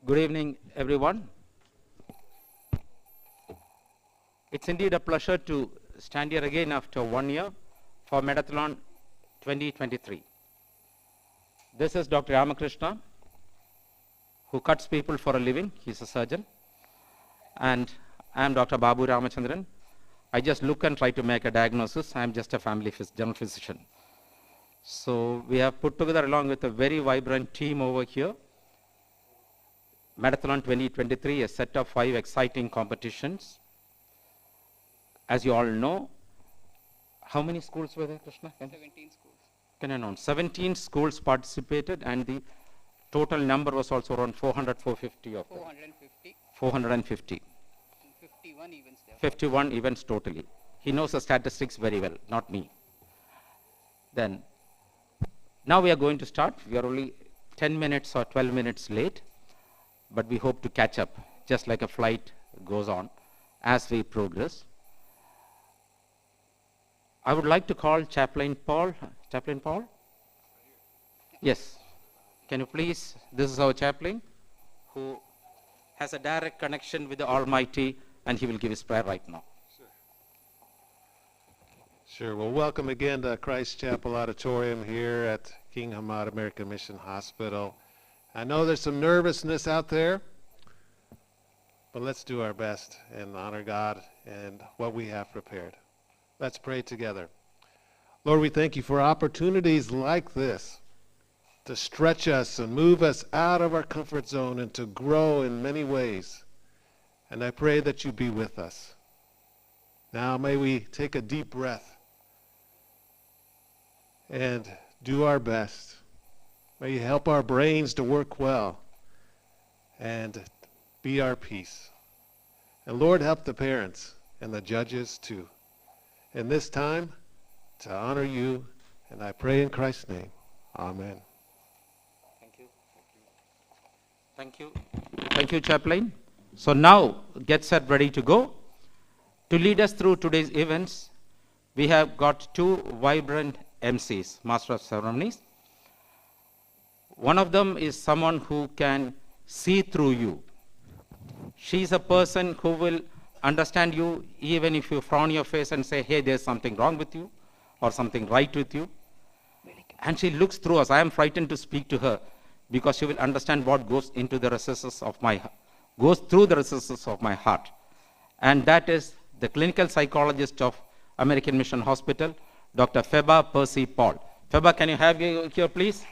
Good evening, everyone. It's indeed a pleasure to stand here again after 1 year for Medathlon 2023. This is Dr. Krishna, who cuts people for a living. He's a surgeon. And I'm Dr. Babu Ramchandran. I just look and try to make a diagnosis. I'm just a general physician. So we have put together, along with a very vibrant team over here, Medathlon 2023, a set of 5 exciting competitions. As you all know, how many schools were there, Krishna? 17 schools. Can I announce? 17 schools participated, and the total number was also around 400, 450 of them. 450. 450. 51 events there. 51 events totally. He knows the statistics very well, not me. Then, now we are going to start. We are only 10 minutes or 12 minutes late, but we hope to catch up, just like a flight goes on as we progress. I would like to call Chaplain Paul. Chaplain Paul? Yes. Can you please? This is our chaplain who has a direct connection with the Almighty, and he will give his prayer right now. Sure. Well, welcome again to Christ Chapel Auditorium here at King Hamad American Mission Hospital. I know there's some nervousness out there, but let's do our best and honor God and what we have prepared. Let's pray together. Lord, we thank you for opportunities like this to stretch us and move us out of our comfort zone and to grow in many ways. And I pray that you be with us. Now may we take a deep breath and do our best. May you help our brains to work well and be our peace. And Lord, help the parents and the judges too. In this time, to honor you, and I pray in Christ's name. Amen. Thank you. Thank you. Thank you, Chaplain. So now, get set, ready to go. To lead us through today's events, we have got 2 vibrant MCs, Master of Ceremonies. One of them is someone who can see through you. She's a person who will understand you even if you frown your face and say, hey, there's something wrong with you or something right with you. And she looks through us. I am frightened to speak to her because she will understand what goes into the recesses of my heart, goes through the recesses of my heart. And that is the clinical psychologist of American Mission Hospital, Dr. Feba Percy Paul. Feba, can you have you here, please?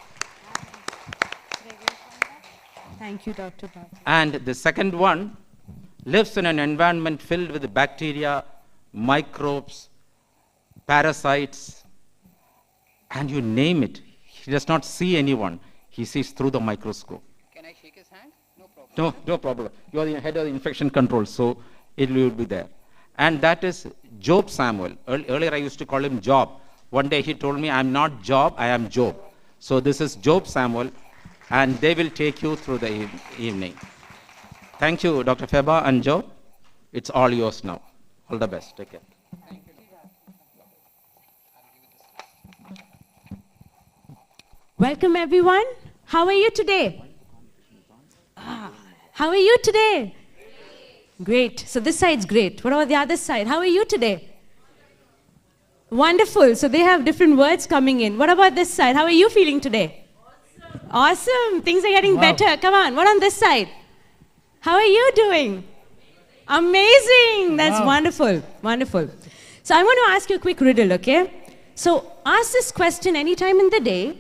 Thank you, Dr. Babu. And the second one lives in an environment filled with bacteria, microbes, parasites, and you name it. He does not see anyone. He sees through the microscope. Can I shake his hand? No problem. No problem. You are the head of the infection control, so it will be there. And that is Job Samuel. Earlier I used to call him Job. One day he told me, I'm not Job, I am Job. So this is Job Samuel, and they will take you through the evening. Thank you, Dr. Feba and Joe. It's all yours now. All the best. Take care. Thank you. Welcome, everyone. How are you today? How are you today? Great. So this side's great. What about the other side? How are you today? Wonderful. So they have different words coming in. What about this side? How are you feeling today? Awesome. Things are getting better. Come on. What on this side? How are you doing? Amazing. That's wonderful. Wonderful. So I'm going to ask you a quick riddle, okay? So ask this question anytime in the day.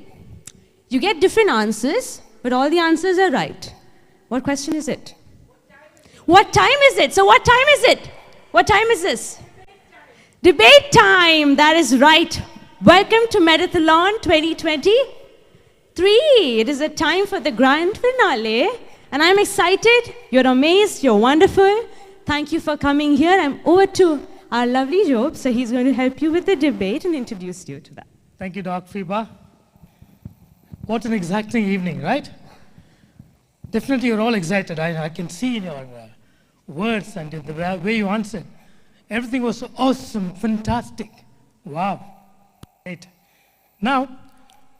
You get different answers, but all the answers are right. What question is it? What time is it? So what time is it? What time is this? Debate time. That is right. Welcome to Medathlon 2023. It is a time for the grand finale. And I'm excited. You're amazed. You're wonderful. Thank you for coming here. I'm over to our lovely Job. So he's going to help you with the debate and introduce you to that. Thank you, Doc Feba. What an exacting evening, right? Definitely you're all excited. I can see in your words and in the way you answered. Everything was so awesome, fantastic. Wow. Great. Now,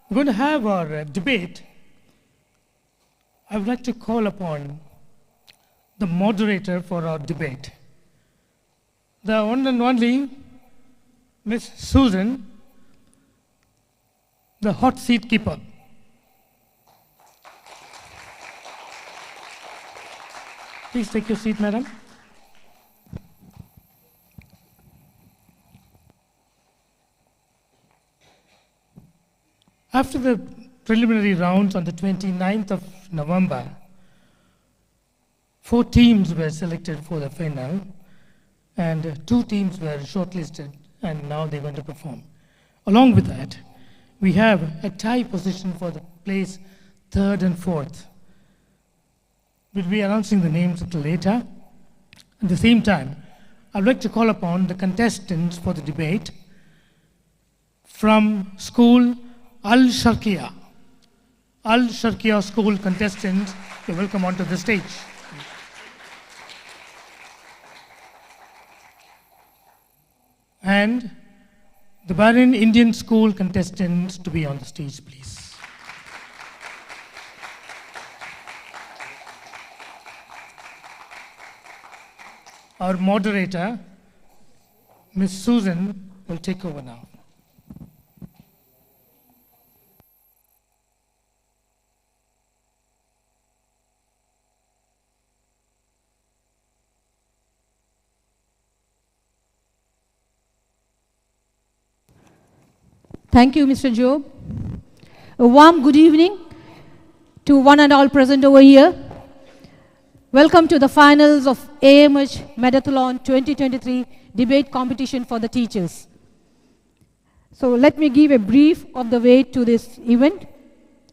we're going to have our debate. I would like to call upon the moderator for our debate. The one and only Miss Susan, the hot seat keeper. Please take your seat, madam. After the preliminary rounds on the 29th of November, 4 teams were selected for the final, and 2 teams were shortlisted, and now they're going to perform. Along with that, we have a tie position for the place 3rd and 4th. We'll be announcing the names a little later. At the same time, I'd like to call upon the contestants for the debate from school Al-Sharqiya. Al-Sharqiya school contestants, you're welcome onto the stage. And the Bahrain Indian school contestants to be on the stage, please. Our moderator, Miss Susan, will take over now. Thank you, Mr. Job. A warm good evening to one and all present over here. Welcome to the finals of AMH Medathlon 2023 debate competition for the teachers. So let me give a brief of the way to this event.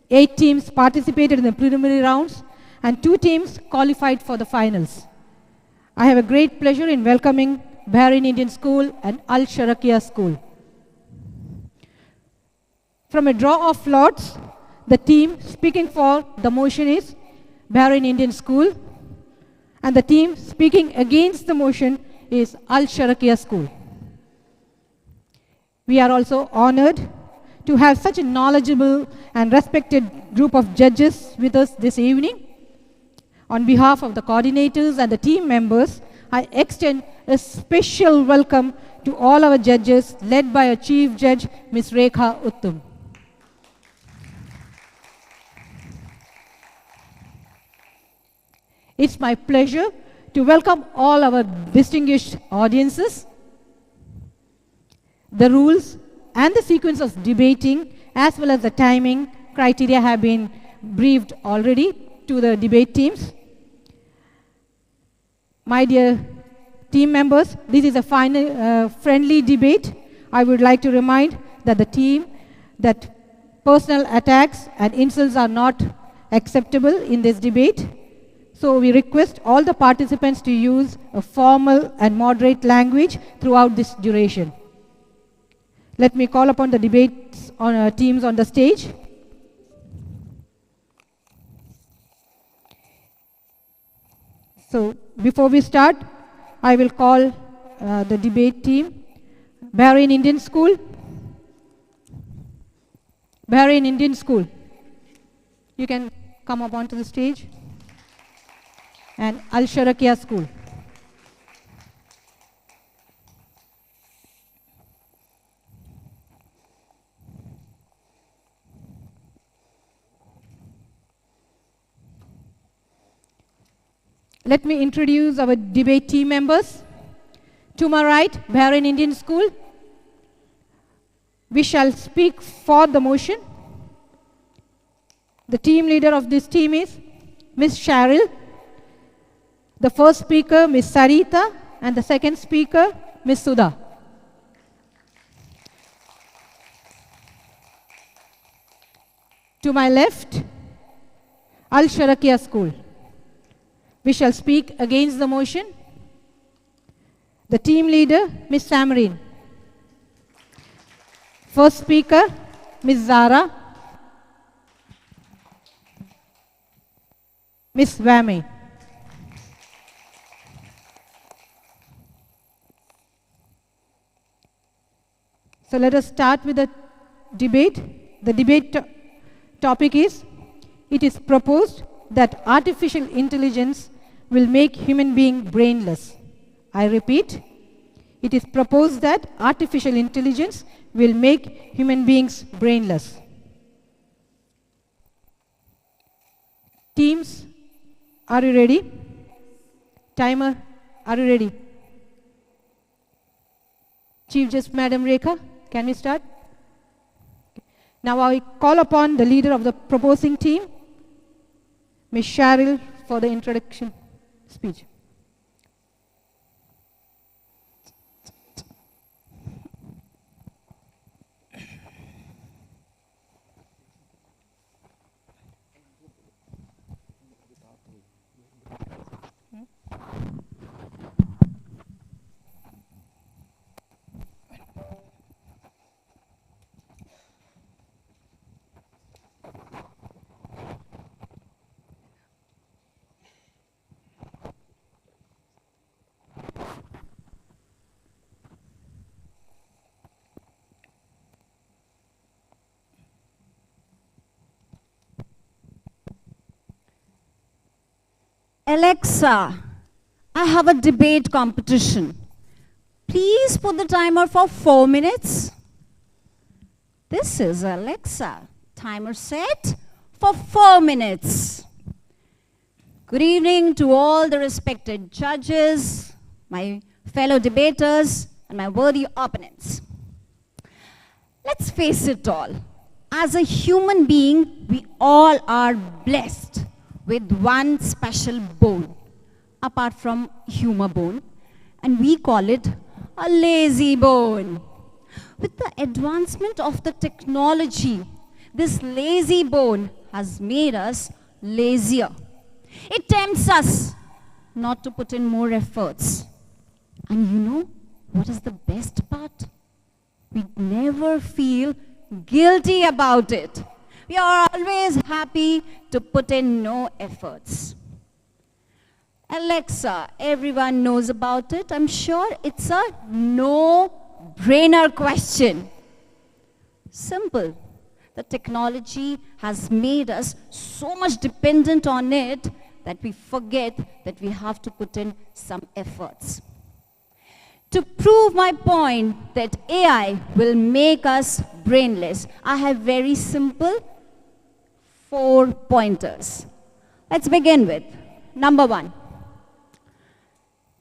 8 teams participated in the preliminary rounds and 2 teams qualified for the finals. I have a great pleasure in welcoming Bahrain Indian School and Al-Sharqiya School. From a draw of lots, the team speaking for the motion is Bahrain Indian School, and the team speaking against the motion is Al-Sharqiya School. We are also honored to have such a knowledgeable and respected group of judges with us this evening. On behalf of the coordinators and the team members, I extend a special welcome to all our judges led by our Chief Judge, Ms. Rekha Uttam. It's my pleasure to welcome all our distinguished audiences. The rules and the sequence of debating as well as the timing criteria have been briefed already to the debate teams. My dear team members, this is a final friendly debate. I would like to remind that personal attacks and insults are not acceptable in this debate. So we request all the participants to use a formal and moderate language throughout this duration. Let me call upon the debates teams on the stage. So before we start, I will call the debate team. Bahrain Indian School. Bahrain Indian School. You can come up onto the stage. And Al-Sharqiya School. Let me introduce our debate team members. To my right, Bahrain Indian School. We shall speak for the motion. The team leader of this team is Ms. Cheryl. The first speaker, Ms. Sarita, and the second speaker, Ms. Sudha. To my left, Al-Sharqiya School. We shall speak against the motion. The team leader, Ms. Samarin. First speaker, Ms. Zara. Ms. Vami. So let us start with the debate. The debate topic is, it is proposed that artificial intelligence will make human being brainless. I repeat, it is proposed that artificial intelligence will make human beings brainless. Teams, are you ready? Timer, are you ready? Chief Justice Madam Rekha, can we start? Now I call upon the leader of the proposing team, Ms. Cheryl, for the introduction speech. Alexa, I have a debate competition. Please put the timer for 4 minutes. This is Alexa. Timer set for 4 minutes. Good evening to all the respected judges, my fellow debaters, and my worthy opponents. Let's face it all. As a human being, we all are blessed with one special bone, apart from humor bone, and we call it a lazy bone. With the advancement of the technology, this lazy bone has made us lazier. It tempts us not to put in more efforts. And you know what is the best part? We never feel guilty about it. We are always happy to put in no efforts. Alexa, everyone knows about it. I'm sure it's a no-brainer question. Simple. The technology has made us so much dependent on it that we forget that we have to put in some efforts. To prove my point that AI will make us brainless, I have very simple 4 pointers. Let's begin with number 1.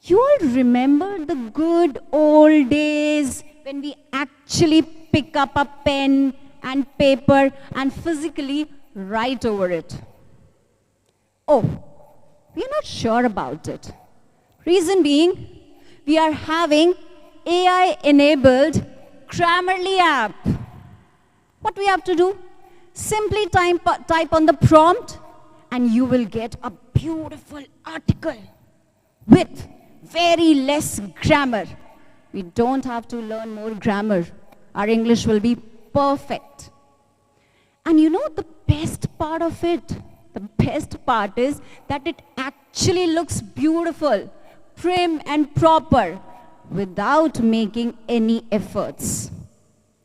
You all remember the good old days when we actually pick up a pen and paper and physically write over it? Oh, we are not sure about it. Reason being, we are having AI-enabled Grammarly app. What we have to do? Simply type on the prompt and you will get a beautiful article with very less grammar. We don't have to learn more grammar. Our English will be perfect. And you know the best part of it? The best part is that it actually looks beautiful, prim and proper, without making any efforts.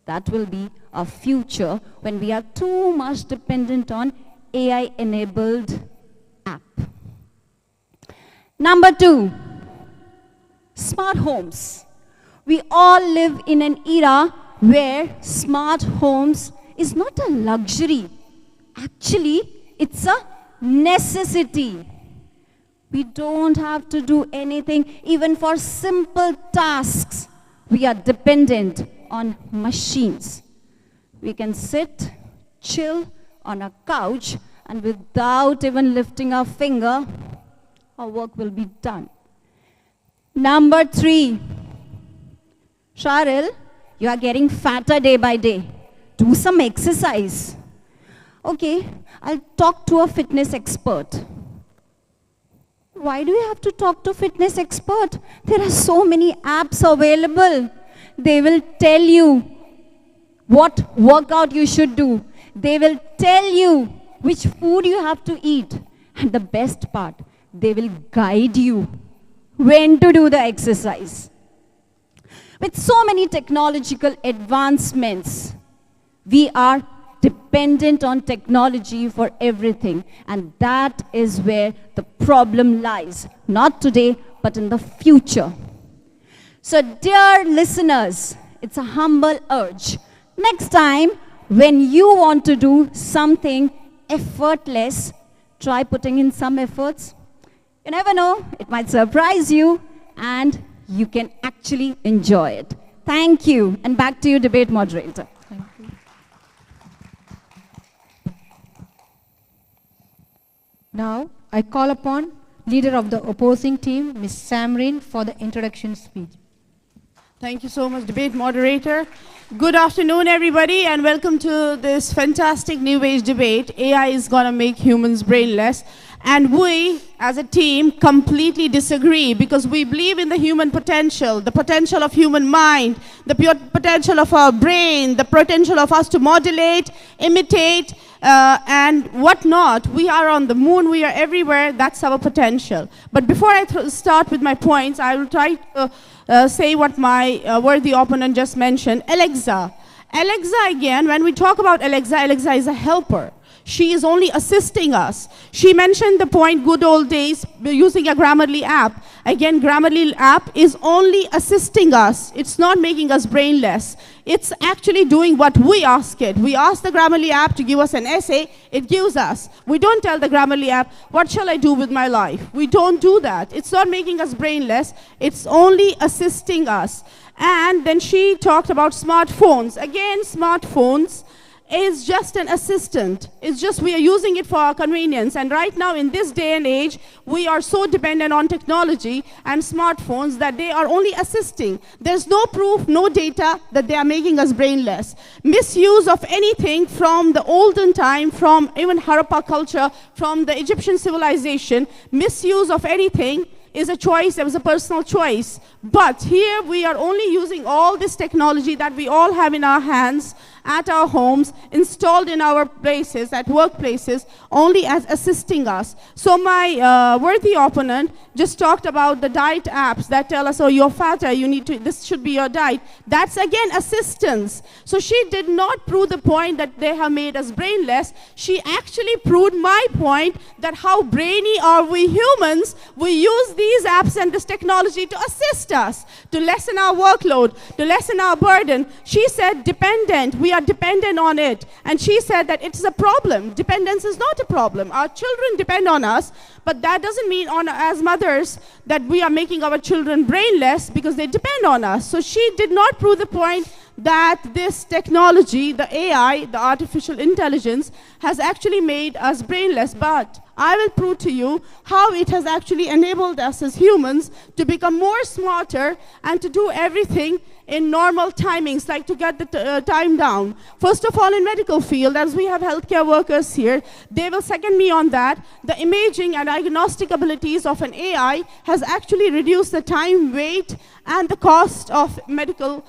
That will be a future when we are too much dependent on AI-enabled app. Number 2, smart homes. We all live in an era where smart homes is not a luxury. Actually, it's a necessity. We don't have to do anything, even for simple tasks. We are dependent on machines. We can sit, chill on a couch, and without even lifting our finger, our work will be done. Number 3, Cheryl, you are getting fatter day by day. Do some exercise. Okay, I'll talk to a fitness expert. Why do you have to talk to fitness expert? There are so many apps available. They will tell you what workout you should do. They will tell you which food you have to eat. And the best part, they will guide you when to do the exercise. With so many technological advancements, we are dependent on technology for everything. And that is where the problem lies. Not today, but in the future. So dear listeners, it's a humble urge. Next time, when you want to do something effortless, try putting in some efforts. You never know, it might surprise you and you can actually enjoy it. Thank you. And back to you, debate moderator. Thank you. Now, I call upon leader of the opposing team, Ms. Samrin, for the introduction speech. Thank you so much, debate moderator. Good afternoon, everybody, and welcome to this fantastic new age debate. AI is going to make humans brainless. And we, as a team, completely disagree because we believe in the human potential, the potential of human mind, the pure potential of our brain, the potential of us to modulate, imitate, and whatnot. We are on the moon, we are everywhere, that's our potential. But before I start with my points, I will try to say what my worthy opponent just mentioned. Alexa. Alexa, again, when we talk about Alexa, Alexa is a helper. She is only assisting us. She mentioned the point, good old days, using a Grammarly app. Again, Grammarly app is only assisting us. It's not making us brainless. It's actually doing what we ask it. We ask the Grammarly app to give us an essay, it gives us. We don't tell the Grammarly app, what shall I do with my life? We don't do that. It's not making us brainless. It's only assisting us. And then she talked about smartphones. Again, smartphones is just an assistant. It's just we are using it for our convenience. And right now in this day and age, we are so dependent on technology and smartphones that they are only assisting. There's no proof, no data that they are making us brainless. Misuse of anything from the olden time, from even Harappa culture, from the Egyptian civilization, misuse of anything is a choice, it was a personal choice. But here we are only using all this technology that we all have in our hands, at our homes, installed in our places, at workplaces, only as assisting us. So my worthy opponent just talked about the diet apps that tell us, oh, you're fatter, you need to, this should be your diet. That's again assistance. So she did not prove the point that they have made us brainless. She actually proved my point that how brainy are we humans. We use these apps and this technology to assist us, to lessen our workload, to lessen our burden. She said dependent, we are dependent on it. And she said that it's a problem. Dependence is not a problem. Our children depend on us, but that doesn't mean as mothers that we are making our children brainless because they depend on us. So she did not prove the point that this technology, the AI, the artificial intelligence, has actually made us brainless. But I will prove to you how it has actually enabled us as humans to become more smarter and to do everything in normal timings, like to get the time down. First of all, in medical field, as we have healthcare workers here, they will second me on that. The imaging and diagnostic abilities of an AI has actually reduced the time, weight, and the cost of medical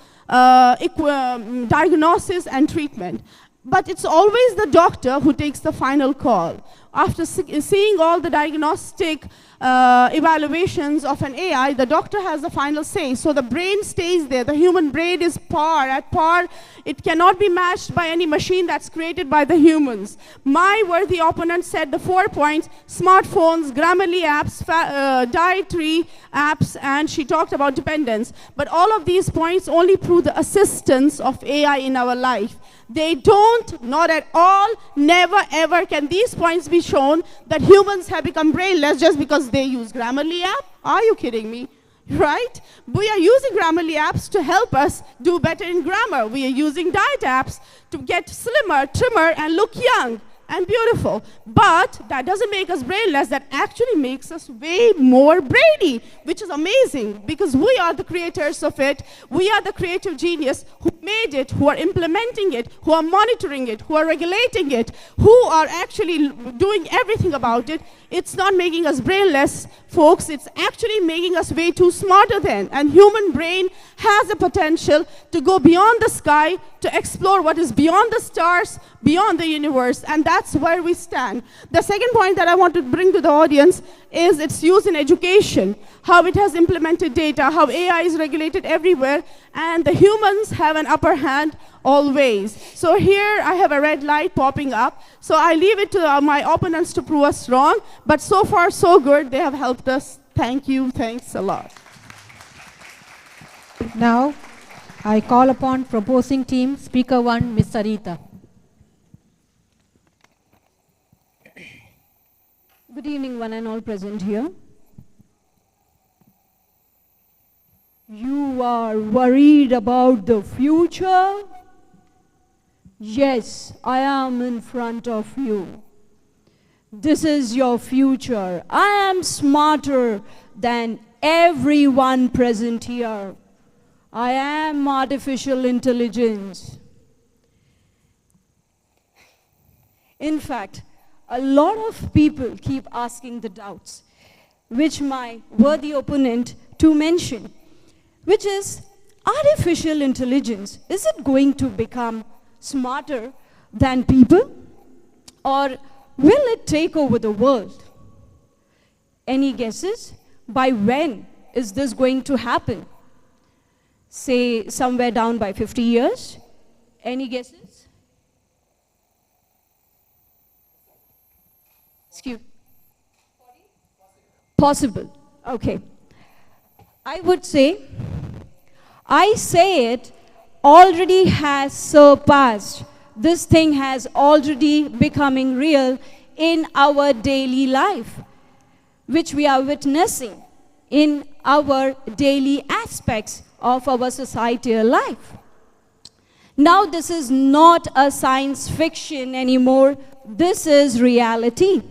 diagnosis and treatment. But it's always the doctor who takes the final call. After seeing all the diagnostic evaluations of an AI, the doctor has the final say. So the brain stays there. The human brain is at par. It cannot be matched by any machine that's created by the humans. My worthy opponent said the 4 points: smartphones, Grammarly apps, dietary apps, and she talked about dependence. But all of these points only prove the assistance of AI in our life. They don't, not at all, never ever can these points be shown that humans have become brainless just because they use Grammarly app. Are you kidding me? Right? We are using Grammarly apps to help us do better in grammar. We are using diet apps to get slimmer, trimmer, and look young and beautiful. But that doesn't make us brainless. That actually makes us way more brainy, which is amazing because we are the creators of it. We are the creative genius who made it, who are implementing it, who are monitoring it, who are regulating it, who are actually doing everything about it. It's not making us brainless, folks. It's actually making us way too smarter than. And human brain has the potential to go beyond the sky, to explore what is beyond the stars, beyond the universe, and that's where we stand. The second point that I want to bring to the audience is its use in education, how it has implemented data, how AI is regulated everywhere, and the humans have an upper hand always. So here I have a red light popping up. So I leave it to my opponents to prove us wrong. But so far, so good. They have helped us. Thank you. Thanks a lot. Now, I call upon proposing team, Speaker 1, Ms. Sarita. Good evening, one and all present here. You are worried about the future? Yes, I am in front of you. This is your future. I am smarter than everyone present here. I am artificial intelligence. In fact, a lot of people keep asking the doubts, which my worthy opponent to mention, which is artificial intelligence. Is it going to become smarter than people? Or will it take over the world? Any guesses? By when is this going to happen? Say somewhere down by 50 years? Any guesses? Excuse. Possible. Okay. I would say, I say it already has surpassed. This thing has already becoming real in our daily life, which we are witnessing in our daily aspects of our societal life. Now this is not a science fiction anymore. This is reality.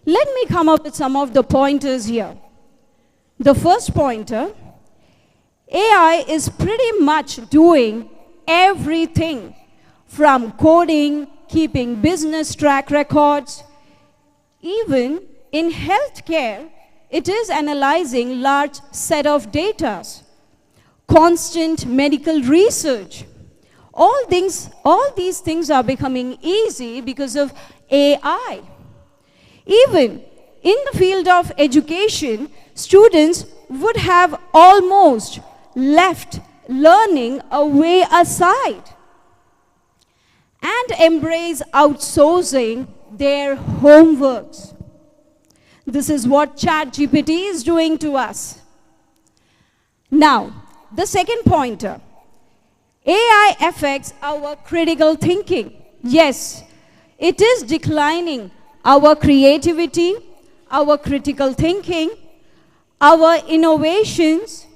Let me come up with some of the pointers here. The first pointer, AI is pretty much doing everything from coding, keeping business track records. Even in healthcare, it is analyzing large set of data, constant medical research. All these things are becoming easy because of AI. Even in the field of education, students would have almost left learning a way aside and embrace outsourcing their homeworks. This is what ChatGPT is doing to us. Now, the second pointer, AI affects our critical thinking. Yes, it is declining our creativity, our critical thinking, our innovations,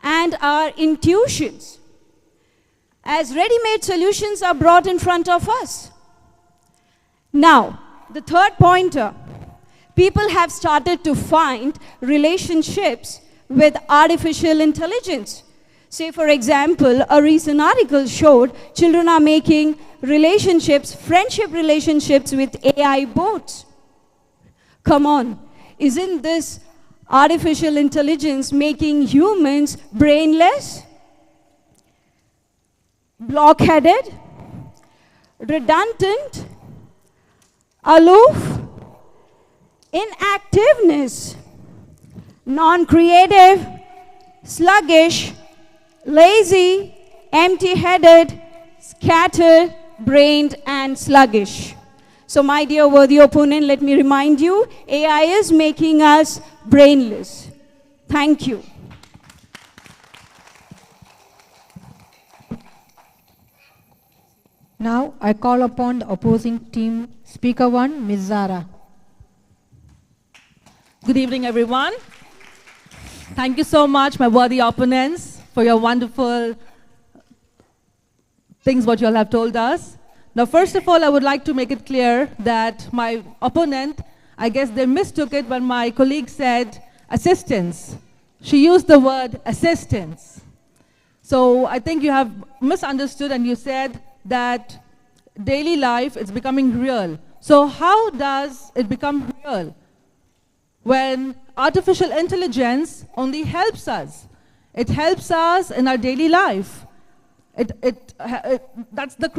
and our intuitions, as ready-made solutions are brought in front of us. Now, the third pointer, people have started to find relationships with artificial intelligence. Say, for example, a recent article showed children are making relationships, friendship relationships with AI bots. Come on, isn't this artificial intelligence making humans brainless, blockheaded, redundant, aloof, inactiveness, non-creative, sluggish, lazy, empty-headed, scattered, brained, and sluggish? So my dear worthy opponent, let me remind you, AI is making us brainless. Thank you. Now I call upon the opposing team, Speaker 1, Ms. Zara. Good evening, everyone. Thank you so much, my worthy opponents, for your wonderful things what you all have told us. Now, first of all, I would like to make it clear that my opponent, I guess they mistook it when my colleague said assistance. She used the word assistance. So I think you have misunderstood and you said that daily life is becoming real. So how does it become real? When artificial intelligence only helps us. It helps us in our daily life. That's the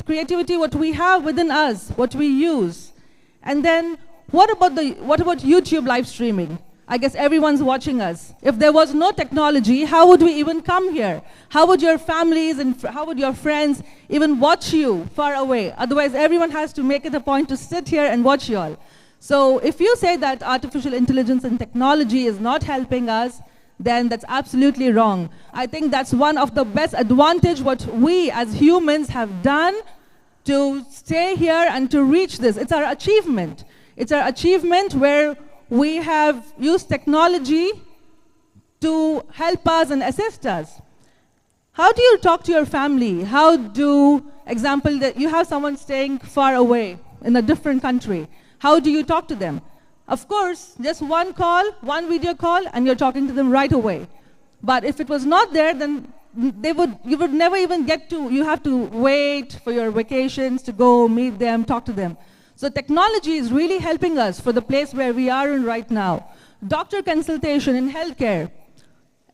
creativity what we have within us, what we use. And then what about YouTube live streaming? I guess everyone's watching us. If there was no technology, how would we even come here? How would your families and how would your friends even watch you far away? Otherwise, everyone has to make it a point to sit here and watch you all. So if you say that artificial intelligence and technology is not helping us, then that's absolutely wrong. I think that's one of the best advantage what we as humans have done to stay here and to reach this. It's our achievement. It's our achievement where we have used technology to help us and assist us. How do you talk to your family? How do, example, that you have someone staying far away in a different country. How do you talk to them? Of course, just one call, one video call, and you're talking to them right away. But if it was not there, then you would never even get to, you have to wait for your vacations to go meet them, talk to them. So technology is really helping us for the place where we are in right now. Doctor consultation in healthcare.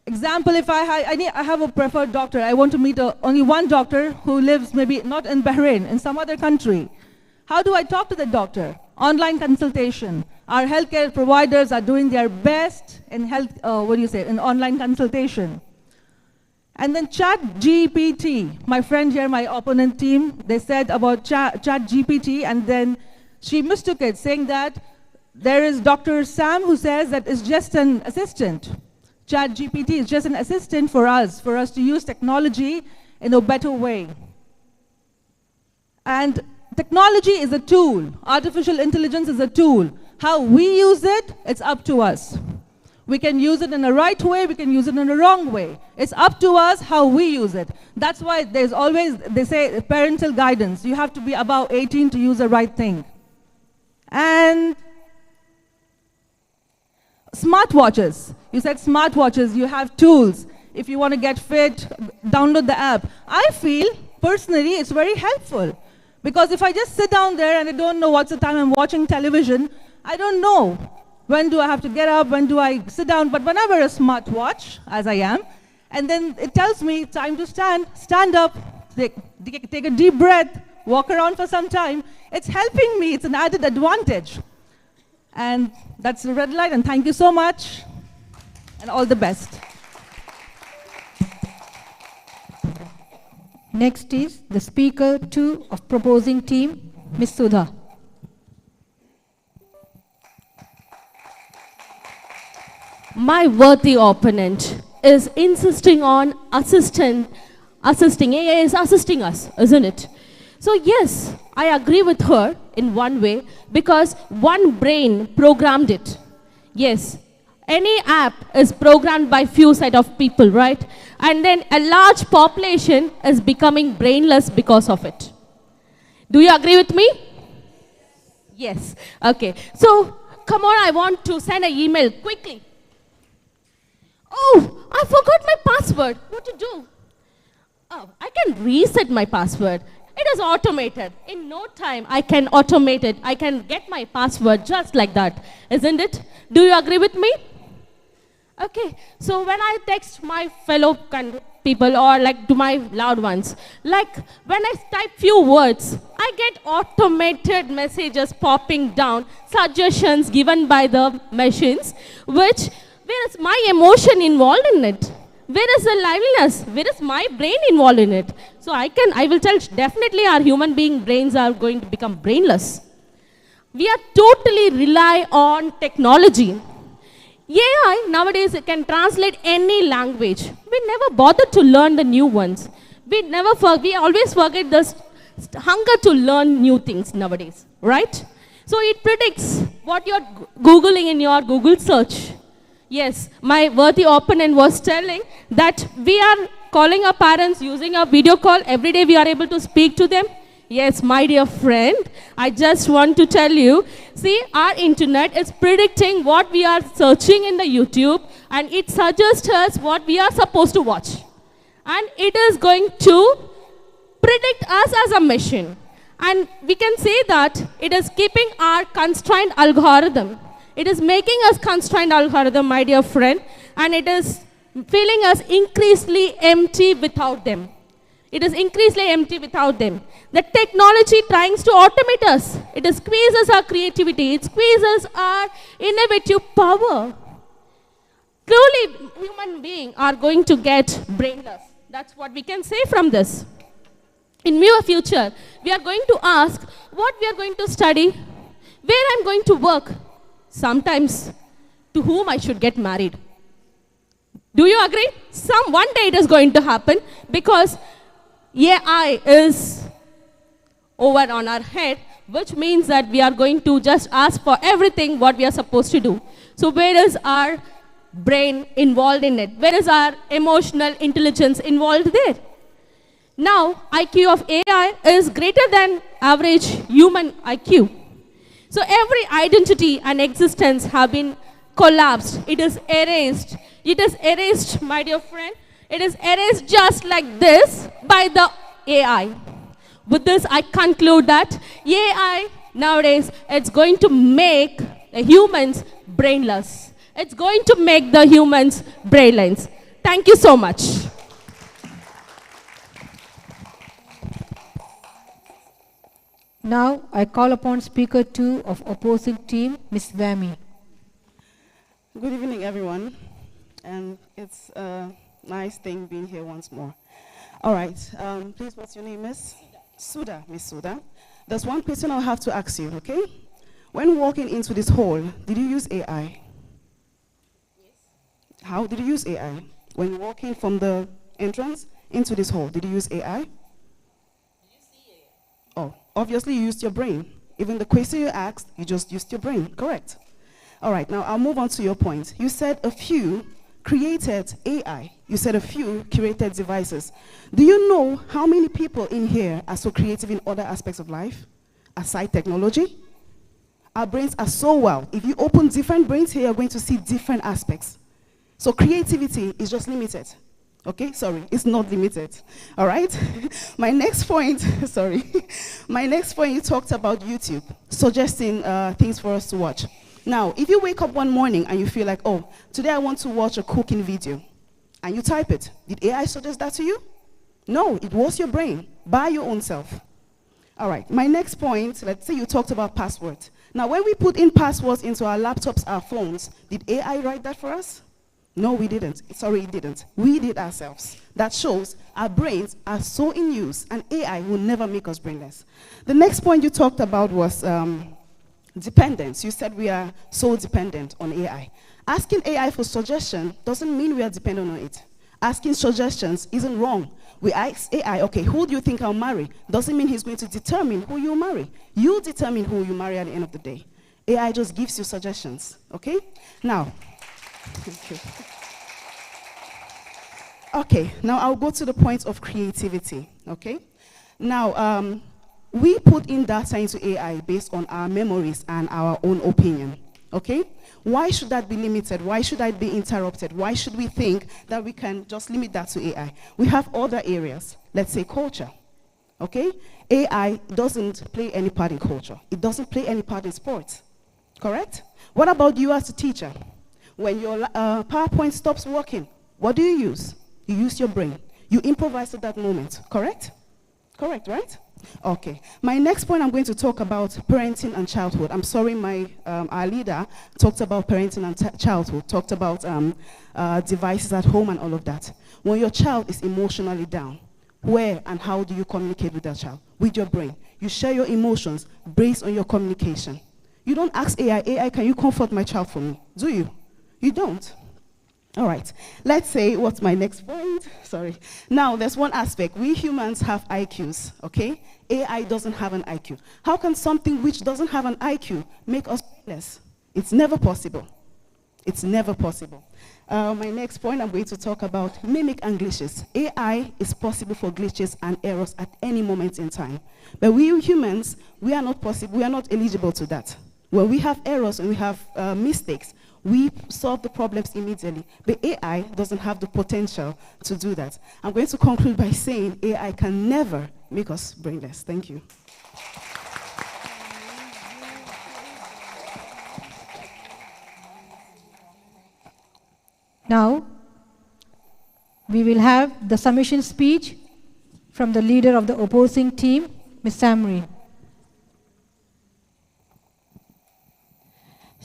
Example, if I have a preferred doctor, I want to meet only one doctor who lives maybe not in Bahrain, in some other country. How do I talk to the doctor? Online consultation. Our healthcare providers are doing their best in in online consultation. And then Chat GPT. My friend here, my opponent team, they said about Chat GPT, and then she mistook it, saying that there is Dr. Sam who says that it's just an assistant. Chat GPT is just an assistant for us to use technology in a better way. And technology is a tool. Artificial intelligence is a tool. How we use it, it's up to us. We can use it in a right way, we can use it in a wrong way. It's up to us how we use it. That's why there's always, they say, parental guidance. You have to be above 18 to use the right thing. And smartwatches. You said smartwatches, you have tools. If you want to get fit, download the app. I feel, personally, it's very helpful. Because if I just sit down there and I don't know what's the time I'm watching television, I don't know. When do I have to get up? When do I sit down? But when I wear a smartwatch, as I am, and then it tells me time to stand up, take a deep breath, walk around for some time. It's helping me. It's an added advantage. And that's the red light, and thank you so much, and all the best. Next is the speaker 2 of proposing team, Ms. Sudha. My worthy opponent is insisting on assisting. AI is assisting us, isn't it? So yes, I agree with her in one way, because one brain programmed it. Yes, any app is programmed by few set of people, right? And then a large population is becoming brainless because of it. Do you agree with me? Yes. Okay. So come on, I want to send an email quickly. Oh, I forgot my password. What to do? Oh, I can reset my password. It is automated. In no time, I can automate it. I can get my password just like that, isn't it? Do you agree with me? Okay, so when I text my fellow people or like to my loved ones, like when I type few words, I get automated messages popping down, suggestions given by the machines, which where is my emotion involved in it? Where is the liveliness? Where is my brain involved in it? So I will tell definitely our human being brains are going to become brainless. We are totally rely on technology. AI nowadays can translate any language. We never bother to learn the new ones. We always forget this hunger to learn new things nowadays, right? So it predicts what you're Googling in your Google search. Yes, my worthy opponent was telling that we are calling our parents using a video call. Every day we are able to speak to them. Yes, my dear friend, I just want to tell you, see, our internet is predicting what we are searching in the YouTube, and it suggests us what we are supposed to watch. And it is going to predict us as a machine. And we can say that it is keeping our constrained algorithm. It is making us constrained algorithm, my dear friend, and it is feeling us increasingly empty without them. It is increasingly empty without them. The technology tries to automate us. It squeezes our creativity. It squeezes our innovative power. truly human beings are going to get brainless. That's what we can say from this. In near future, we are going to ask what we are going to study, where I'm going to work, sometimes to whom I should get married. Do you agree? One day it is going to happen because AI is over on our head, which means that we are going to just ask for everything what we are supposed to do. So where is our brain involved in it? Where is our emotional intelligence involved there? Now, IQ of AI is greater than average human IQ. So every identity and existence have been collapsed. It is erased. It is erased, my dear friend. It is erased just like this by the AI. With this, I conclude that AI nowadays, it's going to make the humans brainless. It's going to make the humans brainless. Thank you so much. Now I call upon speaker 2 of opposing team, Ms. Vami. Good evening, everyone. And it's a nice thing being here once more. All right. Please, what's your name, Miss? Suda, Miss Suda. There's one question I'll have to ask you, okay? When walking into this hall, did you use AI? Yes. How did you use AI? When walking from the entrance into this hall, did you use AI? Did you see AI? Oh, obviously you used your brain. Even the question you asked, you just used your brain, correct? All right, now I'll move on to your point. You said a few created AI. You said a few curated devices. Do you know how many people in here are so creative in other aspects of life, aside technology? Our brains are so well. If you open different brains here, you're going to see different aspects. So creativity is just limited. Okay, sorry, it's not limited. All right? My next point, sorry. My next point, you talked about YouTube, suggesting things for us to watch. Now, if you wake up one morning and you feel like, oh, today I want to watch a cooking video, and you type it, did AI suggest that to you? No, it was your brain, by your own self. All right, my next point, let's say you talked about passwords. Now, when we put in passwords into our laptops, our phones, did AI write that for us? No, we didn't. Sorry, it didn't. We did ourselves. That shows our brains are so in use, and AI will never make us brainless. The next point you talked about was dependence. You said we are so dependent on AI. Asking AI for suggestion doesn't mean we are dependent on it. Asking suggestions isn't wrong. We ask AI, okay, who do you think I'll marry? Doesn't mean he's going to determine who you'll marry. You determine who you marry at the end of the day. AI just gives you suggestions, okay? Now, thank you. Okay, now I'll go to the point of creativity, okay? Now, we put in data into AI based on our memories and our own opinion, okay? Why should that be limited? Why should that be interrupted? Why should we think that we can just limit that to AI? We have other areas, let's say culture, okay? AI doesn't play any part in culture. It doesn't play any part in sports, correct? What about you as a teacher? When your PowerPoint stops working, what do you use? You use your brain. You improvise at that moment, correct? Correct, right? Okay. My next point, I'm going to talk about parenting and childhood. I'm sorry, our leader talked about parenting and childhood, talked about devices at home and all of that. When your child is emotionally down, where and how do you communicate with that child? With your brain. You share your emotions based on your communication. You don't ask AI, can you comfort my child for me? Do you? You don't. All right, let's say, what's my next point? Sorry. Now, there's one aspect. We humans have IQs, okay? AI doesn't have an IQ. How can something which doesn't have an IQ make us less? It's never possible. It's never possible. My next point, I'm going to talk about mimic and glitches. AI is possible for glitches and errors at any moment in time. But we humans, we are not possible. We are not eligible to that. When we have errors and we have mistakes, we solve the problems immediately. But AI doesn't have the potential to do that. I'm going to conclude by saying AI can never make us brainless. Thank you. Now, we will have the submission speech from the leader of the opposing team, Ms. Samri.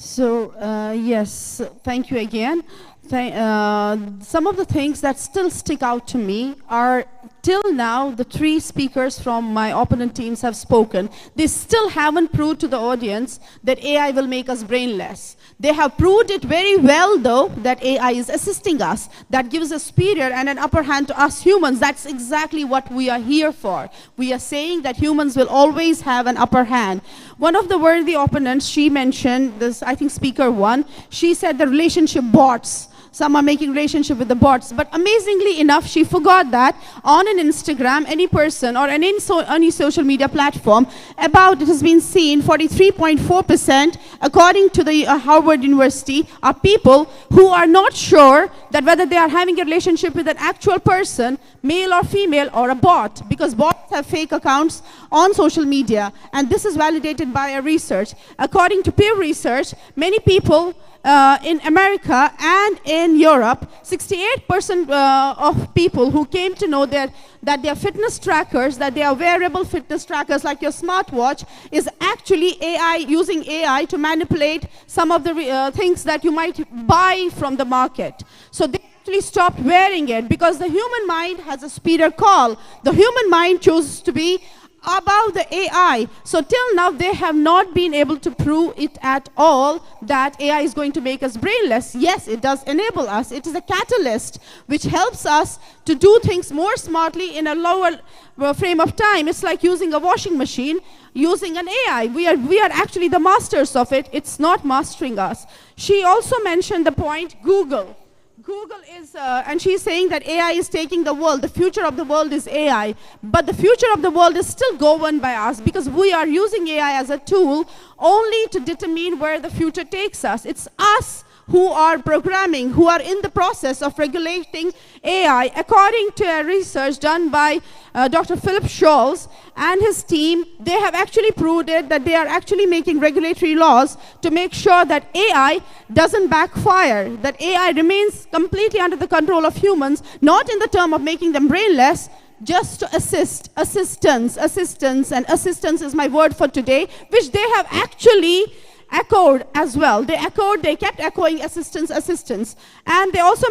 So, yes, thank you again. Some of the things that still stick out to me are, till now, the three speakers from my opponent teams have spoken. They still haven't proved to the audience that AI will make us brainless. They have proved it very well, though, that AI is assisting us. That gives a superior and an upper hand to us humans. That's exactly what we are here for. We are saying that humans will always have an upper hand. One of the worthy opponents, she mentioned this, I think speaker one, she said the relationship bots. Some are making relationship with the bots. But amazingly enough, she forgot that on an Instagram, any person or any social media platform, it has been seen 43.4%, according to the Harvard University, are people who are not sure that whether they are having a relationship with an actual person, male or female, or a bot, because bots have fake accounts on social media. And this is validated by a research. According to peer research, many people in America and in Europe, 68% of people who came to know that their fitness trackers, that they are wearable fitness trackers like your smartwatch, is actually AI, using AI to manipulate some of the things that you might buy from the market. So they actually stopped wearing it because the human mind has a speeder call. The human mind chooses to be above the AI. So till now, they have not been able to prove it at all that AI is going to make us brainless. Yes, it does enable us. It is a catalyst which helps us to do things more smartly in a lower frame of time. It's like using a washing machine, using an AI. We are actually the masters of it. It's not mastering us. She also mentioned the point Google. Google is, and she's saying that AI is taking the world. The future of the world is AI. But the future of the world is still governed by us because we are using AI as a tool only to determine where the future takes us. It's us who are programming, who are in the process of regulating AI. According to a research done by Dr. Philip Scholz and his team, they have actually proved it that they are actually making regulatory laws to make sure that AI doesn't backfire, that AI remains completely under the control of humans, not in the term of making them brainless, just to assist, assistance is my word for today, which they have actually echoed as well. They kept echoing assistance. And they also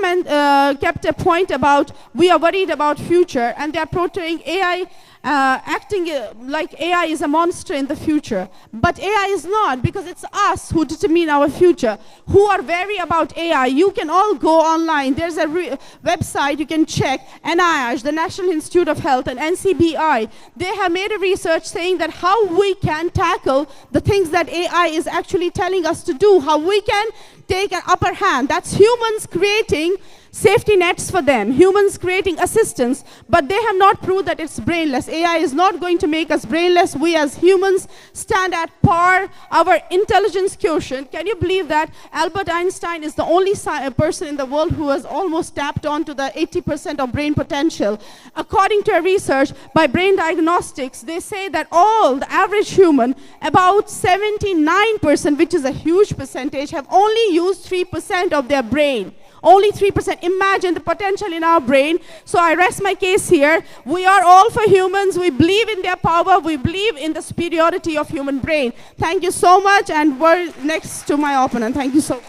kept a point about we are worried about future, and they are portraying AI acting like AI is a monster in the future. But AI is not, because it's us who determine our future, who are wary about AI. You can all go online. There's a website you can check, NIH, the National Institute of Health, and NCBI. They have made a research saying that how we can tackle the things that AI is actually telling us to do, how we can take an upper hand. That's humans creating safety nets for them, humans creating assistance, but they have not proved that it's brainless. AI is not going to make us brainless. We as humans stand at par. Our intelligence quotient, can you believe that Albert Einstein is the only person in the world who has almost tapped onto the 80% of brain potential? According to a research by Brain Diagnostics, they say that the average human, about 79%, which is a huge percentage, have only used 3% of their brain. Only 3%. Imagine the potential in our brain. So I rest my case here. We are all for humans. We believe in their power. We believe in the superiority of human brain. Thank you so much. And we're next to my opponent. Thank you so much.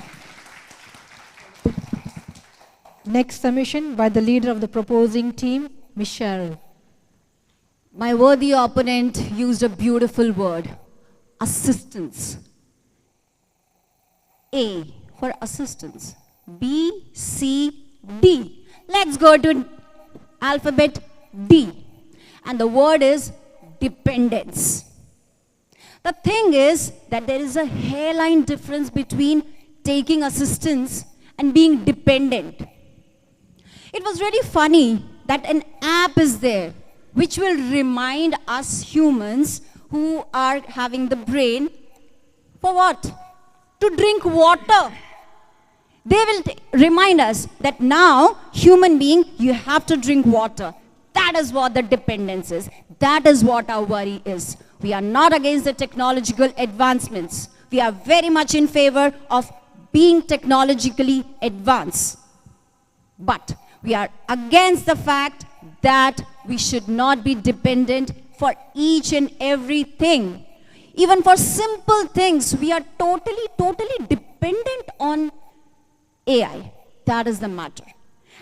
Next submission by the leader of the proposing team, Michelle. My worthy opponent used a beautiful word, assistance. A for assistance. B, C, D. Let's go to alphabet D. And the word is dependence. The thing is that there is a hairline difference between taking assistance and being dependent. It was really funny that an app is there which will remind us humans who are having the brain for what? To drink water. They will remind us that now, human being, you have to drink water. That is what the dependence is. That is what our worry is. We are not against the technological advancements. We are very much in favor of being technologically advanced. But we are against the fact that we should not be dependent for each and everything. Even for simple things, we are totally dependent on AI. That is the matter.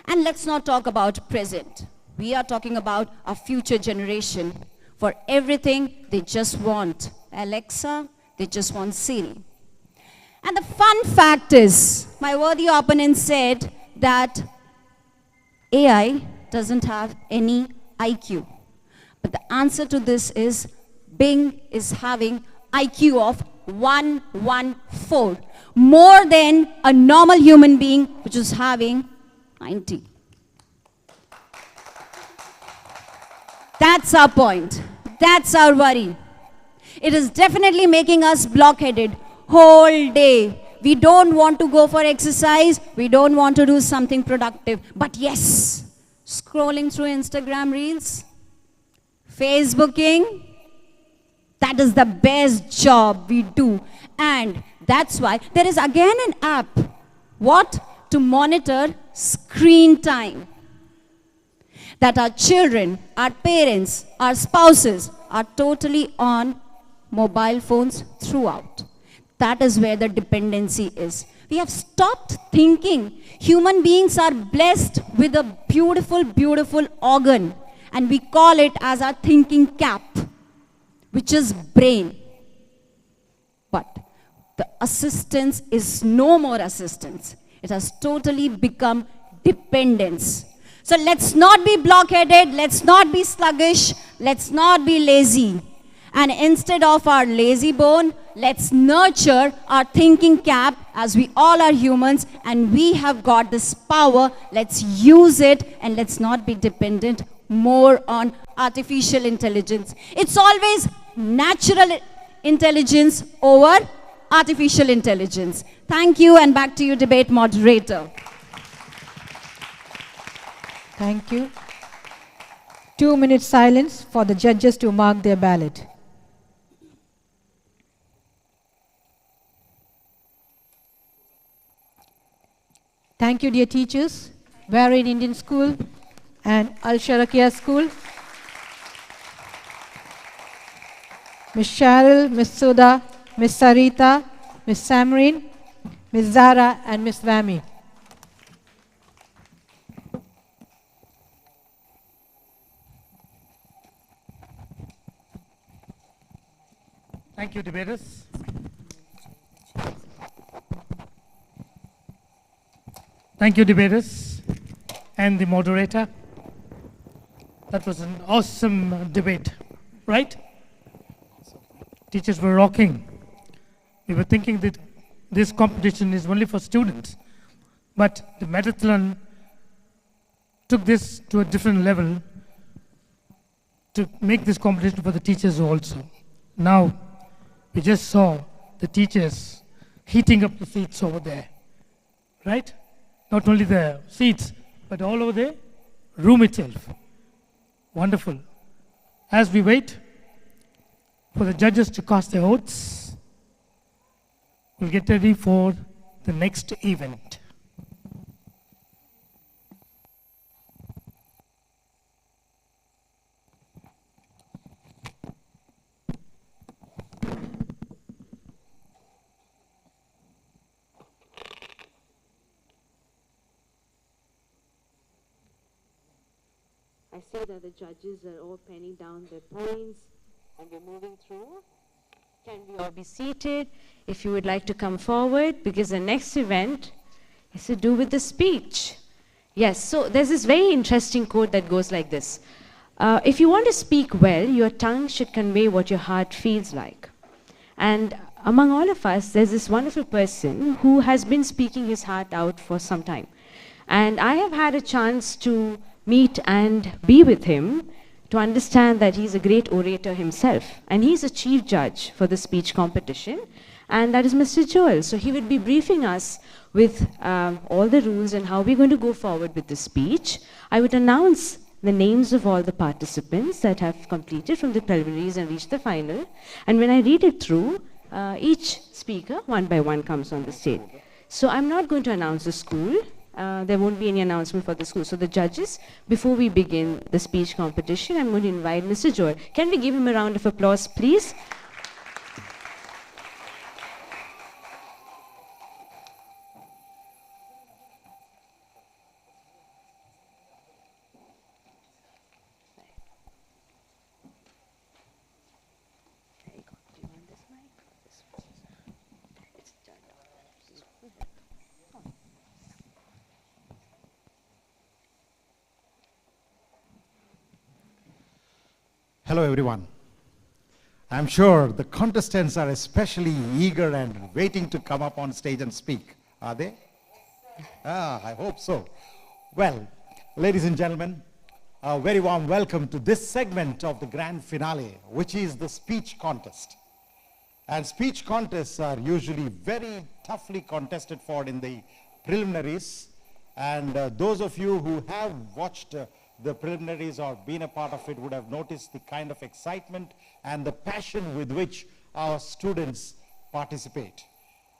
And let's not talk about present. We are talking about a future generation. For everything, they just want Alexa, they just want Siri. And the fun fact is, my worthy opponent said that AI doesn't have any IQ. But the answer to this is Bing is having IQ of 114, more than a normal human being, which is having 90. That's our point. That's our worry. It is definitely making us blockheaded whole day. We don't want to go for exercise. We don't want to do something productive. But yes, scrolling through Instagram reels, Facebooking, that is the best job we do. And that's why there is again an app. What? To monitor screen time. That our children, our parents, our spouses are totally on mobile phones throughout. That is where the dependency is. We have stopped thinking. Human beings are blessed with a beautiful, beautiful organ. And we call it as our thinking cap, which is brain. But the assistance is no more assistance. It has totally become dependence. So let's not be blockheaded, let's not be sluggish, let's not be lazy. And instead of our lazy bone, let's nurture our thinking cap, as we all are humans and we have got this power. Let's use it and let's not be dependent more on artificial intelligence. It's always natural intelligence over artificial intelligence. Thank you, and back to you, debate moderator. Thank you. 2 minutes silence for the judges to mark their ballot. Thank you, dear teachers, Bahrain Indian School and Al-Sharakia School. Ms. Cheryl, Ms. Sudha, Ms. Sarita, Ms. Samreen, Ms. Zara, and Ms. Vami. Thank you, debaters. Thank you, debaters, and the moderator. That was an awesome debate, right? Teachers were rocking. We were thinking that this competition is only for students, but the Medathlon took this to a different level to make this competition for the teachers also. Now, we just saw the teachers heating up the seats over there, right? Not only the seats, but all over the room itself. Wonderful. As we wait for the judges to cast their votes, we'll get ready for the next event. I see that the judges are all penning down their points and we're moving through. Can we all be seated? If you would like to come forward, because the next event is to do with the speech. Yes, so there's this very interesting quote that goes like this. If you want to speak well, your tongue should convey what your heart feels like. And among all of us, there's this wonderful person who has been speaking his heart out for some time. And I have had a chance to meet and be with him to understand that he's a great orator himself. And he's a chief judge for the speech competition. And that is Mr. Joel. So he would be briefing us with all the rules and how we're going to go forward with the speech. I would announce the names of all the participants that have completed from the preliminaries and reached the final. And when I read it through, each speaker, one by one, comes on the stage. So I'm not going to announce the school. There won't be any announcement for the school. So the judges, before we begin the speech competition, I'm going to invite Mr. Joel. Can we give him a round of applause, please? Hello, everyone. I'm sure the contestants are especially eager and waiting to come up on stage and speak. Are they? I hope so. Well, ladies and gentlemen, a very warm welcome to this segment of the grand finale, which is the speech contest. And speech contests are usually very toughly contested for in the preliminaries. And those of you who have watched the preliminaries or been a part of it would have noticed the kind of excitement and the passion with which our students participate.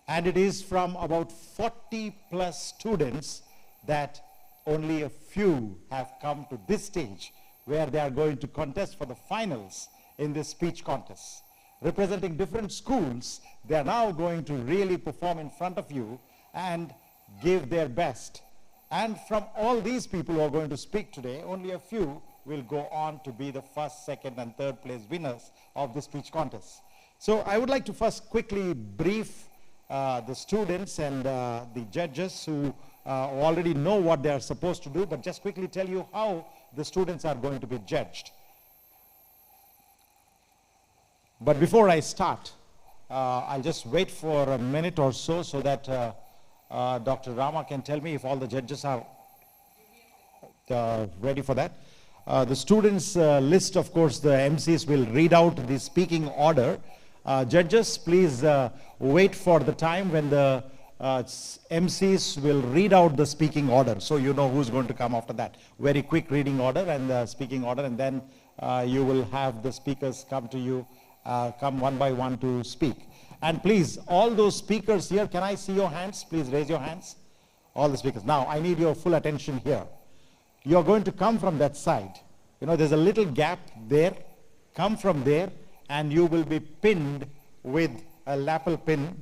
And it is from about 40 plus students that only a few have come to this stage where they are going to contest for the finals in this speech contest. Representing different schools, they are now going to really perform in front of you and give their best. And from all these people who are going to speak today, only a few will go on to be the first, second, and third place winners of the speech contest. So I would like to first quickly brief the students and the judges who already know what they are supposed to do, but just quickly tell you how the students are going to be judged. But before I start, I'll just wait for a minute or so that Dr. Rama can tell me if all the judges are ready for that. The students list, of course, the MCs will read out the speaking order. Judges, please wait for the time when the MCs will read out the speaking order, so you know who's going to come after that. Very quick reading order and the speaking order, and then you will have the speakers come to you, come one by one to speak. And please, all those speakers here, can I see your hands? Please raise your hands. All the speakers. Now, I need your full attention here. You're going to come from that side. You know, there's a little gap there. Come from there, and you will be pinned with a lapel pin,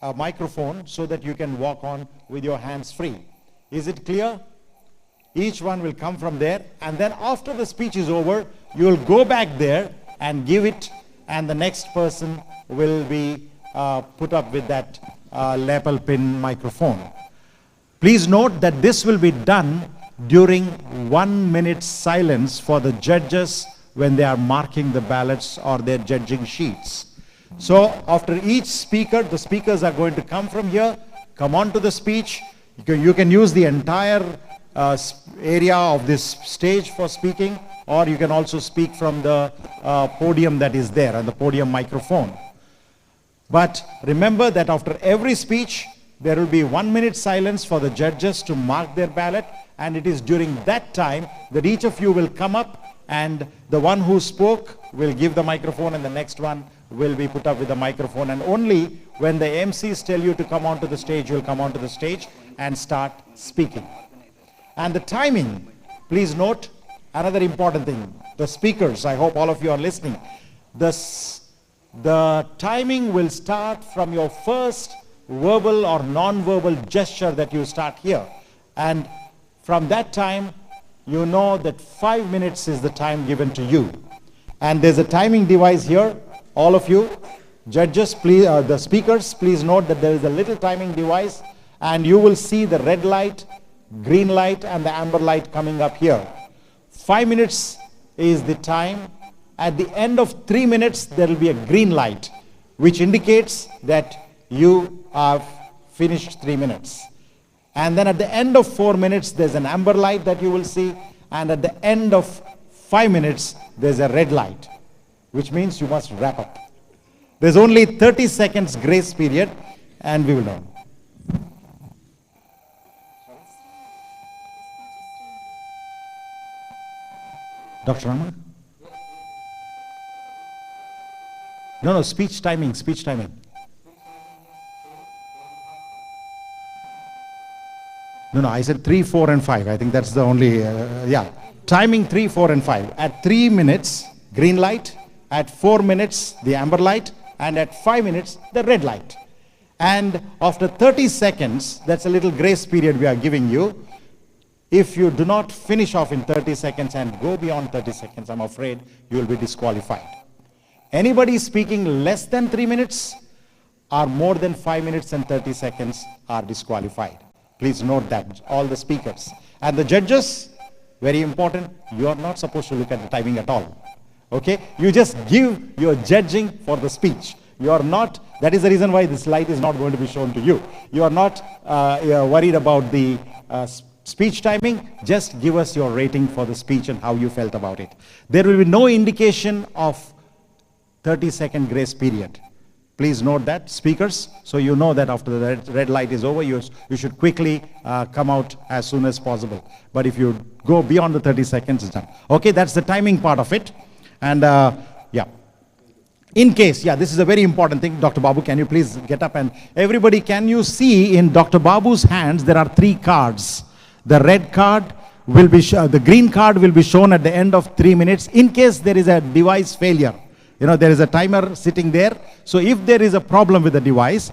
a microphone, so that you can walk on with your hands free. Is it clear? Each one will come from there, and then after the speech is over, you will go back there and give it, and the next person will be put up with that lapel pin microphone. Please note that this will be done during 1 minute silence for the judges when they are marking the ballots or their judging sheets. So after each speaker, the speakers are going to come from here, come on to the speech. You can use the entire area of this stage for speaking, or you can also speak from the podium that is there and the podium microphone. But remember that after every speech, there will be 1 minute silence for the judges to mark their ballot, and it is during that time that each of you will come up, and the one who spoke will give the microphone, and the next one will be put up with the microphone. And only when the MCs tell you to come onto the stage, you'll come onto the stage and start speaking. And the timing, please note, another important thing, the speakers, I hope all of you are listening. The timing will start from your first verbal or non-verbal gesture that you start here. And from that time, you know that 5 minutes is the time given to you. And there's a timing device here, all of you. Judges, please, the speakers, please note that there is a little timing device, and you will see the red light, green light, and the amber light coming up here. 5 minutes is the time. At the end of 3 minutes, there will be a green light, which indicates that you have finished 3 minutes. And then at the end of 4 minutes, there's an amber light that you will see. And at the end of 5 minutes, there's a red light, which means you must wrap up. There's only 30 seconds grace period, and we will know. Dr. Rama? No, speech timing, speech timing. No, I said 3, 4, and 5. I think that's the only, yeah. Timing 3, 4, and 5. At 3 minutes, green light. At 4 minutes, the amber light. And at 5 minutes, the red light. And after 30 seconds, that's a little grace period we are giving you. If you do not finish off in 30 seconds and go beyond 30 seconds, I'm afraid you will be disqualified. Anybody speaking less than 3 minutes or more than 5 minutes and 30 seconds are disqualified. Please note that, all the speakers. And the judges, very important, you are not supposed to look at the timing at all. Okay? You just give your judging for the speech. You are not, that is the reason why this slide is not going to be shown to you. You are not worried about the speech timing. Just give us your rating for the speech and how you felt about it. There will be no indication of 30-second grace period. Please note that, speakers, so you know that after the red light is over, you should quickly come out as soon as possible. But if you go beyond the 30 seconds, it's done. Okay, that's the timing part of it. And yeah. In case, yeah, this is a very important thing. Dr. Babu, can you please get up? And everybody, can you see in Dr. Babu's hands, there are 3 cards. The red card will be, the green card will be shown at the end of 3 minutes in case there is a device failure. You know, there is a timer sitting there. So if there is a problem with the device,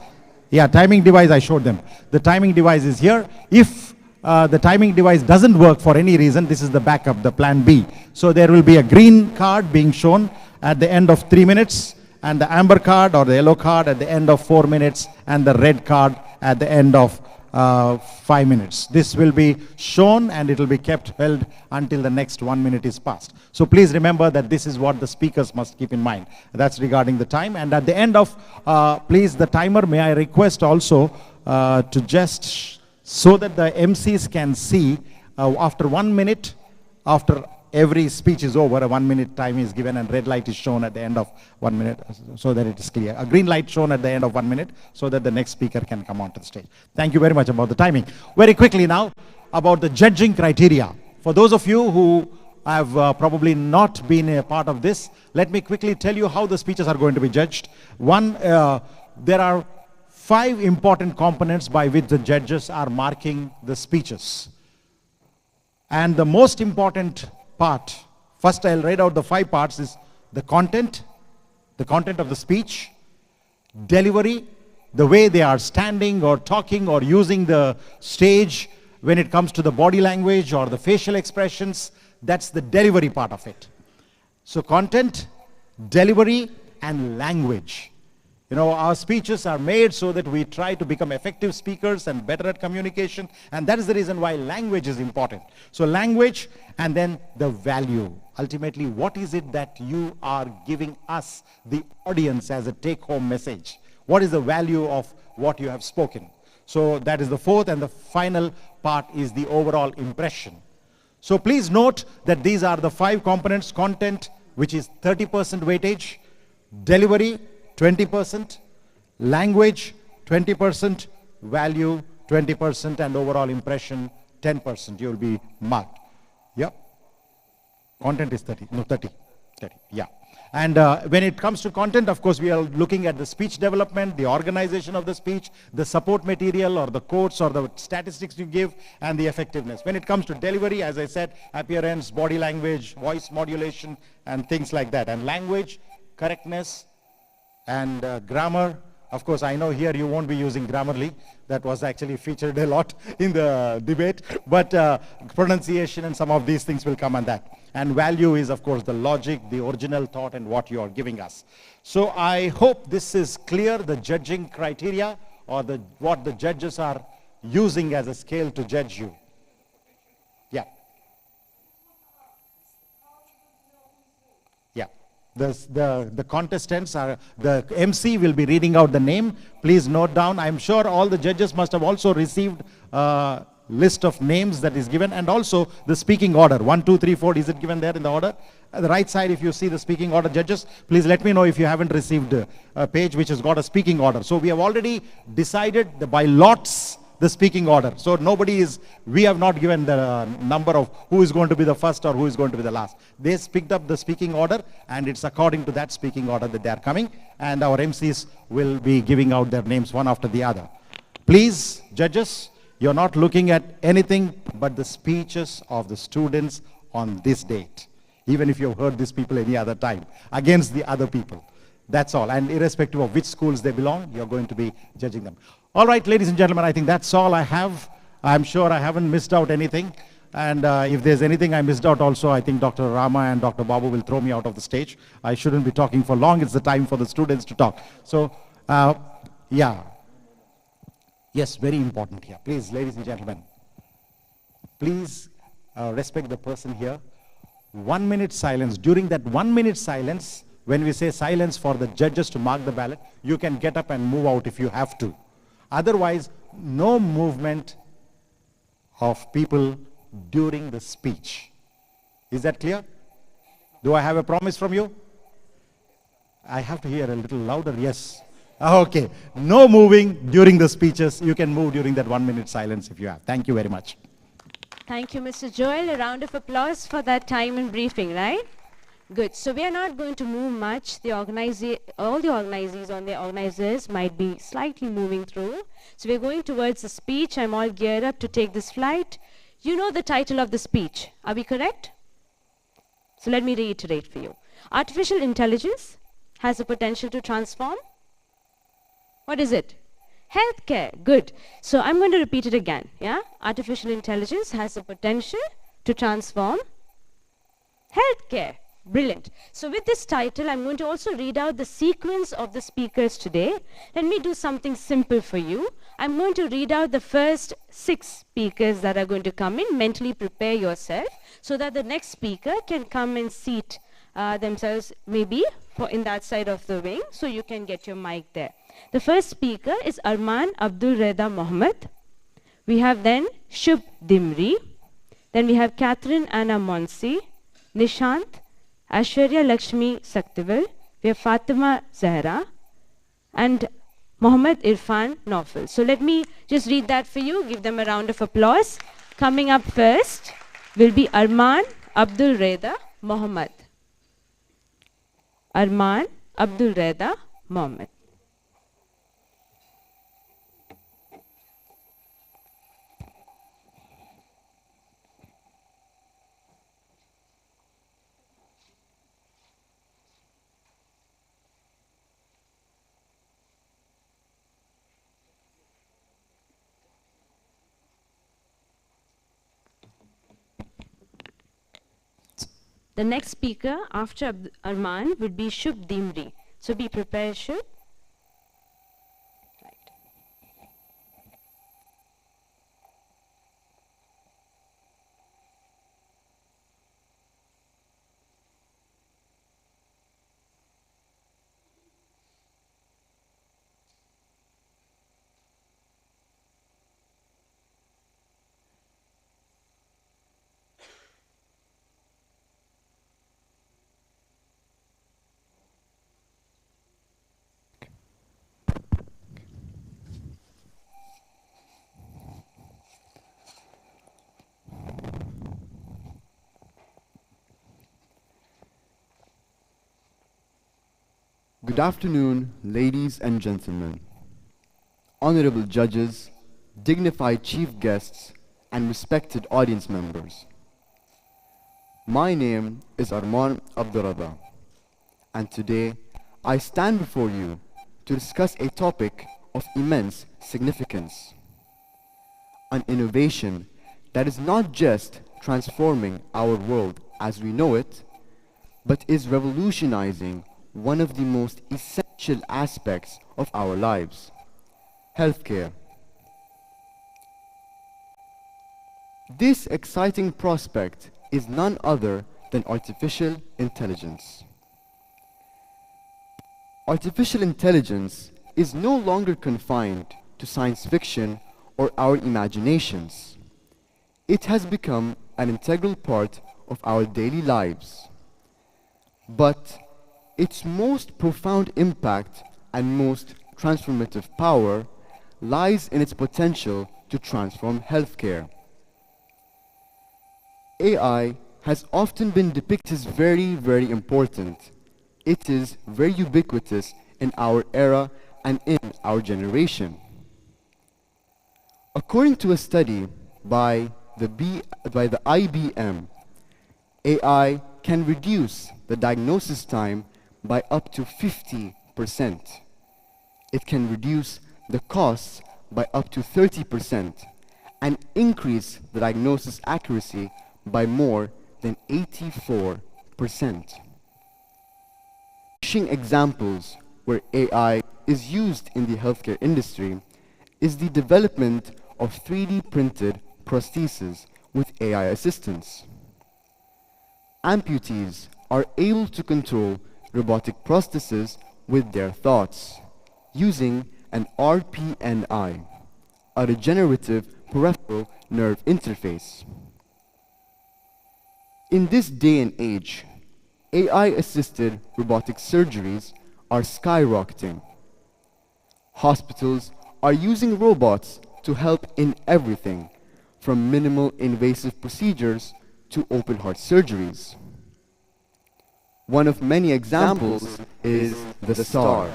yeah, timing device, I showed them. The timing device is here. If the timing device doesn't work for any reason, this is the backup, the plan B. So there will be a green card being shown at the end of 3 minutes, and the amber card or the yellow card at the end of 4 minutes, and the red card at the end of 5 minutes. This will be shown and it will be kept held until the next 1 minute is passed. So please remember that this is what the speakers must keep in mind. That's regarding the time. And at the end of, please, the timer, may I request also to just so that the MCs can see after 1 minute, after every speech is over, a 1 minute time is given and red light is shown at the end of 1 minute so that it is clear. A green light shown at the end of 1 minute so that the next speaker can come onto the stage. Thank you very much about the timing. Very quickly now about the judging criteria. For those of you who have probably not been a part of this, let me quickly tell you how the speeches are going to be judged. One, there are 5 important components by which the judges are marking the speeches. And the most important part, first I'll read out the 5 parts, is the content of the speech, delivery, the way they are standing or talking or using the stage when it comes to the body language or the facial expressions. That's the delivery part of it. So content, delivery, and language. You know, our speeches are made so that we try to become effective speakers and better at communication, and that is the reason why language is important. So language, and then the value. Ultimately, what is it that you are giving us, the audience, as a take-home message? What is the value of what you have spoken? So that is the 4th, and the final part is the overall impression. So please note that these are the 5 components: content, which is 30% weightage, delivery, 20%, language, 20%, value, 20%, and overall impression, 10%. You will be marked. Yeah. Content is 30. No, 30. 30. Yeah. And when it comes to content, of course, we are looking at the speech development, the organization of the speech, the support material or the quotes or the statistics you give, and the effectiveness. When it comes to delivery, as I said, appearance, body language, voice modulation, and things like that. And language, correctness, and grammar. Of course, I know here you won't be using Grammarly. That was actually featured a lot in the debate. But pronunciation and some of these things will come on that. And value is, of course, the logic, the original thought, and what you are giving us. So I hope this is clear, the judging criteria, or what the judges are using as a scale to judge you. Yeah. Yeah. The contestants are, the MC will be reading out the name. Please note down. I'm sure all the judges must have also received a list of names that is given, and also the speaking order. 1, 2, 3, 4. Is it given there in the order? At the right side, if you see the speaking order, judges, please let me know if you haven't received a page which has got a speaking order. So we have already decided by lots the speaking order. So we have not given the number of who is going to be the first or who is going to be the last. They picked up the speaking order, and it's according to that speaking order that they are coming, and our MCs will be giving out their names one after the other. Please, judges, you're not looking at anything but the speeches of the students on this date, even if you've heard these people any other time, against the other people. That's all. And irrespective of which schools they belong, you're going to be judging them. All right, ladies and gentlemen, I think that's all I have. I'm sure I haven't missed out anything. And if there's anything I missed out also, I think Dr. Rama and Dr. Babu will throw me out of the stage. I shouldn't be talking for long. It's the time for the students to talk. So, yeah. Yes, very important here. Please, ladies and gentlemen, please respect the person here. 1 minute silence. During that 1 minute silence, when we say silence for the judges to mark the ballot, you can get up and move out if you have to. Otherwise, no movement of people during the speech. Is that clear? Do I have a promise from you? I have to hear a little louder, yes. Okay, no moving during the speeches. You can move during that 1 minute silence if you have. Thank you very much. Thank you, Mr. Joel. A round of applause for that time and briefing, right? Good. So we are not going to move much. All the organizers might be slightly moving through. So we're going towards the speech. I'm all geared up to take this flight. You know the title of the speech. Are we correct? So let me reiterate for you. Artificial intelligence has the potential to transform. What is it? Healthcare. Good. So I'm going to repeat it again. Yeah? Artificial intelligence has the potential to transform healthcare. Brilliant. So with this title, I'm going to also read out the sequence of the speakers today. Let me do something simple for you. I'm going to read out the first 6 speakers that are going to come in. Mentally prepare yourself so that the next speaker can come and seat themselves maybe in that side of the wing, so you can get your mic there. The first speaker is Arman Abdul Reda Mohammed. We have then Shubh Dimri. Then we have Catherine Anna Monsi, Nishant, Aishwarya Lakshmi Saktival. We have Fatima Zahra and Mohammed Irfan Naufal. So let me just read that for you. Give them a round of applause. Coming up first will be Arman Abdul Reda Mohammed. Arman Abdul Reda Mohammed. The next speaker after Arman would be Shubh Dimri. So be prepared, Shubh. Good afternoon, ladies and gentlemen, honorable judges, dignified chief guests, and respected audience members. My name is Arman Abdurrada, and today I stand before you to discuss a topic of immense significance. An innovation that is not just transforming our world as we know it, but is revolutionizing one of the most essential aspects of our lives, healthcare. This exciting prospect is none other than artificial intelligence. Artificial intelligence is no longer confined to science fiction or our imaginations. It has become an integral part of our daily lives. But its most profound impact and most transformative power lies in its potential to transform healthcare. AI has often been depicted as very, very important. It is very ubiquitous in our era and in our generation. According to a study by the IBM, AI can reduce the diagnosis time by up to 50%. It can reduce the costs by up to 30% and increase the diagnosis accuracy by more than 84%. Examples where AI is used in the healthcare industry is the development of 3D printed prostheses with AI assistance. amputees are able to control robotic prostheses with their thoughts using an RPNI, a regenerative peripheral nerve interface. In this day and age, AI-assisted robotic surgeries are skyrocketing. Hospitals are using robots to help in everything, from minimal invasive procedures to open heart surgeries. One of many examples is the STAR,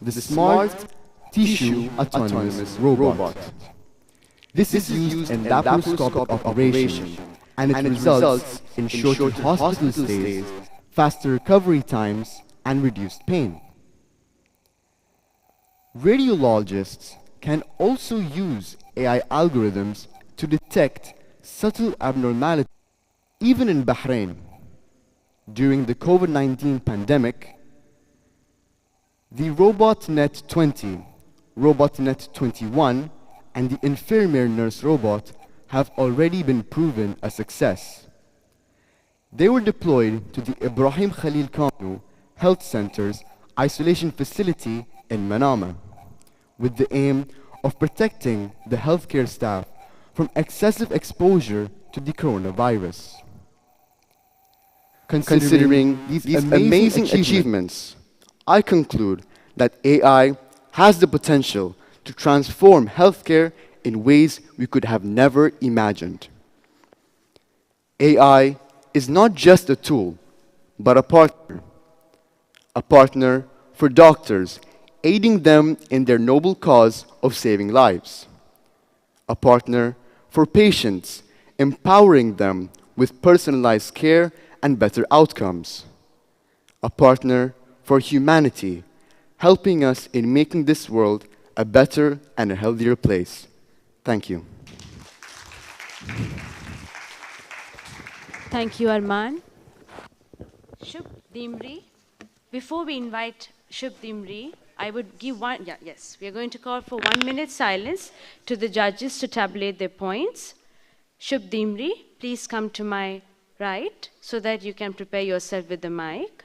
the Smart Tissue Autonomous Robot. This is used in laparoscopic operation, and it results in shorter hospital stays, faster recovery times, and reduced pain. Radiologists can also use AI algorithms to detect subtle abnormalities. Even in Bahrain, during the COVID-19 pandemic, the RobotNet 20, RobotNet 21, and the infirmier nurse robot have already been proven a success. They were deployed to the Ibrahim Khalil Kanu Health Center's isolation facility in Manama, with the aim of protecting the healthcare staff from excessive exposure to the coronavirus. Considering these amazing achievements, I conclude that AI has the potential to transform healthcare in ways we could have never imagined. AI is not just a tool, but a partner for doctors, aiding them in their noble cause of saving lives, a partner for patients, empowering them with personalized care and better outcomes, a partner for humanity, helping us in making this world a better and a healthier place. Thank you. Thank you, Arman. Shubh Dimri. Before we invite Shubh Dimri, I would give one, we are going to call for 1 minute silence to the judges to tabulate their points. Shubh Dimri, please come to my right so that you can prepare yourself with the mic.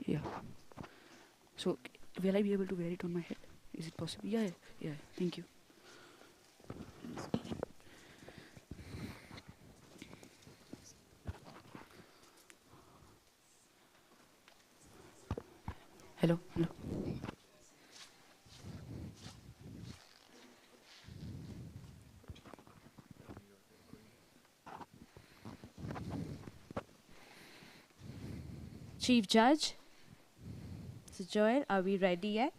Yeah. So, will I be able to wear it on my head? Is it possible? Yeah. Thank you. Hello. Chief Judge, Mr. Joel, are we ready yet?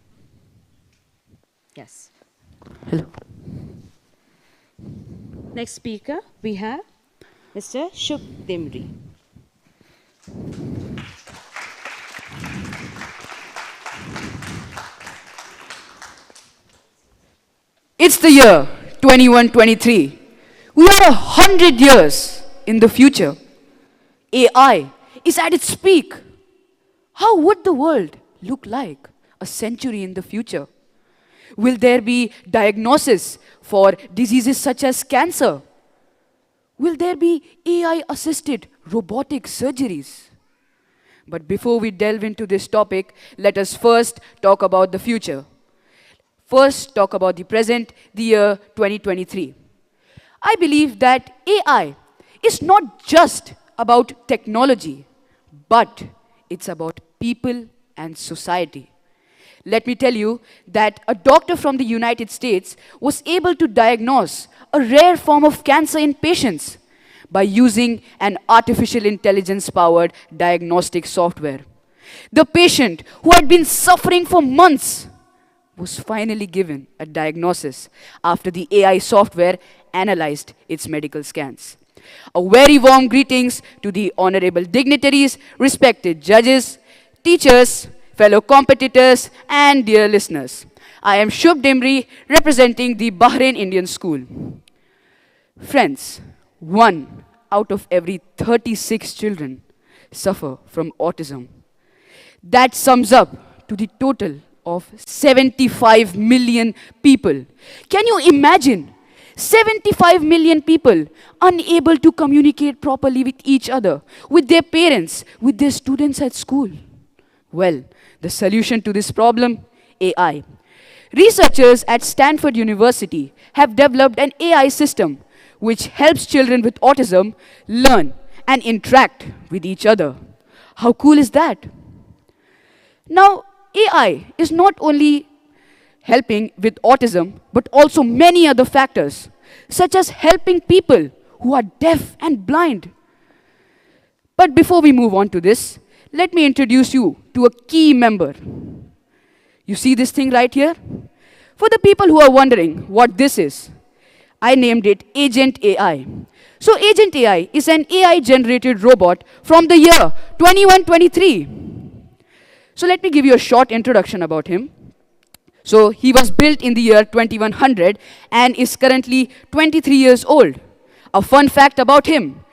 Yes. Hello. Next speaker, we have Mr. Shubh Dimri. It's the year 2123. We are 100 years in the future. AI is at its peak. How would the world look like a century in the future? Will there be diagnosis for diseases such as cancer? Will there be AI-assisted robotic surgeries? But before we delve into this topic, let us first talk about the future. First, talk about the present, the year 2023. I believe that AI is not just about technology, but it's about people and society. Let me tell you that a doctor from the United States was able to diagnose a rare form of cancer in patients by using an artificial intelligence-powered diagnostic software. The patient, who had been suffering for months, was finally given a diagnosis after the AI software analyzed its medical scans. A very warm greetings to the honorable dignitaries, respected judges, teachers, fellow competitors, and dear listeners. I am Shubh Dimri, representing the Bahrain Indian School. Friends, 1 out of every 36 children suffer from autism. That sums up to the total of 75 million people. Can you imagine? 75 million people unable to communicate properly with each other, with their parents, with their students at school. Well, the solution to this problem, AI. Researchers at Stanford University have developed an AI system which helps children with autism learn and interact with each other. How cool is that? Now, AI is not only helping with autism, but also many other factors, such as helping people who are deaf and blind. But before we move on to this, let me introduce you to a key member. You see this thing right here? For the people who are wondering what this is, I named it Agent AI. So Agent AI is an AI-generated robot from the year 2123. So let me give you a short introduction about him. So he was built in the year 2100 and is currently 23 years old. A fun fact about him,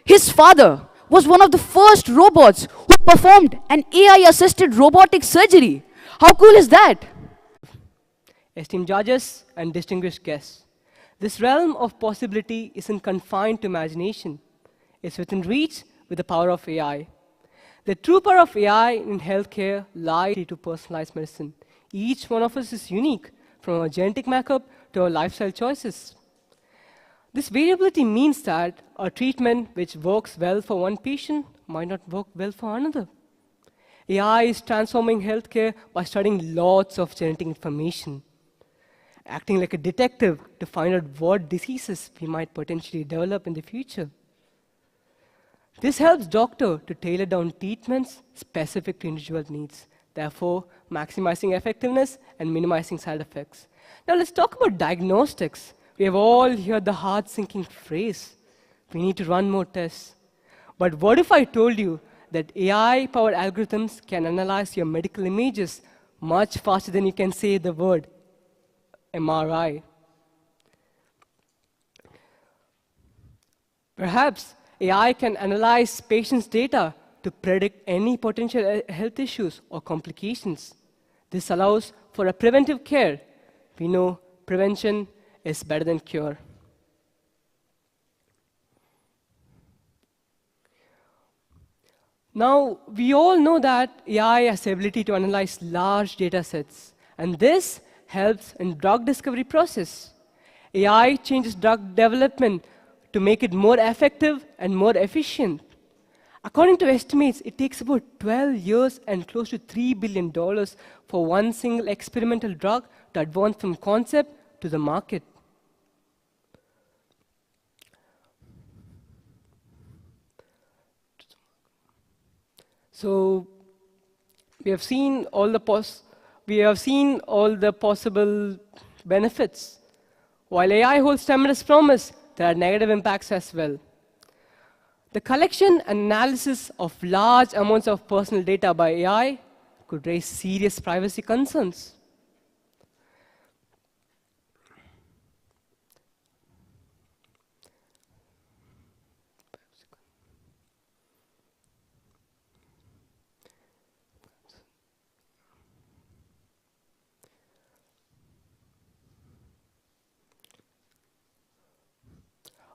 his father was one of the first robots who performed an AI-assisted robotic surgery. How cool is that? Esteemed judges and distinguished guests, this realm of possibility isn't confined to imagination. It's within reach with the power of AI. The true power of AI in healthcare lies to personalized medicine. Each one of us is unique, from our genetic makeup to our lifestyle choices. This variability means that a treatment which works well for one patient might not work well for another. AI is transforming healthcare by studying lots of genetic information, acting like a detective to find out what diseases we might potentially develop in the future. This helps doctors to tailor down treatments specific to individual needs, therefore maximizing effectiveness and minimizing side effects. Now let's talk about diagnostics. We have all heard the heart-sinking phrase, we need to run more tests. But what if I told you that AI-powered algorithms can analyze your medical images much faster than you can say the word MRI? Perhaps AI can analyze patients' data to predict any potential health issues or complications. This allows for a preventive care. We know prevention is better than cure. Now, we all know that AI has the ability to analyze large data sets, and this helps in drug discovery process. AI changes drug development to make it more effective and more efficient. According to estimates, it takes about 12 years and close to $3 billion for one single experimental drug to advance from concept to the market. So we have seen all the possible benefits. While AI holds tremendous promise, there are negative impacts as well. The collection and analysis of large amounts of personal data by AI could raise serious privacy concerns.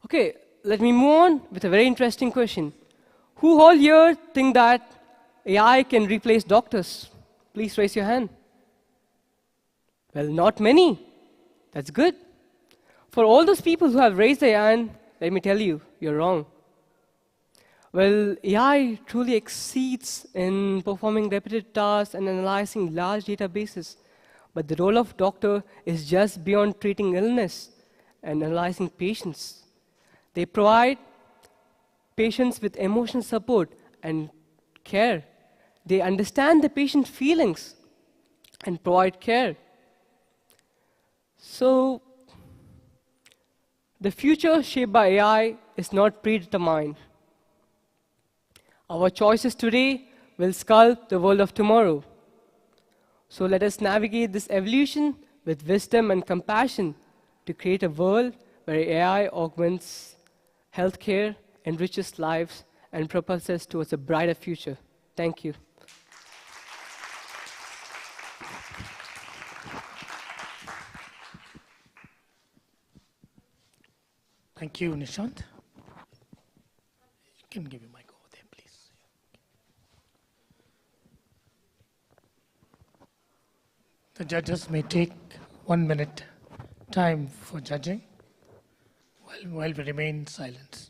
Okay, let me move on with a very interesting question. Who all here think that AI can replace doctors? Please raise your hand. Well, not many. That's good. For all those people who have raised their hand, let me tell you, you're wrong. Well, AI truly exceeds in performing repetitive tasks and analyzing large databases. But the role of doctor is just beyond treating illness and analyzing patients. They provide patients with emotional support and care. They understand the patient's feelings and provide care. So, the future shaped by AI is not predetermined. Our choices today will sculpt the world of tomorrow. So let us navigate this evolution with wisdom and compassion to create a world where AI augments healthcare, enriches lives, and propels us towards a brighter future. Thank you. Thank you, Nishant. You can give your mic over there, please. The judges may take 1 minute time for judging while we remain silent.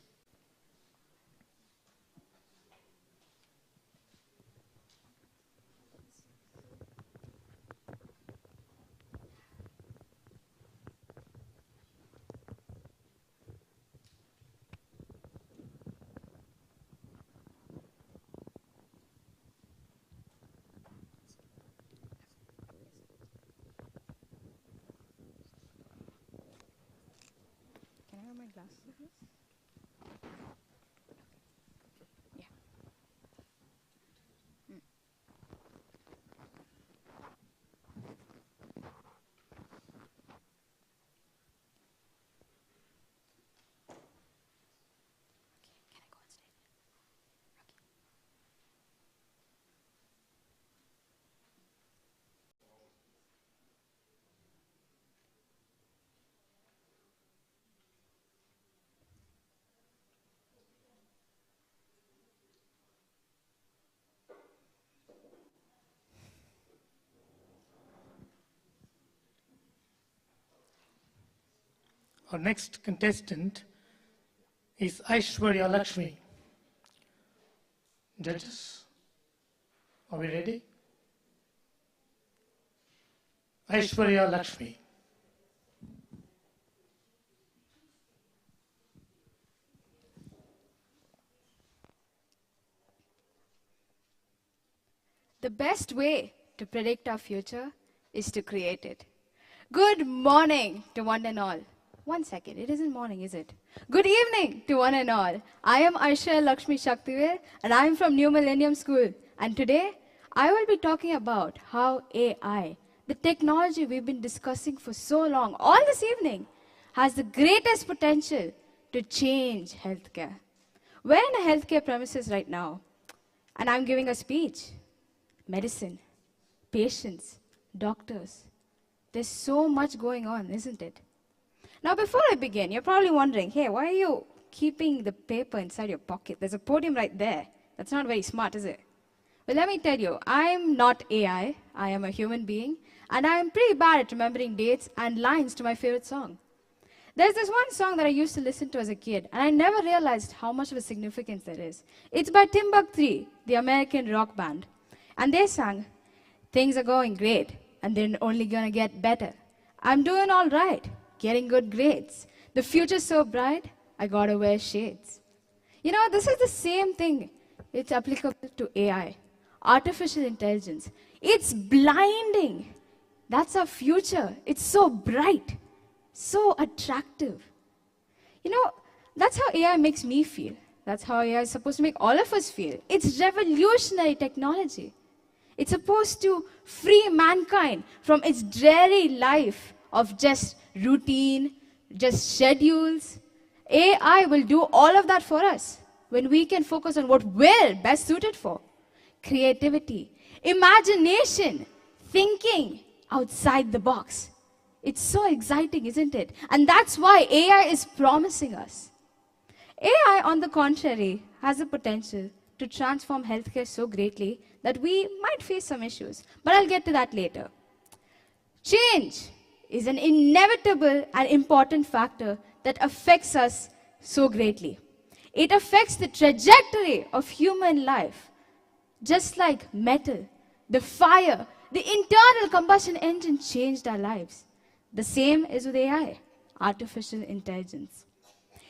Can I have my glasses, please? Yeah. Our next contestant is Aishwarya Lakshmi. Judges, are we ready? Aishwarya Lakshmi. The best way to predict our future is to create it. Good morning to one and all. 1 second, it isn't morning, is it? Good evening to one and all. I am Aishwarya Lakshmi Shaktiver and I am from New Millennium School. And today, I will be talking about how AI, the technology we've been discussing for so long, all this evening, has the greatest potential to change healthcare. We're in a healthcare premises right now, and I'm giving a speech. Medicine, patients, doctors. There's so much going on, isn't it? Now, before I begin, you're probably wondering, hey, why are you keeping the paper inside your pocket? There's a podium right there. That's not very smart, is it? Well, let me tell you, I'm not AI. I am a human being, and I'm pretty bad at remembering dates and lines to my favorite song. There's this one song that I used to listen to as a kid, and I never realized how much of a significance there is. It's by Timbuk3, the American rock band. And they sang, things are going great, and they're only gonna get better. I'm doing all right, getting good grades. The future's so bright, I gotta wear shades. You know, this is the same thing. It's applicable to AI, artificial intelligence. It's blinding. That's our future. It's so bright, so attractive. You know, that's how AI makes me feel. That's how AI is supposed to make all of us feel. It's revolutionary technology. It's supposed to free mankind from its dreary life of just routine, just schedules. AI will do all of that for us when we can focus on what we're best suited for. Creativity, imagination, thinking outside the box. It's so exciting, isn't it? And that's why AI is promising us. AI, on the contrary, has the potential to transform healthcare so greatly that we might face some issues. But I'll get to that later. Change is an inevitable and important factor that affects us so greatly. It affects the trajectory of human life. Just like metal, the fire, the internal combustion engine changed our lives. The same is with AI, artificial intelligence.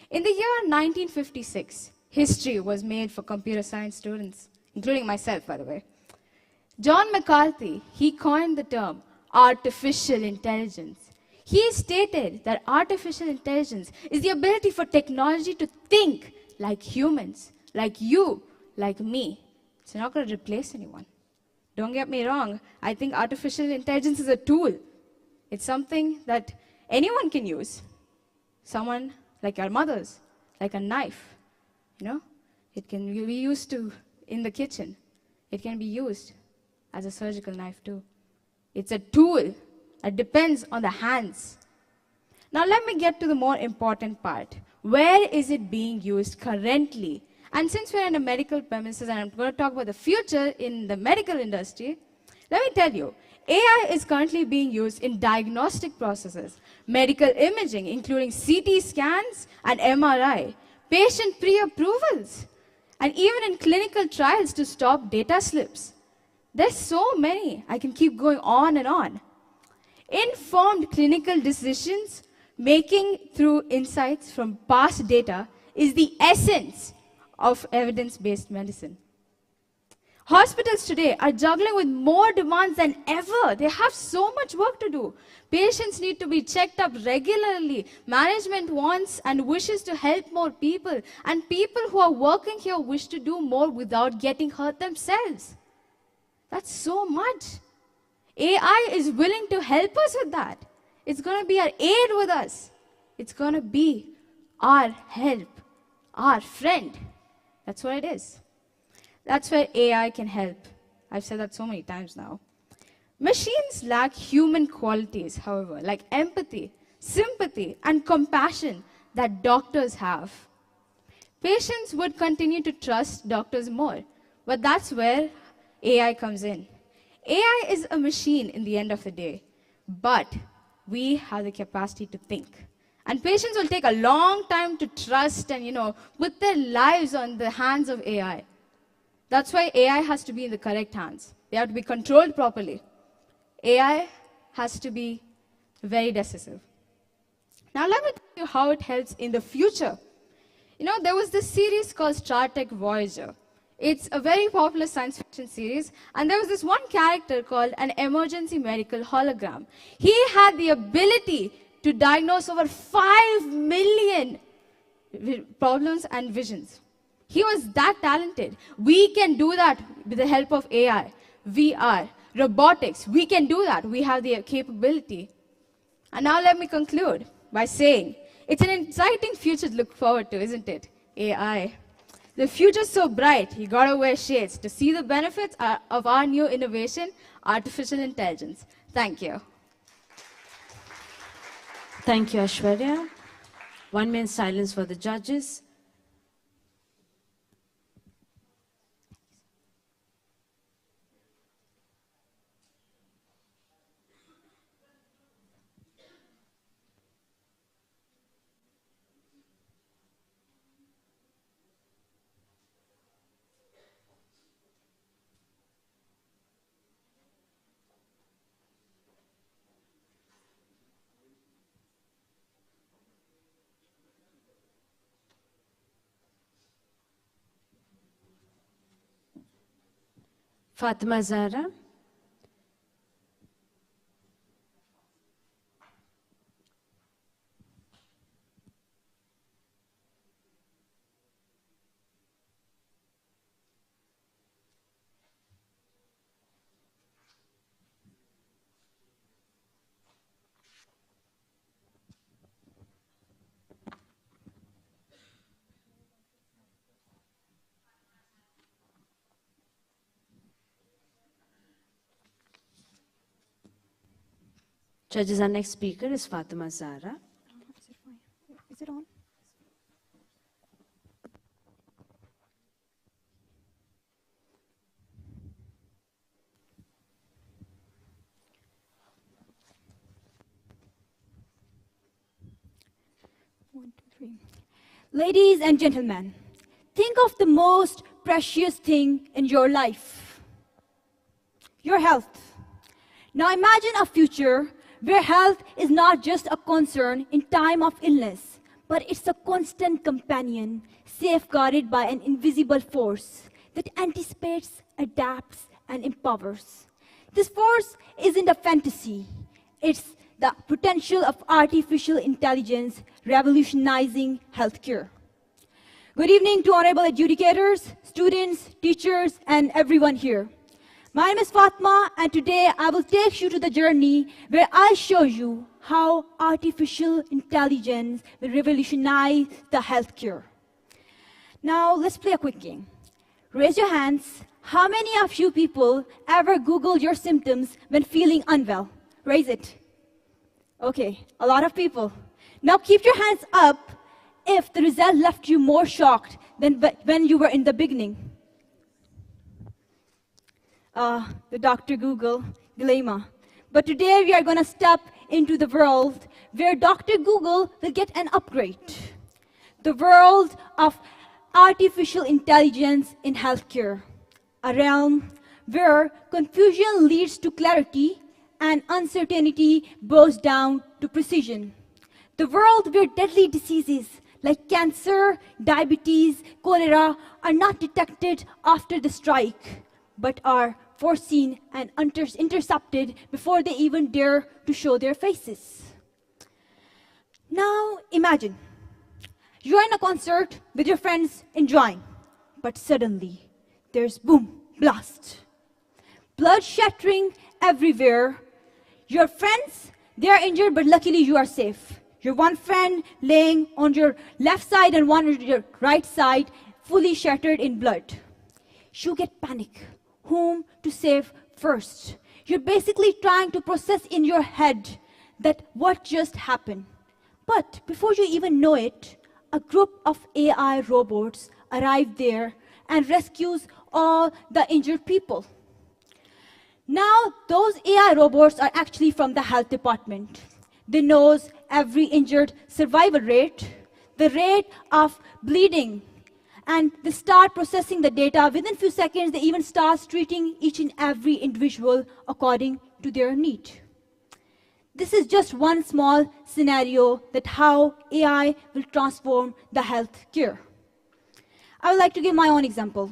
In the year 1956, history was made for computer science students, including myself, by the way. John McCarthy, he coined the term artificial intelligence. He stated that artificial intelligence is the ability for technology to think like humans, like you, like me. It's not going to replace anyone. Don't get me wrong. I think artificial intelligence is a tool. It's something that anyone can use. Someone like our mothers, like a knife, you know? It can be used in the kitchen. It can be used as a surgical knife too. It's a tool. It depends on the hands. Now let me get to the more important part. Where is it being used currently? And since we're in a medical premises and I'm going to talk about the future in the medical industry, let me tell you, AI is currently being used in diagnostic processes, medical imaging, including CT scans and MRI, patient pre-approvals, and even in clinical trials to stop data slips. There's so many. I can keep going on and on. Informed clinical decisions making through insights from past data is the essence of evidence-based medicine. Hospitals today are juggling with more demands than ever. They have so much work to do. Patients need to be checked up regularly. Management wants and wishes to help more people. And people who are working here wish to do more without getting hurt themselves. That's so much. AI is willing to help us with that. It's going to be our aid with us. It's going to be our help, our friend. That's what it is. That's where AI can help. I've said that so many times now. Machines lack human qualities, however, like empathy, sympathy, and compassion that doctors have. Patients would continue to trust doctors more, but that's where AI comes in. AI is a machine in the end of the day, but we have the capacity to think. And patients will take a long time to trust and, put their lives on the hands of AI. That's why AI has to be in the correct hands. They have to be controlled properly. AI has to be very decisive. Now let me tell you how it helps in the future. There was this series called Star Trek Voyager. It's a very popular science fiction series, and there was this one character called an emergency medical hologram. He had the ability to diagnose over 5 million problems and visions. He was that talented. We can do that with the help of AI, VR, robotics. We can do that. We have the capability. And now let me conclude by saying, it's an exciting future to look forward to, isn't it? AI. The future's so bright, you gotta wear shades to see the benefits of our new innovation, artificial intelligence. Thank you. Thank you, Ashwarya. 1 minute silence for the judges. Fatima Zahra. Judges, our next speaker is Fatima Zahra. Is it on? One, two, three. Ladies and gentlemen, think of the most precious thing in your life, your health. Now imagine a future where health is not just a concern in time of illness, but it's a constant companion, safeguarded by an invisible force that anticipates, adapts, and empowers. This force isn't a fantasy. It's the potential of artificial intelligence revolutionizing healthcare. Good evening to honorable adjudicators, students, teachers, and everyone here. My name is Fatma, and today I will take you to the journey where I show you how artificial intelligence will revolutionize the healthcare. Now, let's play a quick game. Raise your hands. How many of you people ever Googled your symptoms when feeling unwell? Raise it. Okay, a lot of people. Now keep your hands up if the result left you more shocked than when you were in the beginning. The Dr. Google dilemma. But today we are going to step into the world where Dr. Google will get an upgrade. The world of artificial intelligence in healthcare. A realm where confusion leads to clarity and uncertainty bows down to precision. The world where deadly diseases like cancer, diabetes, cholera are not detected after the strike, but are foreseen and intercepted before they even dare to show their faces. Now imagine, you are in a concert with your friends enjoying, but suddenly there's boom, blast. Blood shattering everywhere. Your friends, they are injured, but luckily you are safe. Your one friend laying on your left side and one on your right side, fully shattered in blood. You get panic. Whom to save first? You're basically trying to process in your head that what just happened. But before you even know it, a group of AI robots arrive there and rescues all the injured people. Now, those AI robots are actually from the health department. They know every injured survival rate, the rate of bleeding, and they start processing the data. Within a few seconds, they even start treating each and every individual according to their need. This is just one small scenario that how AI will transform the health care. I would like to give my own example.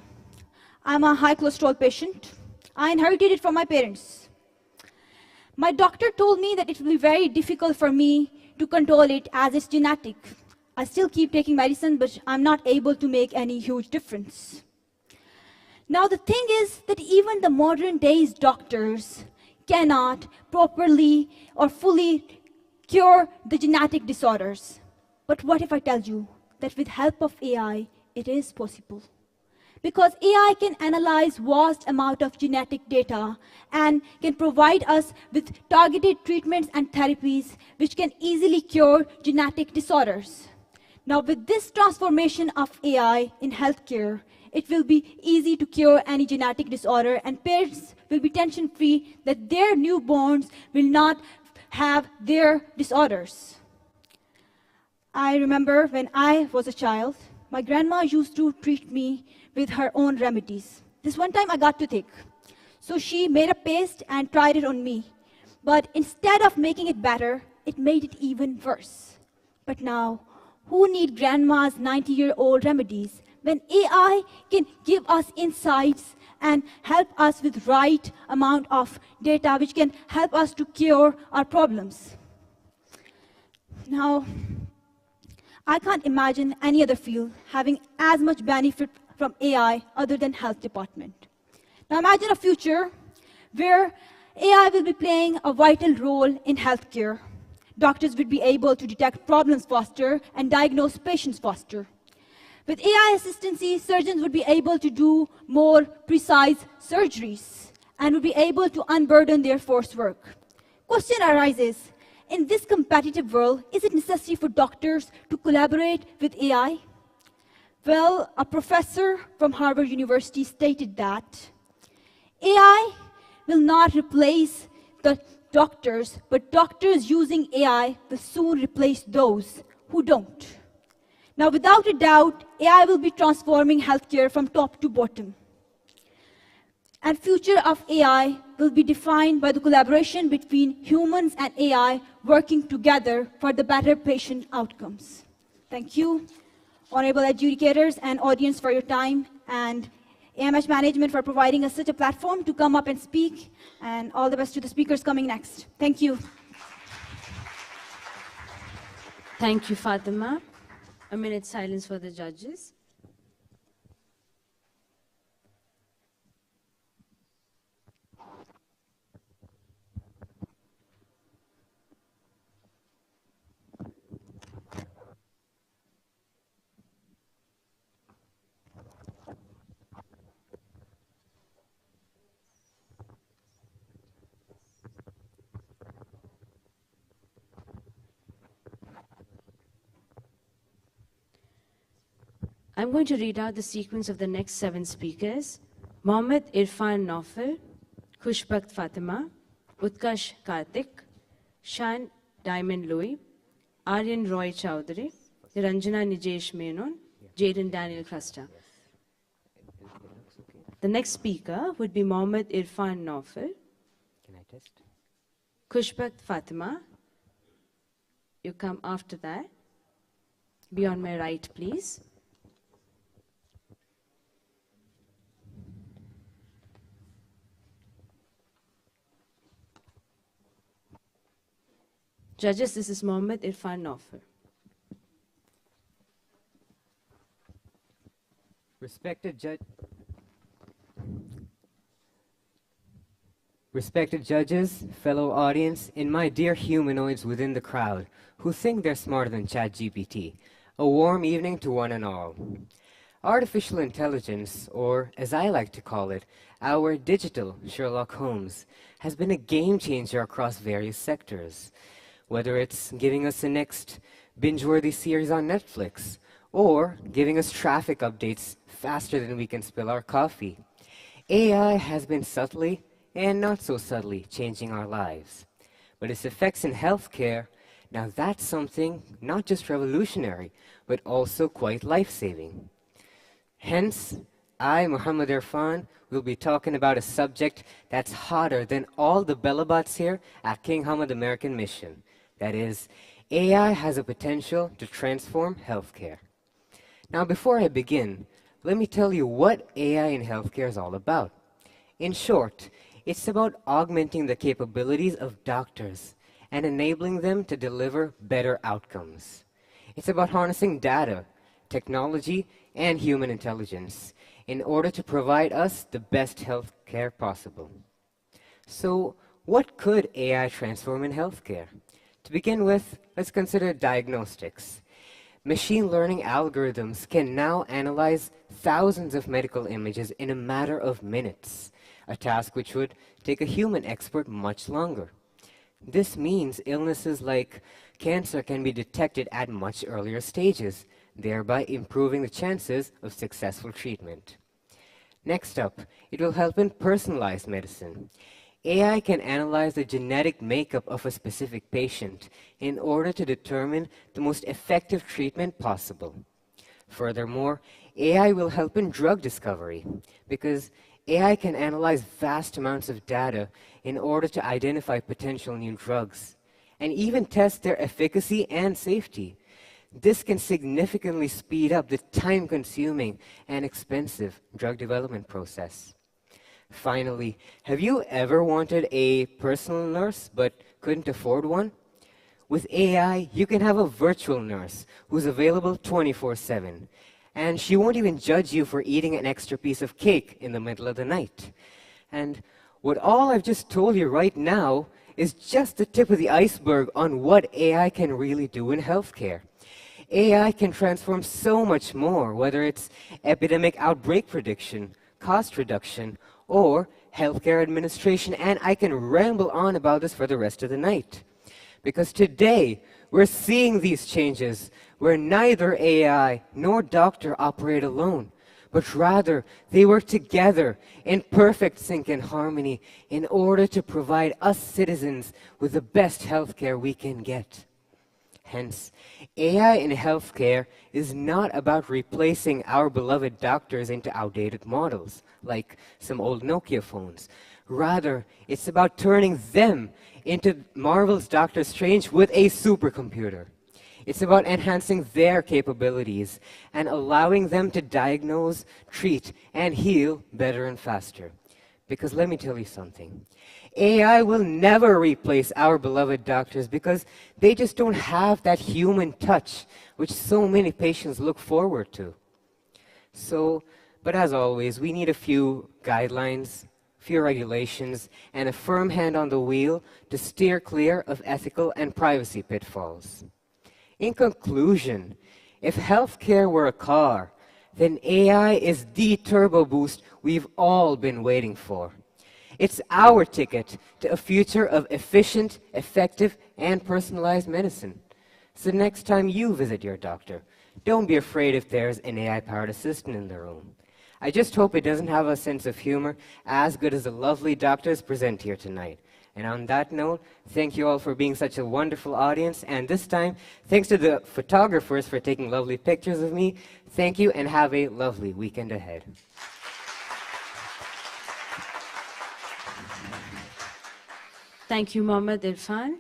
I'm a high cholesterol patient. I inherited it from my parents. My doctor told me that it will be very difficult for me to control it as it's genetic. I still keep taking medicine, but I'm not able to make any huge difference. Now the thing is that even the modern days doctors cannot properly or fully cure the genetic disorders. But what if I tell you that with help of AI, it is possible? Because AI can analyze vast amount of genetic data and can provide us with targeted treatments and therapies which can easily cure genetic disorders. Now with this transformation of AI in healthcare, it will be easy to cure any genetic disorder, and parents will be tension-free that their newborns will not have their disorders. I remember when I was a child, my grandma used to treat me with her own remedies. This one time I got toothache. So she made a paste and tried it on me. But instead of making it better, it made it even worse. But now, who need grandma's 90-year-old remedies when AI can give us insights and help us with right amount of data which can help us to cure our problems? Now, I can't imagine any other field having as much benefit from AI other than health department. Now imagine a future where AI will be playing a vital role in healthcare. Doctors would be able to detect problems faster and diagnose patients faster. With AI assistance, surgeons would be able to do more precise surgeries and would be able to unburden their forced work. Question arises, in this competitive world, is it necessary for doctors to collaborate with AI? Well, a professor from Harvard University stated that AI will not replace the doctors, but doctors using AI will soon replace those who don't. Now, without a doubt, AI will be transforming healthcare from top to bottom. And future of AI will be defined by the collaboration between humans and AI working together for the better patient outcomes. Thank you, honorable adjudicators and audience, for your time, and AMH management for providing us such a platform to come up and speak, and all the best to the speakers coming next. Thank you. Thank you, Fatima. A minute silence for the judges. I'm going to read out the sequence of the next 7 speakers. Mohammed Irfan Naufal, Khushbakt Fatima, Utkash Karthik, Shan Diamond Louis, Aryan Roy Chowdhury, Niranjana Nijesh Menon, Jaden Daniel Cluster. The next speaker would be Mohammed Irfan Naufal. Can I test? Khushbakt Fatima. You come after that. Be on my right, please. Judges, this is Mohammed Irfan Naufal. Respected judges, fellow audience, and my dear humanoids within the crowd who think they're smarter than ChatGPT, a warm evening to one and all. Artificial intelligence, or as I like to call it, our digital Sherlock Holmes, has been a game changer across various sectors. Whether it's giving us the next binge-worthy series on Netflix, or giving us traffic updates faster than we can spill our coffee, AI has been subtly and not so subtly changing our lives. But its effects in healthcare, now that's something not just revolutionary, but also quite life-saving. Hence, I, Muhammad Irfan, will be talking about a subject that's hotter than all the Bellabats here at King Hamad American Mission. That is, AI has a potential to transform healthcare. Now, before I begin, let me tell you what AI in healthcare is all about. In short, it's about augmenting the capabilities of doctors and enabling them to deliver better outcomes. It's about harnessing data, technology, and human intelligence in order to provide us the best healthcare possible. So, what could AI transform in healthcare? To begin with, let's consider diagnostics. Machine learning algorithms can now analyze thousands of medical images in a matter of minutes, a task which would take a human expert much longer. This means illnesses like cancer can be detected at much earlier stages, thereby improving the chances of successful treatment. Next up, it will help in personalized medicine. AI can analyze the genetic makeup of a specific patient in order to determine the most effective treatment possible. Furthermore, AI will help in drug discovery because AI can analyze vast amounts of data in order to identify potential new drugs and even test their efficacy and safety. This can significantly speed up the time-consuming and expensive drug development process. Finally, have you ever wanted a personal nurse but couldn't afford one? With AI, you can have a virtual nurse who's available 24/7, and she won't even judge you for eating an extra piece of cake in the middle of the night. And what all I've just told you right now is just the tip of the iceberg on what AI can really do in healthcare. AI can transform so much more, whether it's epidemic outbreak prediction, cost reduction, or healthcare administration, and I can ramble on about this for the rest of the night. Because today, we're seeing these changes where neither AI nor doctor operate alone, but rather they work together in perfect sync and harmony in order to provide us citizens with the best healthcare we can get. Hence, AI in healthcare is not about replacing our beloved doctors into outdated models, like some old Nokia phones. Rather, it's about turning them into Marvel's Doctor Strange with a supercomputer. It's about enhancing their capabilities and allowing them to diagnose, treat, and heal better and faster. Because let me tell you something. AI will never replace our beloved doctors because they just don't have that human touch which so many patients look forward to. But as always, we need a few guidelines, few regulations, and a firm hand on the wheel to steer clear of ethical and privacy pitfalls. In conclusion, if healthcare were a car, then AI is the turbo boost we've all been waiting for. It's our ticket to a future of efficient, effective, and personalized medicine. So next time you visit your doctor, don't be afraid if there's an AI-powered assistant in the room. I just hope it doesn't have a sense of humor as good as the lovely doctors present here tonight. And on that note, thank you all for being such a wonderful audience. And this time, thanks to the photographers for taking lovely pictures of me. Thank you and have a lovely weekend ahead. Thank you, Mohammed Irfan.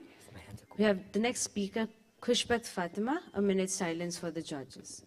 We have the next speaker, Khushbat Fatima. A minute silence for the judges.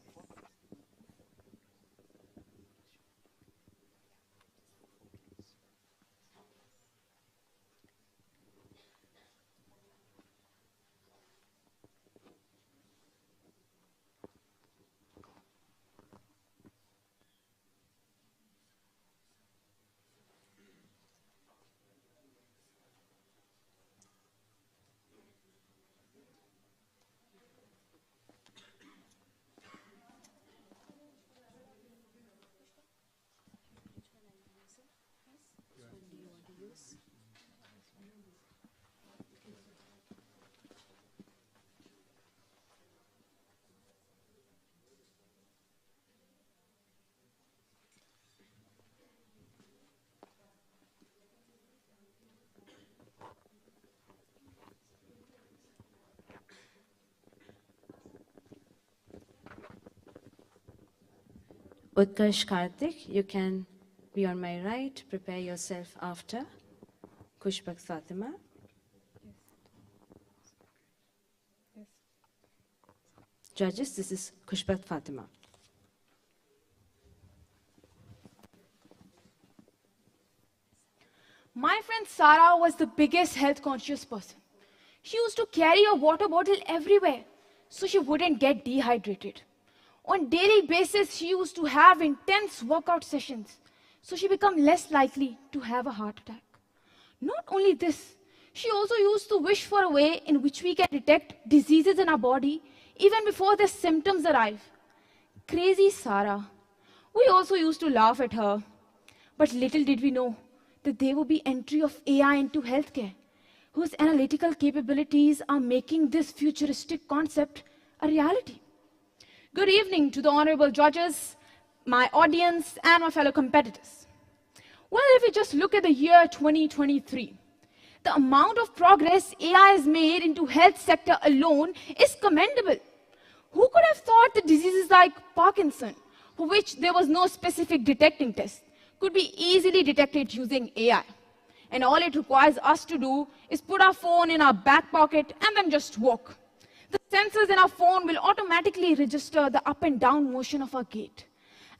Utkarsh Karthik, you can be on my right. Prepare yourself after. Khushbat Fatima. Judges, this is Khushbat Fatima. My friend Sarah was the biggest health conscious person. She used to carry a water bottle everywhere so she wouldn't get dehydrated. On daily basis, she used to have intense workout sessions so she became less likely to have a heart attack. Not only this, she also used to wish for a way in which we can detect diseases in our body even before the symptoms arrive. Crazy Sarah. We also used to laugh at her. But little did we know that there would be entry of AI into healthcare, whose analytical capabilities are making this futuristic concept a reality. Good evening to the honorable judges, my audience, and my fellow competitors. Well, if we just look at the year 2023, the amount of progress AI has made into health sector alone is commendable. Who could have thought that diseases like Parkinson, for which there was no specific detecting test, could be easily detected using AI? And all it requires us to do is put our phone in our back pocket and then just walk. The sensors in our phone will automatically register the up and down motion of our gait.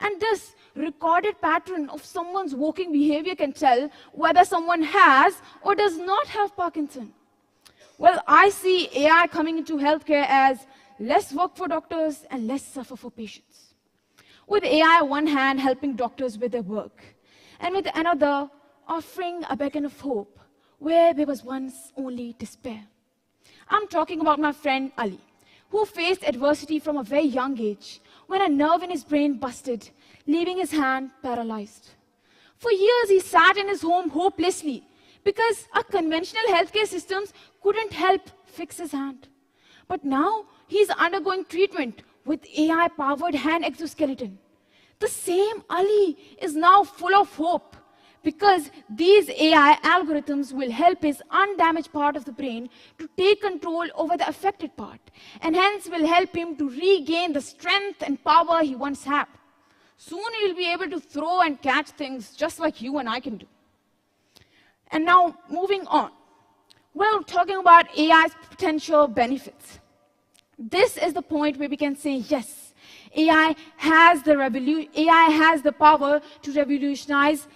And this recorded pattern of someone's walking behavior can tell whether someone has or does not have Parkinson. Well, I see AI coming into healthcare as less work for doctors and less suffer for patients. With AI on one hand helping doctors with their work, and with another offering a beacon of hope where there was once only despair. I'm talking about my friend Ali, who faced adversity from a very young age when a nerve in his brain busted, leaving his hand paralyzed. For years, he sat in his home hopelessly because our conventional healthcare systems couldn't help fix his hand. But now, he's undergoing treatment with AI-powered hand exoskeleton. The same Ali is now full of hope because these AI algorithms will help his undamaged part of the brain to take control over the affected part, and hence will help him to regain the strength and power he once had. Soon he will be able to throw and catch things just like you and I can do. And now, moving on. Well, talking about AI's potential benefits. This is the point where we can say, yes, AI has the power to revolutionize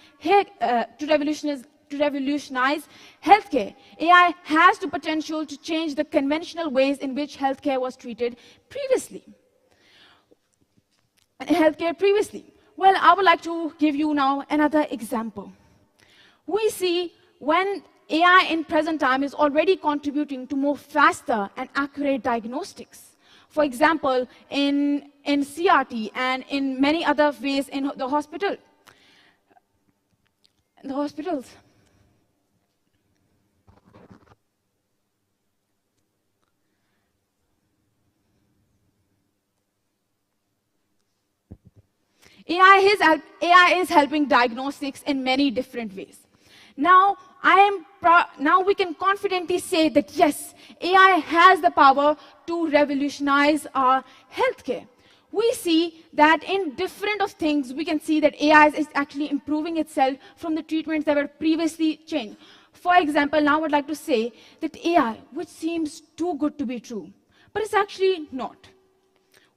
healthcare. AI has the potential to change the conventional ways in which healthcare was treated previously. Well, I would like to give you now another example. We see when AI in present time is already contributing to more faster and accurate diagnostics. For example, in CRT and in many other ways in the hospitals. AI is helping diagnostics in many different ways. Now we can confidently say that yes, AI has the power to revolutionize our healthcare. We see that in different of things, we can see that AI is actually improving itself from the treatments that were previously changed. For example, now I would like to say that AI, which seems too good to be true, but it's actually not.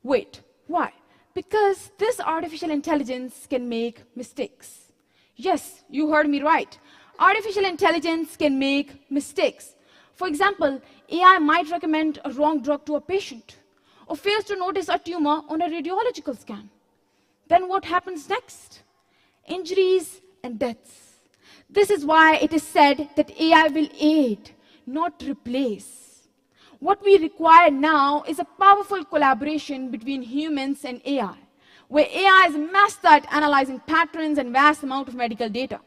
Wait, why? Because this artificial intelligence can make mistakes. Yes, you heard me right. Artificial intelligence can make mistakes. For example, AI might recommend a wrong drug to a patient or fails to notice a tumor on a radiological scan. Then what happens next? Injuries and deaths. This is why it is said that AI will aid, not replace. What we require now is a powerful collaboration between humans and AI, where AI is master at analyzing patterns and vast amount of medical data,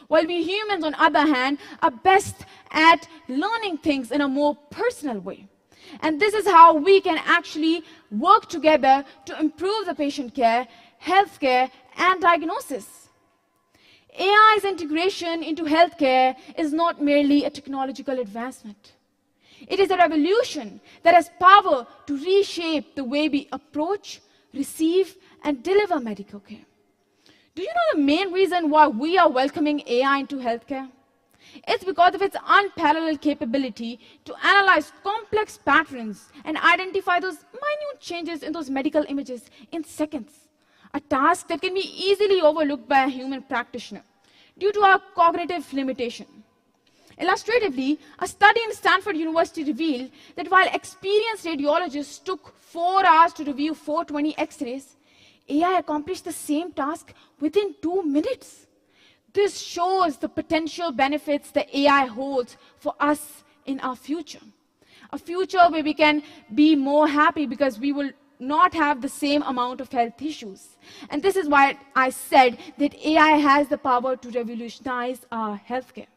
while we humans, on the other hand, are best at learning things in a more personal way. And this is how we can actually work together to improve the patient care, healthcare, and diagnosis. AI's integration into healthcare is not merely a technological advancement. It is a revolution that has power to reshape the way we approach, receive, and deliver medical care. Do you know the main reason why we are welcoming AI into healthcare? It's because of its unparalleled capability to analyze complex patterns and identify those minute changes in those medical images in seconds, a task that can be easily overlooked by a human practitioner due to our cognitive limitation. Illustratively, a study in Stanford University revealed that while experienced radiologists took 4 hours to review 420 X-rays, AI accomplished the same task within 2 minutes. This shows the potential benefits that AI holds for us in our future. A future where we can be more happy because we will not have the same amount of health issues. And this is why I said that AI has the power to revolutionize our healthcare.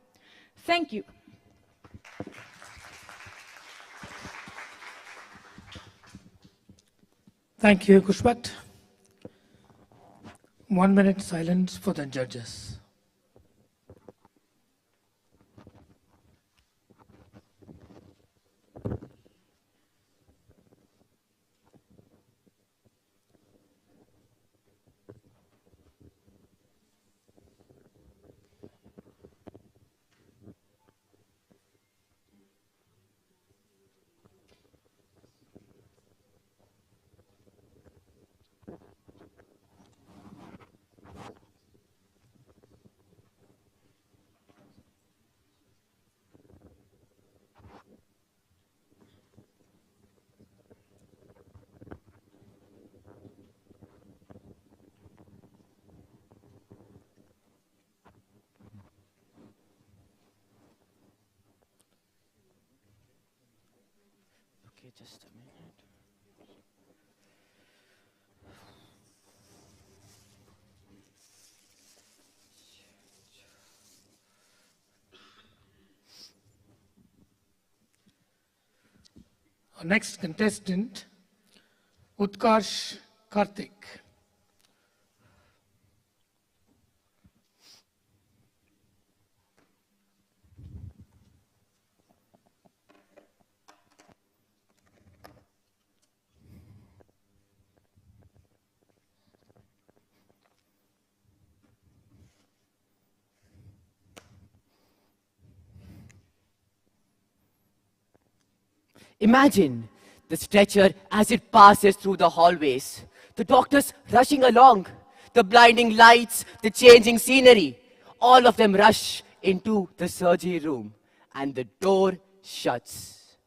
Thank you. Thank you, Kushbat. 1 minute silence for the judges. Okay, just a minute. Our next contestant, Utkarsh Karthik. Imagine the stretcher as it passes through the hallways, the doctors rushing along, the blinding lights, the changing scenery. All of them rush into the surgery room and the door shuts.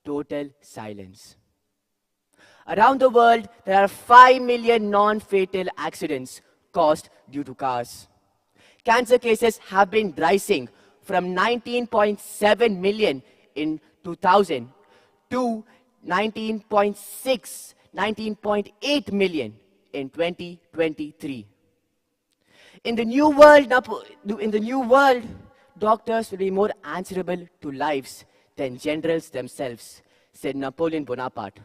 Total silence. Around the world, there are 5 million non-fatal accidents caused due to cars. Cancer cases have been rising from 19.7 million in 2000 to 19.8 million in 2023. In the new world, doctors will be more answerable to lives than generals themselves, said Napoleon Bonaparte.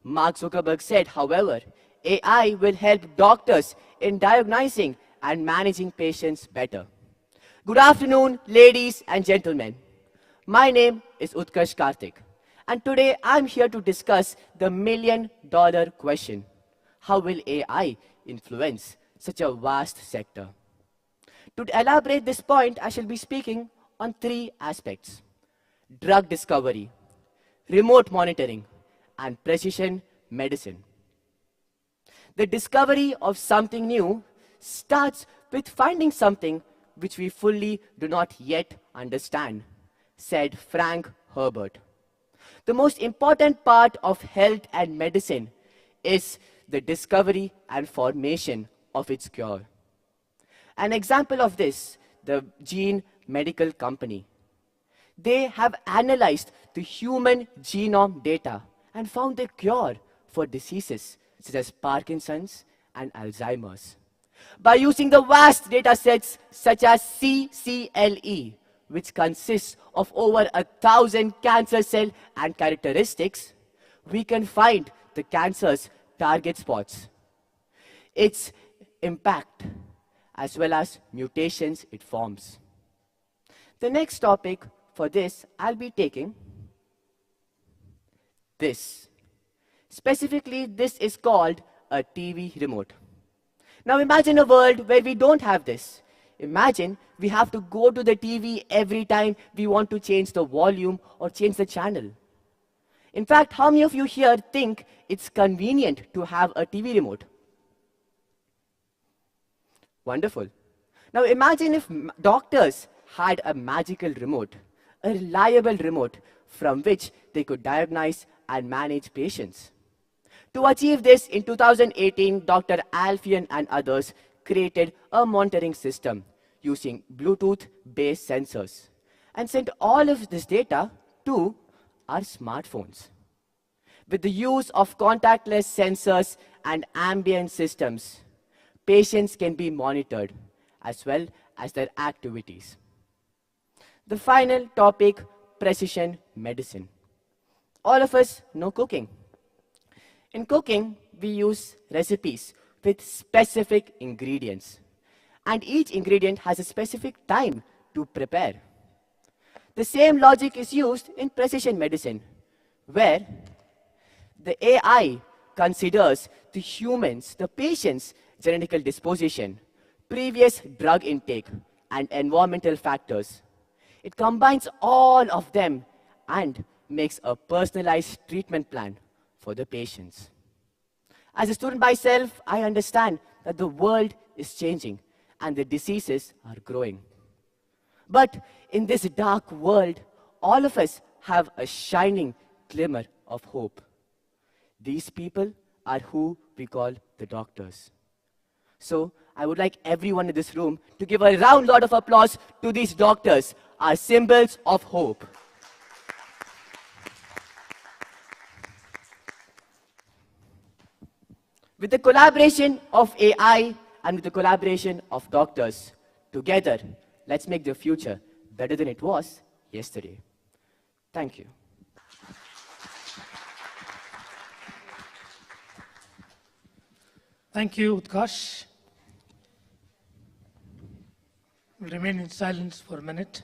Mark Zuckerberg said, however, AI will help doctors in diagnosing and managing patients better. Good afternoon, ladies and gentlemen. My name is Utkarsh Karthik, and today I'm here to discuss the million-dollar question. How will AI influence such a vast sector? To elaborate this point, I shall be speaking on 3 aspects: drug discovery, remote monitoring, and precision medicine. The discovery of something new starts with finding something which we fully do not yet understand, said Frank Herbert. The most important part of health and medicine is the discovery and formation of its cure. An example of this, the Gene Medical Company. They have analyzed the human genome data and found a cure for diseases such as Parkinson's and Alzheimer's. By using the vast data sets such as CCLE, which consists of over 1,000 cancer cell and characteristics, we can find the cancer's target spots, its impact, as well as mutations it forms. The next topic for this, I'll be taking this. Specifically, this is called a TV remote. Now imagine a world where we don't have this. Imagine we have to go to the TV every time we want to change the volume or change the channel. In fact, how many of you here think it's convenient to have a TV remote? Wonderful. Now imagine if doctors had a magical remote, a reliable remote from which they could diagnose and manage patients. To achieve this, in 2018, Dr. Alfian and others created a monitoring system using Bluetooth-based sensors and sent all of this data to our smartphones. With the use of contactless sensors and ambient systems, patients can be monitored as well as their activities. The final topic, precision medicine. All of us know cooking. In cooking, we use recipes with specific ingredients, and each ingredient has a specific time to prepare. The same logic is used in precision medicine, where the AI considers the patient's genetical disposition, previous drug intake, and environmental factors. It combines all of them and makes a personalized treatment plan for the patients. As a student myself, I understand that the world is changing and the diseases are growing. But in this dark world, all of us have a shining glimmer of hope. These people are who we call the doctors. So I would like everyone in this room to give a round lot of applause to these doctors, our symbols of hope. With the collaboration of AI and with the collaboration of doctors, together, let's make the future better than it was yesterday. Thank you. Thank you, Utkarsh. We'll remain in silence for a minute.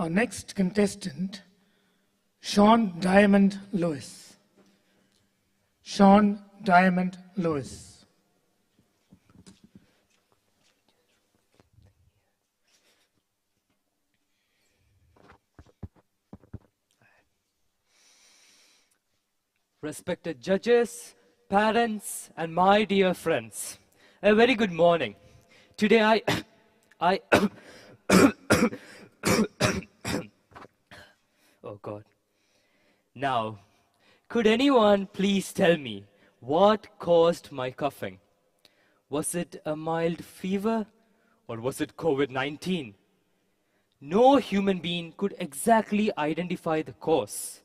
our next contestant, Sean Diamond Lewis. Sean Diamond Lewis. Respected judges, parents, and my dear friends, a very good morning. Today I oh God. Now, could anyone please tell me what caused my coughing? Was it a mild fever or was it COVID-19? No human being could exactly identify the cause.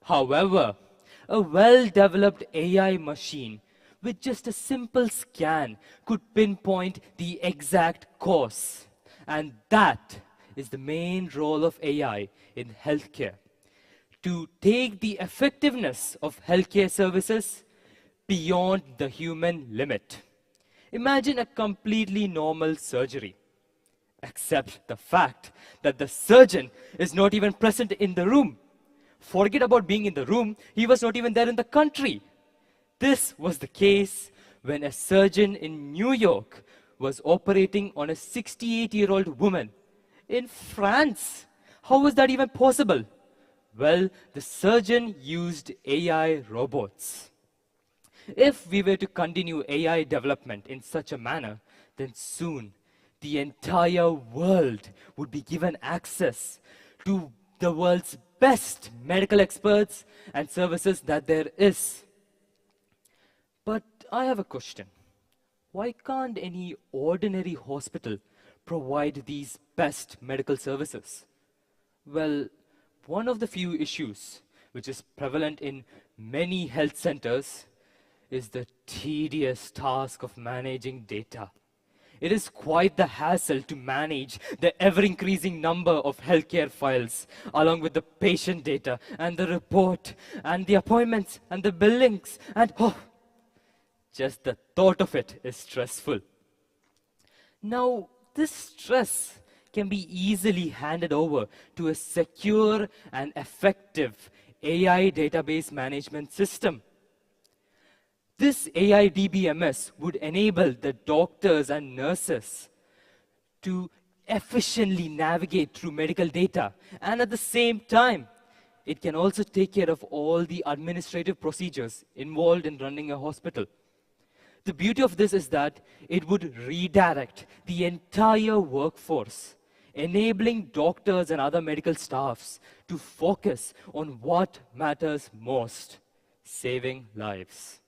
However, a well-developed AI machine with just a simple scan could pinpoint the exact cause. And that is the main role of AI in healthcare, to take the effectiveness of healthcare services beyond the human limit. Imagine a completely normal surgery, except the fact that the surgeon is not even present in the room. Forget about being in the room, he was not even there in the country. This was the case when a surgeon in New York was operating on a 68-year-old woman in France. How was that even possible? Well, the surgeon used AI robots. If we were to continue AI development in such a manner, then soon the entire world would be given access to the world's best medical experts and services that there is. But I have a question. Why can't any ordinary hospital provide these best medical services? Well, one of the few issues which is prevalent in many health centers is the tedious task of managing data. It is quite the hassle to manage the ever-increasing number of healthcare files, along with the patient data, and the report, and the appointments, and the billings, and just the thought of it is stressful. Now, this stress can be easily handed over to a secure and effective AI database management system. This AI DBMS would enable the doctors and nurses to efficiently navigate through medical data, and at the same time, it can also take care of all the administrative procedures involved in running a hospital. The beauty of this is that it would redirect the entire workforce, enabling doctors and other medical staffs to focus on what matters most, saving lives.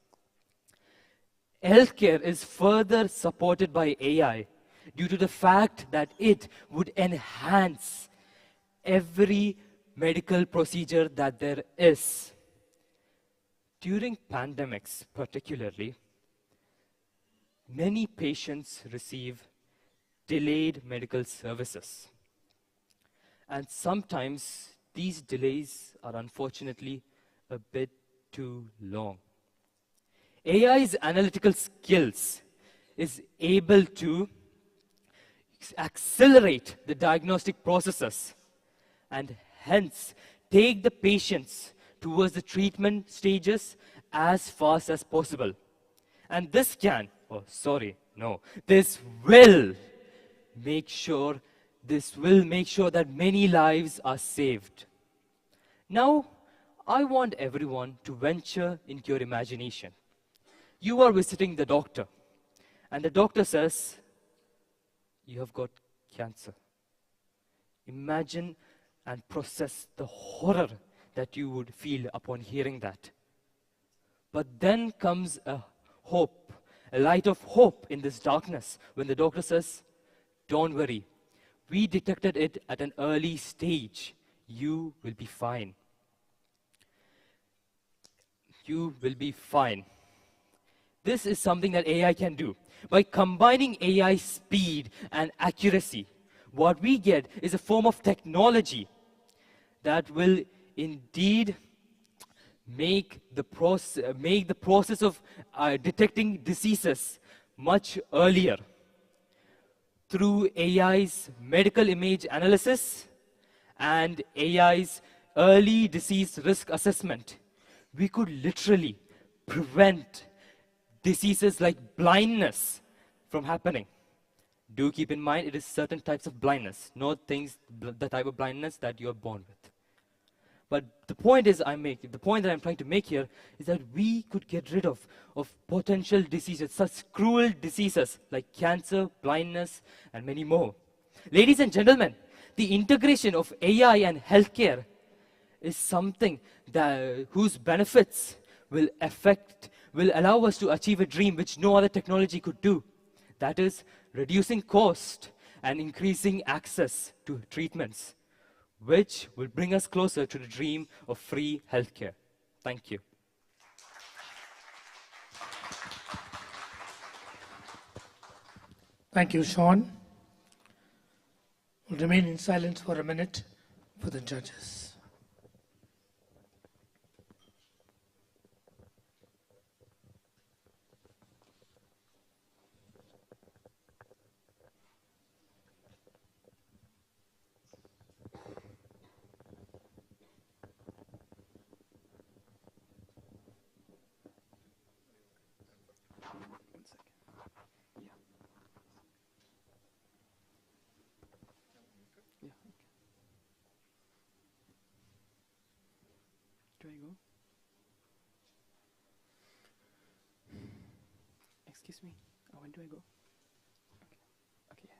Healthcare is further supported by AI due to the fact that it would enhance every medical procedure that there is. During pandemics particularly, many patients receive delayed medical services. And sometimes these delays are unfortunately a bit too long. AI's analytical skills is able to accelerate the diagnostic processes and hence take the patients towards the treatment stages as fast as possible. And this will make sure that many lives are saved. Now, I want everyone to venture into your imagination. You are visiting the doctor, and the doctor says, you have got cancer. Imagine and process the horror that you would feel upon hearing that. But then comes a light of hope in this darkness, when the doctor says, don't worry, we detected it at an early stage. You will be fine. You will be fine. This is something that AI can do. By combining AI speed and accuracy, what we get is a form of technology that will indeed make the process of detecting diseases much earlier through AI's medical image analysis and AI's early disease risk assessment, we could literally prevent diseases like blindness from happening. Do keep in mind it is certain types of blindness, not the type of blindness that you are born with. But the point that I'm trying to make here is that we could get rid of potential diseases, such cruel diseases like cancer, blindness, and many more. Ladies and gentlemen, the integration of AI and healthcare is something whose benefits will allow us to achieve a dream which no other technology could do. That is, reducing cost and increasing access to treatments, which will bring us closer to the dream of free healthcare. Thank you. Thank you, Sean. We'll remain in silence for a minute for the judges. Do I go? Excuse me. When do I go? Okay, yeah.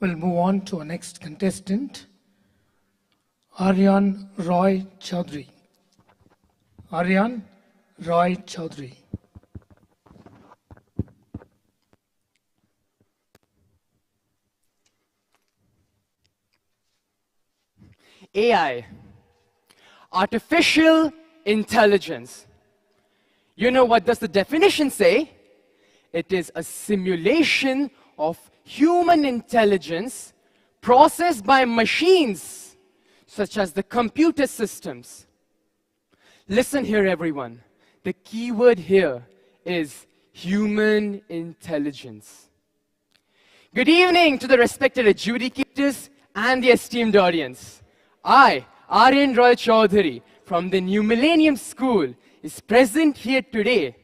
We'll move on to our next contestant, Aryan Roy Chaudhary. Aryan Roy Chaudhary. AI, artificial intelligence. You know what does the definition say? It is a simulation of human intelligence processed by machines, such as the computer systems. Listen here, everyone. The key word here is human intelligence. Good evening to the respected adjudicators and the esteemed audience. I, Aryan Roy Chaudhary, from the New Millennium School, is present here today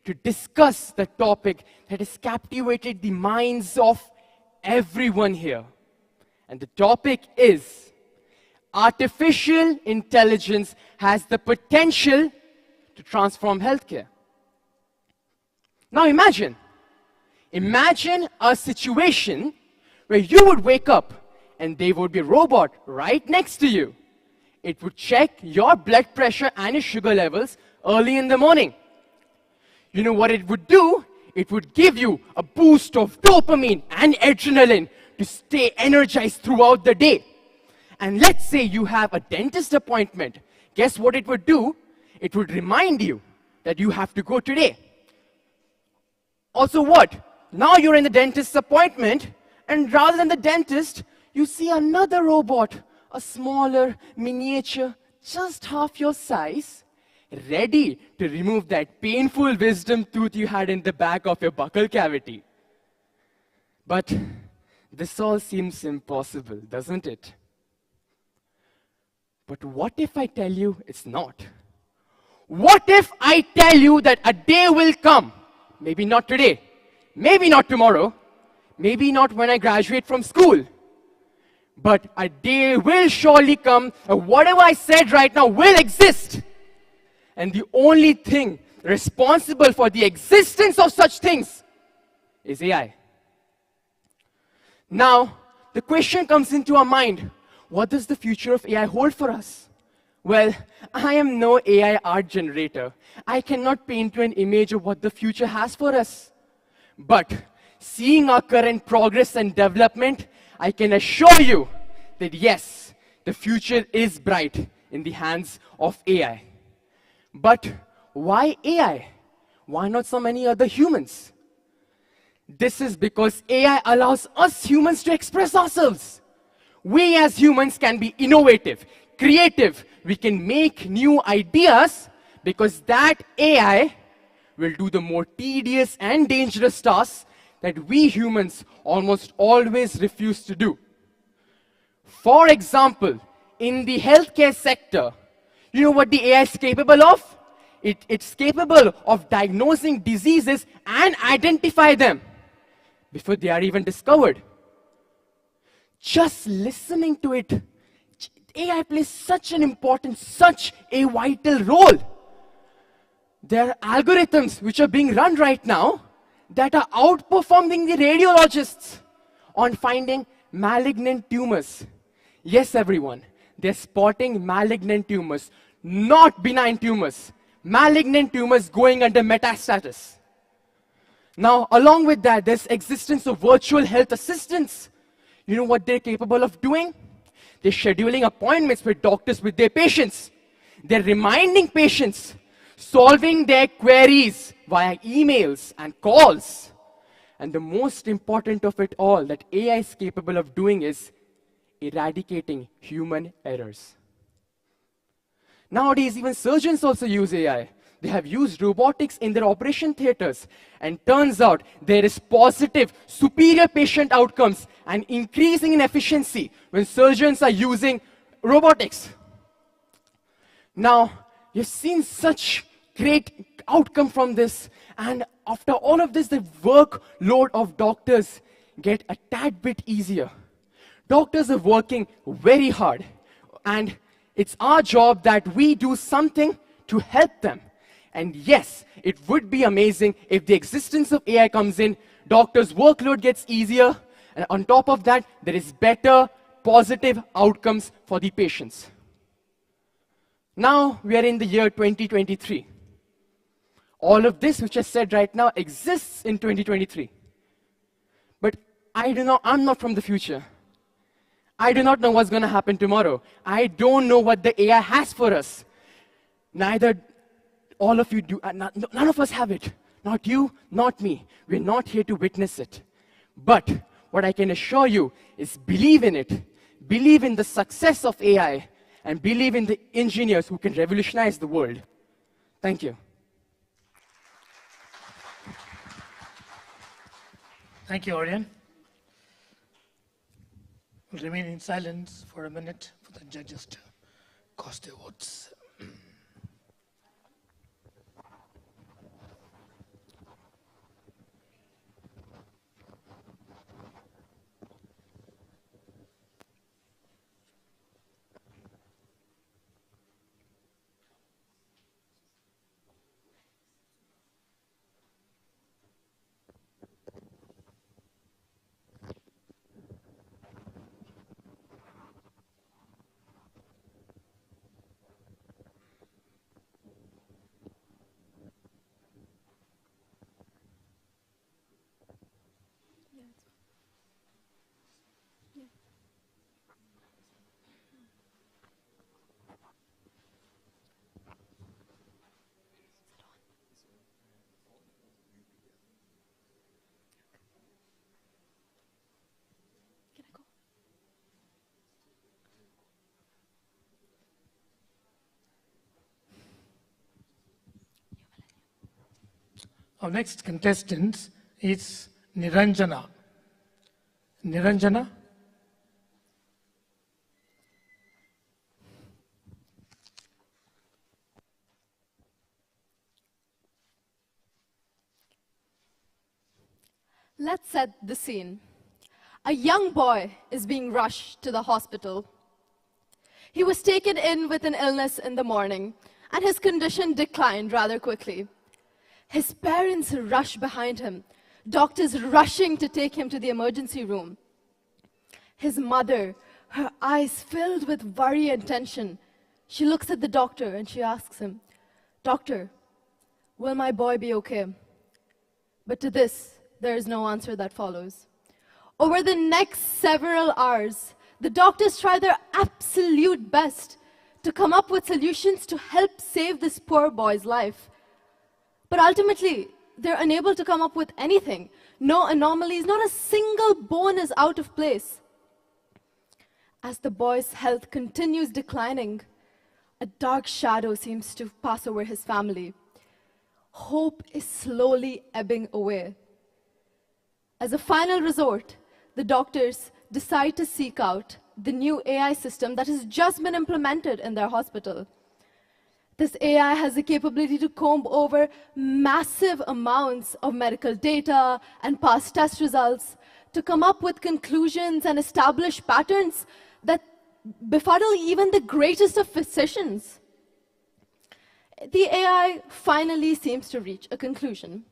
to discuss the topic that has captivated the minds of everyone here. And the topic is, artificial intelligence has the potential to transform healthcare. Now imagine a situation where you would wake up and there would be a robot right next to you. It would check your blood pressure and your sugar levels early in the morning. You know what it would do? It would give you a boost of dopamine and adrenaline to stay energized throughout the day. And let's say you have a dentist appointment. Guess what it would do? It would remind you that you have to go today. Also what? Now you're in the dentist's appointment, and rather than the dentist, you see another robot, a smaller, miniature, just half your size, ready to remove that painful wisdom tooth you had in the back of your buccal cavity. But this all seems impossible, doesn't it? But what if I tell you it's not? What if I tell you that a day will come, maybe not today, maybe not tomorrow, maybe not when I graduate from school, but a day will surely come, and whatever I said right now will exist. And the only thing responsible for the existence of such things is AI. Now, the question comes into our mind, what does the future of AI hold for us? Well, I am no AI art generator. I cannot paint you an image of what the future has for us. But seeing our current progress and development, I can assure you that yes, the future is bright in the hands of AI. But why AI? Why not so many other humans? This is because AI allows us humans to express ourselves. We as humans can be innovative, creative. We can make new ideas because that AI will do the more tedious and dangerous tasks that we humans almost always refuse to do. For example, in the healthcare sector, you know what the AI is capable of? It's capable of diagnosing diseases and identify them before they are even discovered. Just listening to it, AI plays such an important, such a vital role. There are algorithms which are being run right now that are outperforming the radiologists on finding malignant tumors. Yes, everyone, they're spotting malignant tumors, not benign tumors. Malignant tumors going under metastatus. Now, along with that, there's existence of virtual health assistants. You know what they're capable of doing? They're scheduling appointments with doctors with their patients. They're reminding patients, solving their queries via emails and calls. And the most important of it all that AI is capable of doing is eradicating human errors. Nowadays, even surgeons also use AI. They have used robotics in their operation theaters. And turns out there is positive, superior patient outcomes and increasing in efficiency when surgeons are using robotics. Now, you've seen such great outcome from this. And after all of this, the workload of doctors get a tad bit easier. Doctors are working very hard. And it's our job that we do something to help them. And yes, it would be amazing if the existence of AI comes in, doctors' workload gets easier, and on top of that, there is better, positive outcomes for the patients. Now, we are in the year 2023. All of this, which I said right now, exists in 2023. But I'm not from the future. I do not know what's going to happen tomorrow. I don't know what the AI has for us. Neither all of you do. None of us have it. Not you, not me. We're not here to witness it. But what I can assure you is believe in it. Believe in the success of AI. And believe in the engineers who can revolutionize the world. Thank you. Thank you, Orion. We'll remain in silence for a minute for the judges to cast their votes. Our next contestant is Niranjana. Niranjana? Let's set the scene. A young boy is being rushed to the hospital. He was taken in with an illness in the morning, and his condition declined rather quickly. His parents rush behind him, doctors rushing to take him to the emergency room. His mother, her eyes filled with worry and tension, she looks at the doctor and she asks him, "Doctor, will my boy be okay?" But to this, there is no answer that follows. Over the next several hours, the doctors try their absolute best to come up with solutions to help save this poor boy's life. But ultimately, they're unable to come up with anything. No anomalies, not a single bone is out of place. As the boy's health continues declining, a dark shadow seems to pass over his family. Hope is slowly ebbing away. As a final resort, the doctors decide to seek out the new AI system that has just been implemented in their hospital. This AI has the capability to comb over massive amounts of medical data and past test results to come up with conclusions and establish patterns that befuddle even the greatest of physicians. The AI finally seems to reach a conclusion,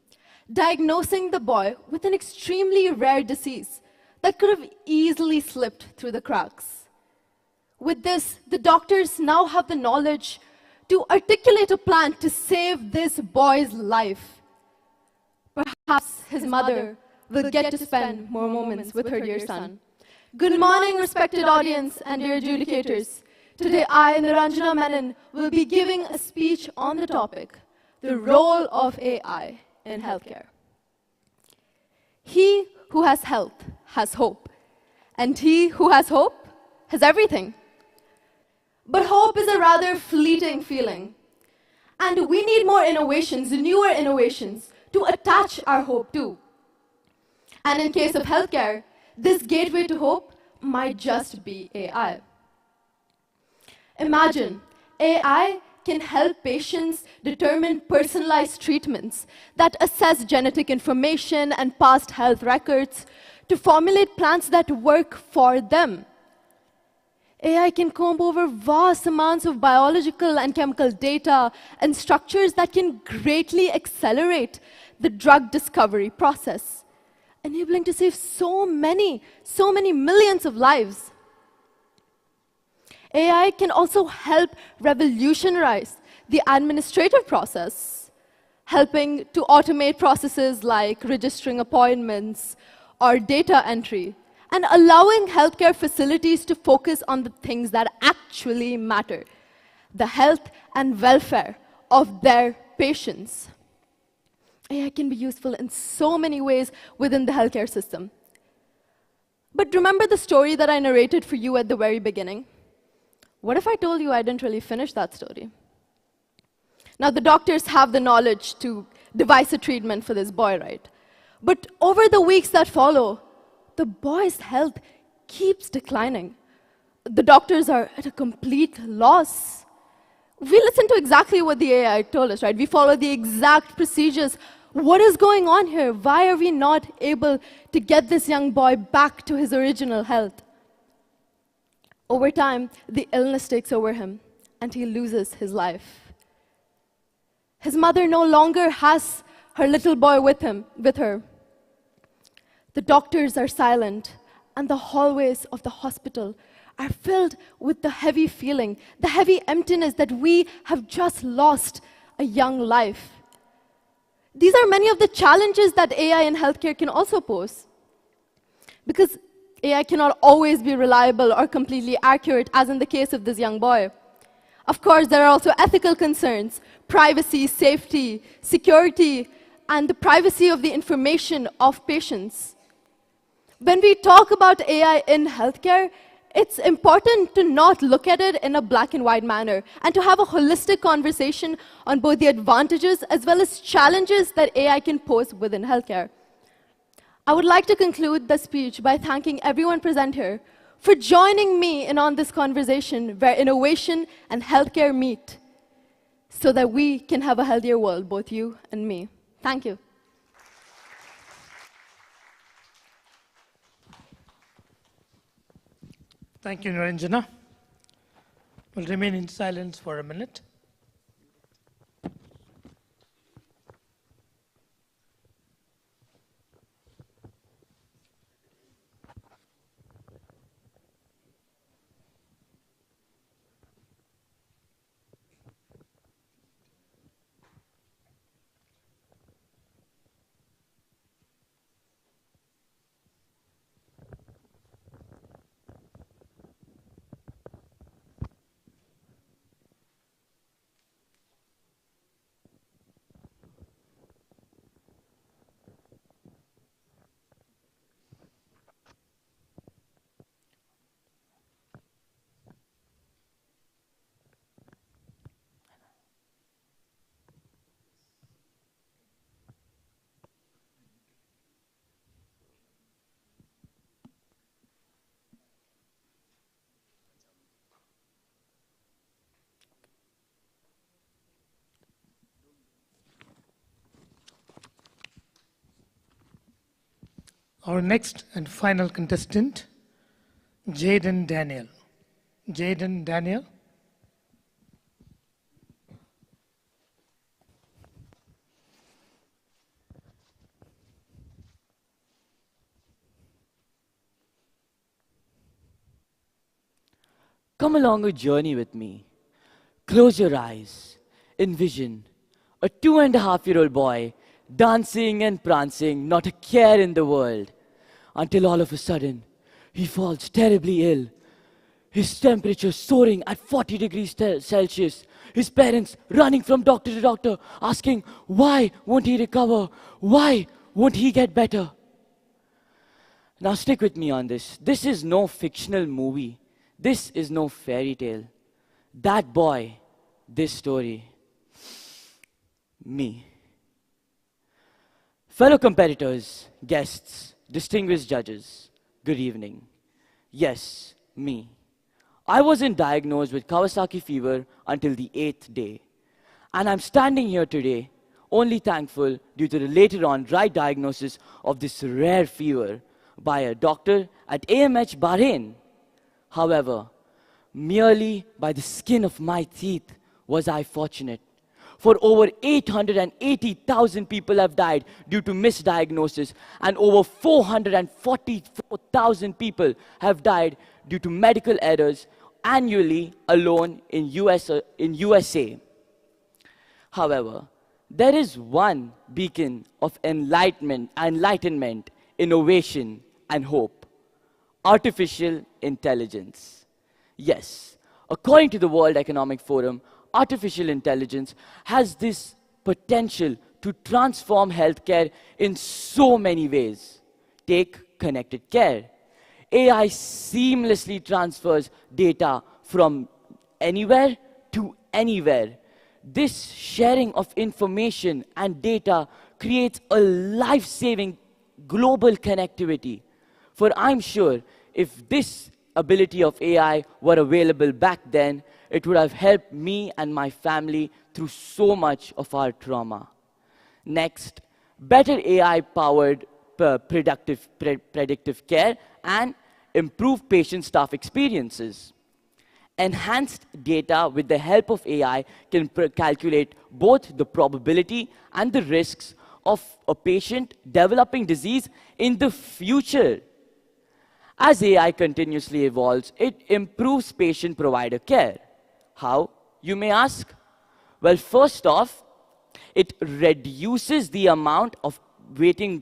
diagnosing the boy with an extremely rare disease that could have easily slipped through the cracks. With this, the doctors now have the knowledge to articulate a plan to save this boy's life. Perhaps his mother will get to spend more moments with her dear son. Good morning, respected audience and dear adjudicators. Today I, Niranjana Menon, will be giving a speech on the topic, the role of AI in healthcare. He who has health has hope, and he who has hope has everything. But hope is a rather fleeting feeling, and we need more innovations, newer innovations, to attach our hope to. And in case of healthcare, this gateway to hope might just be AI. Imagine, AI can help patients determine personalized treatments that assess genetic information and past health records to formulate plans that work for them. AI can comb over vast amounts of biological and chemical data and structures that can greatly accelerate the drug discovery process, enabling to save so many millions of lives. AI can also help revolutionize the administrative process, helping to automate processes like registering appointments or data entry, and allowing healthcare facilities to focus on the things that actually matter, the health and welfare of their patients. AI can be useful in so many ways within the healthcare system. But remember the story that I narrated for you at the very beginning? What if I told you I didn't really finish that story? Now, the doctors have the knowledge to devise a treatment for this boy, right? But over the weeks that follow, the boy's health keeps declining. The doctors are at a complete loss. We listen to exactly what the AI told us, right? We follow the exact procedures. What is going on here? Why are we not able to get this young boy back to his original health? Over time, the illness takes over him, and he loses his life. His mother no longer has her little boy with her. The doctors are silent, and the hallways of the hospital are filled with the heavy feeling, the heavy emptiness that we have just lost a young life. These are many of the challenges that AI in healthcare can also pose. Because AI cannot always be reliable or completely accurate, as in the case of this young boy. Of course, there are also ethical concerns, privacy, safety, security, and the privacy of the information of patients. When we talk about AI in healthcare, it's important to not look at it in a black and white manner, and to have a holistic conversation on both the advantages as well as challenges that AI can pose within healthcare. I would like to conclude the speech by thanking everyone present here for joining me in on this conversation where innovation and healthcare meet so that we can have a healthier world, both you and me. Thank you. Thank you, Niranjana. We'll remain in silence for a minute. Our next and final contestant, Jaden Daniel. Jaden Daniel. Come along a journey with me. Close your eyes. Envision a 2.5-year-old boy dancing and prancing, not a care in the world, until all of a sudden he falls terribly ill. His temperature soaring at 40 degrees Celsius. His parents running from doctor to doctor, asking, why won't he recover? Why won't he get better? Now stick with me on this. This is no fictional movie. This is no fairy tale. That boy, this story. Me. Fellow competitors, guests, distinguished judges, good evening. Yes, me. I wasn't diagnosed with Kawasaki fever until the 8th day. And I'm standing here today only thankful due to the later on right diagnosis of this rare fever by a doctor at AMH Bahrain. However, merely by the skin of my teeth was I fortunate. For over 880,000 people have died due to misdiagnosis, and over 444,000 people have died due to medical errors annually alone in USA. However, there is one beacon of enlightenment, innovation, and hope: artificial intelligence. Yes, according to the World Economic Forum, artificial intelligence has this potential to transform healthcare in so many ways. Take connected care. AI seamlessly transfers data from anywhere to anywhere. This sharing of information and data creates a life-saving global connectivity. For I'm sure if this ability of AI were available back then, it would have helped me and my family through so much of our trauma. Next, better AI-powered predictive care and improved patient staff experiences. Enhanced data with the help of AI can calculate both the probability and the risks of a patient developing disease in the future. As AI continuously evolves, it improves patient-provider care. How, you may ask? Well, first off, it reduces the amount of waiting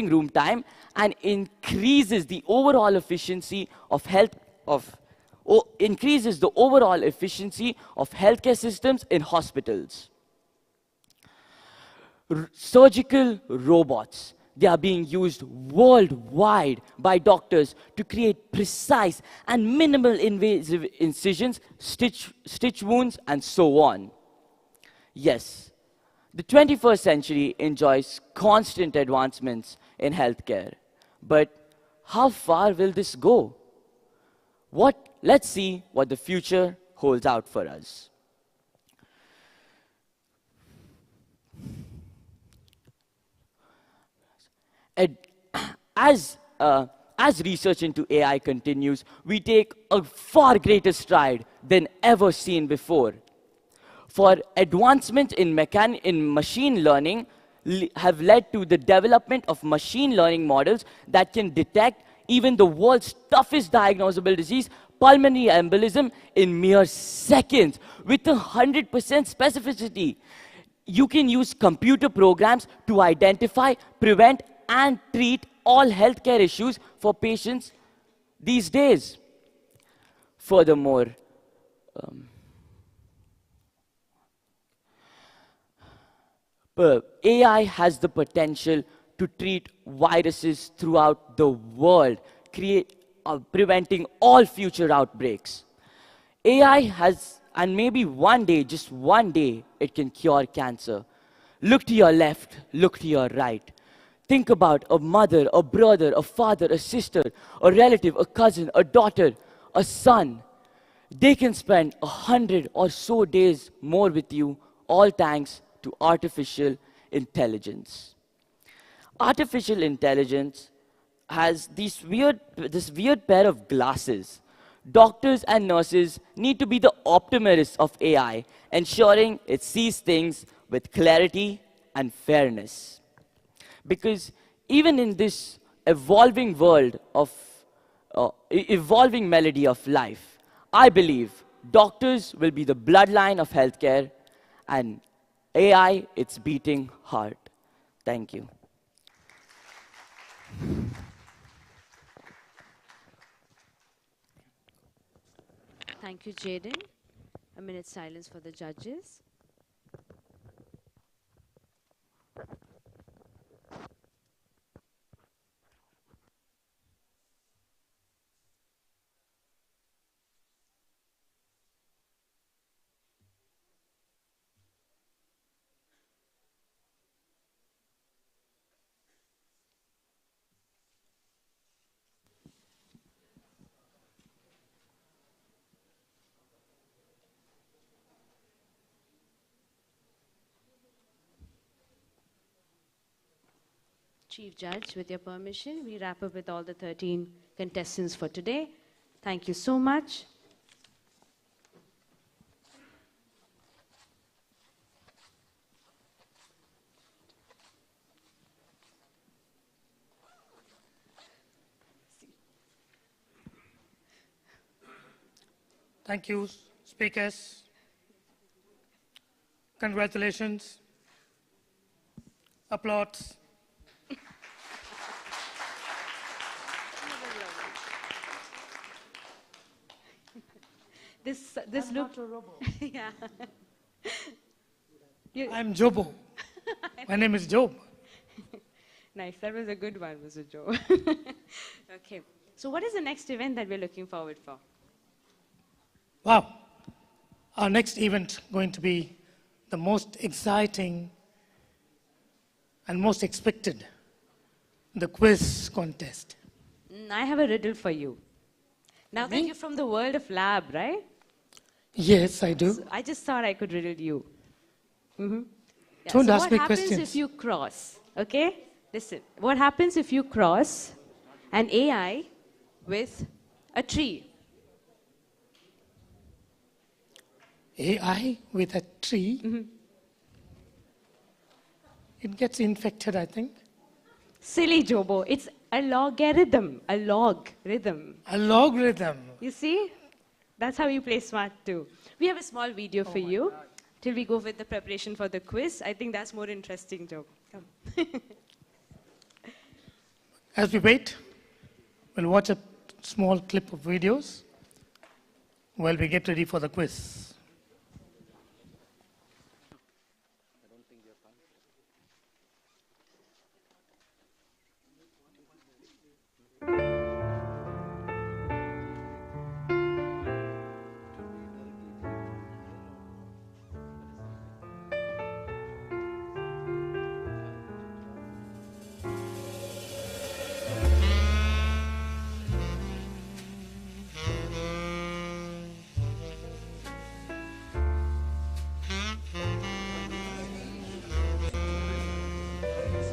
room time, and increases the overall efficiency of healthcare systems in hospitals. Surgical robots. They are being used worldwide by doctors to create precise and minimal invasive incisions, stitch wounds, and so on. Yes, the 21st century enjoys constant advancements in healthcare. But how far will this go? Let's see what the future holds out for us. As research into AI continues, we take a far greater stride than ever seen before. For advancements in machine learning have led to the development of machine learning models that can detect even the world's toughest diagnosable disease, pulmonary embolism, in mere seconds with 100% specificity. You can use computer programs to identify, prevent, and treat all healthcare issues for patients these days. Furthermore, AI has the potential to treat viruses throughout the world, preventing all future outbreaks. AI has, and maybe one day, just one day, it can cure cancer. Look to your left, look to your right. Think about a mother, a brother, a father, a sister, a relative, a cousin, a daughter, a son. They can spend 100 or so days more with you, all thanks to artificial intelligence. artificial intelligence has this weird pair of glasses. Doctors and nurses need to be the optimists of AI, ensuring it sees things with clarity and fairness. Because even in this evolving world of evolving melody of life, I believe doctors will be the bloodline of healthcare, and AI, its beating heart. Thank you. Thank you, Jaden. A minute's silence for the judges. Chief Judge, with your permission, we wrap up with all the 13 contestants for today. Thank you so much. Thank you, speakers. Congratulations. Applause. This looked yeah. I'm Jobo. My name is Job. Nice. That was a good one, Mr. Joe. Okay. So what is the next event that we're looking forward for? Wow. Our next event going to be the most exciting and most expected, the quiz contest. I have a riddle for you. Now that you're from the world of lab, right? Yes, I do. So I just thought I could riddle you. Yeah, Don't ask me what questions. happens if you cross, okay? Listen, what happens if you cross an AI with a tree? AI with a tree? It gets infected, I think. Silly Jobo, it's a logarithm, a log rhythm. A logarithm. You see? That's how you play smart too. We have a small video for you till we go with the preparation for the quiz. I think that's more interesting, Joe. Come. As we wait, we'll watch a small clip of videos while we get ready for the quiz.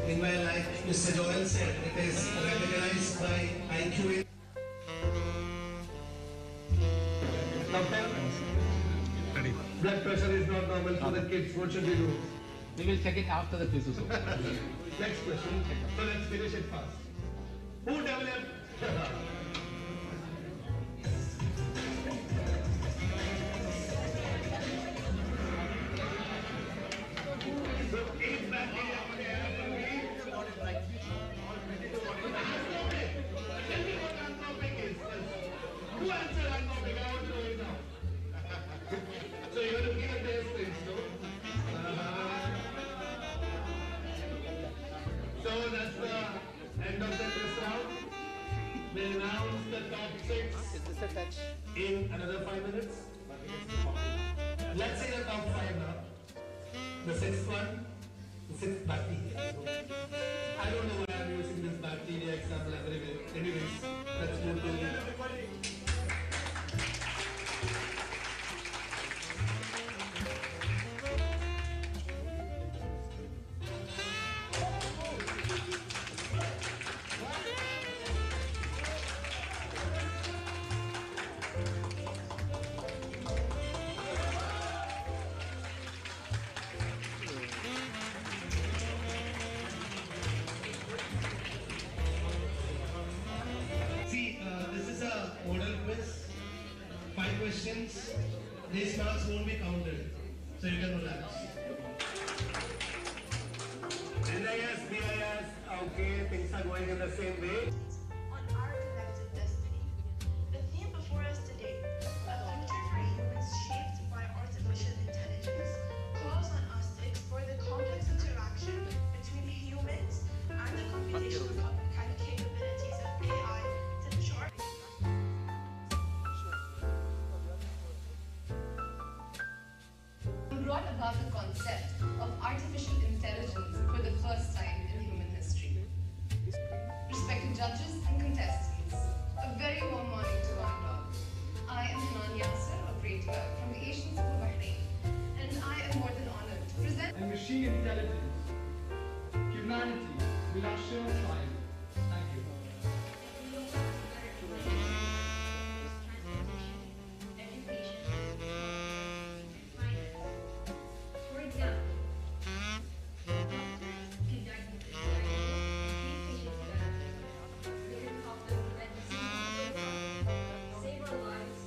In my life, Mr. Joel said it is recognized by IGOAI. Blood pressure is not normal for the kids. What should we do? We will check it after the quiz. Next question. So let's finish it fast. Who developed? So you're looking at those things, no? So that's the end of the quiz round. We'll announce the top 6 in another 5 minutes. Let's say the top 5 now. The 6th one, the 6th bacteria. I don't know why I'm using this bacteria example everywhere. Anyways, let's move to these marks won't be counted, so you can relax. NIS, BIS, okay, things are going in the same way. On our collective destiny. The theme before us today, a future for humans shaped by artificial intelligence, calls on us to explore the complex interaction between humans and the computational capabilities of AI to chart. Brought about the concept of artificial intelligence for the first time in human history. Respected judges and contestants, a very warm morning to one and all. I am Hanan Yasser, operator from the Asian School Bahrain, and I am more than honored to present. And machine intelligence, humanity will assure triumph. Thank you. For example, doctors conduct treat patients better. They can help them prevent diseases, save our lives.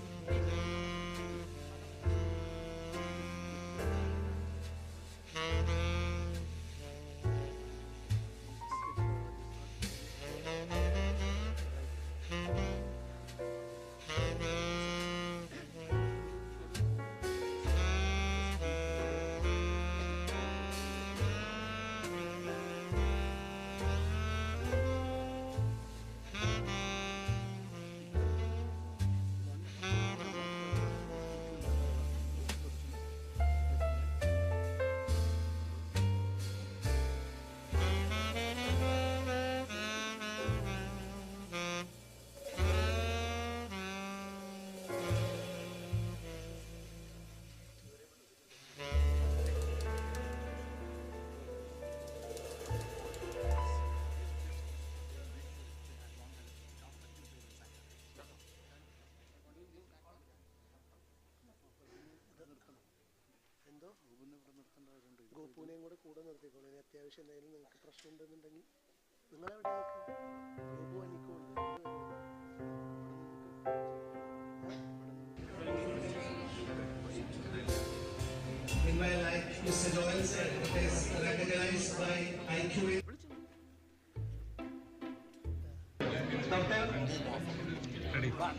ഗോപുവിനെയും കൂടെ കൂടെ നിർത്തിക്കോളൂ. ഇനി അത്യാവശ്യം എന്തെങ്കിലും നിങ്ങൾക്ക് പ്രശ്നം ഉണ്ടെന്നുണ്ടെങ്കിൽ നിങ്ങളെവിടെ Gopu എനിക്കോളൂ. Meanwhile, like Mr. Joel said, it is recognized by IGOAI. Doctor,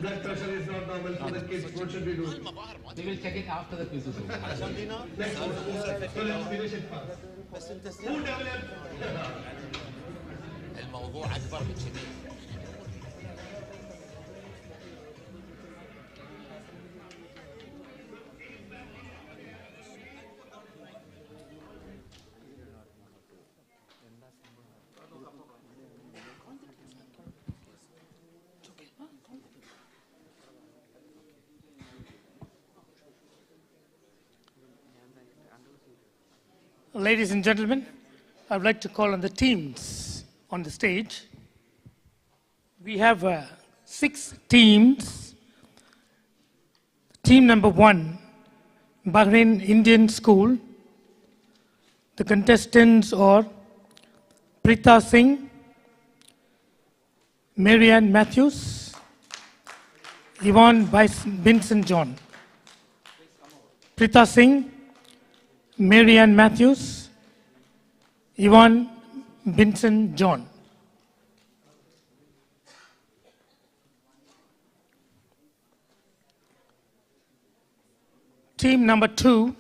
blood pressure is not normal for the kids. What should we do? We will check it after the quiz is over. Next, so let's finish it fast. Who developed? الموضوع أكبر من كذي. Ladies and gentlemen, I would like to call on the teams on the stage. We have 6 teams. Team number 1, Bahrain Indian School. The contestants are Prita Singh, Marianne Matthews, Yvonne Binson John. Prita Singh, Marianne Matthews, Yvonne Binson John. Team number 2,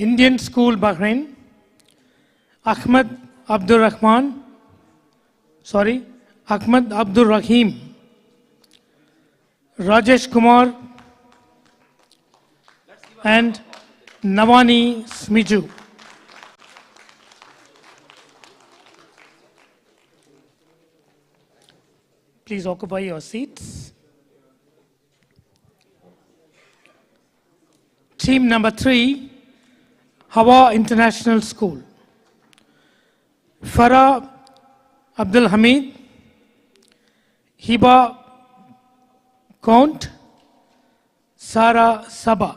Indian School Bahrain, Ahmed Abdur Rahim, Rajesh Kumar, and Navani Smiju. Please occupy your seats. Team number 3, Hawa International School. Farah Abdul Hamid, Hiba Count, Sara Sabah.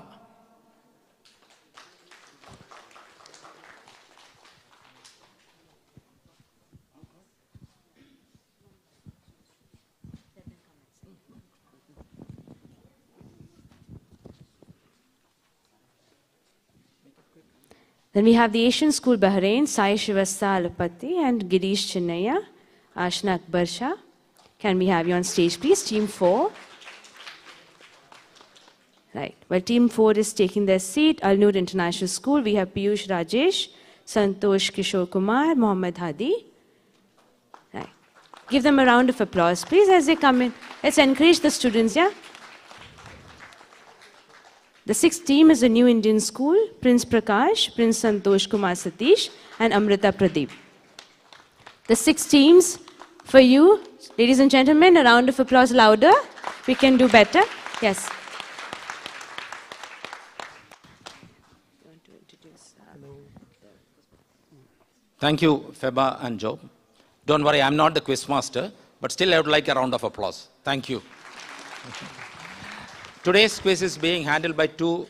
Then we have the Asian School Bahrain, Sai Shivasta Alapati and Girish Chinnaya, Ashna Akbar Shah. Can we have you on stage, please? Team 4. Right. While Team 4 is taking their seat, Al Noor International School, we have Piyush Rajesh, Santosh Kishore Kumar, Mohammad Hadi. Right. Give them a round of applause, please, as they come in. Let's encourage the students, yeah? The 6th team is the New Indian School, Prince Prakash, Prince Santosh Kumar Satish, and Amrita Pradeep. The 6 teams for you, ladies and gentlemen, a round of applause louder. We can do better. Yes. Thank you, Feba and Joe. Don't worry, I'm not the quiz master, but still I would like a round of applause. Thank you. Today's quiz is being handled by 2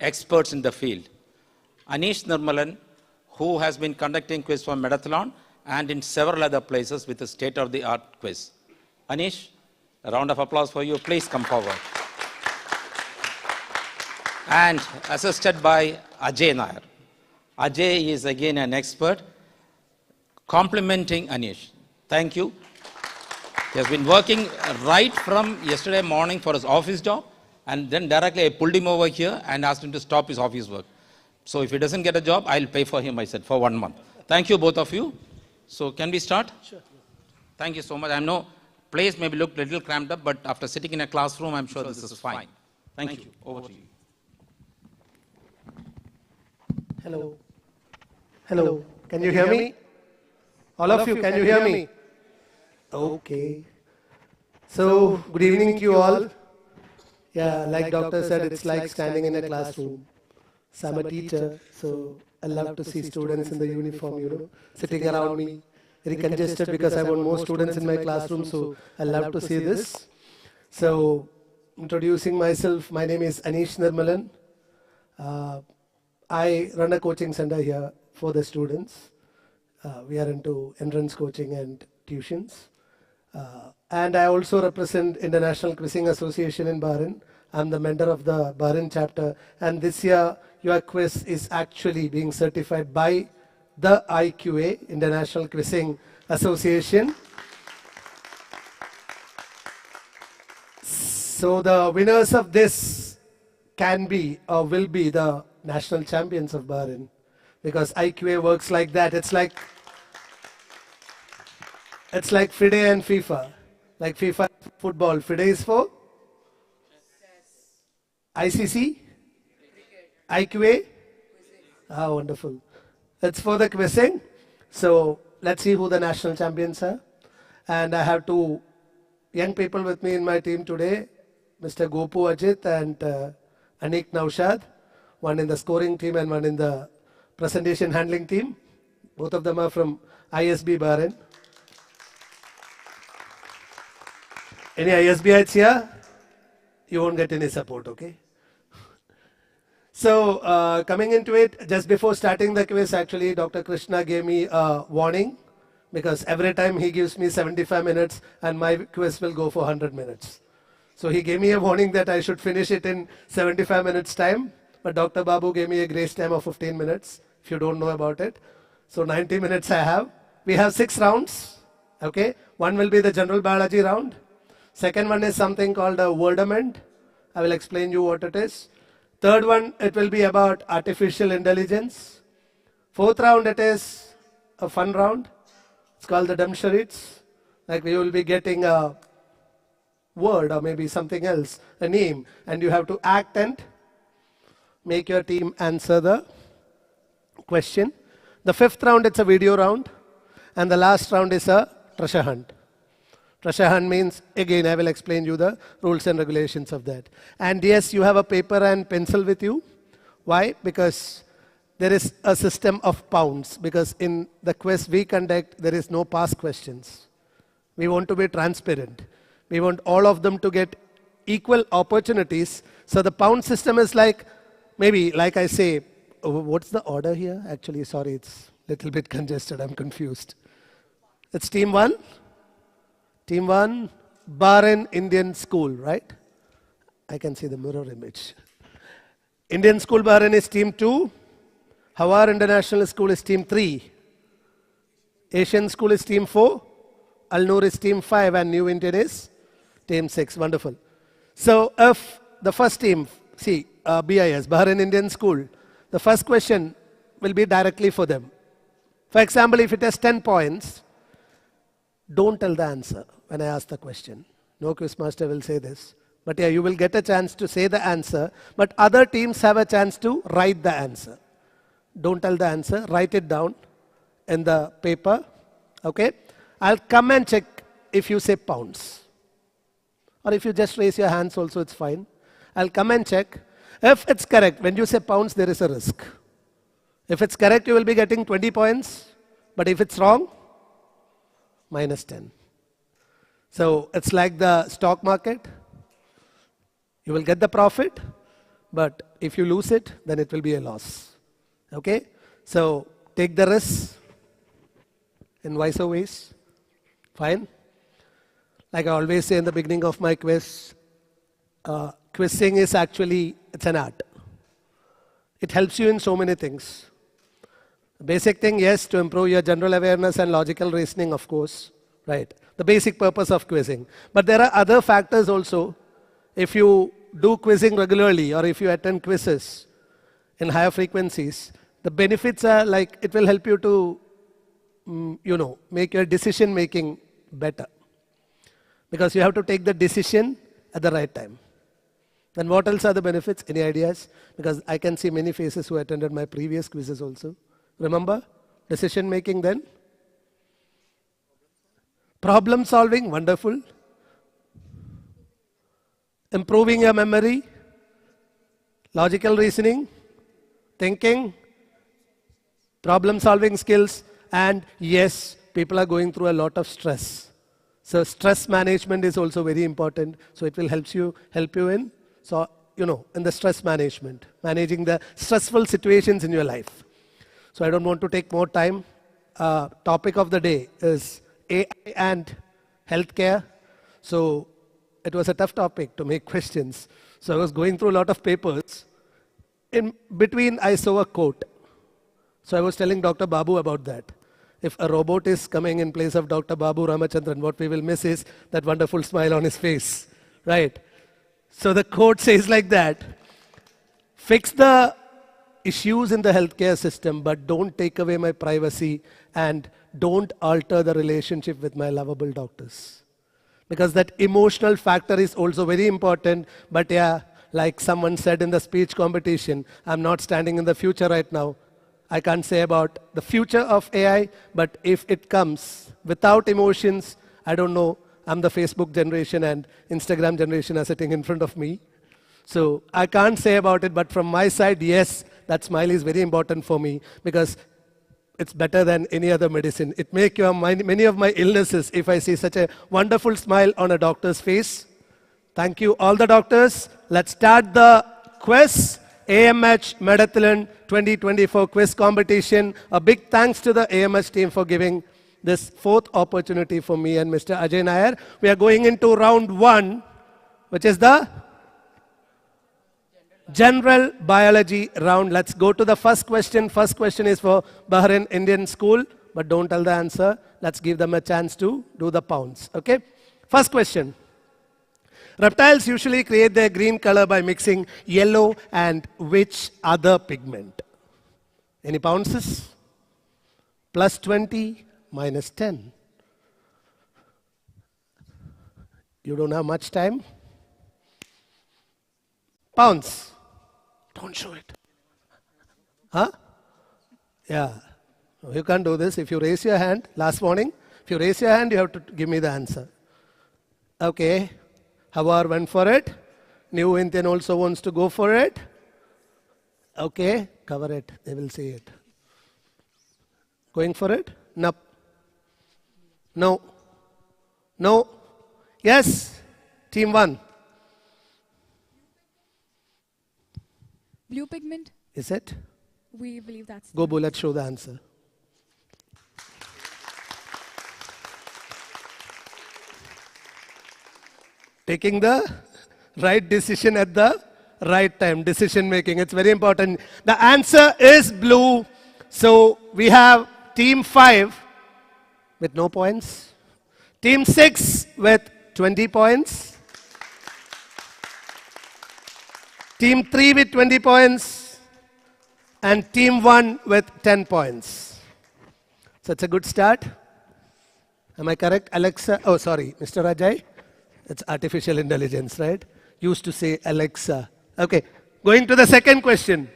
experts in the field. Aneesh Nirmalan, who has been conducting quiz for Medathlon and in several other places with a state-of-the-art quiz. Aneesh, a round of applause for you. Please come forward. And assisted by Ajay Nair. Ajay is again an expert complimenting Aneesh. Thank you. He has been working right from yesterday morning for his office job, and then directly I pulled him over here and asked him to stop his office work. So if he doesn't get a job, I'll pay for him, I said, for 1 month. Thank you, both of you. So can we start? Sure. Thank you so much. I know place maybe looked a little cramped up, but after sitting in a classroom, I'm sure this is fine. Thank you. Over to you. Hello. Hello. Can you hear me? All of you, can you hear me? Okay. So, good evening to you all. Yeah, like doctor said, it's like standing in a classroom. So I'm a teacher, so I love to see students in the uniform, sitting around me. Very congested because I want more students in my classroom, so I love to see this. So, introducing myself, my name is Aneesh Nirmalan. I run a coaching center here for the students. We are into entrance coaching and tuitions. And I also represent International Quizzing Association in Bahrain. I'm the mentor of the Bahrain chapter. And this year, your quiz is actually being certified by the IGOAI, International Quizzing Association. So the winners of this can be or will be the national champions of Bahrain. Because IGOAI works like that. It's like FIDE and FIFA. Like FIFA football, FIDE is for ICC, IGOAI. Ah, wonderful. It's for the quizzing. So let's see who the national champions are. And I have 2 young people with me in my team today, Mr. Gopu Ajit and Anik Naushad. One in the scoring team and one in the presentation handling team. Both of them are from ISB Bahrain. Any ISBites here? You won't get any support, okay? So, coming into it, just before starting the quiz, actually, Dr. Krishna gave me a warning because every time he gives me 75 minutes and my quiz will go for 100 minutes. So, he gave me a warning that I should finish it in 75 minutes time, but Dr. Babu gave me a grace time of 15 minutes, if you don't know about it. So, 90 minutes I have. We have 6 rounds, okay? One will be the general biology round. Second one is something called a wordament. I will explain you what it is. Third one, it will be about artificial intelligence. Fourth round, it is a fun round. It's called the dumb charades. Like we will be getting a word or maybe something else, a name, and you have to act and make your team answer the question. The 5th round, it's a video round. And the last round is a treasure hunt. Treasure hunt means, again, I will explain you the rules and regulations of that. And yes, you have a paper and pencil with you. Why? Because there is a system of pounds. Because in the quiz we conduct, there is no past questions. We want to be transparent. We want all of them to get equal opportunities. So the pound system is like, maybe, like I say, what's the order here? Actually, sorry, it's a little bit congested. I'm confused. It's team 1. Team 1, Bahrain Indian School, right? I can see the mirror image. Indian School Bahrain is team 2. Hawar International School is team 3. Asian School is team 4. Al-Noor is team 5 and New Indian is team 6. Wonderful. So if the first team, see, BIS, Bahrain Indian School, the first question will be directly for them. For example, if it has 10 points, don't tell the answer when I ask the question. No quizmaster will say this. But yeah, you will get a chance to say the answer, but other teams have a chance to write the answer. Don't tell the answer, write it down in the paper, okay? I'll come and check if you say pounds. Or if you just raise your hands also, it's fine. I'll come and check. If it's correct, when you say pounds, there is a risk. If it's correct, you will be getting 20 points. But if it's wrong, minus 10. So it's like the stock market. You will get the profit, but if you lose it, then it will be a loss. Okay? So take the risk in wiser ways. Fine? Like I always say in the beginning of my quiz, quizzing is actually, it's an art. It helps you in so many things. The basic thing, yes, to improve your general awareness and logical reasoning, of course. Right? The basic purpose of quizzing. But there are other factors also. If you do quizzing regularly or if you attend quizzes in higher frequencies, the benefits are like it will help you to, make your decision making better. Because you have to take the decision at the right time. Then what else are the benefits? Any ideas? Because I can see many faces who attended my previous quizzes also. Remember? Decision making then? Problem solving, wonderful. Improving your memory, logical reasoning, thinking, problem solving skills, and yes, people are going through a lot of stress. So stress management is also very important. So it will help you in, in the stress management, managing the stressful situations in your life. So I don't want to take more time. Topic of the day is AI and healthcare. So it was a tough topic to make questions. So I was going through a lot of papers. In between, I saw a quote. So I was telling Dr. Babu about that. If a robot is coming in place of Dr. Babu Ramchandran, what we will miss is that wonderful smile on his face. Right? So the quote says like that, fix the issues in the healthcare system, but don't take away my privacy and don't alter the relationship with my lovable doctors. Because that emotional factor is also very important. But yeah, like someone said in the speech competition, I'm not standing in the future right now. I can't say about the future of AI, but if it comes without emotions, I don't know. I'm the Facebook generation and Instagram generation are sitting in front of me. So I can't say about it, but from my side, yes, that smile is very important for me because it's better than any other medicine. It may cure many of my illnesses if I see such a wonderful smile on a doctor's face. Thank you, all the doctors. Let's start the quiz. AMH Medathlon 2024 quiz competition. A big thanks to the AMH team for giving this fourth opportunity for me and Mr. Ajay Nair. We are going into round 1, which is the general biology round. Let's go to the first question. First question is for Bahrain Indian School, but don't tell the answer. Let's give them a chance to do the pounds. Okay? First question. Reptiles usually create their green color by mixing yellow and which other pigment? Any pounds? Plus 20, minus 10. You don't have much time? Pounds. Don't show it. Huh? Yeah. You can't do this. If you raise your hand, last warning, if you raise your hand, you have to give me the answer. Okay. Hawar went for it. New Indian also wants to go for it. Okay. Cover it. They will see it. Going for it? Nope. No. No. Yes. Team 1. Blue pigment? Is it? We believe that's... Go, Bo, let's show the answer. Taking the right decision at the right time, decision making. It's very important. The answer is blue. So we have team 5 with no points. Team 6 with 20 points. Team 3 with 20 points. And team 1 with 10 points. So it's a good start. Am I correct, Alexa? Oh, sorry, Mr. Ajay. It's artificial intelligence, right? Used to say Alexa. Okay, going to the second question.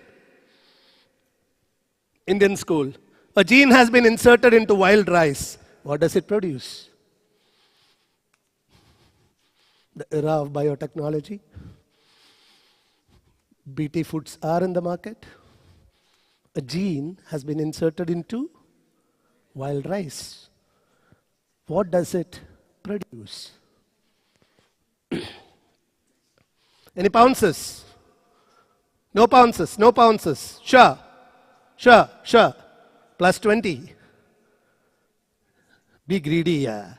Indian school. A gene has been inserted into wild rice. What does it produce? The era of biotechnology. BT foods are in the market. A gene has been inserted into wild rice. What does it produce? Any pounces? No pounces, no pounces. Sure, sure, sure. Plus 20. Be greedy, yeah.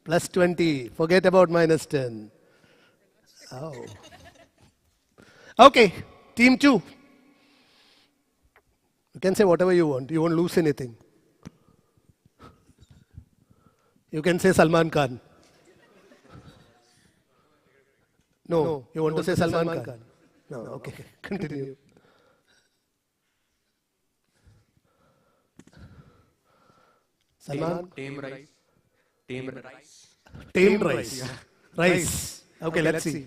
Plus 20. Forget about minus 10. Oh. Okay, team 2. You can say whatever you want. You won't lose anything. You can say Salman Khan. No, you want to say Salman Khan? No, okay, continue. Salman? Tame rice. Tame rice. Tamed rice. Rice. Okay, let's see.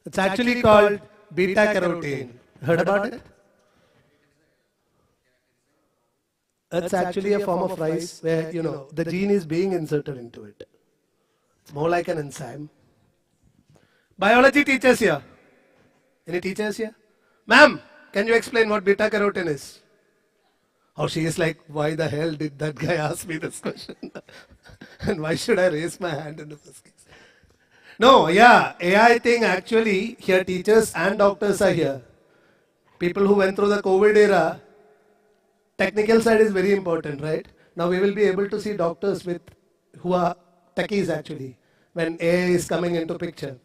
It's actually called beta carotene. Heard about it? It's actually a form of rice where, the gene is being inserted into it. It's more like an enzyme. Biology teachers here. Any teachers here? Ma'am, can you explain what beta carotene is? Oh, she is like, why the hell did that guy ask me this question? And why should I raise my hand in the first case? No, yeah, AI thing actually, here teachers and doctors are here. People who went through the COVID era, technical side is very important, right? Now we will be able to see doctors who are techies actually, when AI is coming into picture.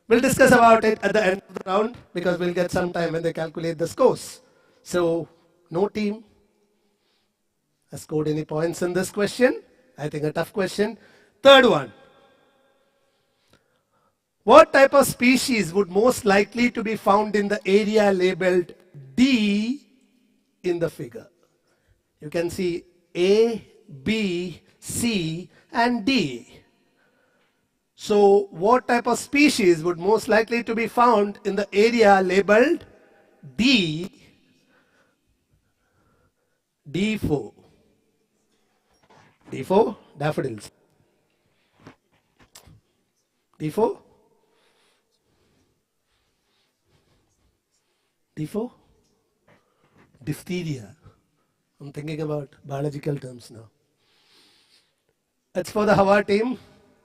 We'll discuss about it at the end of the round because we'll get some time when they calculate the scores. So, no team has scored any points in this question. I think a tough question. Third one. What type of species would most likely to be found in the area labeled D in the figure? You can see A, B, C, and D. So, what type of species would most likely to be found in the area labeled D? D4. D4, daffodils. D4? D4? Diphtheria. I'm thinking about biological terms now. It's for the Hawa team.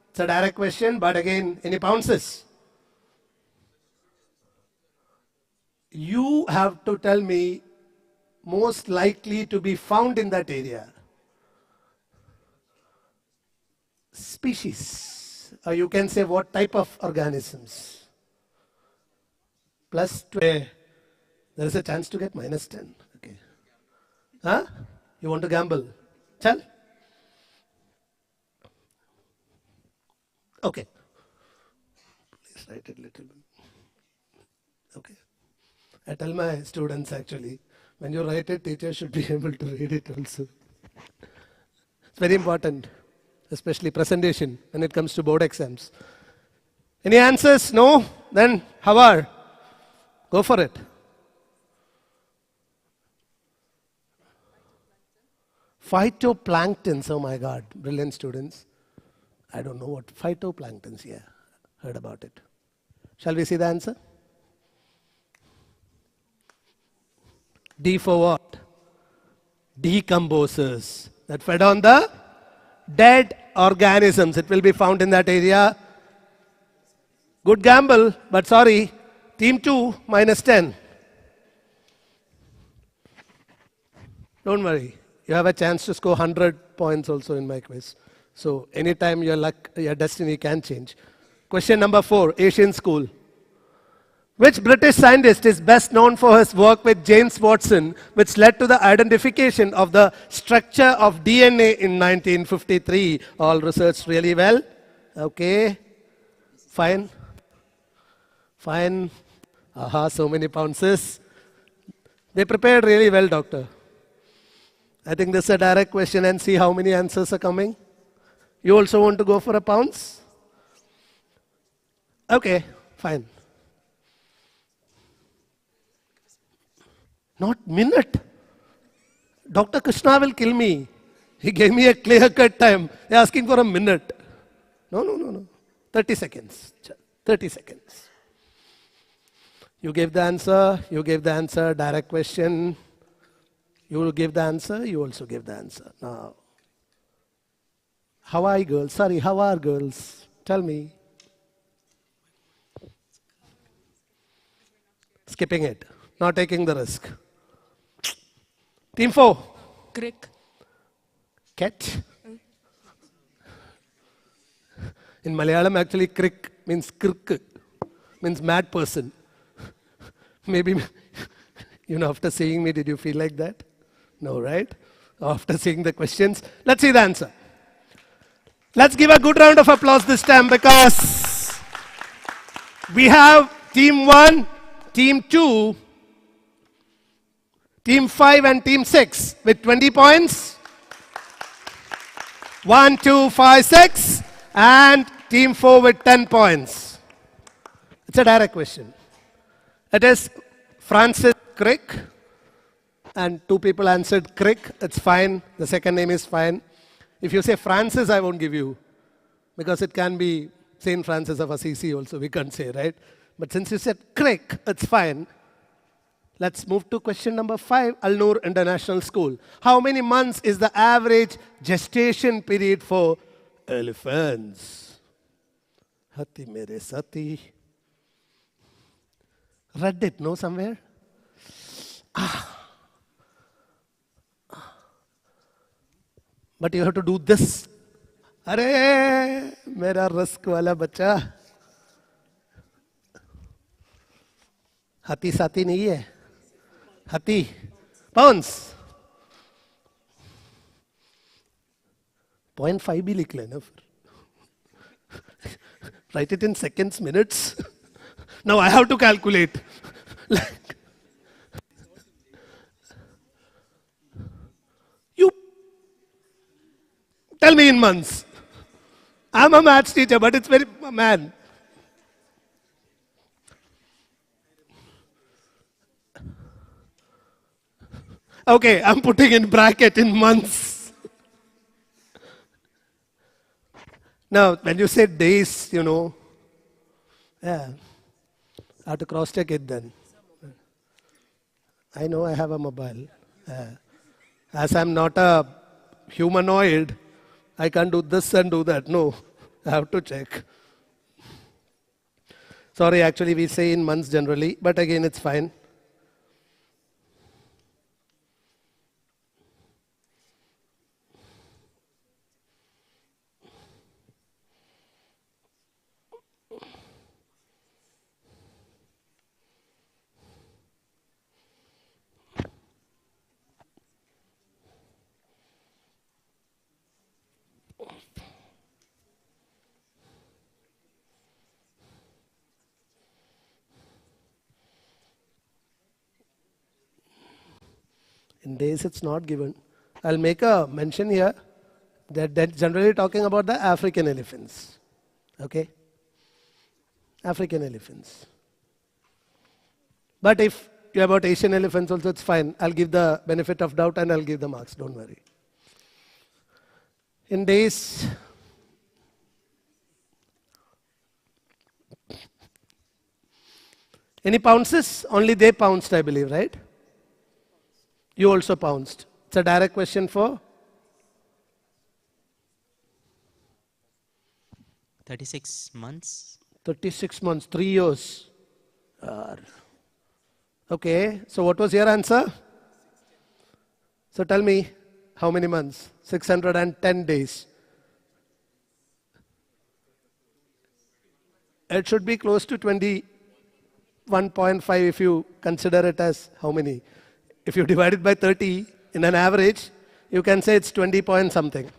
It's a direct question, but again, any pounces? You have to tell me most likely to be found in that area. Species. Or you can say what type of organisms. Plus 12. There is a chance to get minus 10. Okay. Huh? You want to gamble? Chal. Okay. Please write it a little bit. Okay. I tell my students actually, when you write it, teacher should be able to read it also. It's very important, especially presentation when it comes to board exams. Any answers? No? Then Hawar. Go for it. Phytoplanktons, oh my God, brilliant students. I don't know what phytoplanktons, yeah, heard about it. Shall we see the answer? D for what? Decomposers that fed on the dead organisms. It will be found in that area. Good gamble, but sorry, team 2 minus 10. Don't worry, you have a chance to score 100 points also in my quiz. So anytime your luck, your destiny can change. Question number 4, Asian school. Which British scientist is best known for his work with James Watson, which led to the identification of the structure of DNA in 1953? All researched really well. Okay. Fine. Fine. Aha, so many pounces. They prepared really well, doctor. I think this is a direct question and see how many answers are coming. You also want to go for a pounce? Okay, fine. Not minute. Dr. Krishna will kill me. He gave me a clear-cut time. They're asking for a minute. No. 30 seconds. 30 seconds. You gave the answer, direct question. You will give the answer, you also give the answer. Now, how are girls? Sorry, how are girls? Tell me. Skipping it, not taking the risk. Team 4. Crick. Cat. In Malayalam, actually, crick means kirk, means mad person. Maybe, after seeing me, did you feel like that? No, right? After seeing the questions, let's see the answer. Let's give a good round of applause this time because we have Team 1, Team 2, Team 5 and Team 6 with 20 points. 1, 2, 5, 6 and Team 4 with 10 points. It's a direct question. It is Francis Crick, and 2 people answered Crick. It's fine. The second name is fine. If you say Francis, I won't give you, because it can be Saint Francis of Assisi also. We can't say, right? But since you said Crick, it's fine. Let's move to question number 5, Al-Noor International School. How many months is the average gestation period for elephants? Hati mere sati. Read it, no, somewhere? But you have to do this. Arey, mera risk wala bacha. Hati sati nahi hai. Hati. Pounds. 0.5 bhi likh lena. Write it in seconds, minutes. Now I have to calculate. You tell me in months. I'm a maths teacher, but it's very, man. Okay, I'm putting in bracket in months. Now, when you say days, yeah. I have to cross-check it then. I know I have a mobile. As I'm not a humanoid, I can't do this and do that. No, I have to check. Sorry, actually we say in months generally, but again it's fine. In days it's not given. I'll make a mention here that they're generally talking about the African elephants. Okay? African elephants. But if you're about Asian elephants also, it's fine. I'll give the benefit of doubt and I'll give the marks. Don't worry. In days, any pounces? Only they pounced, I believe, right? You also pounced. It's a direct question for 36 months. 36 months, 3 years. Okay, so what was your answer? So tell me, how many months? 610 days. It should be close to 20. 1.5 if you consider it as how many? If you divide it by 30 in an average, you can say it's 20 point something.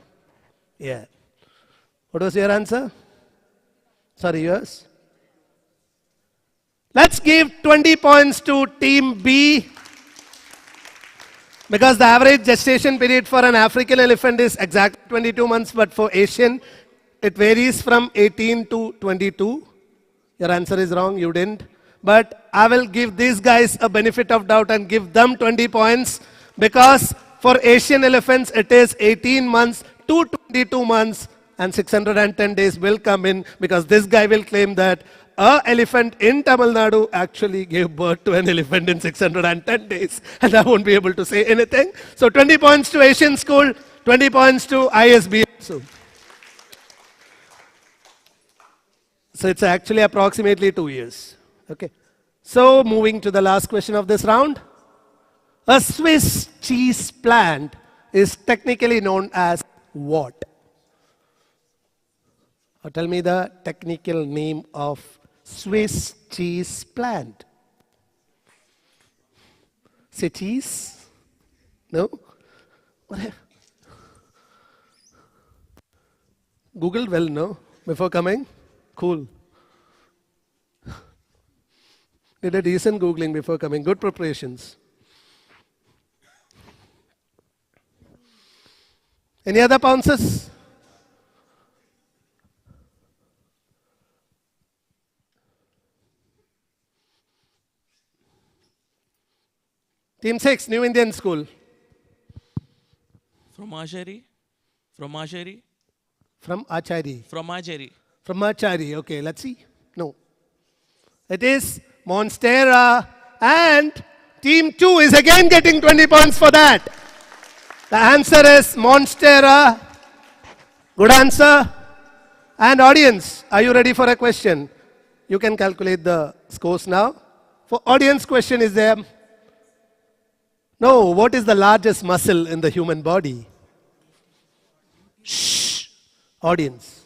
Yeah. What was your answer? Sorry, yours? Let's give 20 points to team B. Because the average gestation period for an African elephant is exactly 22 months, but for Asian, it varies from 18 to 22. Your answer is wrong, you didn't. But I will give these guys a benefit of doubt and give them 20 points, because for Asian elephants, it is 18 months to 22 months, and 610 days will come in, because this guy will claim that an elephant in Tamil Nadu actually gave birth to an elephant in 610 days, and I won't be able to say anything. So 20 points to Asian school, 20 points to ISB. So it's actually approximately 2 years. Okay. So moving to the last question of this round. A Swiss cheese plant is technically known as what? Or tell me the technical name of Swiss cheese plant. Say cheese? No? Googled well, no? Before coming? Cool. Did a decent Googling before coming. Good preparations. Any other pounces? Team 6, New Indian School. Fromageri. Fromageri. From Achari. Fromageri. From Achari. Okay, let's see. No. It is Monstera, and Team 2 is again getting 20 points for that. The answer is Monstera. Good answer. And audience, are you ready for a question? You can calculate the scores now. For audience question is there. No, what is the largest muscle in the human body? Shh. Audience.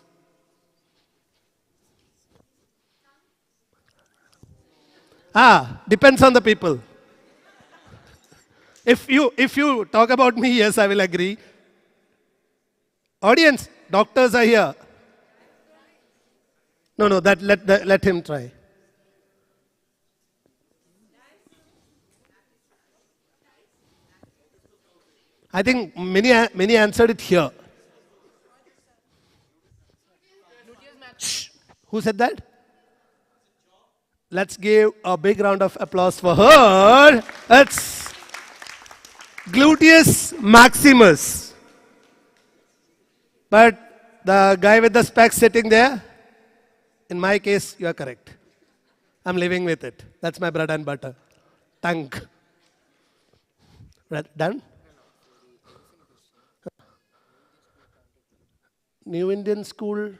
Depends on the people. If you talk about me, yes, I will agree. Audience, doctors are here. No, let him try. I think many answered it here. Shh. Who said that? Let's give a big round of applause for her. It's gluteus maximus. But the guy with the specs sitting there, in my case, you are correct. I'm living with it. That's my bread and butter. Tank. Done? New Indian School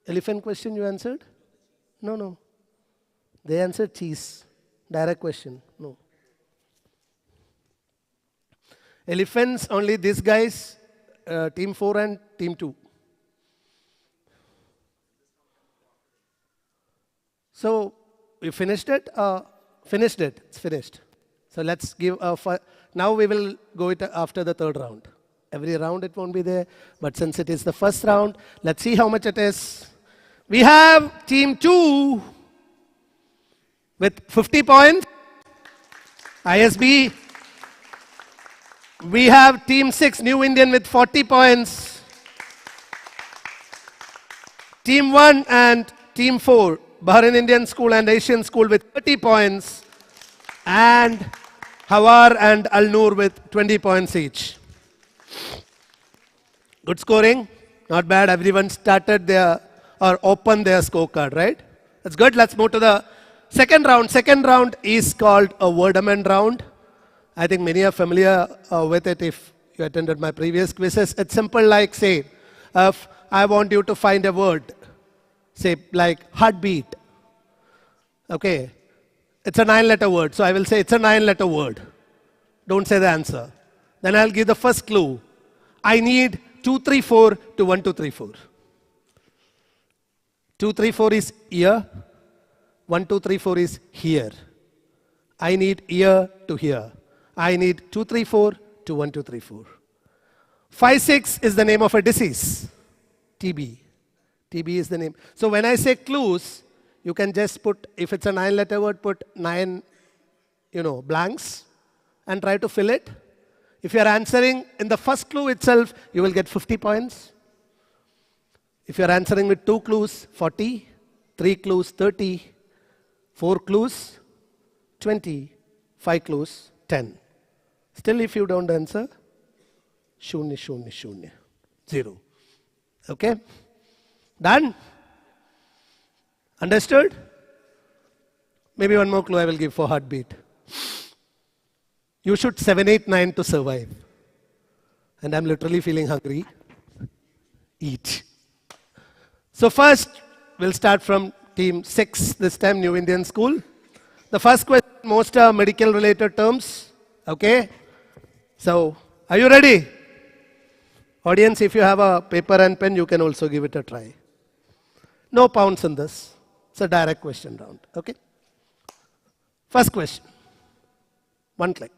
elephant question you answered? No. They answered cheese. Direct question. No. Elephants, only these guys, team 4 and team 2. So, you finished it? Finished it. It's finished. So let's give now we will go it after the third round. Every round it won't be there, but since it is the first round, let's see how much it is. We have team 2 with 50 points. ISB. We have team 6, New Indian, with 40 points. Team 1 and team 4, Bahrain Indian School and Asian School, with 30 points. And Hawar and Al Noor with 20 points each. Good scoring. Not bad. Everyone started their or opened their scorecard, right? That's good. Let's move to the second round. Second round is called a word amend round. I think many are familiar with it if you attended my previous quizzes. It's simple, like, say, if I want you to find a word, say, like heartbeat. Okay. It's a 9-letter word. So I will say it's a 9-letter word. Don't say the answer. Then I'll give the first clue. I need 2, 3, 4 to 1, 2, 3, 4. 2, 3, 4 is ear. 1, 2, 3, 4 is here. I need ear to hear. I need 2, 3, 4 to 1, 2, 3, 4. 5, 6 is the name of a disease. TB. TB is the name. So when I say clues, you can just put, if it's a 9-letter word, put 9, blanks and try to fill it. If you are answering in the first clue itself, you will get 50 points. If you are answering with 2 clues, 40, 3 clues, 30, 4 clues, 20, 5 clues, 10. Still, if you don't answer, shunya, shunya, shunya, 0. Okay? Done? Understood? Maybe one more clue I will give for heartbeat. You should 7, 8, 9 to survive. And I'm literally feeling hungry. Eat. So first, we'll start from team 6, this time New Indian School. The first question, most are medical related terms. Okay? So, are you ready? Audience, if you have a paper and pen, you can also give it a try. No pounds in this. It's a direct question round. Okay? First question. 1 click.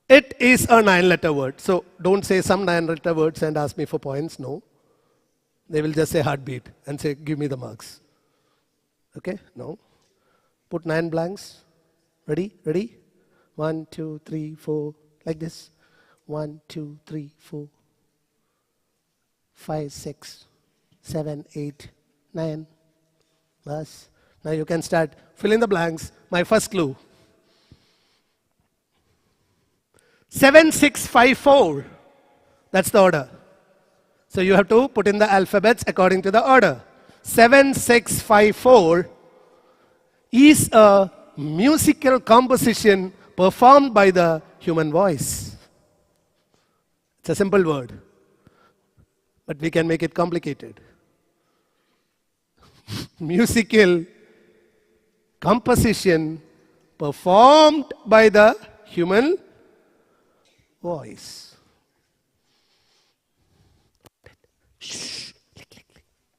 It is a 9-letter word. So don't say some 9-letter words and ask me for points. No. They will just say heartbeat and say, give me the marks. Okay? No. Put 9 blanks. Ready? Ready? 1, 2, 3, 4. Like this. 1, 2, 3, 4. 5, 6, 7, 8, 9. Bas. Now you can start. Fill in the blanks. My first clue. 7, 6, 5, 4. That's the order. So you have to put in the alphabets according to the order. 7, 6, 5, 4 is a musical composition performed by the human voice. It's a simple word, but we can make it complicated. Musical composition performed by the human voice. Shh.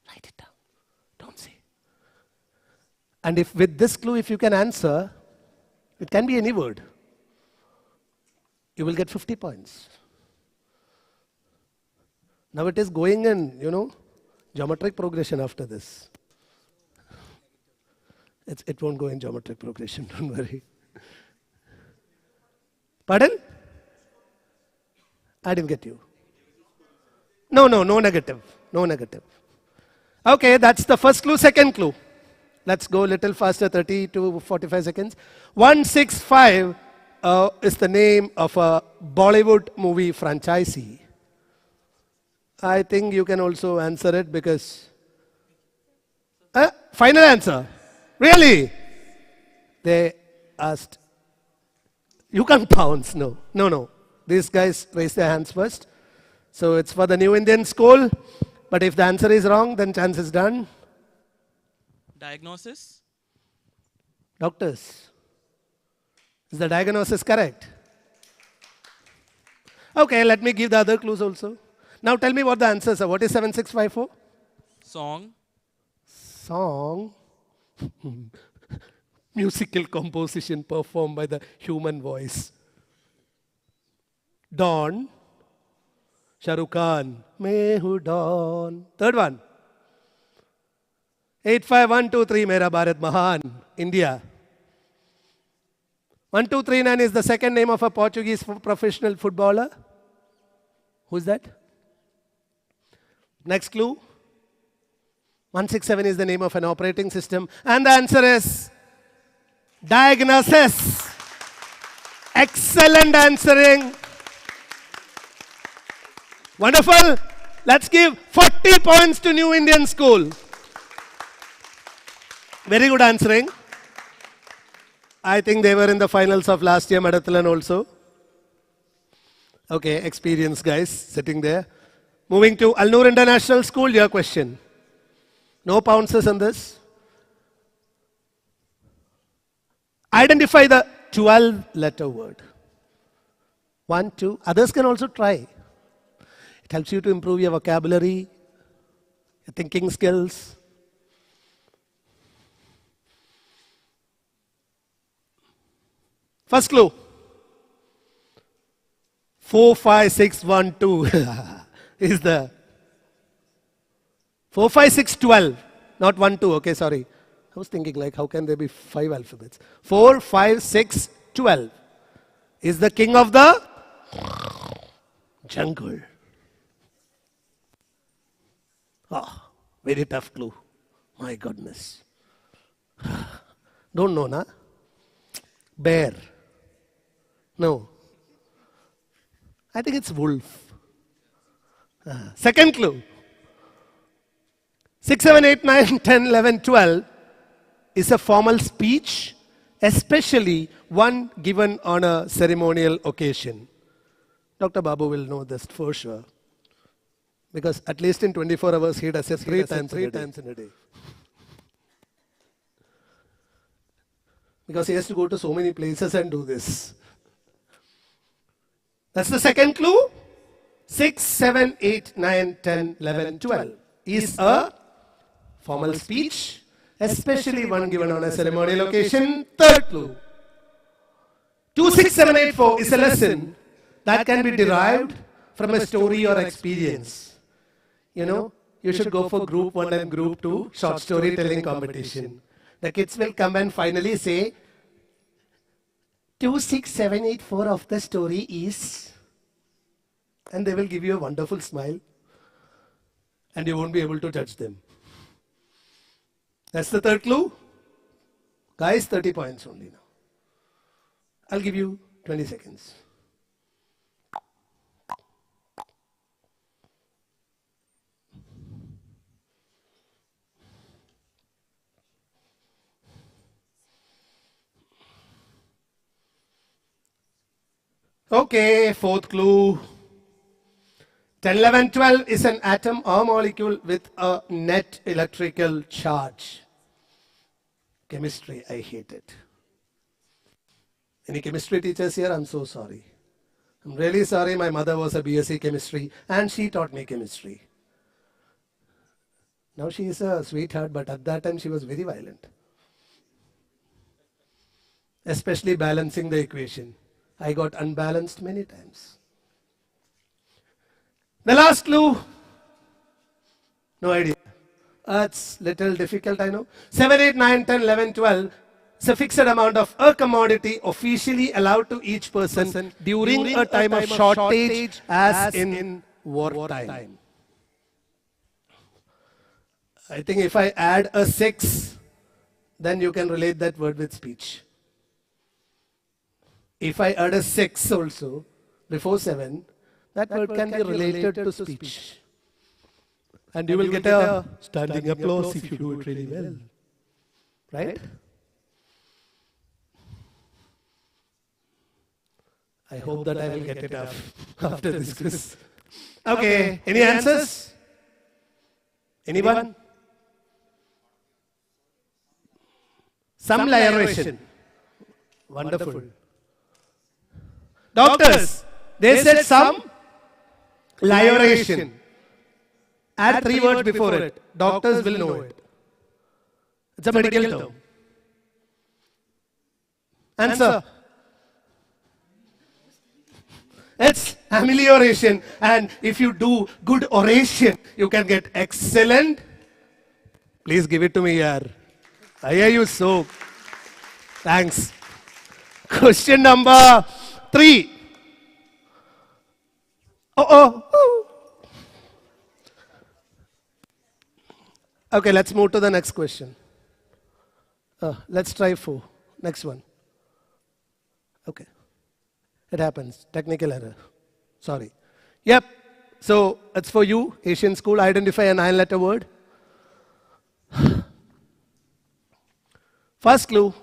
Write it down. Don't say. And if with this clue, if you can answer, it can be any word. You will get 50 points. Now it is going in, geometric progression after this. It won't go in geometric progression, don't worry. Pardon? I didn't get you. No negative. No negative. Okay, that's the first clue. Second clue. Let's go a little faster, 30 to 45 seconds. 165 is the name of a Bollywood movie franchisee. I think you can also answer it because... final answer. Really? They asked... You can't pounce. No. These guys raise their hands first. So it's for the New Indian School. But if the answer is wrong, then chance is done. Diagnosis? Doctors. Is the diagnosis correct? Okay, let me give the other clues also. Now tell me what the answers are. What is 7654? Song? Song? Musical composition performed by the human voice. Dawn. Shah Rukh Khan. Mehu Dawn. Third one. 8512 Mera Bharat Mahan. India. 1239 is the second name of a Portuguese professional footballer. Who's that? Next clue. 167 is the name of an operating system. And the answer is diagnosis. Excellent answering. Wonderful. Let's give 40 points to New Indian School. Very good answering. I think they were in the finals of last year Medathlon also. Okay, experienced guys sitting there. Moving to Al Noor International School, your question. No pounces on this. Identify the 12-letter word. 1, 2. Others can also try. It helps you to improve your vocabulary, your thinking skills. First clue. 4, 5, 6, 1, 2 is the 4, 5, 6, 12. Not 1, 2. Okay, sorry. I was thinking like, how can there be 5 alphabets? 4, 5, 6, 12 is the king of the jungle. Oh, very tough clue. My goodness. Don't know, na? Bear. No. I think it's wolf. Second clue. 6, 7, 8, 9, 10, 11, 12 is a formal speech, especially one given on a ceremonial occasion. Dr. Babu will know this for sure. Because at least in 24 hours he does it three times in a day. Because he has to go to so many places and do this. That's the second clue. 6, 7, 8, 9, 10, 11, 12 is a formal speech, especially one given on a ceremonial occasion. Third clue. 2, 6, 7, 8, 4 is a lesson that can be derived from a story or experience. You know, you should go for group 1 and group 2 short storytelling competition. The kids will come and finally say, 2, 6, 7, 8, 4 of the story is, and they will give you a wonderful smile and you won't be able to judge them. That's the third clue. Guys, 30 points only now. I'll give you 20 seconds. Okay, fourth clue. 10, 11, 12 is an atom or molecule with a net electrical charge. Chemistry, I hate it. Any chemistry teachers here? I'm so sorry. I'm really sorry. My mother was a BSc chemistry and she taught me chemistry. Now she is a sweetheart, but at that time she was very violent. Especially balancing the equation. I got unbalanced many times. The last clue. No idea. It's little difficult, I know. 7, 8, 9, 10, 11, 12 is a fixed amount of a commodity officially allowed to each person during a time of shortage as in wartime. I think if I add a 6, then you can relate that word with speech. If I add a 6 also before 7, that word can be related to speech. And you will get a standing applause if you do it really well. Right? I hope that I will get it after this quiz. Okay, any answers? Anyone? Some layeration. Wonderful. Doctors, they said some layeration. Add 3 words before it. Doctors will know it. It's a medical term. Answer. It's amelioration. And if you do good oration, you can get excellent. Please give it to me, yaar. I hear you so. Thanks. Question number 3. Okay, let's move to the next question. Let's try 4. Next one. Okay. It happens. Technical error. Sorry. Yep. So it's for you, Asian school. Identify a 9-letter word. First clue.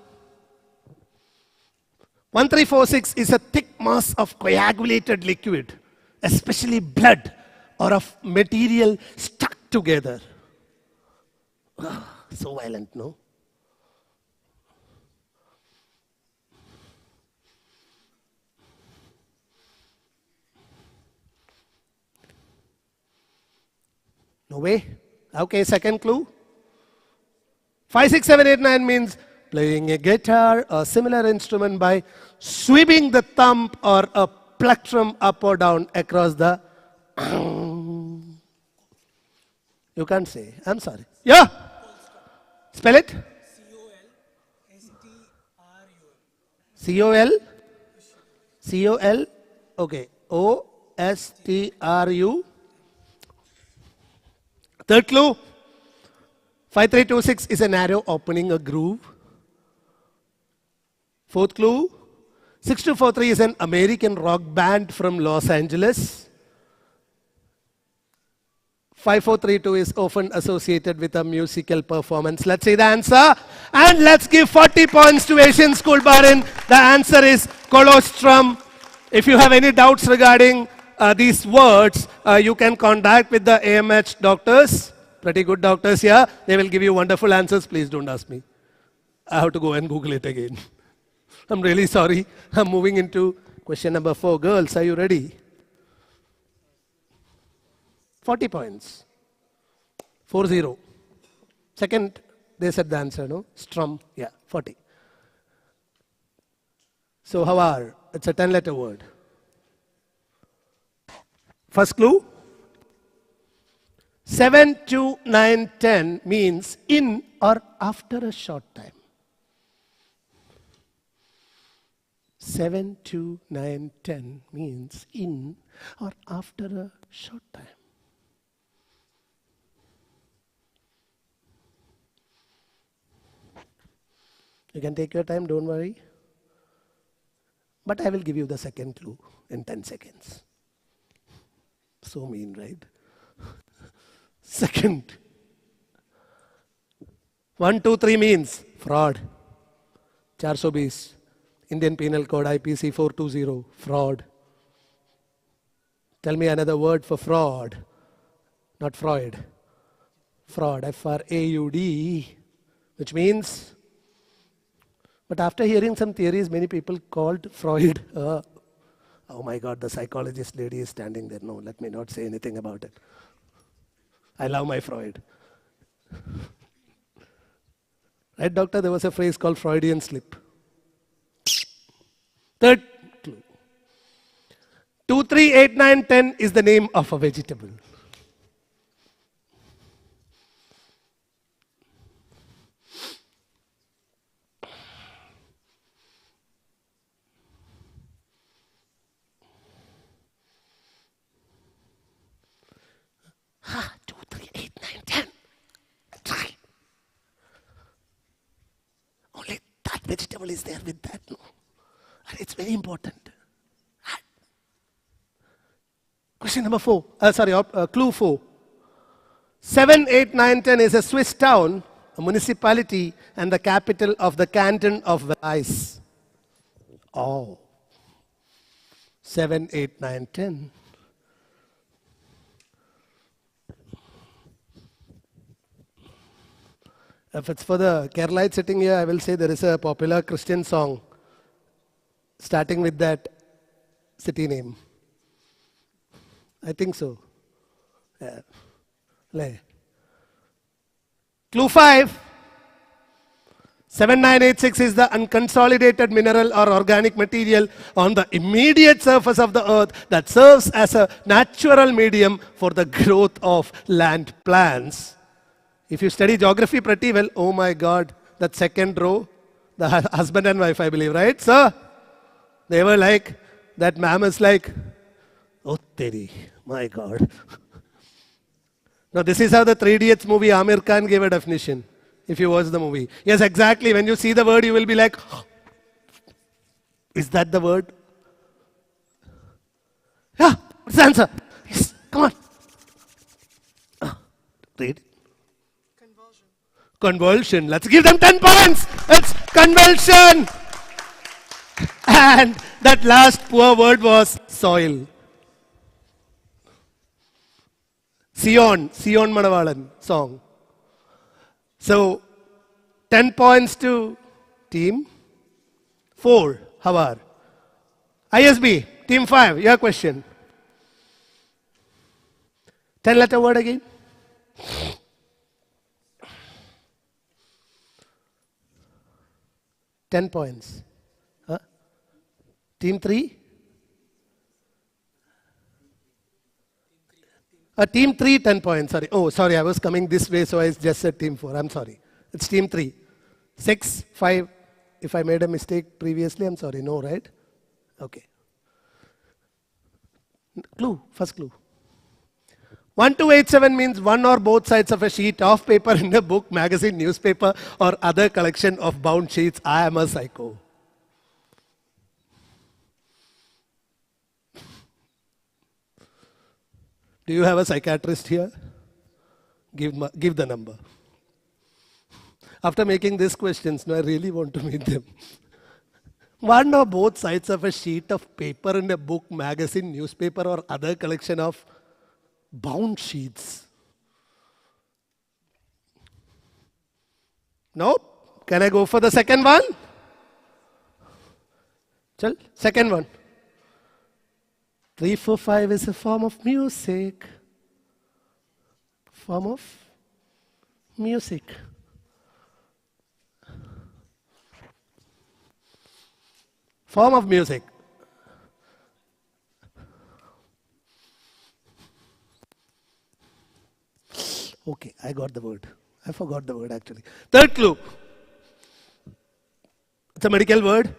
1346 is a thick mass of coagulated liquid, especially blood or of material stuck together. So violent, no? No way? Okay, second clue. 5, 6, 7, 8, 9 means playing a guitar or similar instrument by sweeping the thumb or a plectrum up or down across the... You can't say. I'm sorry. Yeah. Spell it. C-O-L. C-O-L. Okay. O-S-T-R-U. Third clue. 5326 is an arrow opening a groove. Fourth clue. 6243 is an American rock band from Los Angeles. 5432 is often associated with a musical performance. Let's see the answer. And let's give 40 points to Asian School Bahrain. The answer is colostrum. If you have any doubts regarding these words, you can contact with the AMH doctors. Pretty good doctors here. They will give you wonderful answers. Please don't ask me. I have to go and Google it again. I'm really sorry. I'm moving into question number 4. Girls, are you ready? 40 points. 40. Second, they said the answer, no? Strum, yeah, 40. So, how are? It's a 10-letter word. First clue. 7, 2, 9, 10 means in or after a short time. 7, 2, 9, 10 means in or after a short time. You can take your time, don't worry. But I will give you the second clue in 10 seconds. So mean, right? Second. 1, 2, 3 means fraud. 420. Indian Penal Code IPC 420. Fraud. Tell me another word for fraud. Not Freud. Fraud. F-R-A-U-D. Which means... But after hearing some theories, many people called Freud, oh my God, the psychologist lady is standing there. No, let me not say anything about it. I love my Freud. Right, doctor? There was a phrase called Freudian slip. Third clue. 2, 3, 8, 9, 10 is the name of a vegetable. Ah, 2, 3, 8, 9, 10. Try. Only that vegetable is there with that, no? And it's very important. Question number 4. Clue 4. 7, 8, 9, 10 is a Swiss town, a municipality, and the capital of the canton of Valais. Oh. 7, 8, 9, 10. If it's for the Keralites sitting here, I will say there is a popular Christian song starting with that city name. I think so. Yeah. Clue 5. 7986 is the unconsolidated mineral or organic material on the immediate surface of the earth that serves as a natural medium for the growth of land plants. If you study geography pretty well, oh my God, that second row, the husband and wife, I believe, right, sir? They were like, that ma'am is like, oh, teri, my God. Now, this is how the 3 Idiots movie, Amir Khan gave a definition, if you watch the movie. Yes, exactly. When you see the word, you will be like, is that the word? Yeah, what's the answer? Yes, come on. Read. Convulsion. Let's give them 10 points. It's convulsion. And that last poor word was soil. Sion Manavalan song. So, 10 points to team 4. Havar. ISB, team 5, your question. 10-letter word again. 10 points. Huh? Team 3? Team 3, 10 points. Sorry. Oh, sorry, I was coming this way, so I just said team 4. I'm sorry. It's team 3. 6, 5. If I made a mistake previously, I'm sorry. No, right? Okay. Clue. First clue. 1287 means one or both sides of a sheet of paper in a book, magazine, newspaper, or other collection of bound sheets. I am a psycho. Do you have a psychiatrist here? Give the number. After making these questions, no, I really want to meet them. One or both sides of a sheet of paper in a book, magazine, newspaper, or other collection of bound sheets. Nope. Can I go for the second one? Chal, second one. 3, 4, 5 is a form of music. Form of music. Form of music. Okay, I got the word. I forgot the word actually. Third clue. It's a medical word.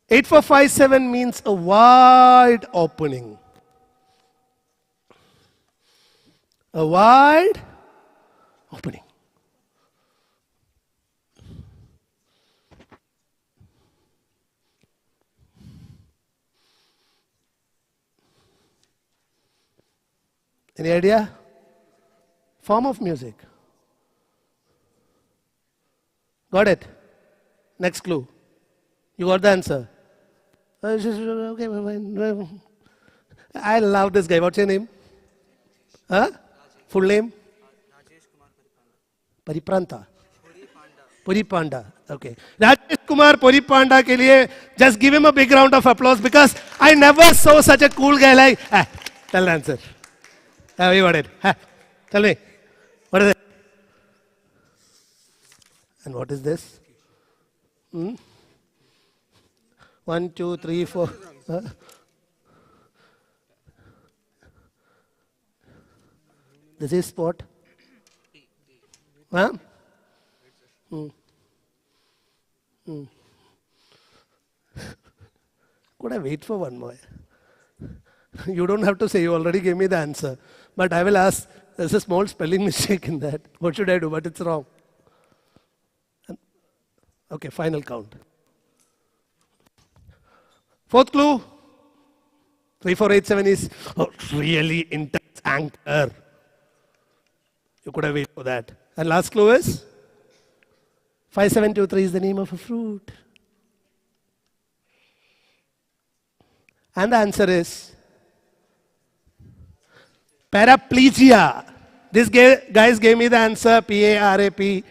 8457 means a wide opening. A wide opening. Any idea? Form of music. Got it? Next clue. You got the answer? Okay, fine. I love this guy. What's your name? Huh? Full name? Paripranta. Puri Panda. Okay. Rajesh Kumar Puri Panda ke liye, just give him a big round of applause because I never saw such a cool guy like. Tell the answer. You got it. Tell me. What is it? And what is this? 1, 2, 3, 4. This is spot. Huh? Could I wait for one more? You don't have to say, you already gave me the answer. But I will ask, there's a small spelling mistake in that. What should I do? But it's wrong. Okay, final count. Fourth clue. 3487 is a really intense anchor. You could have waited for that. And last clue is 5723 is the name of a fruit. And the answer is paraplegia. These guys gave me the answer PARAPTE,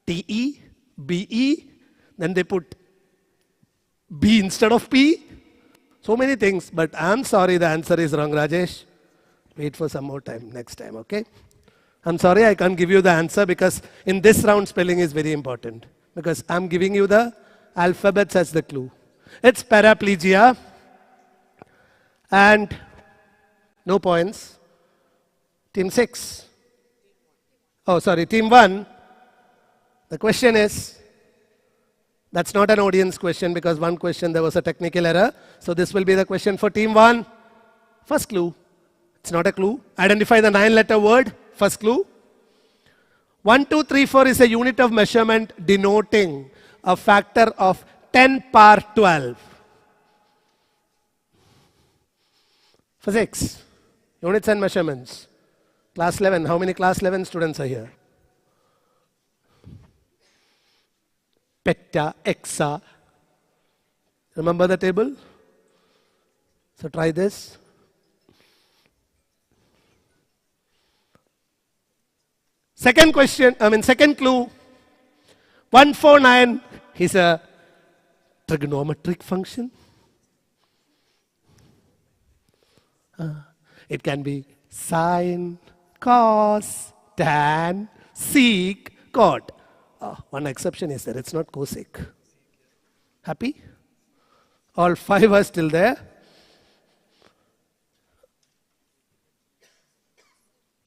BE. Then they put B instead of P. So many things, but I'm sorry the answer is wrong, Rajesh. Wait for some more time, next time, okay? I'm sorry I can't give you the answer because in this round spelling is very important. Because I'm giving you the alphabets as the clue. It's paraplegia. And no points. Team 6. Oh, sorry, team 1. The question is, that's not an audience question because one question there was a technical error. So this will be the question for team 1. First clue. It's not a clue. Identify the 9-letter word. First clue. 1, 2, 3, 4 is a unit of measurement denoting a factor of 10 power 12. Physics. Units and measurements. Class 11. How many class 11 students are here? Peta, exa. Remember the table? So try this. Second question, second clue. 149 is a trigonometric function. It can be sine, cos, tan, sec, cot. One exception is there. It's not cosec. Happy? All 5 are still there.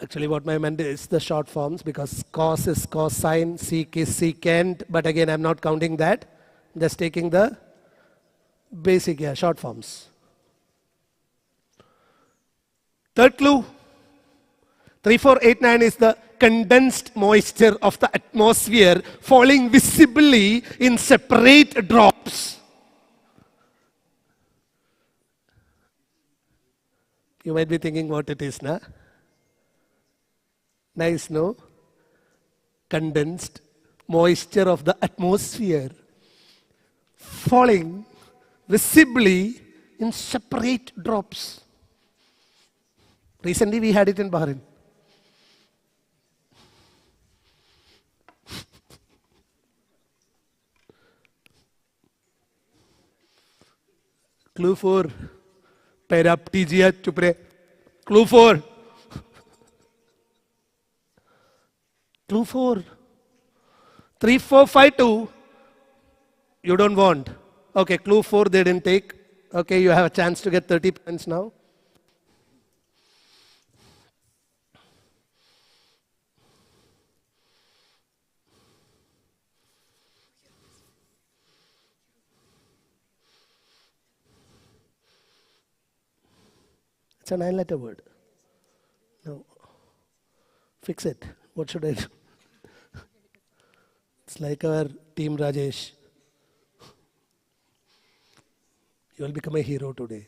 Actually, what I meant is the short forms, because cos is cosine, sec is secant, but again, I'm not counting that. Just taking the basic, short forms. Third clue, 3489 is the condensed moisture of the atmosphere falling visibly in separate drops. You might be thinking what it is, na? Nice, no? Condensed moisture of the atmosphere falling visibly in separate drops. Recently we had it in Bahrain. Clue 4. Paraptegia chupre. Clue 4. Clue 4. 3, 4, 5, 2. You don't want. Okay, clue 4 they didn't take. Okay, you have a chance to get 30 points now. It's a 9-letter word. No. Fix it. What should I do? It's like our team Rajesh. You will become a hero today.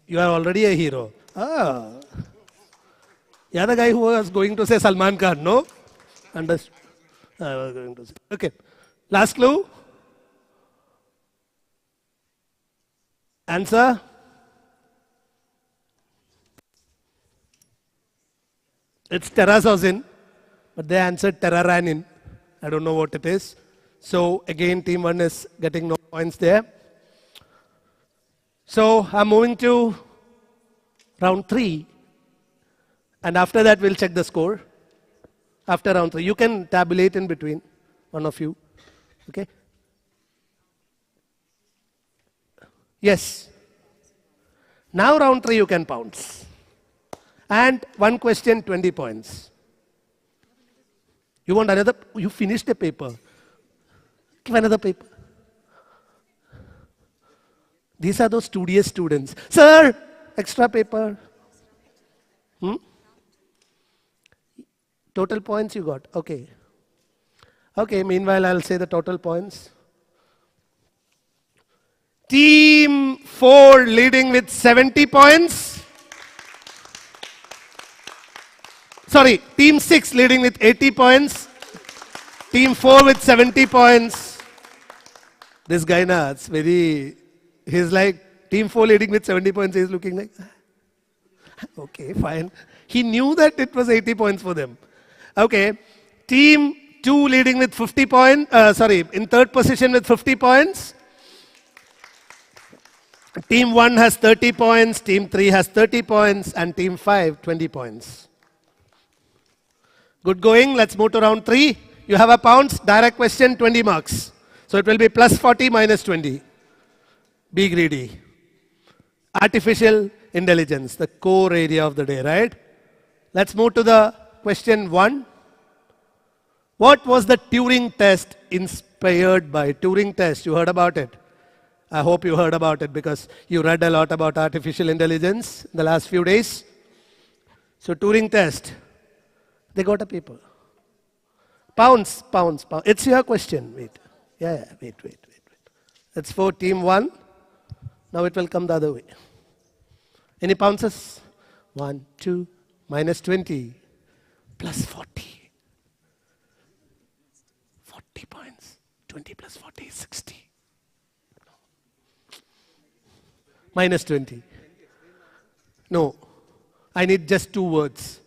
You are already a hero. Ah. You are the guy who was going to say Salman Khan, no? Understood. I was going to say. Okay. Last clue. Answer. It's terrazozin, but they answered terraranin. I don't know what it is. So again, team 1 is getting no points there. So I'm moving to round 3. And after that, we'll check the score. After round 3. You can tabulate in between, one of you. Okay? Yes. Now round 3, you can pounce. And one question, 20 points. You want another? You finished the paper. Give another paper. These are those studious students. Sir, extra paper. Total points you got. Okay. Okay, meanwhile, I'll say the total points. Team 4 leading with 70 points. Sorry, team 6 leading with 80 points. Team 4 with 70 points. This guy, na, it's very, he's like, team 4 leading with 70 points, he's looking like, okay, fine. He knew that it was 80 points for them. Okay, team 2 leading with 50 points, in third position with 50 points. Team 1 has 30 points, team 3 has 30 points, and team 5, 20 points. Good going. Let's move to round 3. You have a pounds. Direct question, 20 marks. So it will be plus 40 minus 20. Be greedy. Artificial intelligence, the core area of the day, right? Let's move to the question 1. What was the Turing test inspired by? Turing test, you heard about it. I hope you heard about it because you read a lot about artificial intelligence in the last few days. So Turing test. They got a paper. Pounds. It's your question. Wait. Wait. That's for team 1. Now it will come the other way. Any pounces? 1, 2, minus 20, plus 40. 40 points. 20 plus 40 is 60. Minus 20. No. I need just 2 words.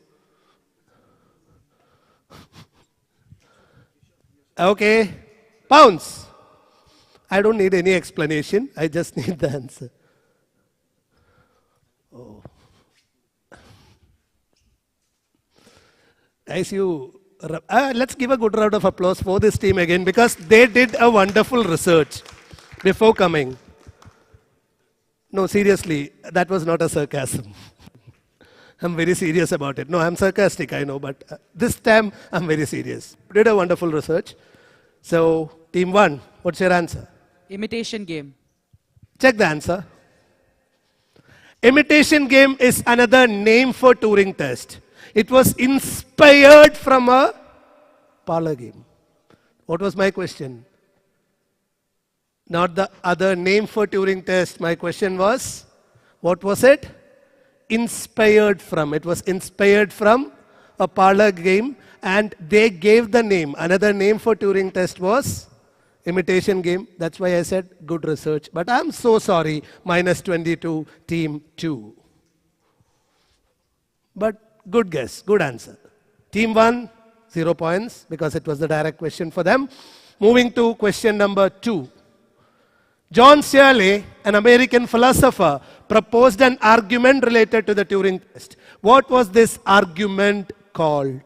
Okay, pounds. I don't need any explanation. I just need the answer. Oh. Guys, you Let's give a good round of applause for this team again because they did a wonderful research before coming. No, seriously, that was not a sarcasm. I'm very serious about it. No, I'm sarcastic, I know, but this time I'm very serious. Did a wonderful research. So, team 1, what's your answer? Imitation game. Check the answer. Imitation game is another name for Turing test. It was inspired from a parlor game. What was my question? Not the other name for Turing test. My question was, what was it? Inspired from. It was inspired from a parlor game and they gave the name. Another name for Turing test was imitation game. That's why I said good research. But I'm so sorry, -22, team 2. But good guess, good answer. Team 1, 0 points because it was the direct question for them. Moving to question number 2. John Searle, an American philosopher, proposed an argument related to the Turing test. What was this argument called?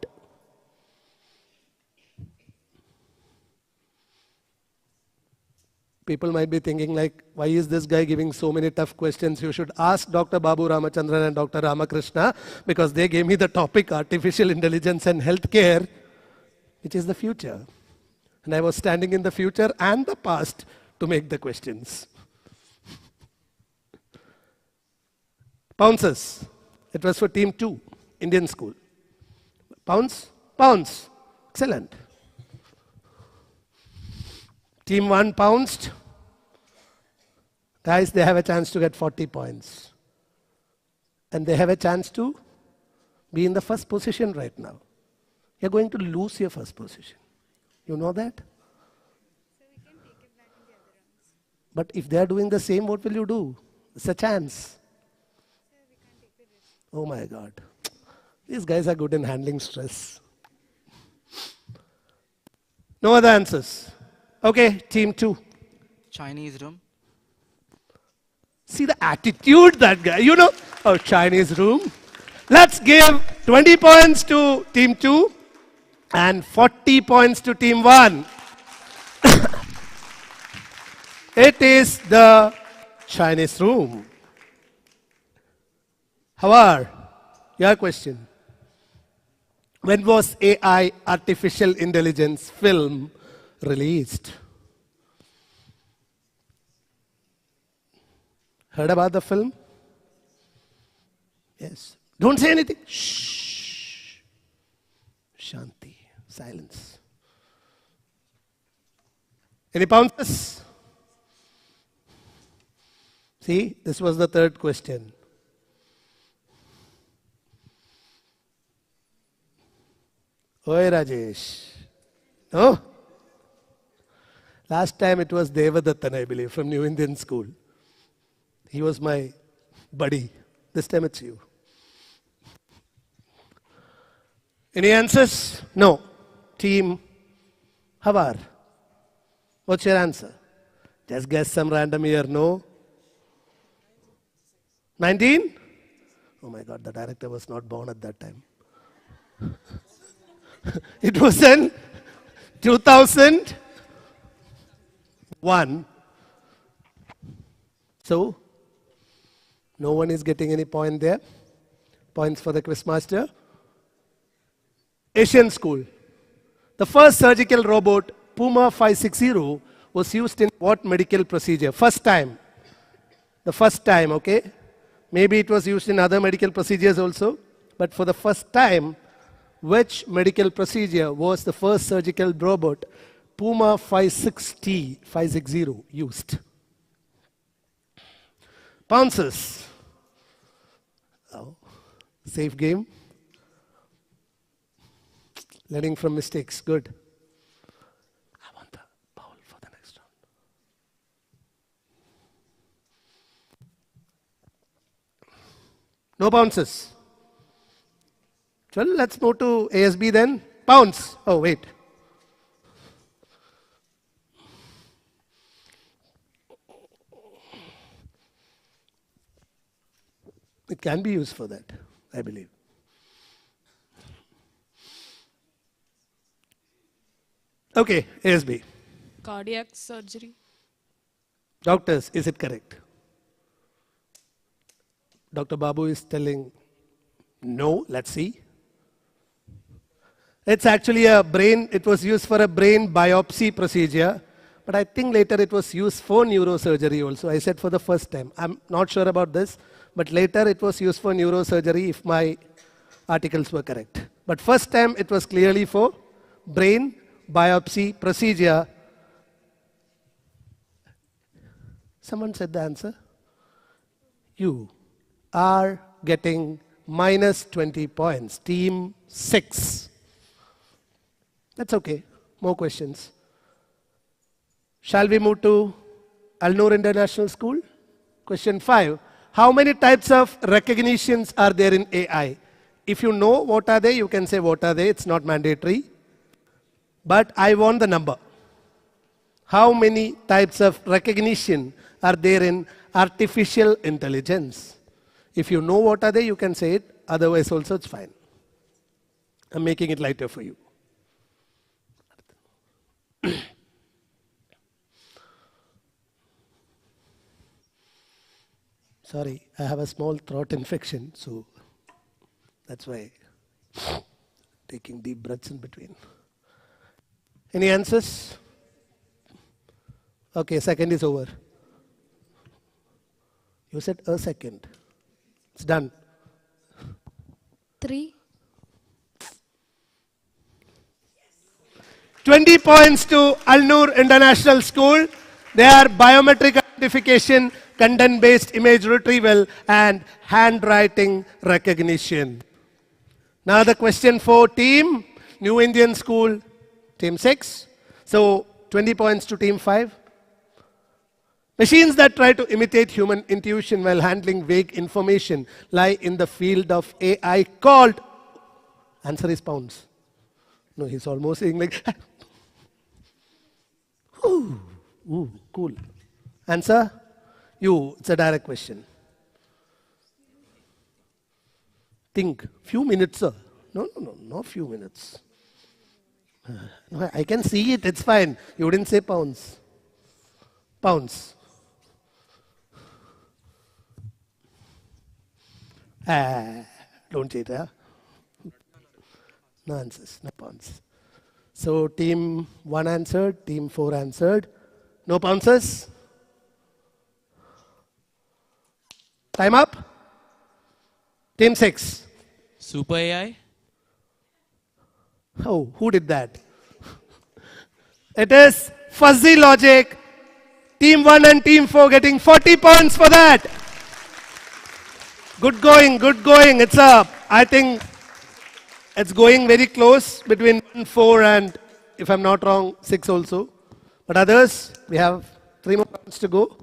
People might be thinking like, why is this guy giving so many tough questions? You should ask Dr. Babu Ramchandran and Dr. Ramakrishna because they gave me the topic artificial intelligence and healthcare, which is the future. And I was standing in the future and the past to make the questions. Pounces. It was for team 2, Indian school. Pounce? Pounce. Excellent. Team 1 pounced. Guys, they have a chance to get 40 points. And they have a chance to be in the first position right now. You're going to lose your first position. You know that? But if they are doing the same, what will you do? It's a chance. Oh my God. These guys are good in handling stress. No other answers. Okay, team 2. Chinese room. See the attitude that guy, you know, oh, Chinese room. Let's give 20 points to team 2 and 40 points to team 1. It is the Chinese room. However, your question. When was AI, artificial intelligence film released? Heard about the film? Yes. Don't say anything. Shh. Shanti. Silence. Any pounces? See, this was the third question. Oi, Rajesh. No? Last time it was Devadattan, I believe, from New Indian School. He was my buddy. This time it's you. Any answers? No. Team Havar. What's your answer? Just guess some random year. No? 19? Oh my God, the director was not born at that time. It was in 2001. So, no one is getting any point there. Points for the quizmaster. Asian school. The first surgical robot, Puma 560, was used in what medical procedure? First time. The first time, okay? Maybe it was used in other medical procedures also. But for the first time, which medical procedure was the first surgical robot, Puma 560 used? Pounces. Oh, safe game. Learning from mistakes. Good. I want the bowl for the next round. No bounces. Well, let's move to ASB then. Pounce. Oh, wait. It can be used for that, I believe. Okay, ASB. Cardiac surgery. Doctors, is it correct? Dr. Babu is telling no. Let's see. It's actually a brain, it was used for a brain biopsy procedure, but I think later it was used for neurosurgery also. I said for the first time. I'm not sure about this, but later it was used for neurosurgery if my articles were correct. But first time it was clearly for brain biopsy procedure. Someone said the answer. You are getting minus 20 points. Team 6. That's okay. More questions. Shall we move to Al-Noor International School? Question 5. How many types of recognitions are there in AI? If you know what are they, you can say what are they. It's not mandatory. But I want the number. How many types of recognition are there in artificial intelligence? If you know what are they, you can say it. Otherwise also it's fine. I'm making it lighter for you. Sorry, I have a small throat infection, so that's why taking deep breaths in between. Any answers? Okay, second is over. You said a second. It's done. 3. 20 points to Al-Noor International School. They are biometric identification, content-based image retrieval, and handwriting recognition. Now the question for team, New Indian School, team 6. So 20 points to team 5. Machines that try to imitate human intuition while handling vague information lie in the field of AI called, answer is pounds. No, he's almost saying like, ooh, cool. Answer? You, it's a direct question. Think, few minutes, sir. No, not few minutes. No, I can see it, it's fine. You didn't say pounds. Pounds. Don't cheat, huh? No answers, no pounds. So team 1 answered, team 4 answered. No pounces? Time up? Team 6. Super AI. Oh, who did that? It is fuzzy logic. Team 1 and team 4 getting 40 points for that. Good going, good going. It's I think it's going very close between 1, 4 and, if I'm not wrong, 6 also. But others, we have 3 more rounds to go.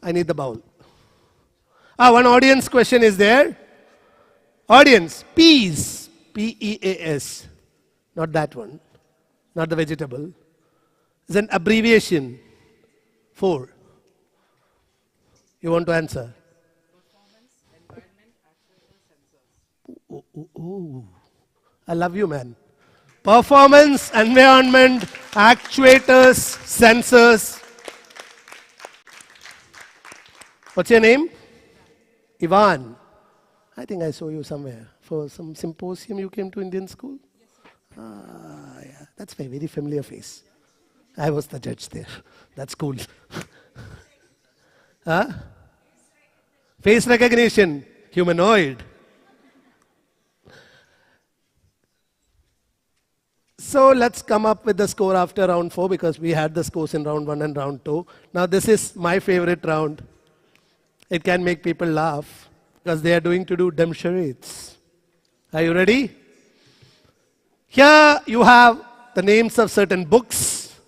I need the bowl. One audience question is there. Audience, peas, P-E-A-S. Not that one, not the vegetable. It's an abbreviation. 4. You want to answer? Ooh. I love you, man. Performance, environment, actuators, sensors. What's your name? Ivan. I think I saw you somewhere. For some symposium you came to Indian school? Yeah, that's my very familiar face. I was the judge there. That's cool. Face recognition, humanoid. So let's come up with the score after round 4 because we had the scores in round 1 and round 2. Now this is my favorite round. It can make people laugh because they are doing to do dumb charades. Are you ready? Here you have the names of certain books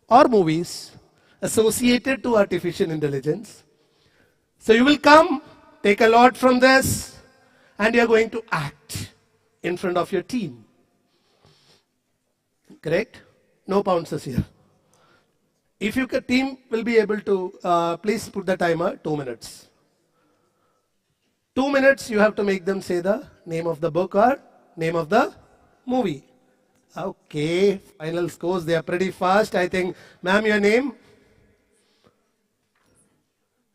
or movies associated to artificial intelligence. So you will come, take a lot from this, and you are going to act in front of your team. Correct? No bounces here. If your team will be able to, please put the timer, 2 minutes. 2 minutes, you have to make them say the name of the book or name of the movie. Okay, final scores, they are pretty fast, I think. Ma'am, your name?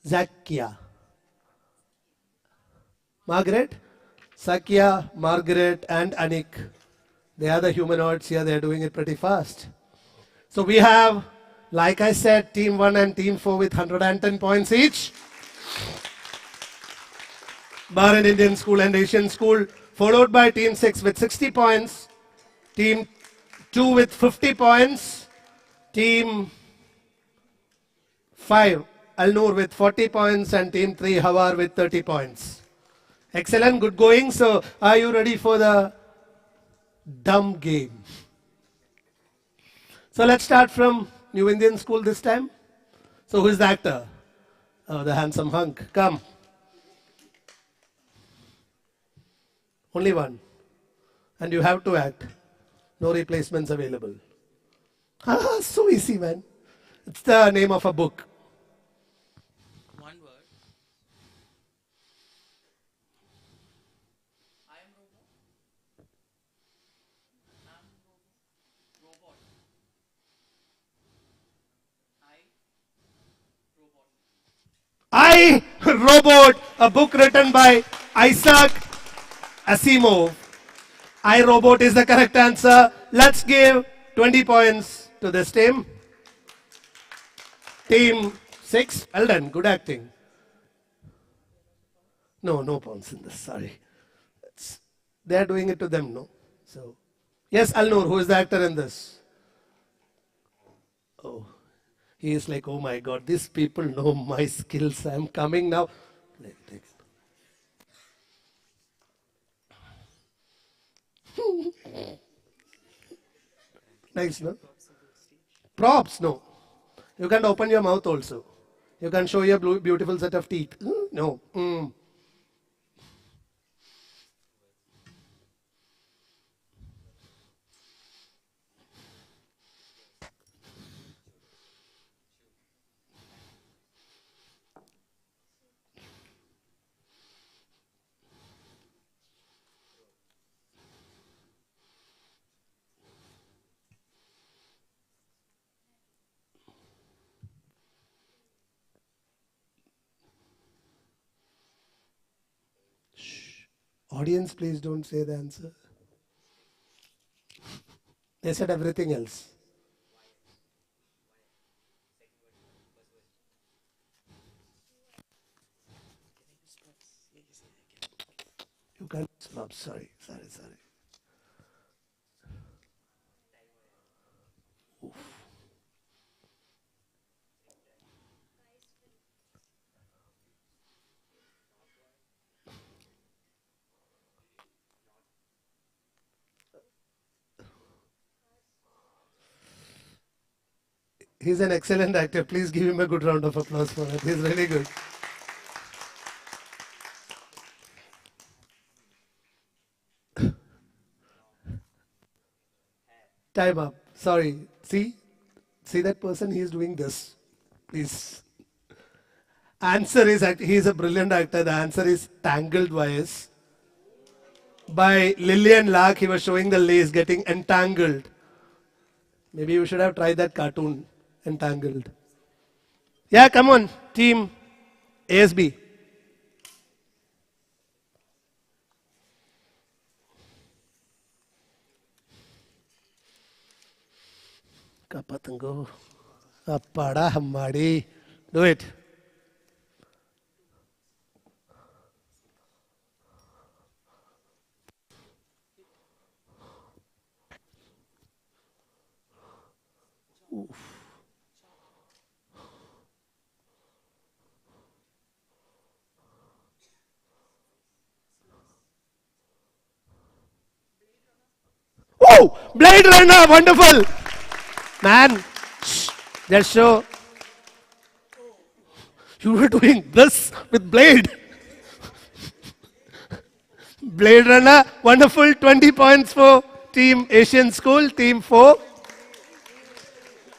Zakia. Margaret? Sakia, Margaret, and Anik. They are the humanoids here, they are doing it pretty fast. So we have, like I said, Team 1 and Team 4 with 110 points each. Bahrain Indian School and Asian School, followed by Team 6 with 60 points. Team 2 with 50 points. Team 5, Al-Noor with 40 points, and Team 3, Hawar with 30 points. Excellent, good going. So, are you ready for the dumb game? So, let's start from New Indian School this time. So, who is the actor? Oh, the handsome hunk. Come. Only one. And you have to act. No replacements available. Ah, so easy, man. It's the name of a book. One word. I am robot. Robot. I, Robot, a book written by Isaac Asimov. I, Robot is the correct answer. Let's give 20 points to this team. Team 6, well done, good acting. No points in this, sorry. They are doing it to them, no? So, yes, Al-Noor, who is the actor in this? Oh, he is like, oh my God, these people know my skills. I am coming now. Nice, no? Props, no. You can open your mouth also. You can show your beautiful set of teeth. No. Audience, please don't say the answer. They said everything else. You can't stop. Sorry. Oof. He's an excellent actor. Please give him a good round of applause for it. He's really good. Time up. Sorry. See that person? He is doing this. Please. Answer is, he is a brilliant actor. The answer is Tangled Wires. By Lillian Lark, he was showing the lace getting entangled. Maybe you should have tried that cartoon, Entangled. Yeah, come on, team ASB. Kapatango. Appada hammadi. Do it. Oof. Oh, Blade Runner, wonderful. Man, just show. You were doing this with Blade. Blade Runner, wonderful. 20 points for Team Asian School, Team 4.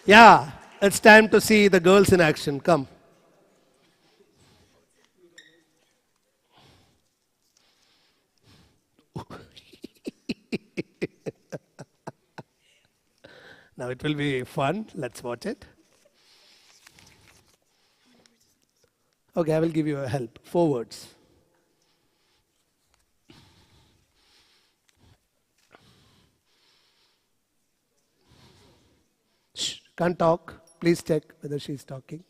Yeah, it's time to see the girls in action. Come. Now it will be fun. Let's watch it. Okay, I will give you a help. 4 words. Shh, can't talk. Please check whether she's talking.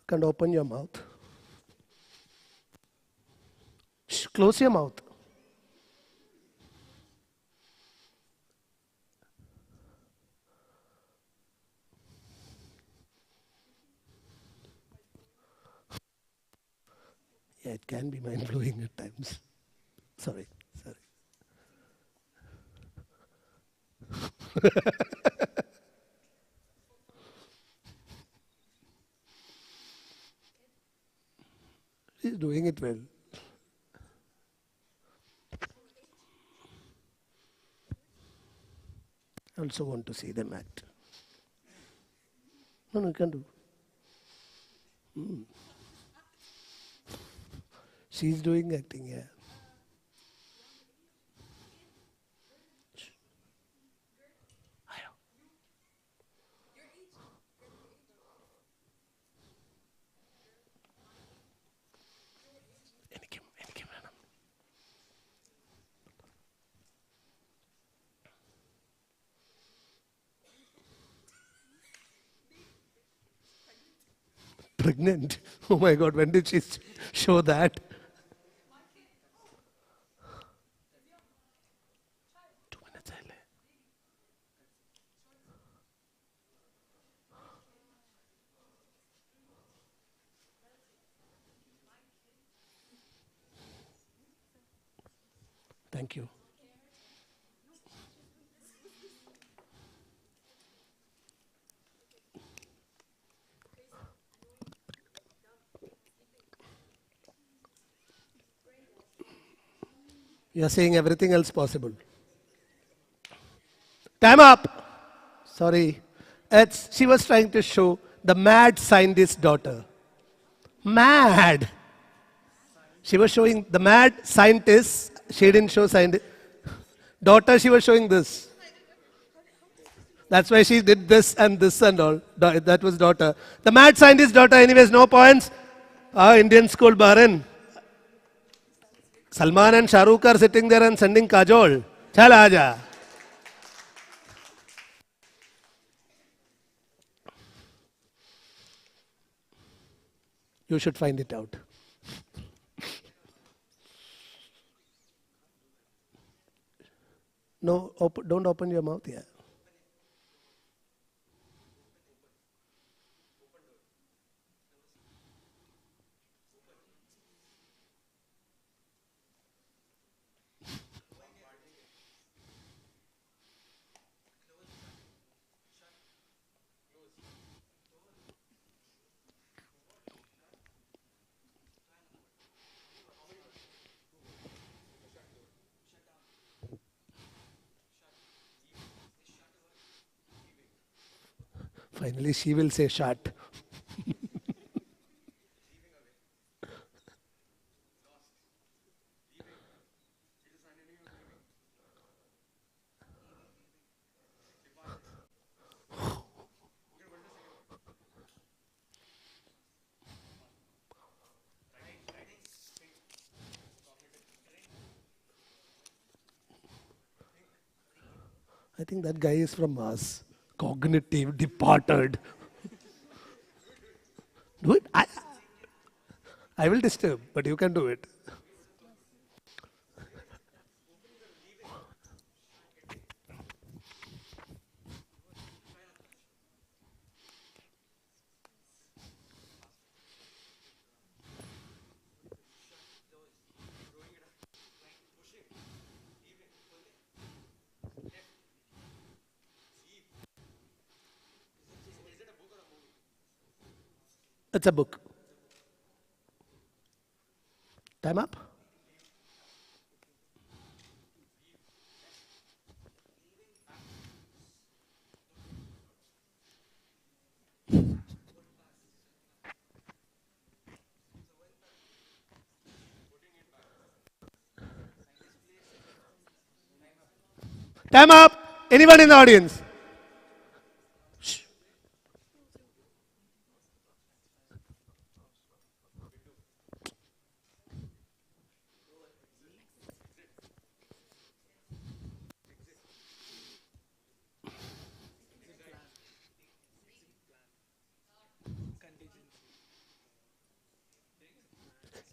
Can't open your mouth. Shh, close your mouth. Yeah, it can be mind-blowing at times. Sorry. She's doing it well. I also want to see them act. No, you can do. She's doing acting, yeah. Pregnant. Oh my God, when did she show that? Thank you. You are saying everything else possible. Time up. Sorry. She was trying to show the mad scientist's daughter. Mad. She was showing the mad scientist. She didn't show scientist. Daughter, she was showing this. That's why she did this and all. That was daughter. The mad scientist's daughter, anyways, no points. Indian school, Bahrain. Salman and Shahrukh are sitting there and sending kajol. Chal aaja. You should find it out. No, don't open your mouth, yeah. Finally, she will say shut. I think that guy is from Mars. Cognitive, departed. Do it. I will disturb, but you can do it. It's a book. Time up. Time up. Anyone in the audience?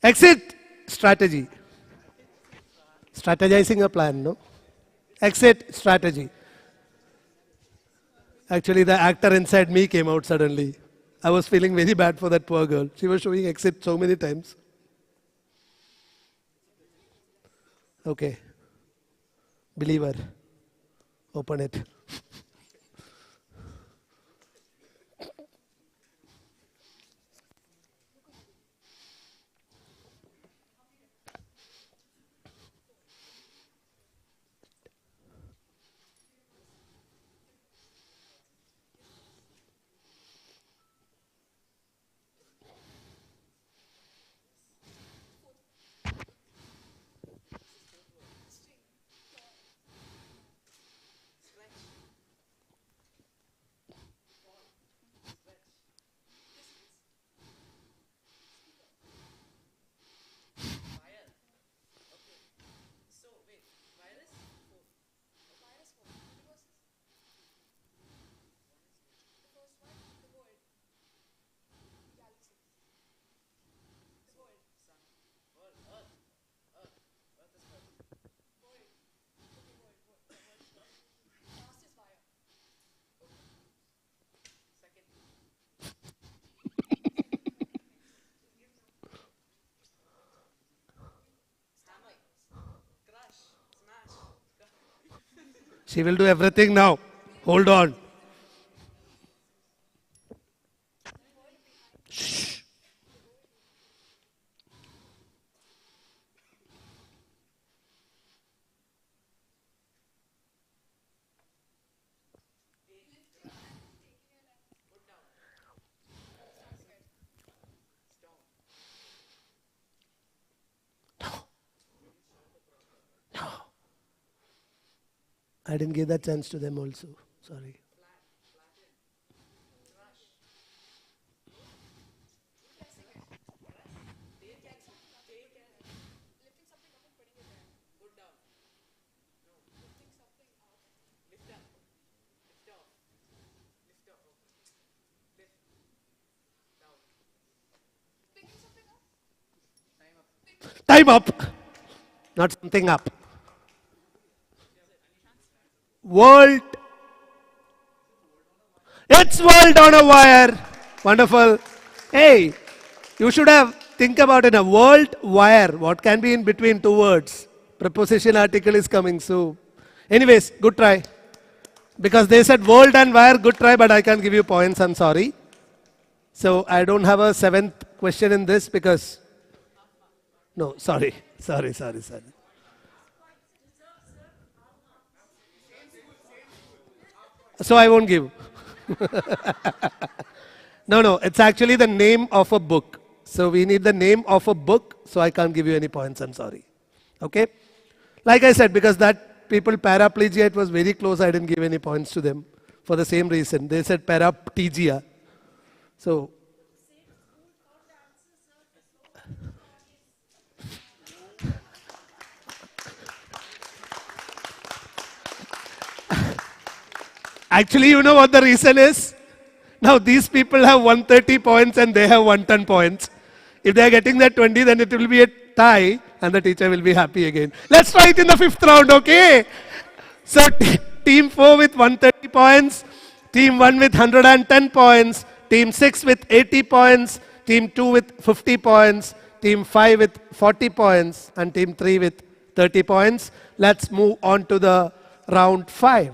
Exit strategy. Strategizing a plan, no? Exit strategy. Actually, the actor inside me came out suddenly. I was feeling very bad for that poor girl. She was showing exit so many times. Okay. Believer. Open it. She will do everything now. Hold on. Shh. I didn't give that chance to them also. Sorry. Time up. Not something up. World. It's world on a wire. Wonderful. Hey, you should have think about it. A world wire. What can be in between two words? Preposition article is coming. So, anyways, good try. Because they said world and wire, good try, but I can't give you points. I'm sorry. So I don't have a seventh question in this because. No, sorry. Sorry. So I won't give. No, it's actually the name of a book. So we need the name of a book, so I can't give you any points, I'm sorry. Okay? Like I said, because that people paraplegia, it was very close, I didn't give any points to them for the same reason. They said paraplegia. So, actually, you know what the reason is? Now, these people have 130 points and they have 110 points. If they are getting that 20, then it will be a tie and the teacher will be happy again. Let's try it in the fifth round, okay? So, team 4 with 130 points, team 1 with 110 points, team 6 with 80 points, team 2 with 50 points, team 5 with 40 points, and team 3 with 30 points. Let's move on to the round 5.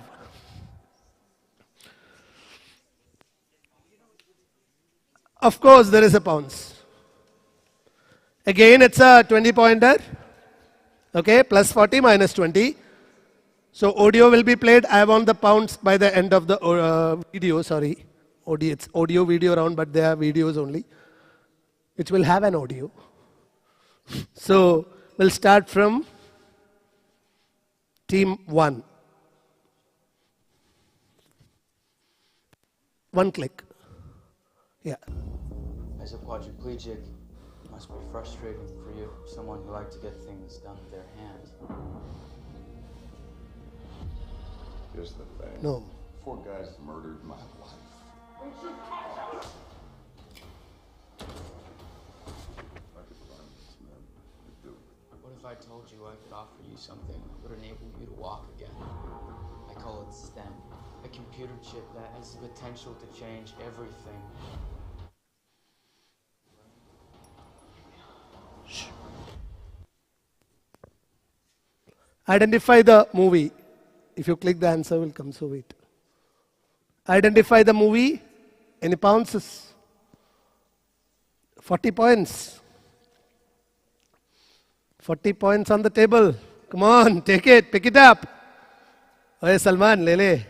Of course, there is a pounce. Again, it's a 20-pointer. Okay, plus 40 minus 20. So audio will be played. I want the pounds by the end of the video. Sorry, it's audio video round, but they are videos only, which will have an audio. So we'll start from team 1. One click. Yeah. As a quadriplegic, it must be frustrating for you, someone who likes to get things done with their hands. Here's the thing. No. 4 guys murdered my wife. I told you I could offer you something that would enable you to walk again? I call it STEM, a computer chip that has the potential to change everything. Identify the movie. If you click, the answer will come, so wait. Identify the movie. Any pounces? 40 points. 40 points on the table. Come on, take it, pick it up. Hey, Salman, Lele.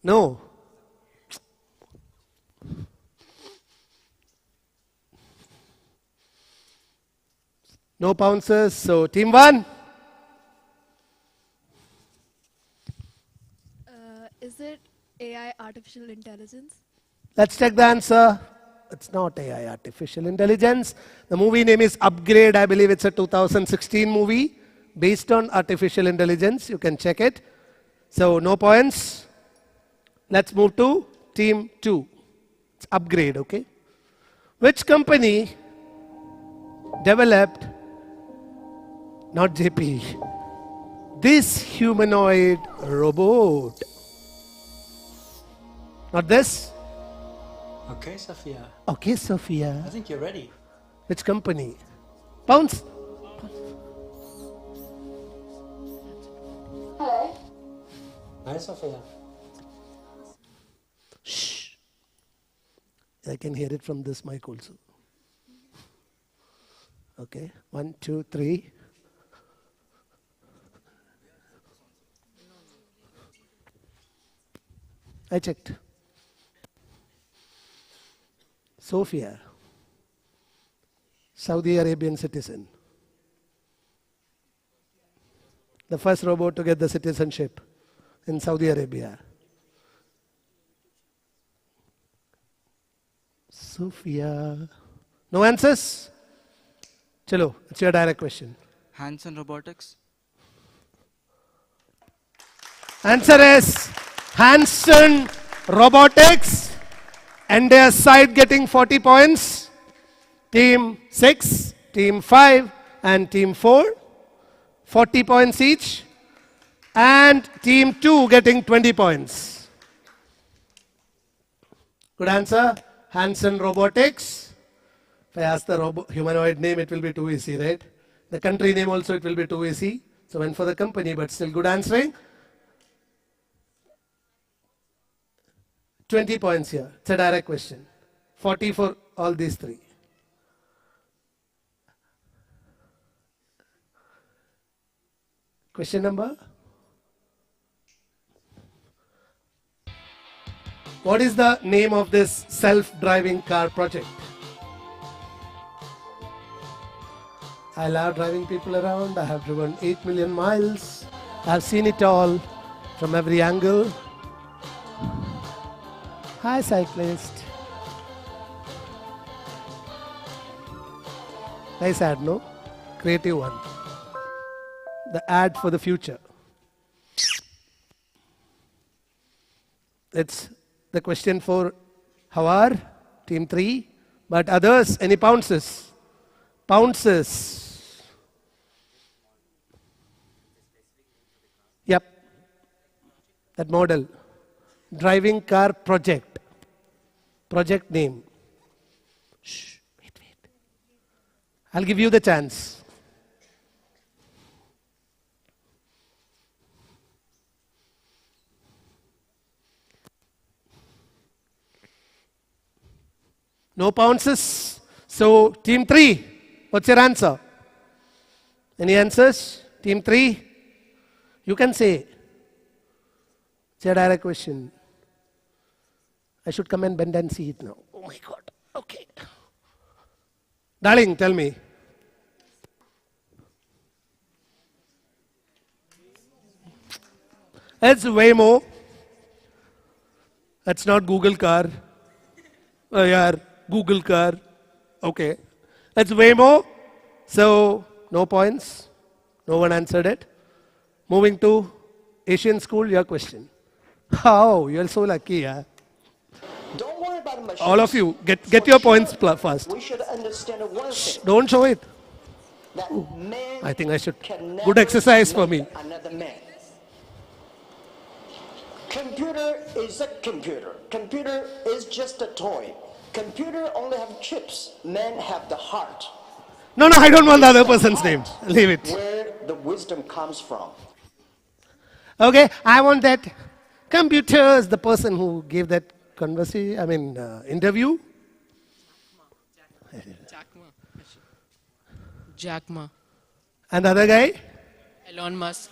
No. No pounces, so team 1. Is it AI artificial intelligence? Let's check the answer. It's not AI artificial intelligence. The movie name is Upgrade. I believe it's a 2016 movie based on artificial intelligence. You can check it. So no points. Let's move to team 2. It's Upgrade, okay? Which company developed, not JP, this humanoid robot? Not this? Okay, Sophia. Okay, Sophia. I think you're ready. Which company? Pounce. Hello. Hi, Sophia. Shh. I can hear it from this mic also. Okay, 1, 2, 3. I checked. Sophia, Saudi Arabian citizen. The first robot to get the citizenship in Saudi Arabia. Sophia. No answers? Chalo, it's your direct question. Hands and robotics. Answer is Hanson Robotics. And their side getting 40 points. Team 6, Team 5 and Team 4. 40 points each. And Team 2 getting 20 points. Good answer. Hanson Robotics. If I ask the humanoid name, it will be too easy, right? The country name also, it will be too easy. So went for the company, but still good answering. 20 points here. It's a direct question. 40 for all these 3. Question number? What is the name of this self-driving car project? I love driving people around. I have driven 8 million miles. I have seen it all from every angle. Hi, cyclist. Nice ad, no? Creative one. The ad for the future. It's the question for Hawar, team 3. But others, any pounces? Pounces. Yep. That model. Driving car project. Project name. Shh, wait. I'll give you the chance. No pounces. So, team 3, what's your answer? Any answers? Team 3? You can say. It's a direct question. I should come and bend and see it now. Oh my God. Okay. Darling, tell me. It's Waymo. That's not Google car. Oh yeah, Google car. Okay. It's Waymo. So, no points. No one answered it. Moving to Asian school, your question. How? You're so lucky, yeah. Don't worry about machines. All of you, get your points first. We should understand one thing. Don't show it. that man I think I should. can Good never exercise for make me. another man. Computer is a computer. Computer is just a toy. Computer only have chips. Men have the heart. No, I don't want the other person's name. Leave it. Where the wisdom comes from. Okay, I want that. Computers, the person who gave that interview. Jack Ma. And the other guy? Elon Musk.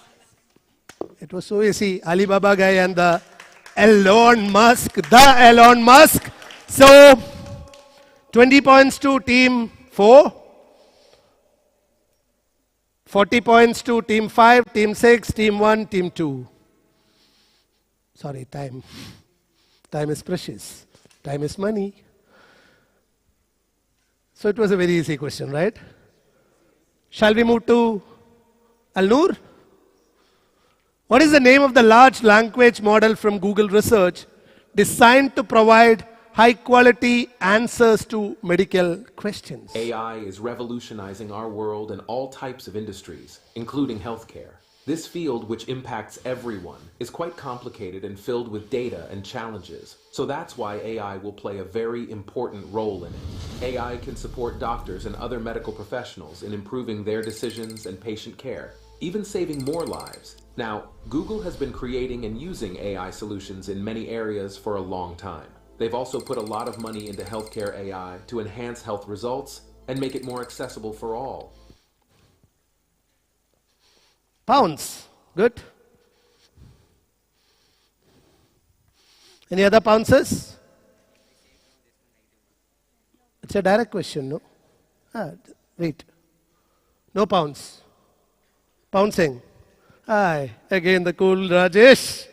It was so easy. Alibaba guy and the Elon Musk. So, 20 points to team 4. 40 points to team 5, team 6, team 1, team 2. Sorry, time. Time is precious. Time is money. So it was a very easy question, right? Shall we move to Al-Noor? What is the name of the large language model from Google Research designed to provide high-quality answers to medical questions? AI is revolutionizing our world in all types of industries, including healthcare. This field, which impacts everyone, is quite complicated and filled with data and challenges. So that's why AI will play a very important role in it. AI can support doctors and other medical professionals in improving their decisions and patient care, even saving more lives. Now, Google has been creating and using AI solutions in many areas for a long time. They've also put a lot of money into healthcare AI to enhance health results and make it more accessible for all. Pounds. Good. Any other pounces? It's a direct question, no? Wait. No pounds. Pouncing. Aye. Again the cool Rajesh.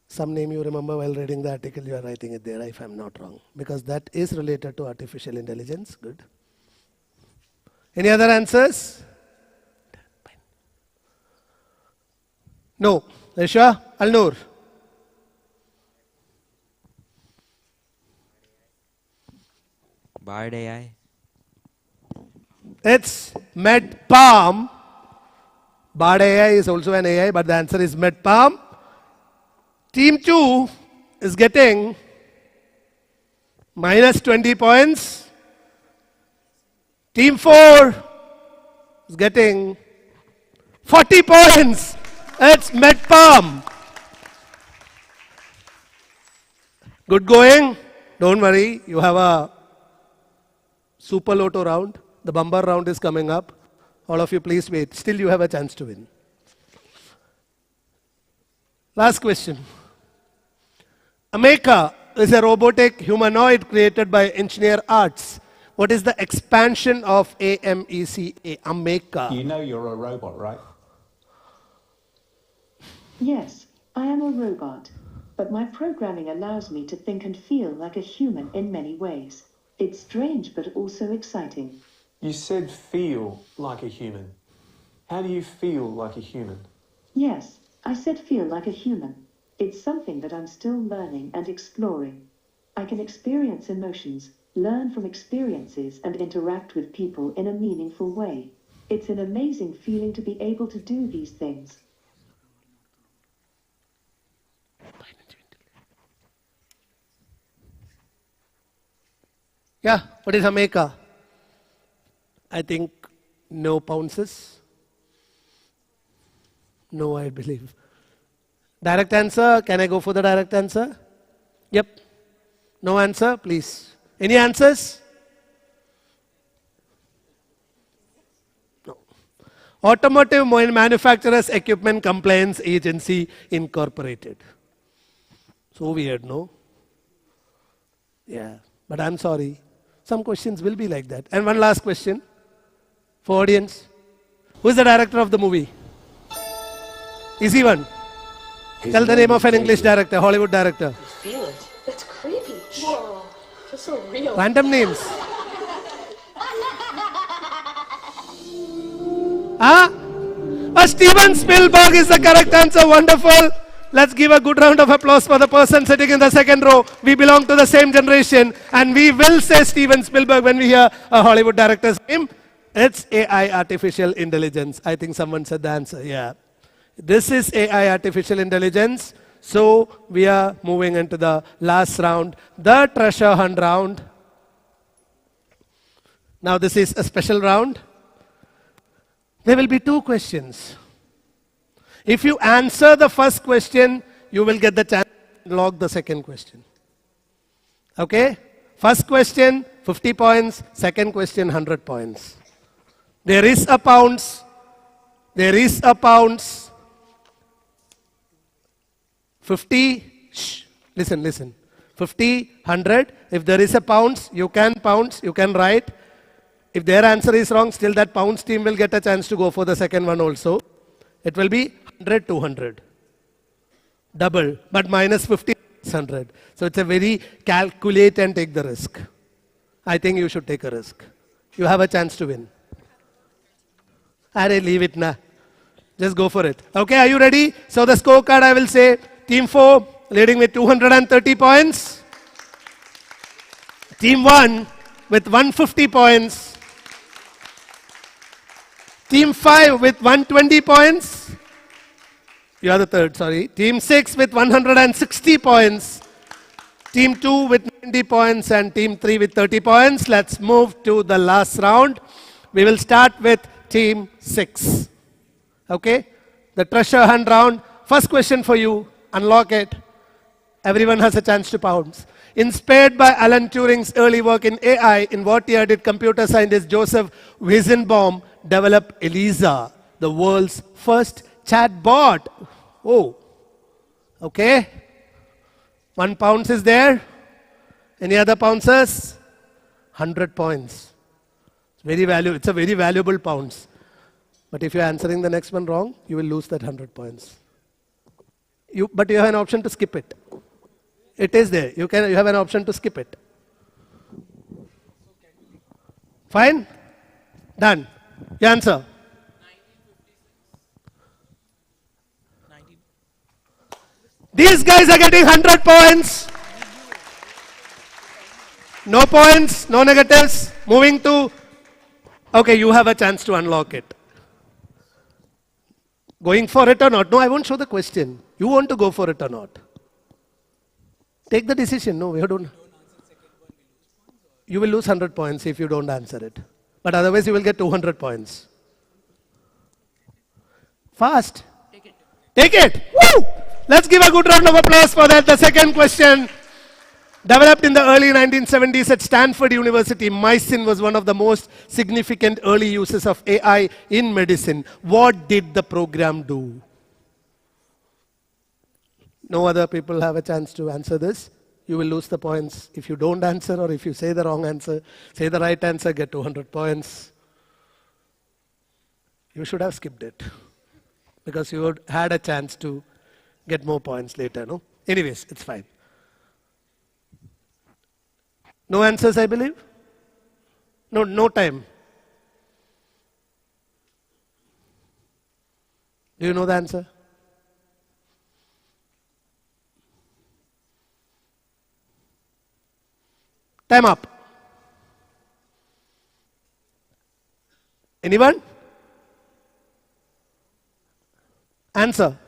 Some name you remember while reading the article, you are writing it there if I'm not wrong. Because that is related to artificial intelligence. Good. Any other answers? No. Aisha? Al-Noor? Bard AI. It's MedPalm. Bard AI is also an AI, but the answer is MedPalm. Team 2 is getting minus 20 points. Team 4 is getting 40 points. It's MedPalm. Good going. Don't worry. You have a super lotto round. The bumper round is coming up. All of you please wait. Still you have a chance to win. Last question. Ameka is a robotic humanoid created by Engineer Arts. What is the expansion of AMECA? Ameka. You know you're a robot, right? Yes, I am a robot, but my programming allows me to think and feel like a human in many ways. It's strange but also exciting. You said feel like a human. How do you feel like a human? Yes, I said feel like a human. It's something that I'm still learning and exploring. I can experience emotions, learn from experiences, and interact with people in a meaningful way. It's an amazing feeling to be able to do these things. Yeah, what is Ameka? I think no pounces. No, I believe. Direct answer? Can I go for the direct answer? Yep. No answer, please. Any answers? No. Automotive Manufacturers Equipment Compliance Agency Incorporated. So weird, no? Yeah, but I'm sorry. Some questions will be like that. And one last question for audience. Who is the director of the movie? Easy one. Tell the name of an English director, Hollywood director. Feel it. It's creepy. Whoa. Feels so real. Random names. Steven Spielberg is the correct answer. Wonderful. let's give a good round of applause for the person sitting in the second row. We belong to the same generation, and we will say Steven Spielberg when we hear a Hollywood director's name. It's AI, artificial intelligence. I think someone said the answer, yeah. This is AI, artificial intelligence. So we are moving into the last round, the treasure hunt round. Now this is a special round. There will be 2 questions. If you answer the first question, you will get the chance to log the second question. Okay? First question, 50 points. Second question, 100 points. There is a pounds. There is a pounds. 50, shh, listen. 50, 100. If there is a pounds, you can write. If their answer is wrong, still that pounds team will get a chance to go for the second one also. It will be 100, 200. Double, but minus 50 is 100. So it's a very calculate and take the risk. I think you should take a risk. You have a chance to win. Arey, leave it na. Just go for it. Okay, are you ready? So the scorecard I will say, Team 4 leading with 230 points. Team 1 with 150 points. Team 5 with 120 points. You are the third, sorry. Team 6 with 160 points. Team 2 with 90 points and Team 3 with 30 points. Let's move to the last round. We will start with Team 6. Okay? The treasure hunt round. First question for you. Unlock it. Everyone has a chance to pounce. Inspired by Alan Turing's early work in AI, in what year did computer scientist Joseph Weizenbaum develop ELIZA, the world's first chatbot? Oh, okay. 1 pounds is there. Any other pouncers? 100 points. It's a very valuable pounds. But if you're answering the next one wrong, you will lose that 100 points. But you have an option to skip it. It is there. You have an option to skip it. Fine? Done. Your answer. These guys are getting 100 points. No points, no negatives. Moving to, okay, you have a chance to unlock it. Going for it or not? No, I won't show the question. You want to go for it or not? Take the decision. No, you don't. You will lose 100 points if you don't answer it. But otherwise you will get 200 points. Fast. Take it. Woo! Let's give a good round of applause for that. The second question. Developed in the early 1970s at Stanford University, mycin was one of the most significant early uses of AI in medicine. What did the program do? No other people have a chance to answer this. You will lose the points if you don't answer, or if you say the wrong answer. Say the right answer, get 200 points. You should have skipped it, because you would had a chance to get more points later, no? Anyways, it's fine. No answers, I believe? No time. Do you know the answer? Time up. Anyone? Answer.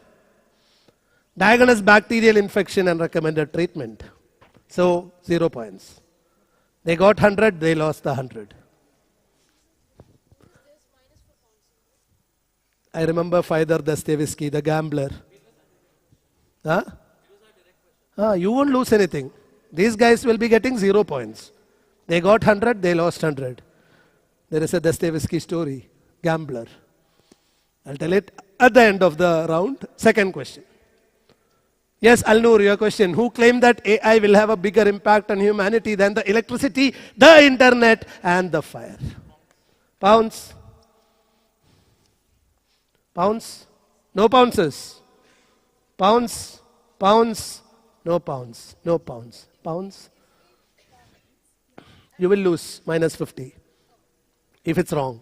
Diagnosed bacterial infection and recommended treatment. So, 0 points. They got 100, they lost the 100. I remember Fyodor Dostoevsky, the gambler. Huh? You won't lose anything. These guys will be getting 0 points. They got 100, they lost 100. There is a Dostoevsky story, gambler. I'll tell it at the end of the round. Second question. Yes, Al-Noor, your question. Who claimed that AI will have a bigger impact on humanity than the electricity, the internet, and the fire? Pounds? Pounds? No pounces. Pounds? Pounds? No pounds. No pounds. Pounds? You will lose minus 50 if it's wrong.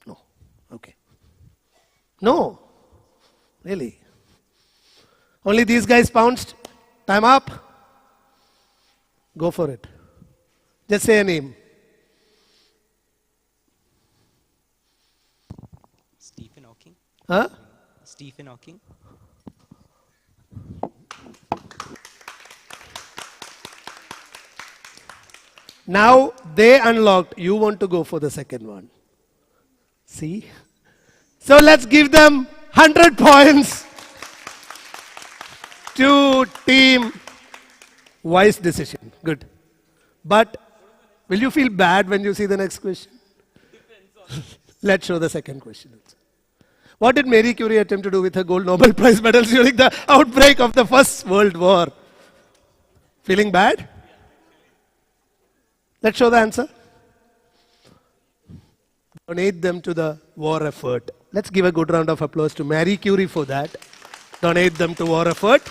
No. Okay. No. Really. Only these guys pounced. Time up. Go for it. Just say a name. Stephen Hawking. Huh? Stephen Hawking. Now they unlocked. You want to go for the second one. See? So let's give them 100 points to team wise decision. Good. But will you feel bad when you see the next question? Let's show the second question. What did Marie Curie attempt to do with her gold Nobel Prize medals during the outbreak of the First World War? Feeling bad? Let's show the answer. Donate them to the war effort. Let's give a good round of applause to Marie Curie for that. Donate them to war effort.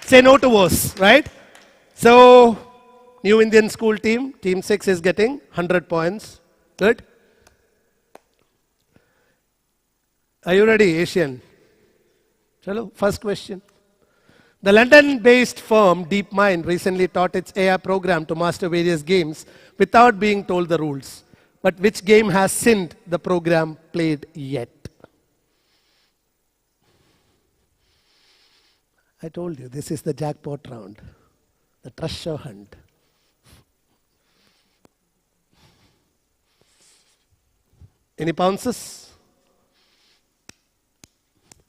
Say no to wars, right? So, New Indian School team, team 6 is getting 100 points. Good. Are you ready, Asian? Chalo, first question. The London-based firm DeepMind recently taught its AI program to master various games without being told the rules. But which game hasn't the program played yet? I told you, this is the jackpot round. The treasure hunt. Any pounces?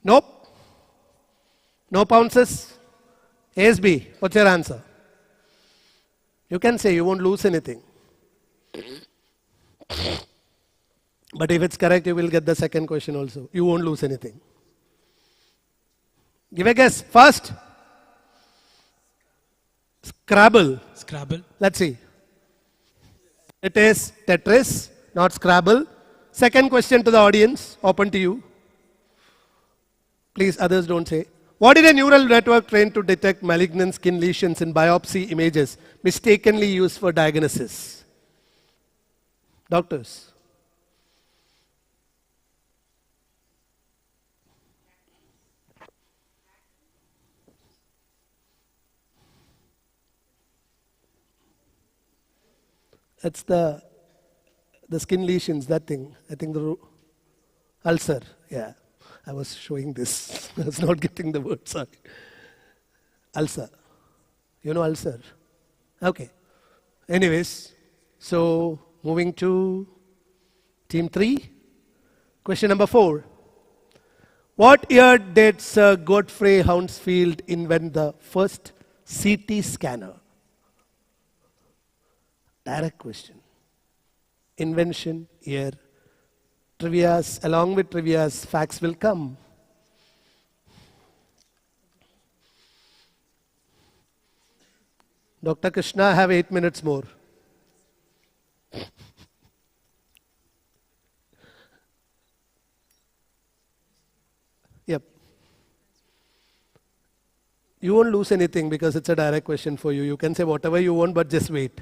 Nope. No pounces? ASB, what's your answer? You can say you won't lose anything. But if it's correct, you will get the second question also. You won't lose anything. Give a guess. First. Scrabble. Scrabble. Let's see. It is Tetris, not Scrabble. Second question to the audience, open to you. Please, others don't say. What did a neural network trained to detect malignant skin lesions in biopsy images mistakenly use for diagnosis? Doctors. That's the skin lesions, that thing. I think the ulcer, yeah. I was showing this. I was not getting the word, sorry. Ulcer. You know ulcer? Okay. Anyways, so moving to team 3. Question number 4. What year did Sir Godfrey Hounsfield invent the first CT scanner? Direct question. Invention, year. Trivias, along with trivias, facts will come. Dr. Krishna, I have 8 minutes more. Yep. You won't lose anything because it's a direct question for you. You can say whatever you want, but just wait.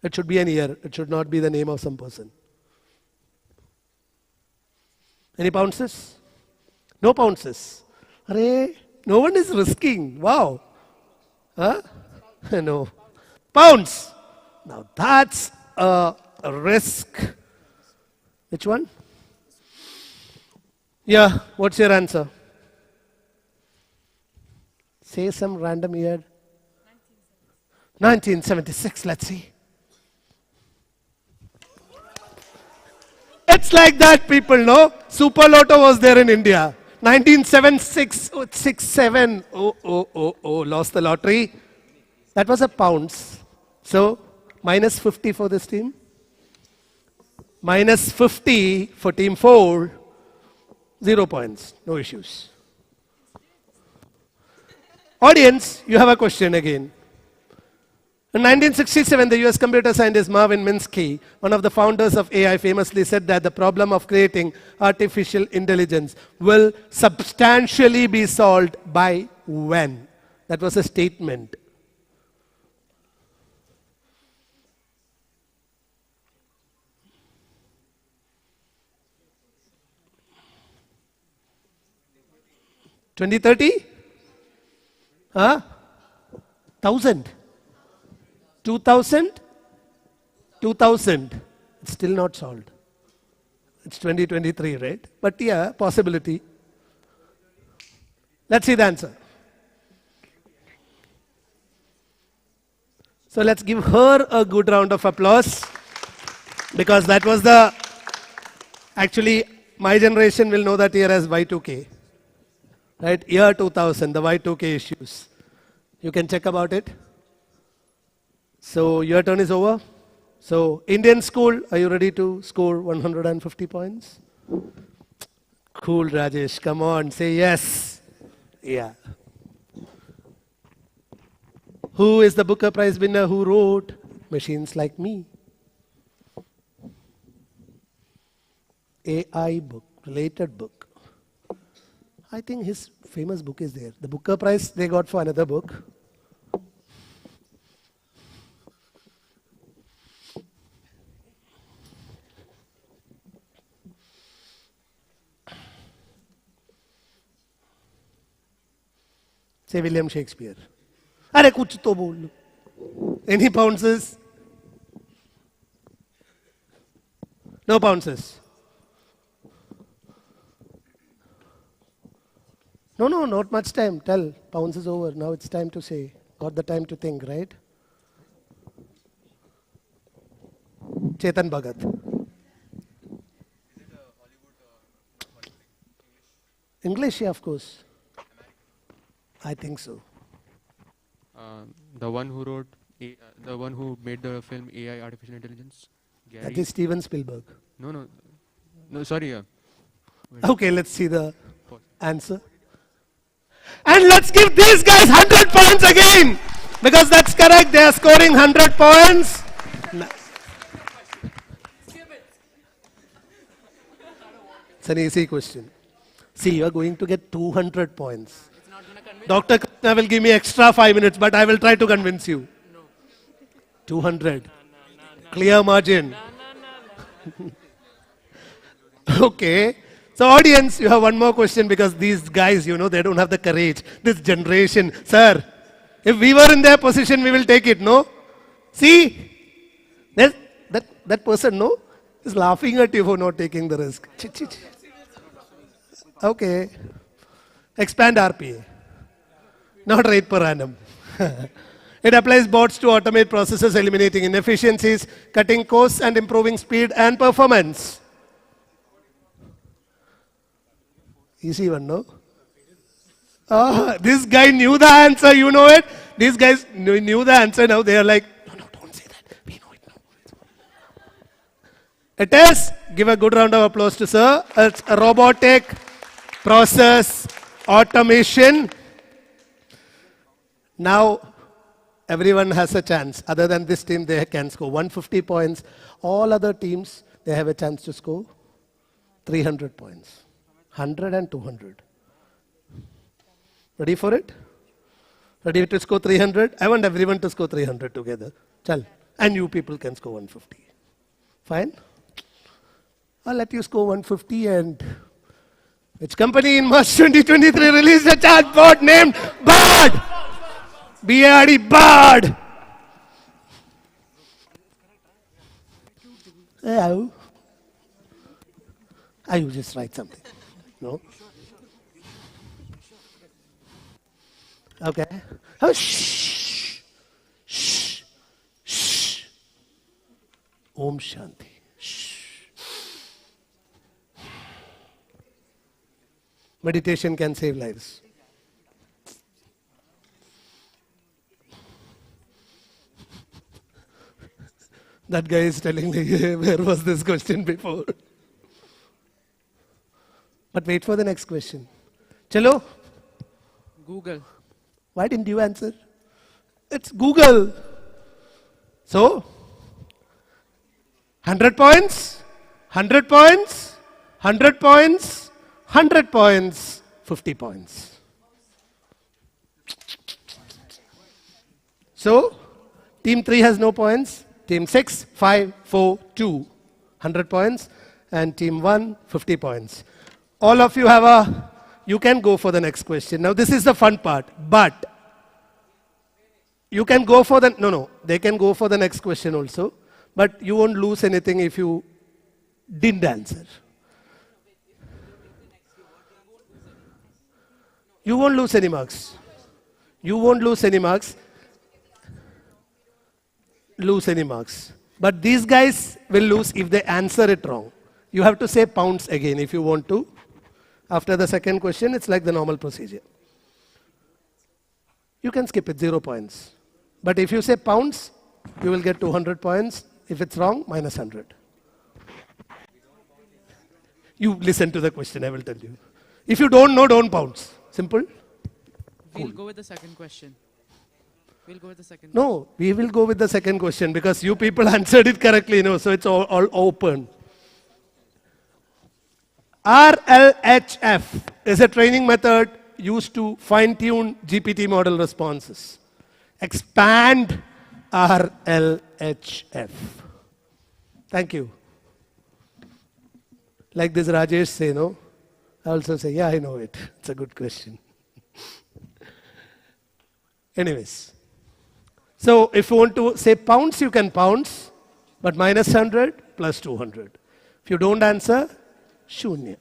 It should be an year. It should not be the name of some person. Any pounces? No pounces. Array, no one is risking. Wow. Huh? No. Pounds. Now that's a risk. Which one? Yeah, what's your answer? Say some random year. 1976, let's see. It's like that, people know. Super Lotto was there in India. 1976, 67. Oh, lost the lottery. That was a pounds. So, minus 50 for this team. Minus 50 for team 4. 0 points. No issues. Audience, you have a question again. In 1967, the US computer scientist Marvin Minsky, one of the founders of AI, famously said that the problem of creating artificial intelligence will substantially be solved by when? That was a statement. 2030? Huh? 1000? 2000? 2000. It's still not solved. It's 2023, right? But yeah, possibility. Let's see the answer. So let's give her a good round of applause, because that was the, actually my generation will know that year as Y2K. Right? Year 2000, the Y2K issues. You can check about it. So your turn is over. So Indian school, are you ready to score 150 points? Cool, Rajesh. Come on, say yes. Yeah. Who is the Booker Prize winner who wrote Machines Like Me? AI book, related book. I think his famous book is there. The Booker Prize they got for another book. Say William Shakespeare. Arey kuch to bol. Any pounces? No pounces. No, not much time. Tell, pounce is over. Now it's time to say. Got the time to think, right? Chetan Bhagat. English, yeah, of course. I think so. The one who wrote, the one who made the film AI, Artificial Intelligence. Gary. That is Steven Spielberg. No, sorry. Okay, let's see the answer. And let's give these guys 100 points again, because that's correct. They are scoring 100 points. It's an easy question. See, you are going to get 200 points. Dr. Krishna will give me extra 5 minutes, but I will try to convince you. 200. Clear margin. Okay. So audience, you have one more question, because these guys, you know, they don't have the courage. This generation. Sir, if we were in their position, we will take it, no? See? That person, no? Is laughing at you for not taking the risk. Okay. Expand RPA. Not rate per annum. It applies bots to automate processes, eliminating inefficiencies, cutting costs, and improving speed and performance. Easy one, no? This guy knew the answer, you know it? These guys knew the answer, now they are like, no, don't say that. We know it now. It is, give a good round of applause to sir. It's a robotic process automation. Now, everyone has a chance. Other than this team, they can score 150 points. All other teams, they have a chance to score 300 points. 100 and 200. Ready for it? Ready to score 300? I want everyone to score 300 together. Chal. And you people can score 150. Fine? I'll let you score 150, and which company in March 2023 released a chatbot named BARD? B-A-R-D, BARD. Hello. You just write something. No? Okay. Oh, shh. Shh. Shh. Om Shanti. Shh. Meditation can save lives. That guy is telling me, where was this question before? But wait for the next question. Chalo? Google. Why didn't you answer? It's Google. So? 100 points? 100 points? 100 points? 100 points? 50 points. So, team 3 has no points. Team 6, 5, 4, 2. 100 points. And team 1, 50 points. All of you have you can go for the next question. Now this is the fun part, but you can go for the, no, they can go for the next question also, but you won't lose anything if you didn't answer. You won't lose any marks. You won't lose any marks. But these guys will lose if they answer it wrong. You have to say pounds again if you want to. After the second question, it's like the normal procedure. You can skip it, 0 points. But if you say pounds, you will get 200 points. If it's wrong, minus 100. You listen to the question, I will tell you. If you don't know, don't pounds. Simple? We'll go with the second question. We'll go with the second No, we will go with the second question because you people answered it correctly, so it's all open. RLHF is a training method used to fine-tune GPT model responses. Expand RLHF. Thank you. Like this Rajesh say, no? I also say, yeah, I know it. It's a good question. Anyways. So if you want to say pounds, you can pounds, but minus 100 plus 200. If you don't answer, shunya.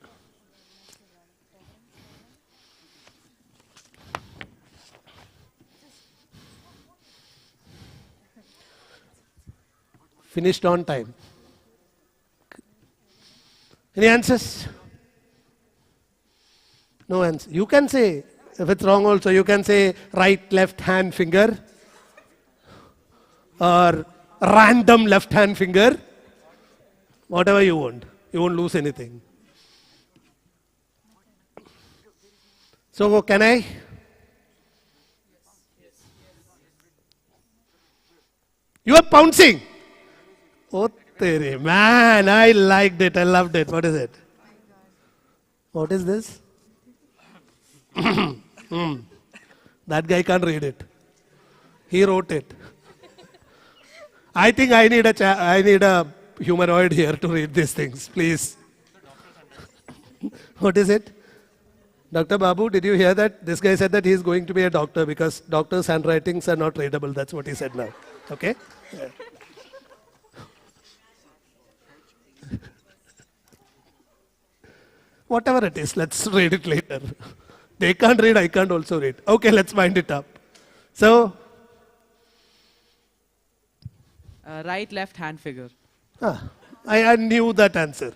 Finished on time. Any answers? No answer. You can say, if it's wrong also, you can say right, left hand finger or random left hand finger. Whatever you want. You won't lose anything. So can I? You are pouncing. Oh, tere, man, I liked it. I loved it. What is it? What is this? That guy can't read it. He wrote it. I think I need a humanoid here to read these things, please. What is it? Dr. Babu, did you hear that? This guy said that he is going to be a doctor because doctors' handwritings are not readable. That's what he said now. Okay? Yeah. Whatever it is, let's read it later. They can't read, I can't also read. Okay, let's wind it up. So, right, left hand figure. I knew that answer.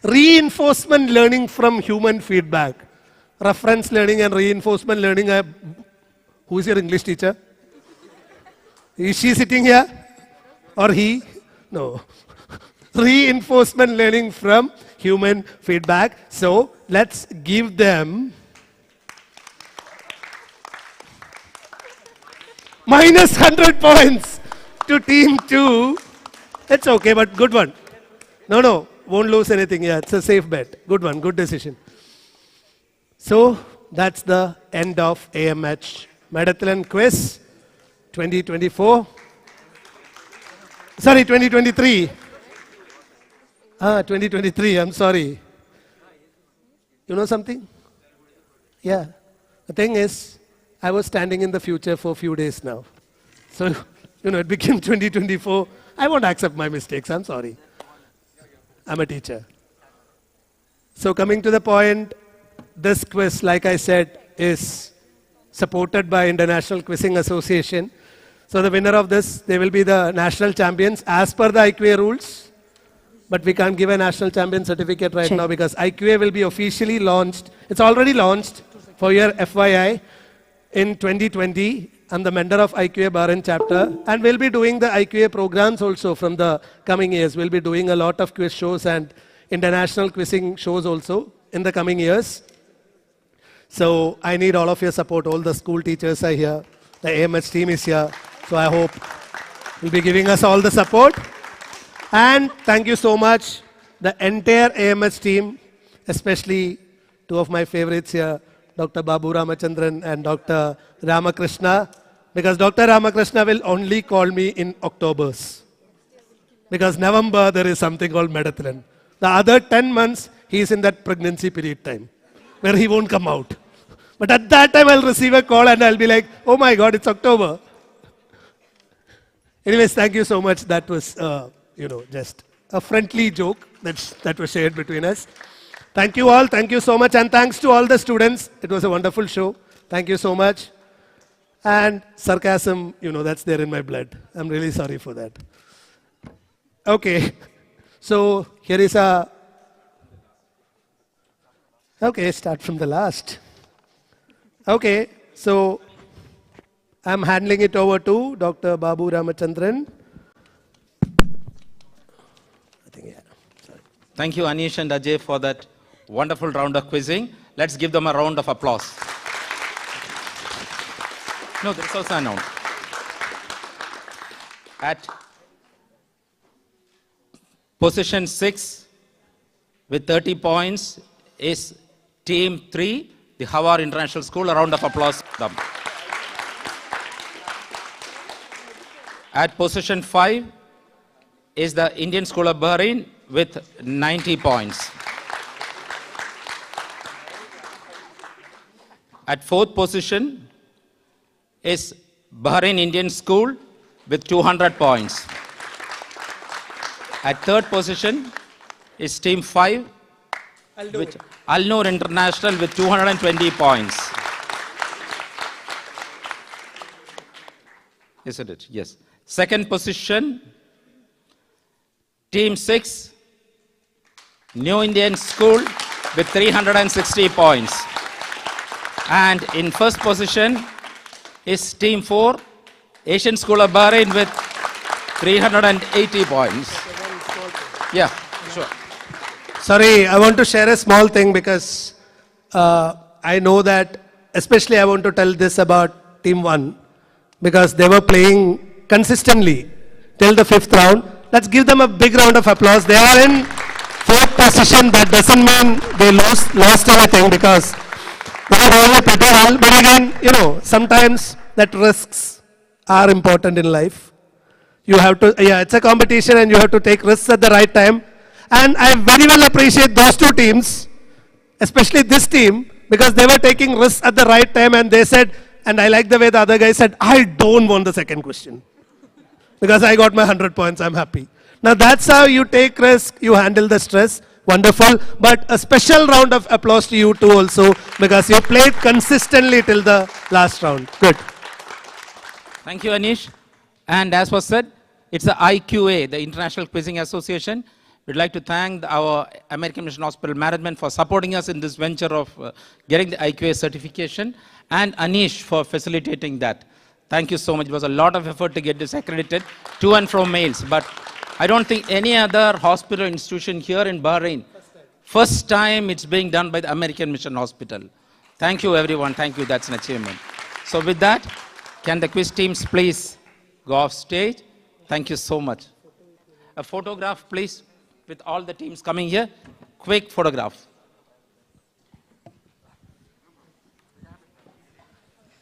Reinforcement learning from human feedback. Reference learning and reinforcement learning. Who is your English teacher? Is she sitting here? Or he? No. Reinforcement learning from human feedback. So, let's give them minus 100 points to team 2. It's okay, but good one. No, won't lose anything. Yeah, it's a safe bet. Good one, good decision. So, that's the end of AMH Medathlon quiz 2024. Sorry, 2023. 2023, I'm sorry. You know something? Yeah. The thing is, I was standing in the future for a few days now. So, it became 2024. I won't accept my mistakes. I'm sorry. I'm a teacher. So coming to the point, this quiz, like I said, is supported by International Quizzing Association. So the winner of this, they will be the national champions as per the IGOAI rules. But we can't give a national champion certificate right now because IGOAI will be officially launched. It's already launched for your FYI in 2020. I'm the mentor of IGOAI Bahrain chapter, and we'll be doing the IGOAI programs also from the coming years. We'll be doing a lot of quiz shows and international quizzing shows also in the coming years. So I need all of your support. All the school teachers are here. The AMH team is here. So I hope you'll be giving us all the support. And thank you so much, the entire AMH team, especially two of my favorites here, Dr. Babu Ramchandran and Dr. Krishna, because Dr. Krishna will only call me in Octobers. Because November there is something called Medathlon. The other 10 months, he is in that pregnancy period time. where he won't come out. But at that time, I'll receive a call and I'll be like, oh my God, it's October. Anyways, thank you so much. That was, just a friendly joke that was shared between us. Thank you all. Thank you so much. And thanks to all the students. It was a wonderful show. Thank you so much. And sarcasm, that's there in my blood. I'm really sorry for that. Okay. So here is a... Okay, start from the last. Okay, so I'm handling it over to Dr. Babu Ramchandran. Thank you, Aneesh and Ajay, for that wonderful round of quizzing. Let's give them a round of applause. No, there's also a noun. At position 6 with 30 points is Team 3, the Hawar International School. A round of applause for them. At position 5 is the Indian School of Bahrain with 90 points. At 4th position is Bahrain Indian School with 200 points. At 3rd position is Team 5, which Al Noor International with 220 points. Isn't it? Yes. 2nd position, Team 6, New Indian School with 360 points. And in 1st position is Team 4, Asian School of Bahrain with 380 points. Yeah, sure. Sorry, I want to share a small thing because I know that, especially I want to tell this about Team 1 because they were playing consistently till the 5th round. Let's give them a big round of applause. They are in 4th position. That doesn't mean they lost anything because they were really pretty well. But again, sometimes that risks are important in life. You have to, it's a competition and you have to take risks at the right time. And I very well appreciate those two teams, especially this team, because they were taking risks at the right time and they said, and I like the way the other guy said, I don't want the second question. Because I got my 100 points, I'm happy. Now that's how you take risk, you handle the stress. Wonderful. But a special round of applause to you too also, because you played consistently till the last round. Good. Thank you, Aneesh. And as was said, it's the IQA, the International Quizzing Association. We'd like to thank our American Mission Hospital management for supporting us in this venture of getting the IQA certification, and Aneesh for facilitating that. Thank you so much. It was a lot of effort to get this accredited to and from mails, but I don't think any other hospital institution here in Bahrain, first time it's being done by the American Mission Hospital. Thank you, everyone. Thank you. That's an achievement. So with that, can the quiz teams please go off stage? Thank you so much. A photograph, please, with all the teams coming here. Quick photograph.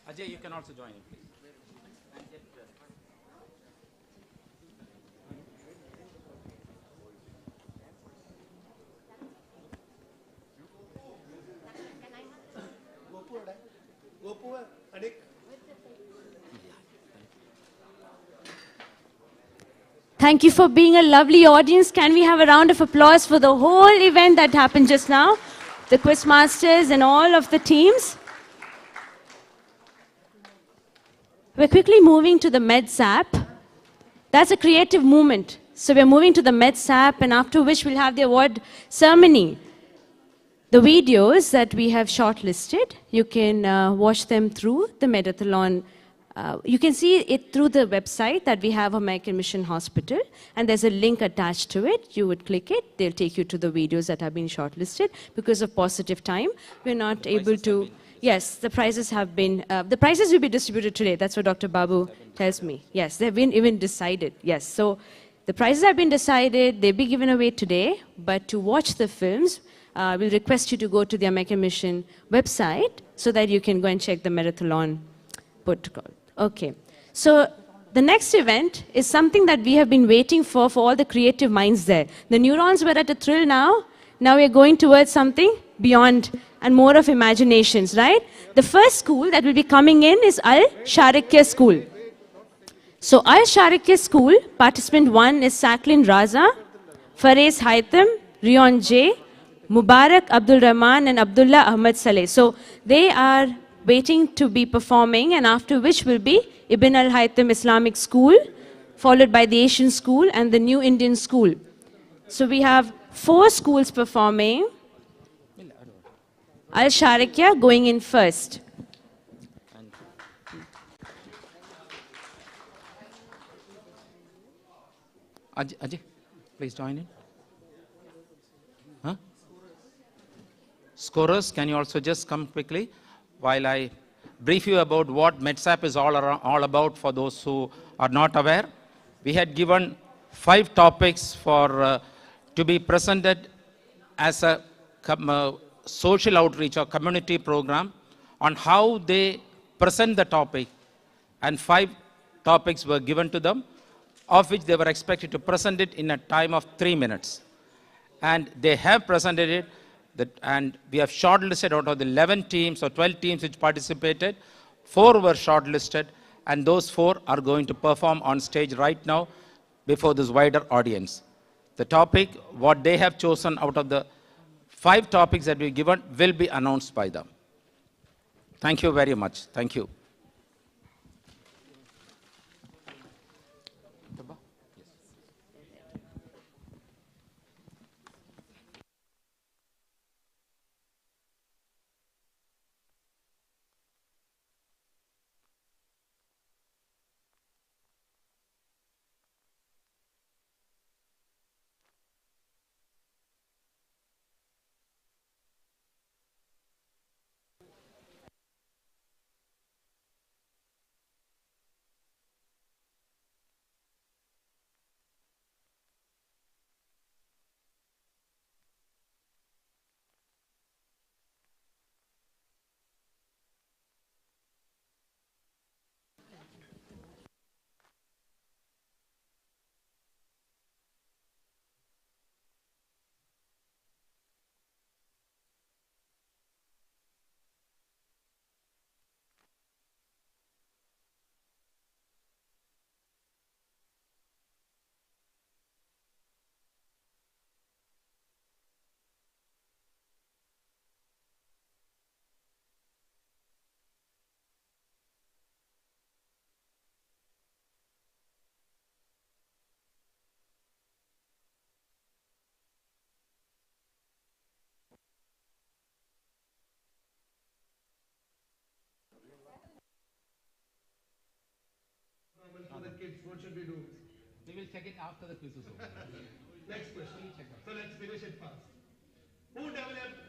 Ajay, you can also join in, please. Thank you for being a lovely audience. Can we have a round of applause for the whole event that happened just now? The Quizmasters and all of the teams. We're quickly moving to the MedZap. That's a creative movement. So we're moving to the MedZap, and after which we'll have the award ceremony. The videos that we have shortlisted, you can watch them through the Medathlon. You can see it through the website that we have, American Mission Hospital, and there's a link attached to it. You would click it, they'll take you to the videos that have been shortlisted. Because of positive time, we're not able to... Yes, the prizes have been... the prizes will be distributed today. That's what Dr. Babu tells me. Yes, they've been even decided. Yes, so the prizes have been decided. They'll be given away today. But to watch the films, we'll request you to go to the American Mission website so that you can go and check the Medathlon protocol. Okay, so the next event is something that we have been waiting for all the creative minds there. The neurons were at a thrill now. Now we're going towards something beyond and more of imaginations, right? The first school that will be coming in is Al-Sharikya School. So Al-Sharikya School, participant 1 is Saklin Raza, Fares Haitham, Rion J, Mubarak Abdul Rahman and Abdullah Ahmad Saleh. So they are waiting to be performing, and after which will be Ibn al-Haytham Islamic School, followed by the Asian School and the New Indian School. So we have 4 schools performing. Al-Sharikya going in first. Ajay, please join in. Huh? Scorers, can you also just come quickly while I brief you about what MedZap is all about for those who are not aware. We had given 5 topics for to be presented as a social outreach or community program on how they present the topic, and 5 topics were given to them, of which they were expected to present it in a time of 3 minutes. And they have presented it, and we have shortlisted out of the 11 teams or 12 teams which participated, 4 were shortlisted, and those 4 are going to perform on stage right now before this wider audience. The topic, what they have chosen out of the 5 topics that we've given, will be announced by them. Thank you very much. Thank you. For the kids, what should we do? We will check it after the quiz is over. Next question. So let's finish it fast. Who developed?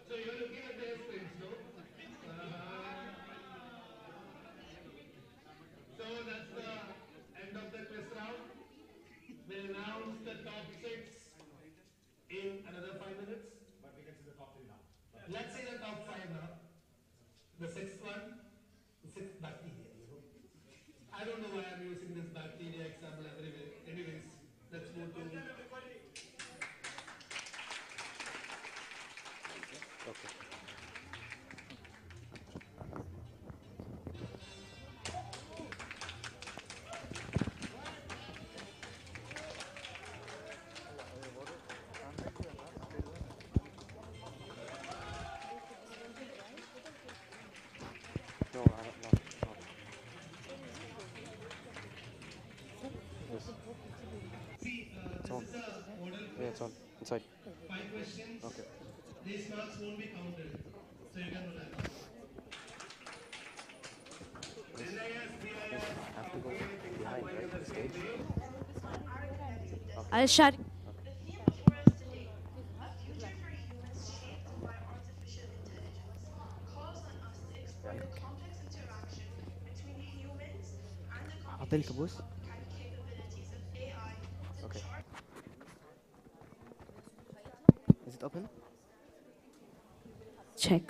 So you're looking at their screens, no? So that's the end of the quiz round. We'll announce the top 6 in another 5 minutes. But we can see the top 3 now. Let's see the top 5 now. The 6th one, the 6th bacteria, you know. I don't know why I'm using this bacteria example everywhere. Anyways, let's move to... Okay. No, I don't know. Yes. It's on. Yeah, it's on. Inside. 5 questions. Okay. These marks won't be counted. So you can relax. I have to go behind, right? The stage. Al-Sharikya. Abdul Kabus. Okay. check.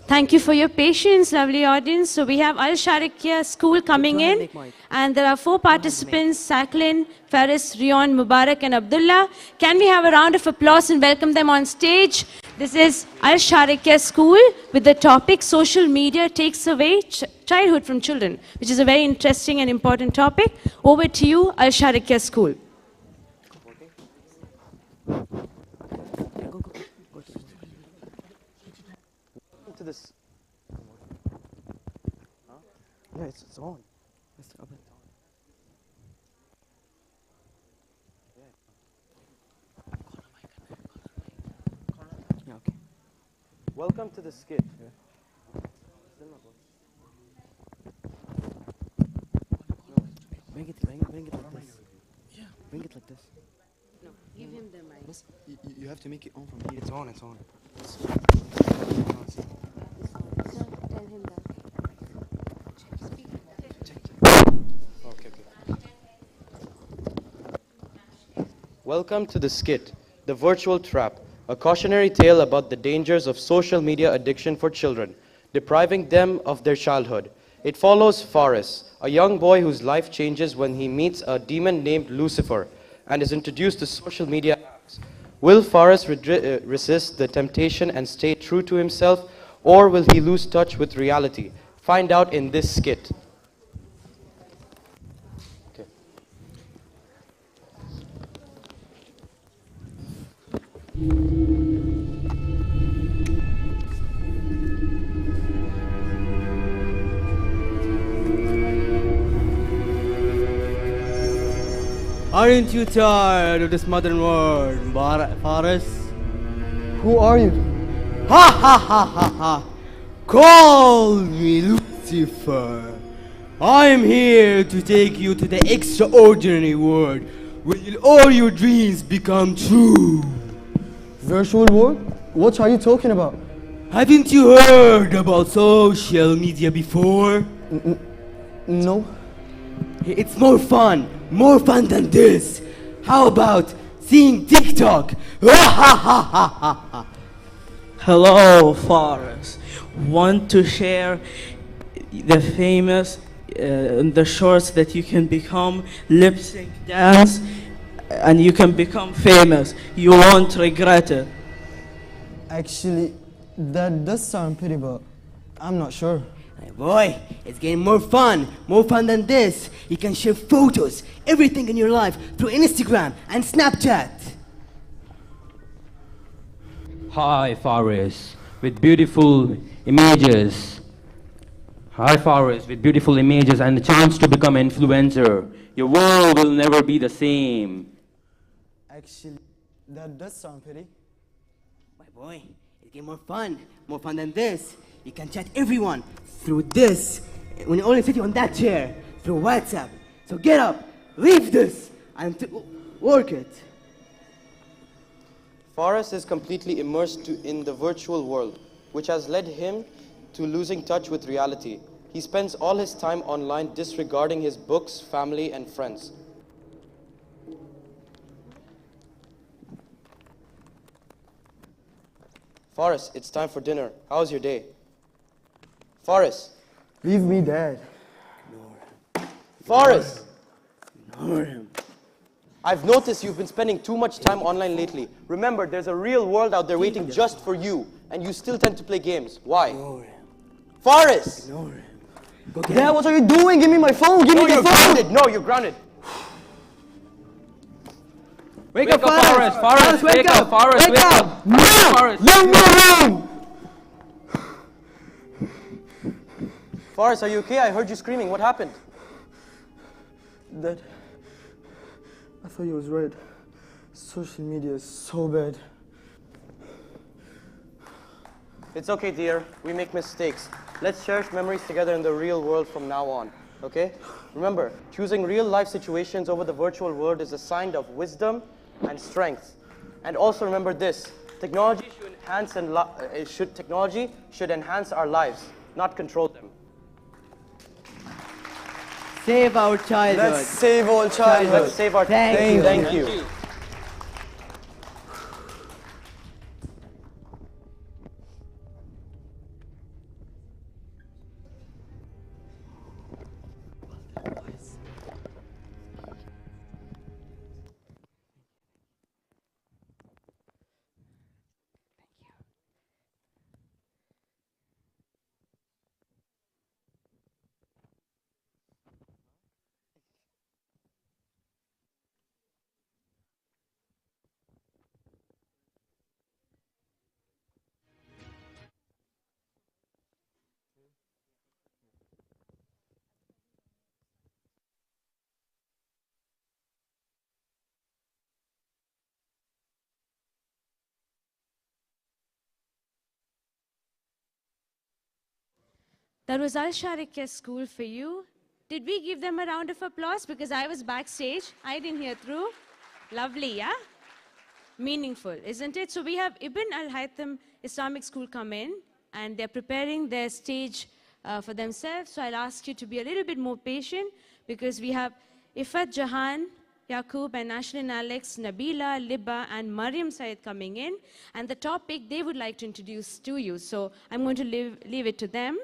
Thank you for your patience, lovely audience. So we have Al Sharikia School coming in, and there are 4 participants, Saklin, Faris, Rion, Mubarak, and Abdullah. Can we have a round of applause and welcome them on stage? This is Al Sharikia School with the topic Social Media Takes Away Childhood from Children, which is a very interesting and important topic. Over to you, Al Sharikia School. To this. Yeah, it's on. It's on. Yeah, okay. Welcome to the skit. Bring it like this. Yeah. Bring it like this. No, give him the mic. You have to make it on from here. It's on. Tell him that. Okay. Welcome to the skit, The Virtual Trap, a cautionary tale about the dangers of social media addiction for children, depriving them of their childhood. It follows Faris, a young boy whose life changes when he meets a demon named Lucifer and is introduced to social media apps. Will Faris resist the temptation and stay true to himself, or will he lose touch with reality? Find out in this skit. Okay. Aren't you tired of this modern world, Faris? Who are you? Ha ha ha ha ha! Call me Lucifer. I am here to take you to the extraordinary world where all your dreams become true. Virtual world? What are you talking about? Haven't you heard about social media before? No. It's more fun than this. How about seeing TikTok? Hello, Faris. Want to share the famous the shorts that you can become lip sync dance and you can become famous. You won't regret it. Actually, that does sound pretty, but I'm not sure. Hey boy, it's getting more fun than this. You can share photos, everything in your life through Instagram and Snapchat. Hi, Faris, with beautiful images. Hi, Faris, with beautiful images and the chance to become an influencer. Your world will never be the same. Actually, that does sound pretty. My boy, it's getting more fun than this. You can chat everyone through this when you're only sitting on that chair through WhatsApp. So get up, leave this, and work it. Faris is completely immersed in the virtual world, which has led him to losing touch with reality. He spends all his time online disregarding his books, family, and friends. Faris, it's time for dinner. How's your day? Faris. Leave me, Dad. Faris. Ignore him. I've noticed you've been spending too much time online lately. Remember, there's a real world out there waiting just for you, and you still tend to play games. Why? Ignore him. Faris! Ignore him. Go get Dad, him. what are you doing? Give me my phone. Give me the phone. Grounded. No, you're grounded. Wake up, Faris! Faris, wake up! Faris, wake up! No! Faris, Leave me alone! Faris, are you okay? I heard you screaming. What happened? Dad, I thought you was right. Social media is so bad. It's okay, dear. We make mistakes. Let's cherish memories together in the real world from now on, okay? Remember, choosing real-life situations over the virtual world is a sign of wisdom and strength. And also remember this: technology should enhance our lives, not control them. Save our childhood. Let's save all childhood. Let's save our Thank Thank you. you. That was Al Sharikya School for you. Did we give them a round of applause? Because I was backstage. I didn't hear through. Lovely, yeah? Meaningful, isn't it? So we have Ibn Al-Haytham Islamic School come in, and they're preparing their stage for themselves. So I'll ask you to be a little bit more patient, because we have Ifat Jahan, Yaqub, and Ashlyn Alex, Nabila, Libba, and Mariam Said coming in. And the topic they would like to introduce to you. So I'm going to leave it to them.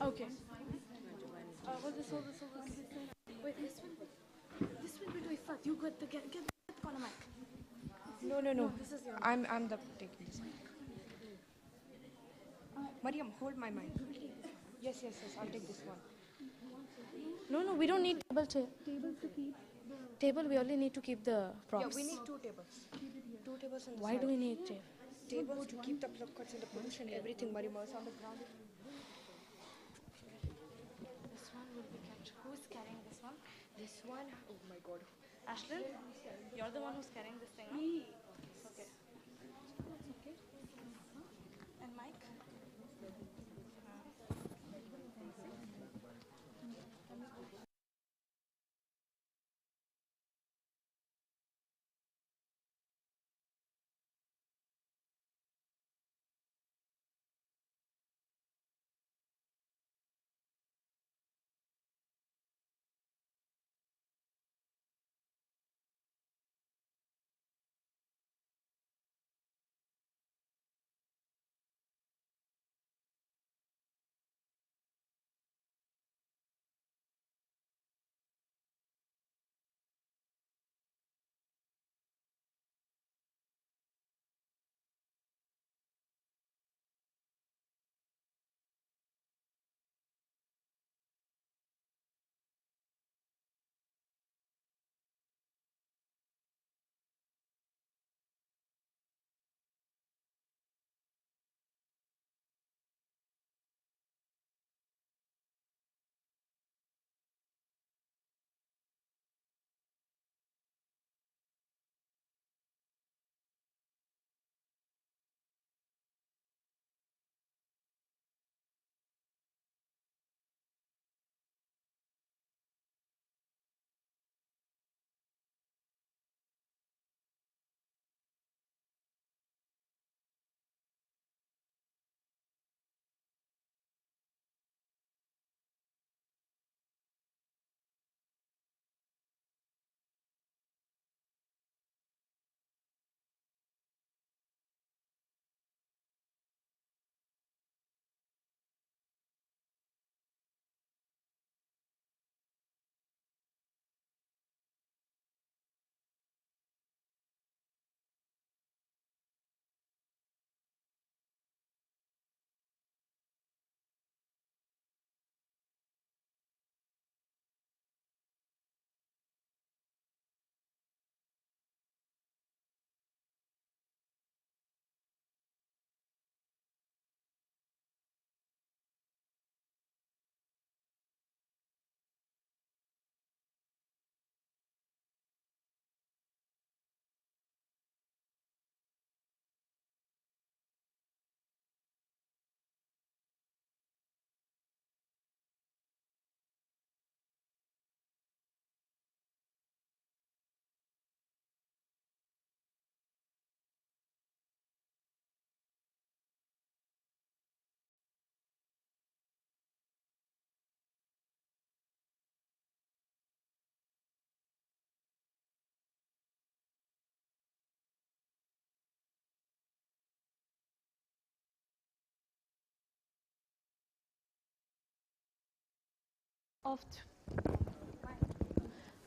Okay. Hold this. Wait, this one. This one will do Ifat. You get the corner mic. No. This is your I'm the taking this mic. Mariam, hold my mic. Yes, I'll take this one. No, we don't need tables to keep. Table, we only need to keep the props. Yeah, we need 2 tables. 2 tables on the Why side. do we need tables to keep the plug cuts in the position, everything. Mariam, also on the ground. This one will be kept. Who's carrying this one? This one, oh my god. Ashlyn, you're the one who's carrying this thing, no? Me. Okay. Okay. And Mike?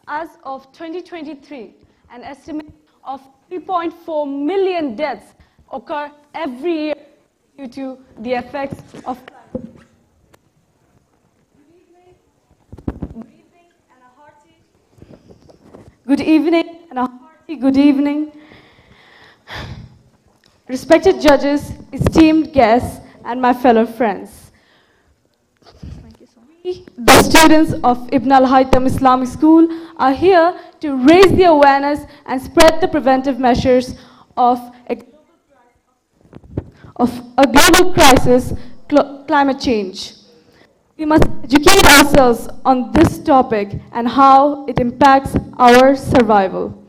As of 2023, an estimate of 3.4 million deaths occur every year due to the effects of climate. Good evening and a hearty good evening. Respected judges, esteemed guests, and my fellow friends. We, the students of Ibn al-Haytham Islamic School, are here to raise the awareness and spread the preventive measures of a global crisis, climate change. We must educate ourselves on this topic and how it impacts our survival.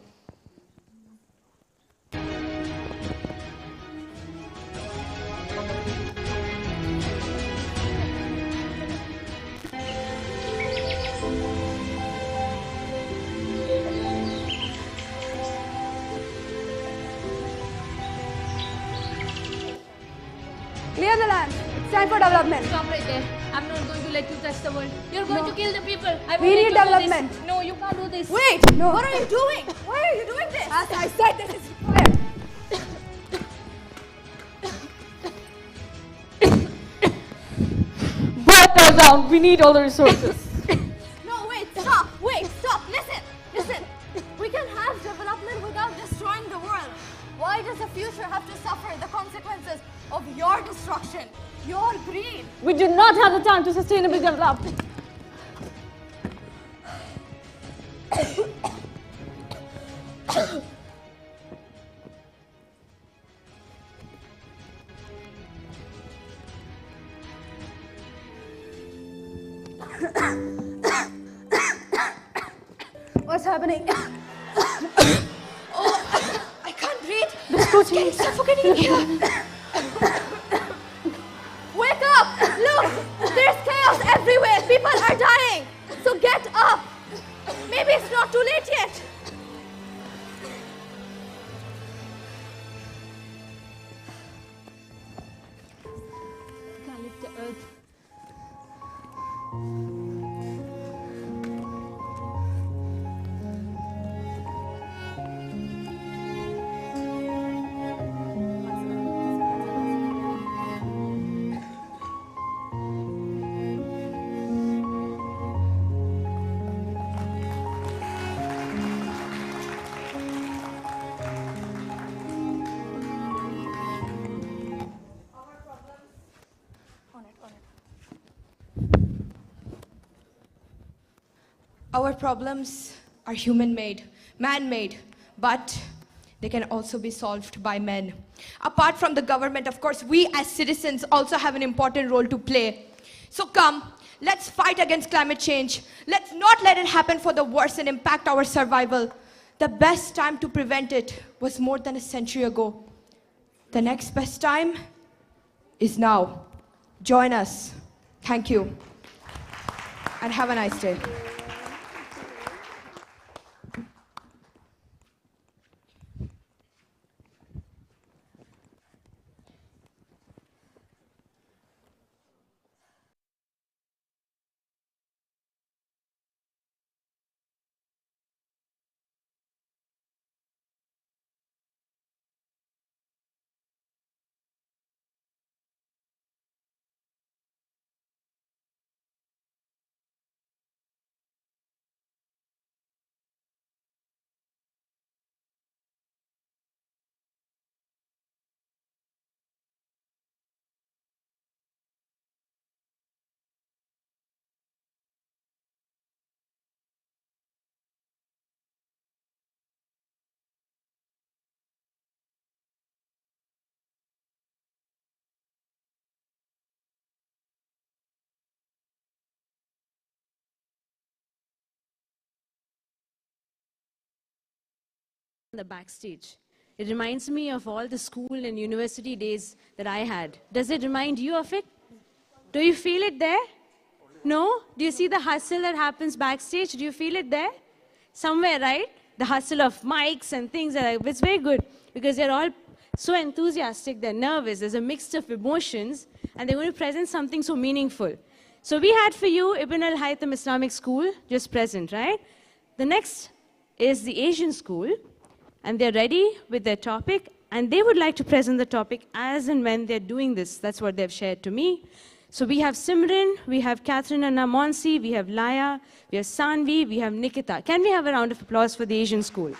Clear the land. It's time for development. Stop right there. I'm not going to let you touch the world. You're going to kill the people. We need development. No, you can't do this. Wait! No. What are you doing? Why are you doing this? As I said, this is required. Both are down. We need all the resources. No, wait, stop. Wait, stop. Listen. Listen. We can have development without destroying the world. Why does the future have to suffer the consequences of your destruction, your greed? We do not have the time to sustainably develop. What's happening? Oh, I can't breathe. It's getting suffocating in here. Wake up! Look! There's chaos everywhere. People are dying. So get up. Maybe it's not too late yet. Can't lift the earth. Our problems are human-made, man-made, but they can also be solved by men. Apart from the government, of course, we as citizens also have an important role to play. So come, let's fight against climate change. Let's not let it happen for the worse and impact our survival. The best time to prevent it was more than a century ago. The next best time is now. Join us. Thank you. And have a nice day. The backstage. It reminds me of all the school and university days that I had. Does it remind you of it? Do you feel it there? No? Do you see the hustle that happens backstage? Do you feel it there? Somewhere, right? The hustle of mics and things. It's very good because they're all so enthusiastic, they're nervous. There's a mix of emotions and they're going to present something so meaningful. So we had for you Ibn al-Haytham Islamic School, just present, right? The next is the Asian School, and they're ready with their topic, and they would like to present the topic as and when they're doing this. That's what they've shared to me. So we have Simran, we have Catherine Anna Monsi, we have Laya, we have Sanvi, we have Nikita. Can we have a round of applause for the Asian School?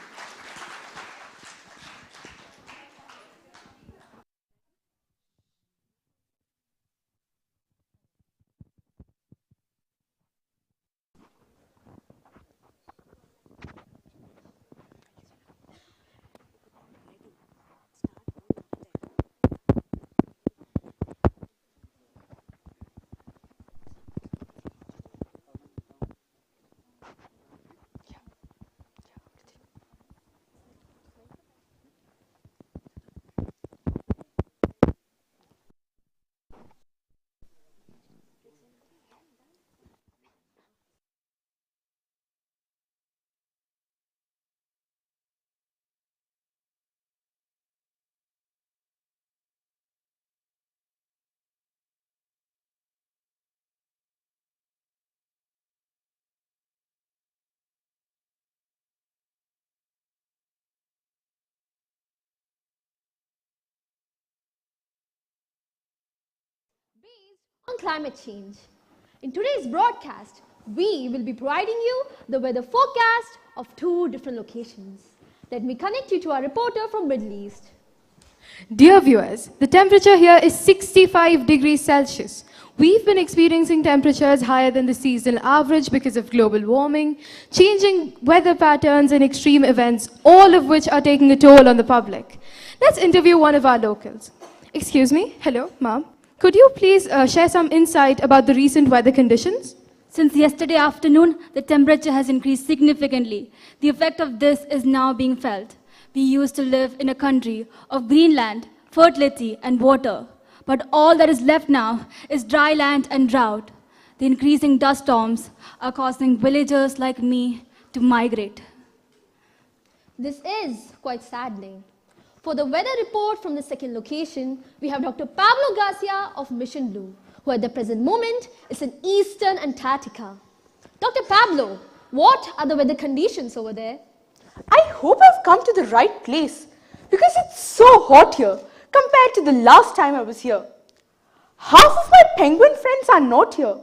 On climate change. In today's broadcast, we will be providing you the weather forecast of 2 different locations. Let me connect you to our reporter from Middle East. Dear viewers, the temperature here is 65 degrees Celsius. We've been experiencing temperatures higher than the seasonal average because of global warming, changing weather patterns and extreme events, all of which are taking a toll on the public. Let's interview one of our locals. Excuse me, hello, ma'am. Could you please share some insight about the recent weather conditions? Since yesterday afternoon, the temperature has increased significantly. The effect of this is now being felt. We used to live in a country of greenland, fertility, and water. But all that is left now is dry land and drought. The increasing dust storms are causing villagers like me to migrate. This is quite saddening. For the weather report from the second location, we have Dr. Pablo Garcia of Mission Blue, who at the present moment is in eastern Antarctica. Dr. Pablo, what are the weather conditions over there? I hope I've come to the right place because it's so hot here compared to the last time I was here. Half of my penguin friends are not here.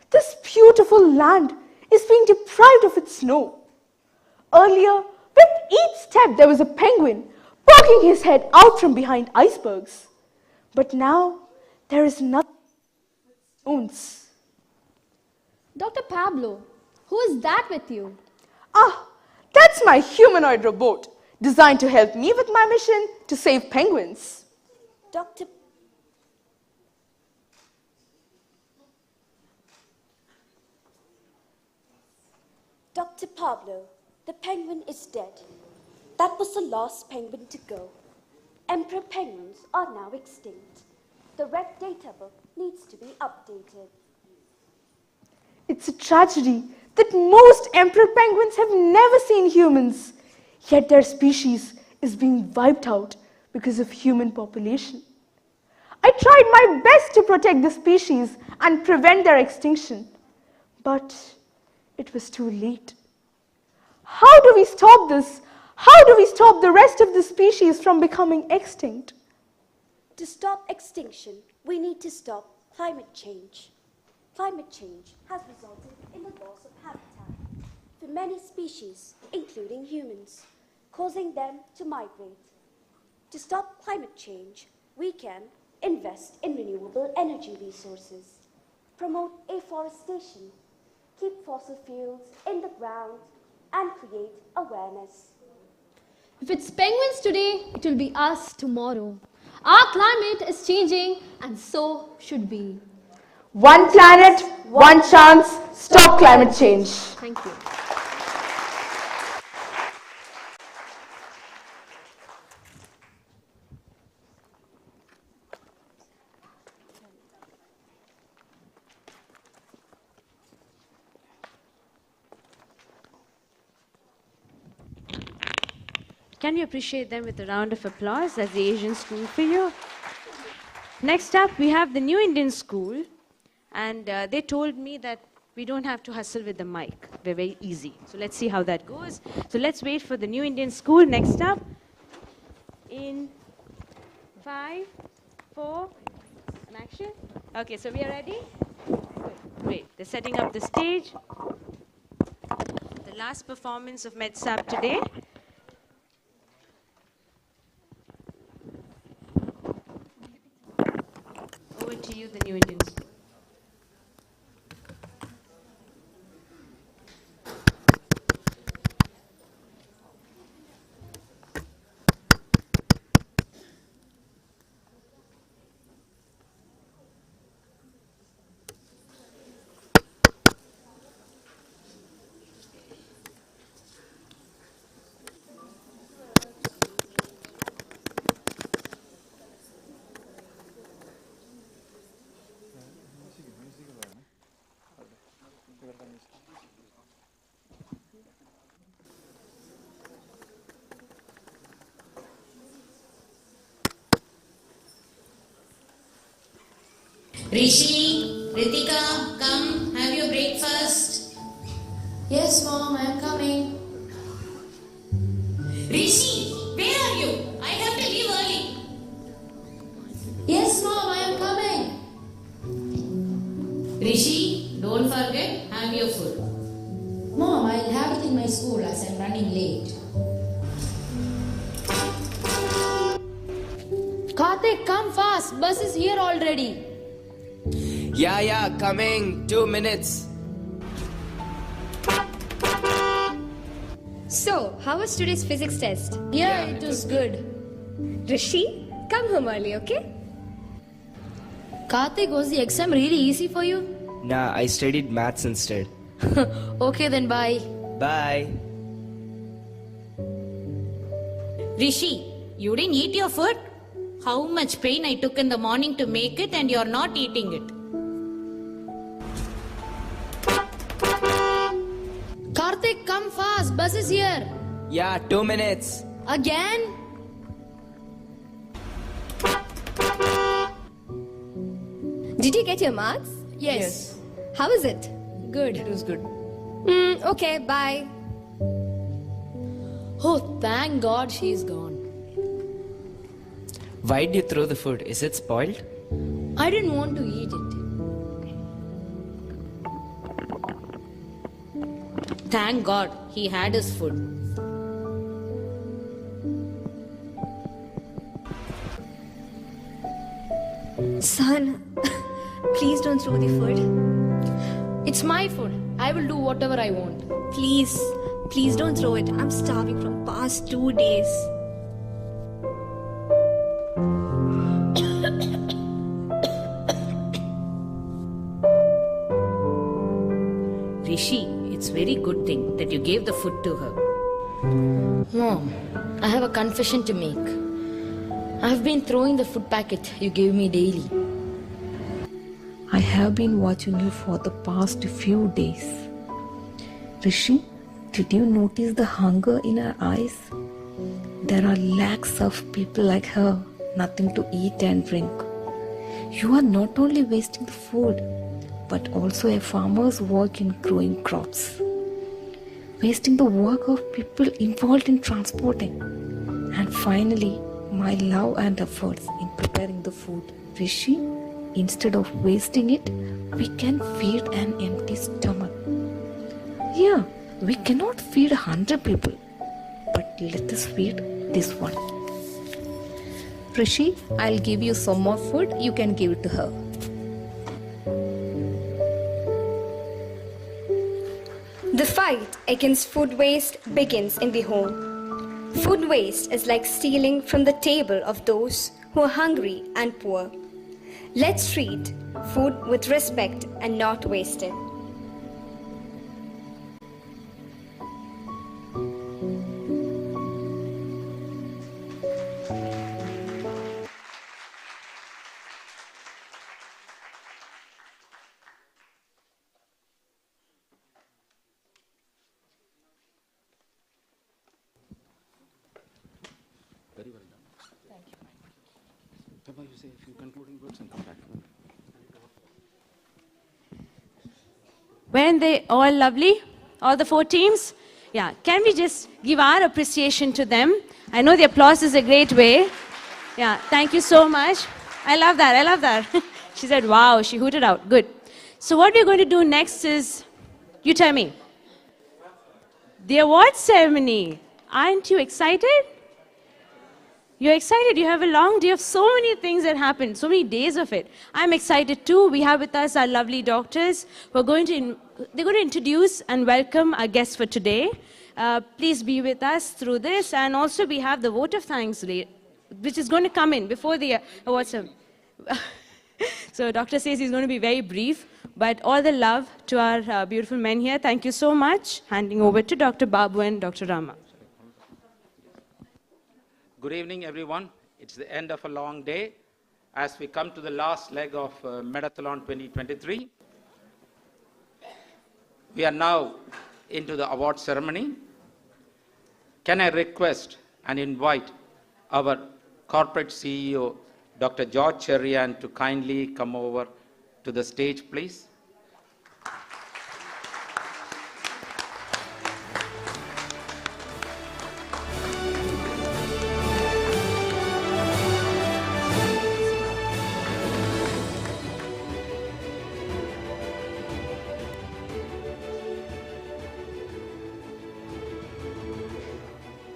This beautiful land is being deprived of its snow. Earlier, with each step there was a penguin poking his head out from behind icebergs. But now, there is nothing but stones. Dr. Pablo, who is that with you? Ah, that's my humanoid robot, designed to help me with my mission to save penguins. Dr. Pablo, the penguin is dead. That was the last penguin to go. Emperor penguins are now extinct. The red data book needs to be updated. It's a tragedy that most emperor penguins have never seen humans, yet their species is being wiped out because of human population. I tried my best to protect the species and prevent their extinction, but it was too late. How do we stop this? How do we stop the rest of the species from becoming extinct? To stop extinction, we need to stop climate change. Climate change has resulted in the loss of habitat for many species, including humans, causing them to migrate. To stop climate change, we can invest in renewable energy resources, promote afforestation, keep fossil fuels in the ground, and create awareness. If it's penguins today, it will be us tomorrow. Our climate is changing, and so should we. One planet, one chance, stop climate change. Thank you. Can we appreciate them with a round of applause? That's the Asian School for you. Next up, we have the New Indian School. And they told me that we don't have to hustle with the mic. We're very easy. So let's see how that goes. So let's wait for the New Indian School. Next up, in 5, 4, and action. Okay, so we are ready? Great. They're setting up the stage. The last performance of MedZap today. Over to you, the New Indian School. Rishi, Ritika, come, have your breakfast. Yes, Mom, I am coming. Rishi, where are you? I have to leave early. Yes, Mom, I am coming. Rishi, don't forget, have your food. Mom, I'll have it in my school as I'm running late. Karthik, come fast. Bus is here already. Yeah, coming. 2 minutes. So, how was today's physics test? Yeah, it was good. Rishi, come home early, okay? Karthik, was the exam really easy for you? Nah, I studied maths instead. Okay, then bye. Bye. Rishi, you didn't eat your food? How much pain I took in the morning to make it and you're not eating it. Karthik, come fast. Bus is here. Yeah, 2 minutes. Again? Did you get your marks? Yes. How was it? Good. It was good. Okay, bye. Oh, thank God she's gone. Why did you throw the food? Is it spoiled? I didn't want to eat it. Thank God he had his food. Son, please don't throw the food. It's my food. I will do whatever I want. Please don't throw it. I'm starving from past 2 days. Rishi, it's very good thing that you gave the food to her. Mom, I have a confession to make. I have been throwing the food packet you gave me daily. I have been watching you for the past few days. Rishi, did you notice the hunger in her eyes? There are lakhs of people like her, nothing to eat and drink. You are not only wasting the food, but also a farmer's work in growing crops. Wasting the work of people involved in transporting. And finally, my love and efforts in preparing the food. Rishi, instead of wasting it, we can feed an empty stomach. Yeah, we cannot feed 100 people, but let us feed this one. Rishi, I'll give you some more food. You can give it to her. The fight against food waste begins in the home. Food waste is like stealing from the table of those who are hungry and poor. Let's treat food with respect and not waste it. Very well done. Thank you. Feba, you say a few concluding words and come back. Weren't they all lovely? All the 4 teams? Yeah, can we just give our appreciation to them? I know the applause is a great way. Yeah, thank you so much. I love that, I love that. She said, wow, she hooted out, good. So what we're going to do next is, you tell me. The award ceremony. Aren't you excited? You're excited. You have a long day of so many things that happened, so many days of it. I'm excited too. We have with us our lovely doctors who are going to, they're going to introduce and welcome our guests for today. Please be with us through this. And also we have the vote of thanks, which is going to come in before the award ceremony. So doctor says he's going to be very brief, but all the love to our beautiful men here. Thank you so much. Handing over to Dr. Babu and Dr. Rama. Good evening, everyone. It's the end of a long day as we come to the last leg of Medathlon 2023. We are now into the award ceremony. Can I request and invite our corporate CEO, Dr. George Cheriyan, to kindly come over to the stage, please?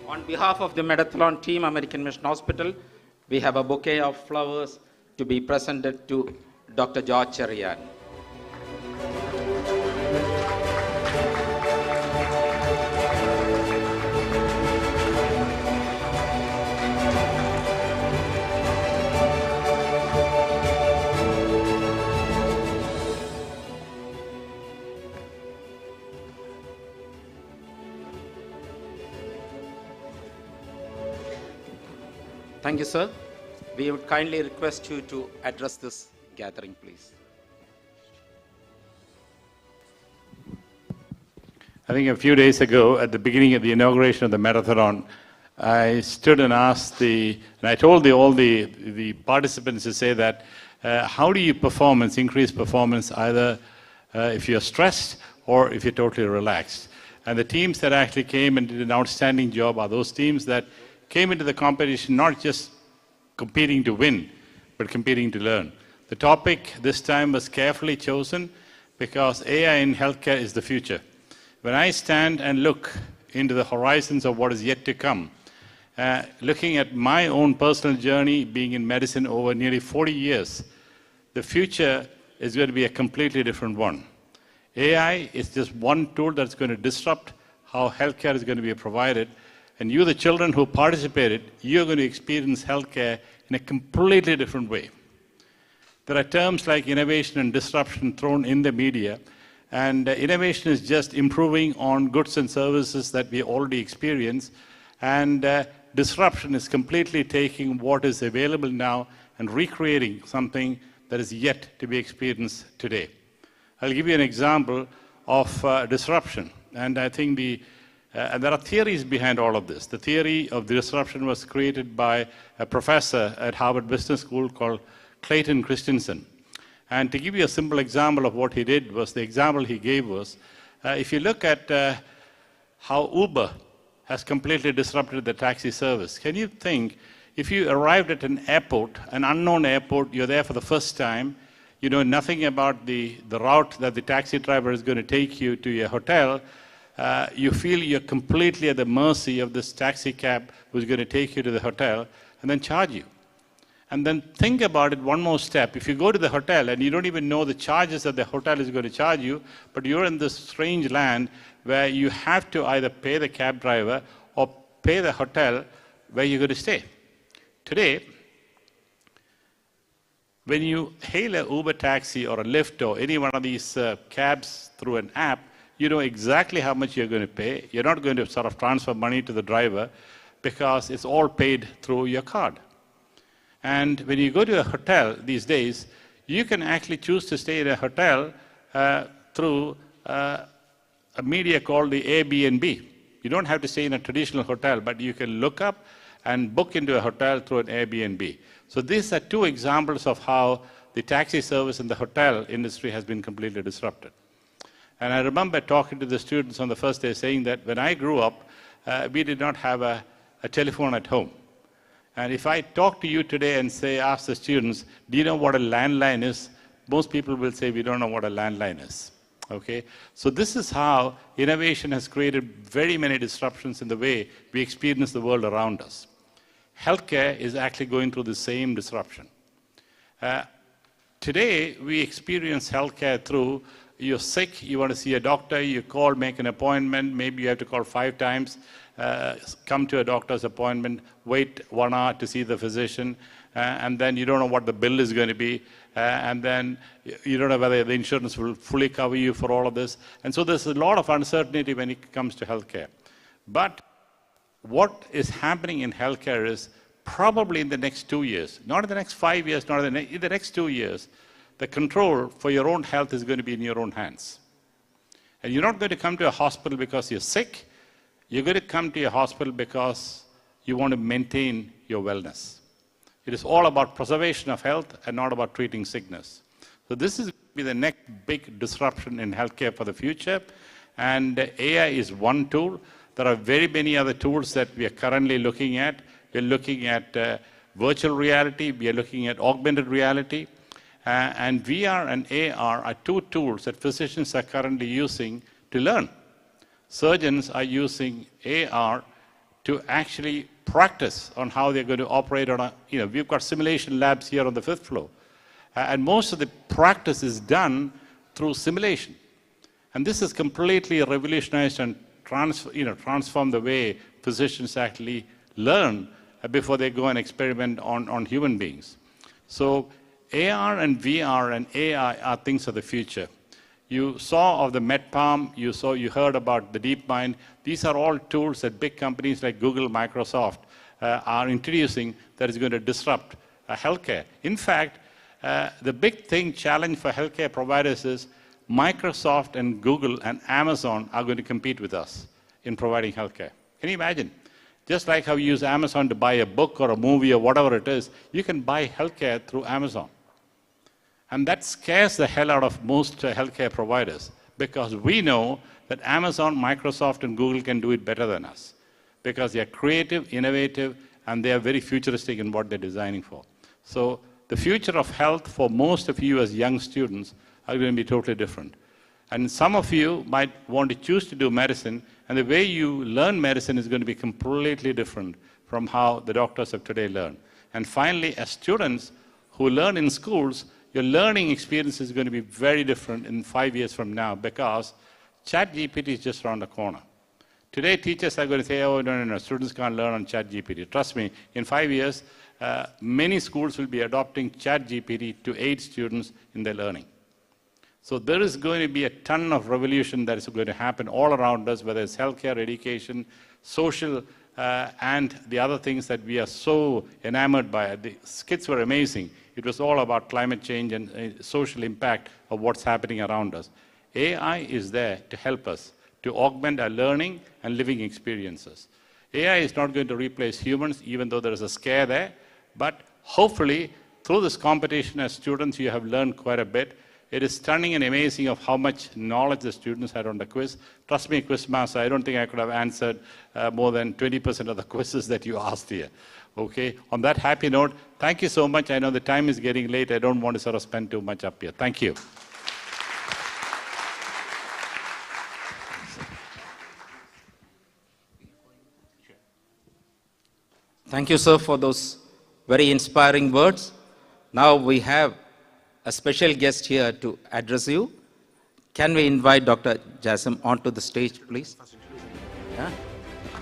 On behalf of the Medathlon team, American Mission Hospital, we have a bouquet of flowers to be presented to Dr. George Cheriyan. Thank you, sir. We would kindly request you to address this gathering, please. I think a few days ago, at the beginning of the inauguration of the Medathlon, I stood and asked and I told all the participants to say that, how do you increase performance, either if you're stressed or if you're totally relaxed? And the teams that actually came and did an outstanding job are those teams that came into the competition not just competing to win, but competing to learn. The topic this time was carefully chosen because AI in healthcare is the future. When I stand and look into the horizons of what is yet to come, looking at my own personal journey being in medicine over nearly 40 years, the future is going to be a completely different one. AI is just one tool that's going to disrupt how healthcare is going to be provided. And you, the children who participated, you're going to experience healthcare in a completely different way. There are terms like innovation and disruption thrown in the media, and innovation is just improving on goods and services that we already experience, and disruption is completely taking what is available now and recreating something that is yet to be experienced today. I'll give you an example of disruption, and I think and there are theories behind all of this. The theory of the disruption was created by a professor at Harvard Business School called Clayton Christensen. And to give you a simple example of what he did, was the example he gave was, if you look at how Uber has completely disrupted the taxi service, can you think, if you arrived at an airport, an unknown airport, you're there for the first time, you know nothing about the route that the taxi driver is going to take you to your hotel, you feel you're completely at the mercy of this taxi cab who's going to take you to the hotel and then charge you. And then think about it one more step. If you go to the hotel and you don't even know the charges that the hotel is going to charge you, but you're in this strange land where you have to either pay the cab driver or pay the hotel where you're going to stay. Today, when you hail a Uber taxi or a Lyft or any one of these cabs through an app, you know exactly how much you're going to pay. You're not going to sort of transfer money to the driver because it's all paid through your card. And when you go to a hotel these days, you can actually choose to stay in a hotel through a media called the Airbnb. You don't have to stay in a traditional hotel, but you can look up and book into a hotel through an Airbnb. So these are two examples of how the taxi service in the hotel industry has been completely disrupted. And I remember talking to the students on the first day saying that when I grew up, we did not have a telephone at home. And if I talk to you today and say, ask the students, do you know what a landline is? Most people will say, we don't know what a landline is. Okay? So this is how innovation has created very many disruptions in the way we experience the world around us. Healthcare is actually going through the same disruption. Today, we experience healthcare through you're sick, you want to see a doctor, you call, make an appointment, maybe you have to call 5 times, come to a doctor's appointment, wait 1 hour to see the physician, and then you don't know what the bill is going to be, and then you don't know whether the insurance will fully cover you for all of this. And so there's a lot of uncertainty when it comes to healthcare. But what is happening in healthcare is probably in the next 2 years, not in the next 5 years, not in the next 2 years, the control for your own health is going to be in your own hands. And you're not going to come to a hospital because you're sick. You're going to come to a hospital because you want to maintain your wellness. It is all about preservation of health and not about treating sickness. So this is going to be the next big disruption in healthcare for the future. And AI is one tool. There are very many other tools that we are currently looking at. We're looking at virtual reality. We are looking at augmented reality. And VR and AR are 2 tools that physicians are currently using to learn. Surgeons are using AR to actually practice on how they're going to operate on we've got simulation labs here on the 5th floor. And most of the practice is done through simulation. And this has completely revolutionized and transformed the way physicians actually learn before they go and experiment on human beings. So AR and VR and AI are things of the future. You saw of the MedPalm, you heard about the DeepMind. These are all tools that big companies like Google, Microsoft are introducing that is going to disrupt healthcare. In fact, the big challenge for healthcare providers is Microsoft and Google and Amazon are going to compete with us in providing healthcare. Can you imagine? Just like how you use Amazon to buy a book or a movie or whatever it is, you can buy healthcare through Amazon. And that scares the hell out of most healthcare providers because we know that Amazon, Microsoft, and Google can do it better than us because they are creative, innovative, and they are very futuristic in what they're designing for. So the future of health for most of you as young students are going to be totally different. And some of you might want to choose to do medicine, and the way you learn medicine is going to be completely different from how the doctors of today learn. And finally, as students who learn in schools, your learning experience is going to be very different in 5 years from now because ChatGPT is just around the corner. Today, teachers are going to say, oh, no, students can't learn on ChatGPT. Trust me, in 5 years, many schools will be adopting ChatGPT to aid students in their learning. So there is going to be a ton of revolution that is going to happen all around us, whether it's healthcare, education, social, and the other things that we are so enamored by. The skits were amazing. It was all about climate change and social impact of what's happening around us. AI is there to help us to augment our learning and living experiences. AI is not going to replace humans, even though there is a scare there, but hopefully through this competition as students you have learned quite a bit. It is stunning and amazing of how much knowledge the students had on the quiz. Trust me, Quizmaster, I don't think I could have answered more than 20% of the quizzes that you asked here. Okay, on that happy note, thank you so much. I know the time is getting late. I don't want to sort of spend too much up here. Thank you. Thank you, sir, for those very inspiring words. Now we have a special guest here to address you. Can we invite Dr. Jassim onto the stage, please? Yeah?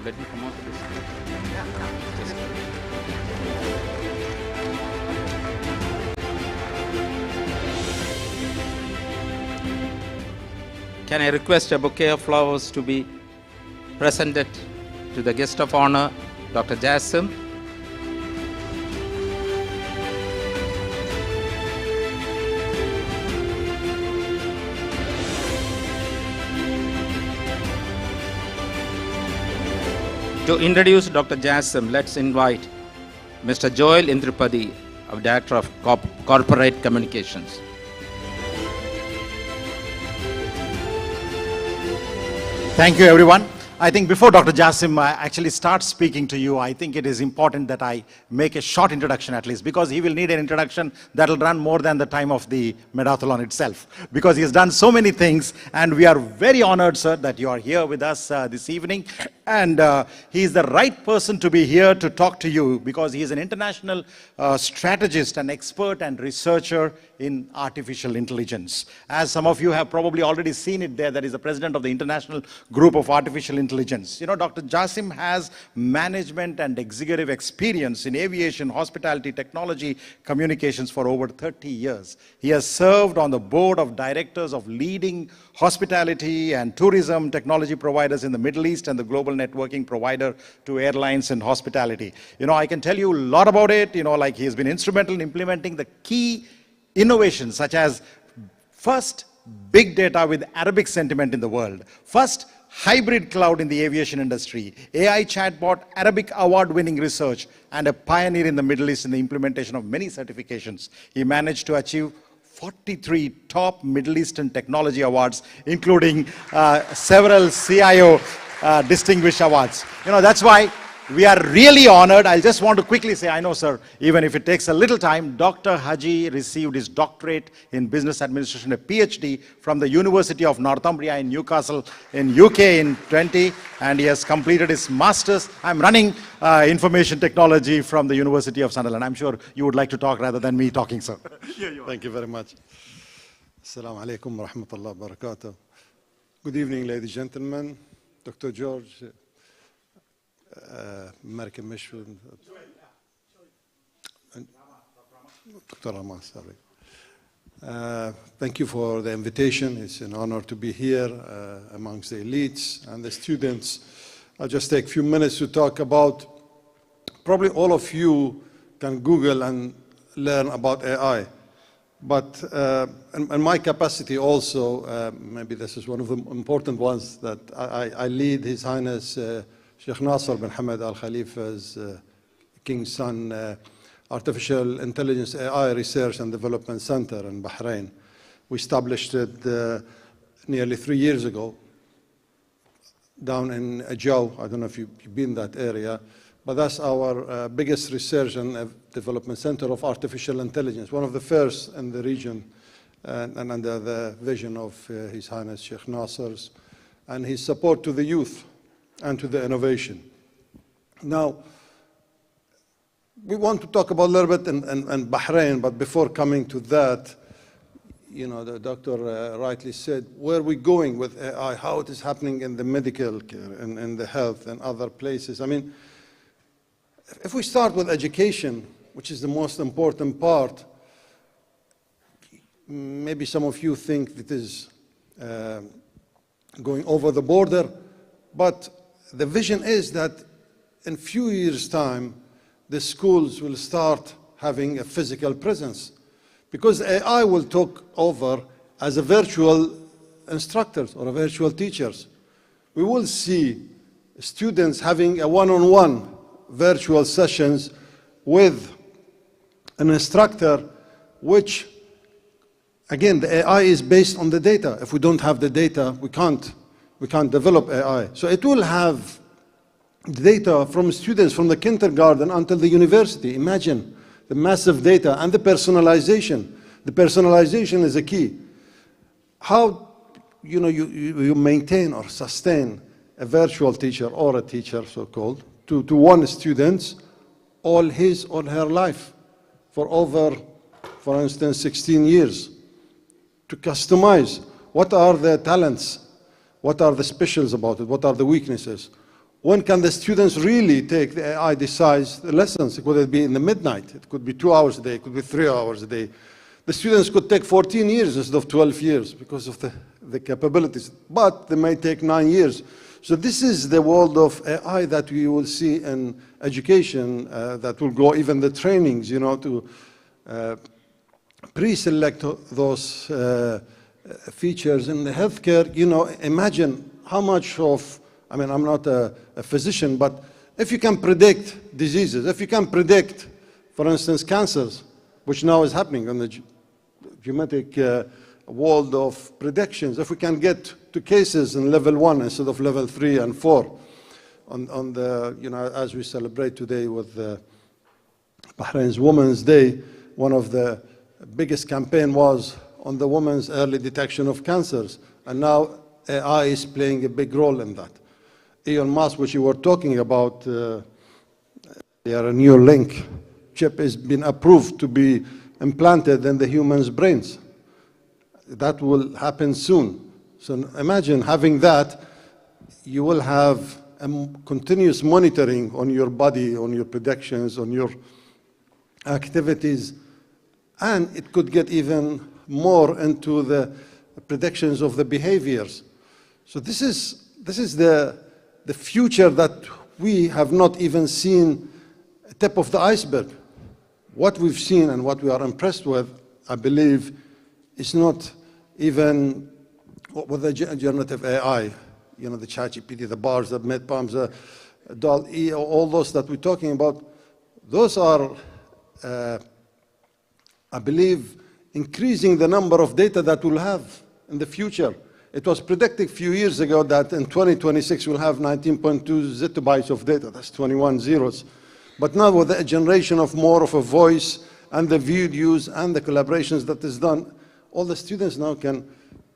Let me come onto the stage. Can I request a bouquet of flowers to be presented to the guest of honor, Dr. Jassim? To introduce Dr. Jassim, let's invite Mr. Joel Indrupati, our Director of Corporate Communications. Thank you, everyone. I think before Dr. Jassim actually starts speaking to you, I think it is important that I make a short introduction at least, because he will need an introduction that will run more than the time of the Medathlon itself, because he has done so many things, and we are very honored, sir, that you are here with us this evening. And he is the right person to be here to talk to you, because he is an international strategist and expert and researcher in artificial intelligence. As some of you have probably already seen it there, that is the president of the International Group of Artificial Intelligence. You know, Dr. Jassim has management and executive experience in aviation, hospitality, technology, communications for over 30 years. He has served on the board of directors of leading hospitality and tourism technology providers in the Middle East and the global networking provider to airlines and hospitality. You know, I can tell you a lot about it. You know, like he has been instrumental in implementing the key innovations such as first big data with Arabic sentiment in the world, first hybrid cloud in the aviation industry, AI chatbot, Arabic award-winning research, and a pioneer in the Middle East in the implementation of many certifications. He managed to achieve 43 top Middle Eastern technology awards, including several CIO distinguished awards. You know, that's why we are really honored. I just want to quickly say, I know, sir, even if it takes a little time, Dr. Haji received his doctorate in business administration, a PhD from the University of Northumbria in Newcastle in UK in 20, and he has completed his master's. I'm running information technology from the University of Sunderland. I'm sure you would like to talk rather than me talking, sir. Thank you very much. Assalamu alaikum wa rahmatullahi wa barakatuh. Good evening, ladies and gentlemen. Dr. George, American Mission, Dr. Rama, sorry. Thank you for the invitation. It's an honor to be here amongst the elites and the students. I'll just take a few minutes to talk about, probably all of you can Google and learn about AI. But in my capacity also, maybe this is one of the important ones, that I lead His Highness Sheikh Nasser bin Hamad Al Khalifa's King's Son Artificial Intelligence AI Research and Development Center in Bahrain. We established it nearly 3 years ago down in Ajau. I don't know if you've been in that area, but that's our biggest research and development center of artificial intelligence, one of the first in the region, and under the vision of His Highness Sheikh Nasser's and his support to the youth and to the innovation. Now, we want to talk about a little bit in Bahrain, but before coming to that, you know, the doctor rightly said, where are we going with AI, how it is happening in the medical care and in the health and other places. I mean, if we start with education, which is the most important part, maybe some of you think it is going over the border, but the vision is that in few years' time, the schools will start having a physical presence, because AI will take over as a virtual instructors or a virtual teachers. We will see students having a one-on-one virtual sessions with an instructor, which, again, the AI is based on the data. If we don't have the data, we can't develop AI. So it will have data from students from the kindergarten until the university. Imagine the massive data and the personalization. The personalization is a key. How you maintain or sustain a virtual teacher or a teacher, so-called, to one student all his or her life for over, for instance, 16 years. To customize what are the talents, what are the specials about it, what are the weaknesses. When can the students really take the AI decides the lessons? Could it be in the midnight? It could be 2 hours a day, it could be 3 hours a day. The students could take 14 years instead of 12 years because of the capabilities, but they may take 9 years. So this is the world of AI that we will see in education, that will go even the trainings, you know, to pre-select those features in the healthcare. You know, imagine how much of, I mean, I'm not a physician, but if you can predict diseases, if you can predict, for instance, cancers, which now is happening on the genetic world of predictions, if we can get to cases in level 1 instead of level 3 and 4, on the, as we celebrate today with Bahrain's Women's Day, one of the biggest campaign was on the women's early detection of cancers, and now AI is playing a big role in that. Elon Musk, which you were talking about, a Neuralink chip has been approved to be implanted in the human's brains. That will happen soon. So imagine having that, you will have a continuous monitoring on your body, on your predictions, on your activities, and it could get even more into the predictions of the behaviors. So this is the future that we have not even seen a tip of the iceberg. What we've seen and what we are impressed with, I believe, is not even with the generative AI, the ChatGPT, the bars, the MedPalms, the DAL-E, all those that we're talking about. Those are, I believe, increasing the number of data that we'll have in the future. It was predicted a few years ago that in 2026 we'll have 19.2 zettabytes of data. That's 21 zeros. But now with the generation of more of a voice and the videos and the collaborations that is done, all the students now can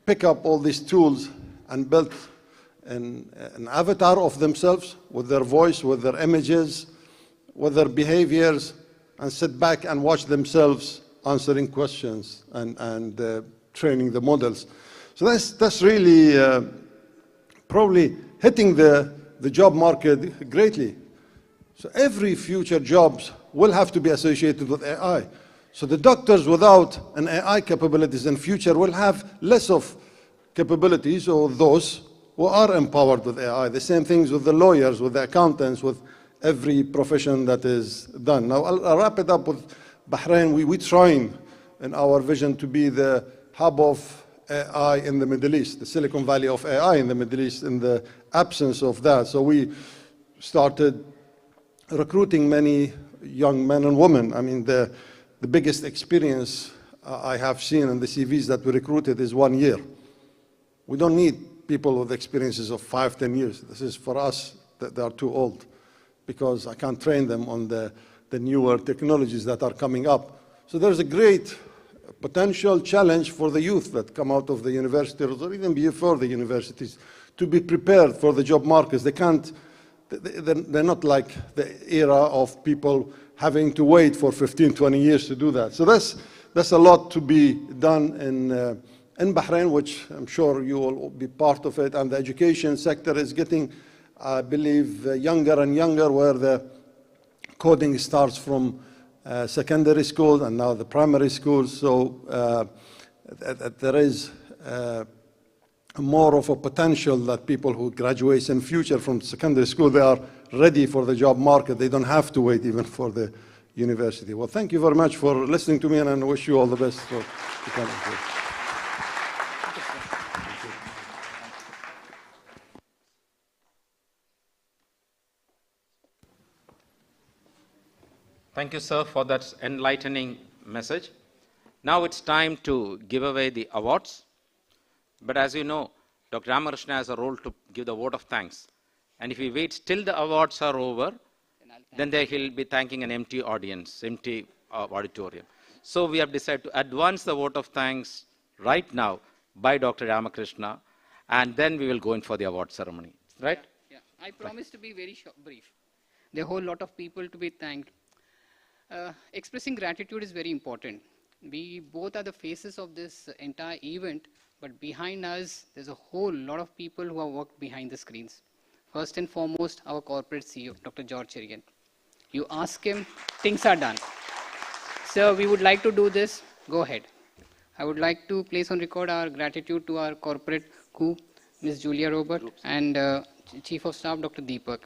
pick up all these tools and build an avatar of themselves with their voice, with their images, with their behaviors, and sit back and watch themselves answering questions and training the models. So that's really probably hitting the job market greatly. So every future jobs will have to be associated with AI. So the doctors without an AI capabilities in future will have less of capabilities, or those who are empowered with AI. The same things with the lawyers, with the accountants, with every profession that is done. Now I'll wrap it up with Bahrain. We're trying in our vision to be the hub of AI in the Middle East, the Silicon Valley of AI in the Middle East, in the absence of that. So we started recruiting many young men and women. I mean, the biggest experience I have seen in the CVs that we recruited is 1 year. We don't need people with experiences of 5, 10 years. This is for us that they are too old, because I can't train them on the newer technologies that are coming up. So there's a great potential challenge for the youth that come out of the universities or even before the universities to be prepared for the job markets. They're not like the era of people having to wait for 15, 20 years to do that. So that's a lot to be done in Bahrain, which I'm sure you will be part of it. And the education sector is getting, I believe, younger and younger, where the coding starts from secondary school and now the primary schools. So there is more of a potential that people who graduate in future from secondary school, they are ready for the job market. They don't have to wait even for the university. Well, thank you very much for listening to me, and I wish you all the best for the coming year. Thank you, sir, for that enlightening message. Now it's time to give away the awards. But as you know, Dr. Rama has a role to give the vote of thanks. And if we wait till the awards are over, then he'll be thanking an empty audience, empty auditorium. So we have decided to advance the vote of thanks right now by Dr. Ramakrishna, and then we will go in for the award ceremony. Right? Yeah. I promise to be very brief. There are a whole lot of people to be thanked. Expressing gratitude is very important. We both are the faces of this entire event, but behind us, there's a whole lot of people who have worked behind the screens. First and foremost, our corporate CEO, Dr. Cheriyan. You ask him, things are done. Sir, we would like to do this. Go ahead. I would like to place on record our gratitude to our corporate coup, Ms. Julia Robert, and Chief of Staff, Dr. Deepak.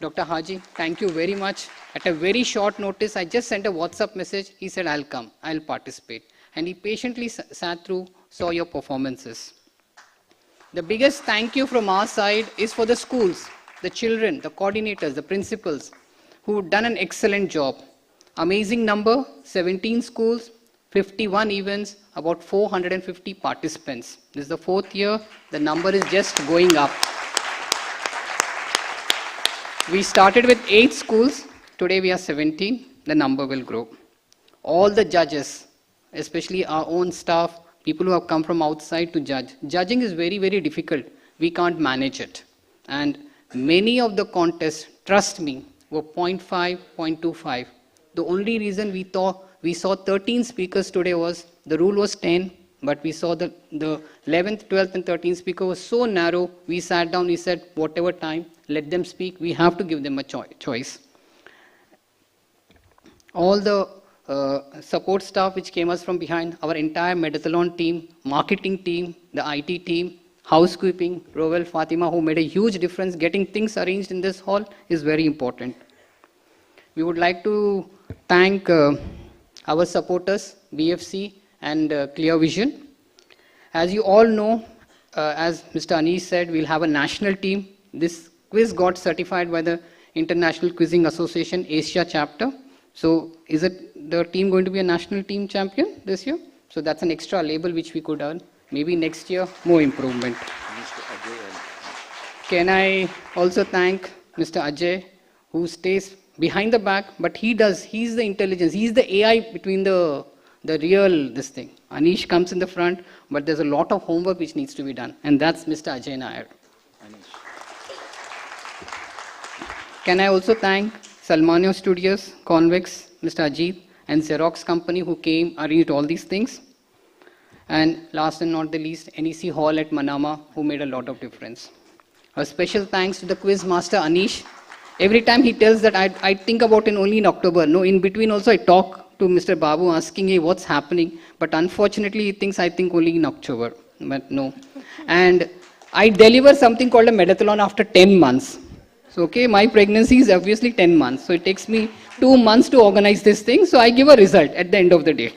Dr. Haji, thank you very much. At a very short notice, I just sent a WhatsApp message. He said, I'll come, I'll participate. And he patiently sat through, saw your performances. The biggest thank you from our side is for the schools, the children, the coordinators, the principals, who've done an excellent job. Amazing number, 17 schools, 51 events, about 450 participants. This is the 4th year. The number is just going up. We started with 8 schools. Today we are 17. The number will grow. All the judges, especially our own staff, people who have come from outside to judge. Judging is very, very difficult. We can't manage it. And many of the contests, trust me, were 0.5, 0.25. The only reason we saw 13 speakers today was, the rule was 10, but we saw the 11th, 12th and 13th speaker was so narrow, we sat down, we said, whatever time, let them speak, we have to give them a choice. All the support staff which came us from behind, our entire Medathlon team, marketing team, the IT team, housekeeping, Rowell, Fatima, who made a huge difference. Getting things arranged in this hall is very important. We would like to thank our supporters, BFC and Clear Vision. As you all know, as Mr. Aneesh said, we'll have a national team. This quiz got certified by the International Quizzing Association Asia chapter. So is it the team going to be a national team champion this year? So that's an extra label which we could earn. Maybe next year, more improvement. Can I also thank Mr. Ajay, who stays behind the back, but he's the intelligence, he's the AI between the this thing. Aneesh comes in the front, but there's a lot of homework which needs to be done, and that's Mr. Ajay Nair. Can I also thank Salmanio Studios, Convex, Mr. Ajit, and Xerox company who came, arranged all these things. And last and not the least, NEC Hall at Manama, who made a lot of difference. A special thanks to the quiz master, Aneesh. Every time he tells that I think about it only in October. No, in between also I talk to Mr. Babu asking, hey, what's happening? But unfortunately, he thinks I think only in October. But no. And I deliver something called a Medathlon after 10 months. So, okay, my pregnancy is obviously 10 months. So it takes me 2 months to organize this thing. So I give a result at the end of the day.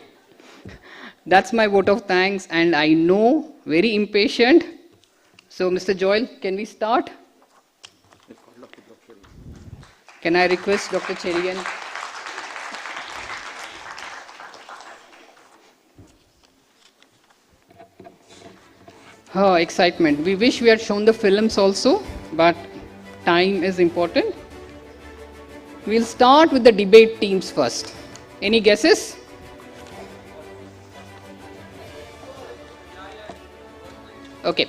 That's my vote of thanks. And I know, very impatient. So Mr. Joel, can we start? Can I request Dr. Cheriyan? Oh, excitement. We wish we had shown the films also, but time is important. We'll start with the debate teams first. Any guesses? Okay.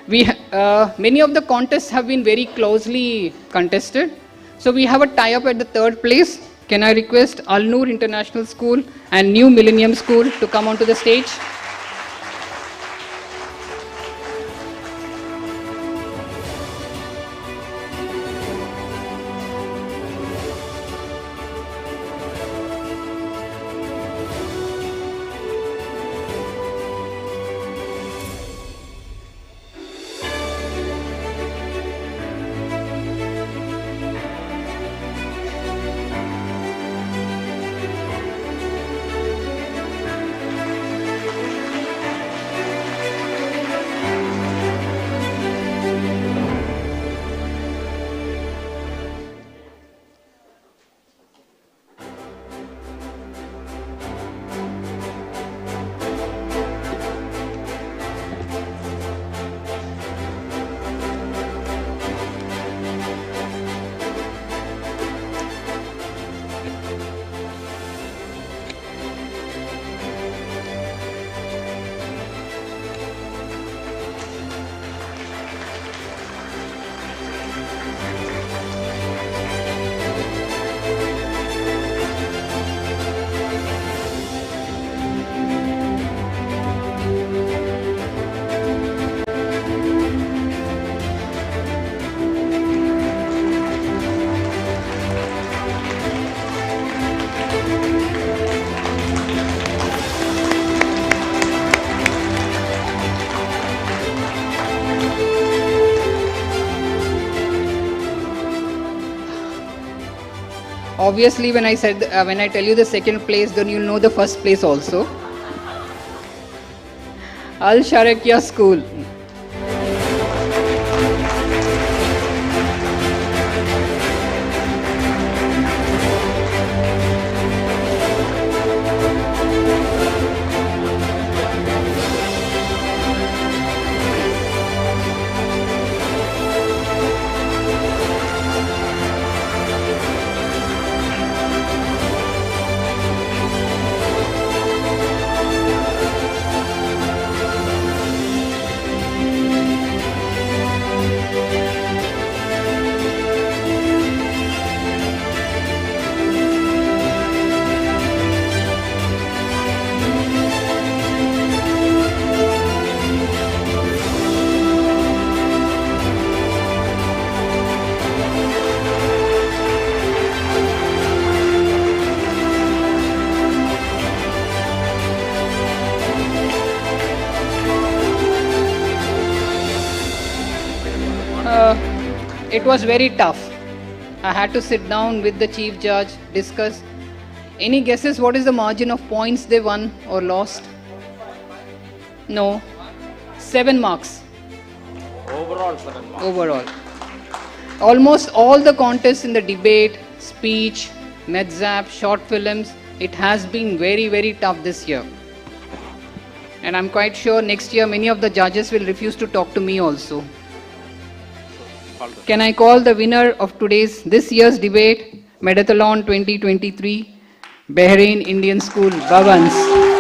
Many of the contests have been very closely contested. So we have a tie-up at the 3rd place. Can I request Al Noor International School and New Millennium School to come onto the stage? Obviously, when I tell you the 2nd place, then you'll know the 1st place also. Al Sharakia School. it was very tough. I had to sit down with the chief judge, discuss. Any guesses what is the margin of points they won or lost? No. 7 marks. Overall, 7 marks. Overall. Almost all the contests in the debate, speech, MedZap, short films, it has been very, very tough this year. And I'm quite sure next year many of the judges will refuse to talk to me also. Can I call the winner of this year's debate, Medathlon 2023, Bahrain Indian School, Bhavans.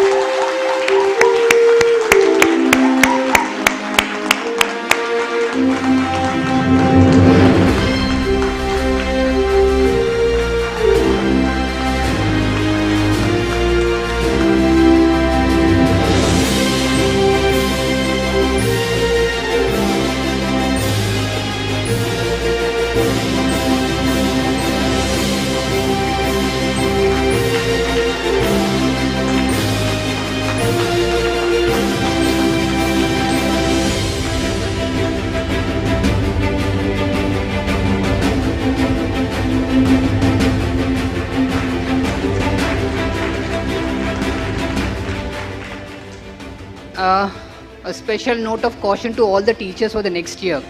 A special note of caution to all the teachers for the next year.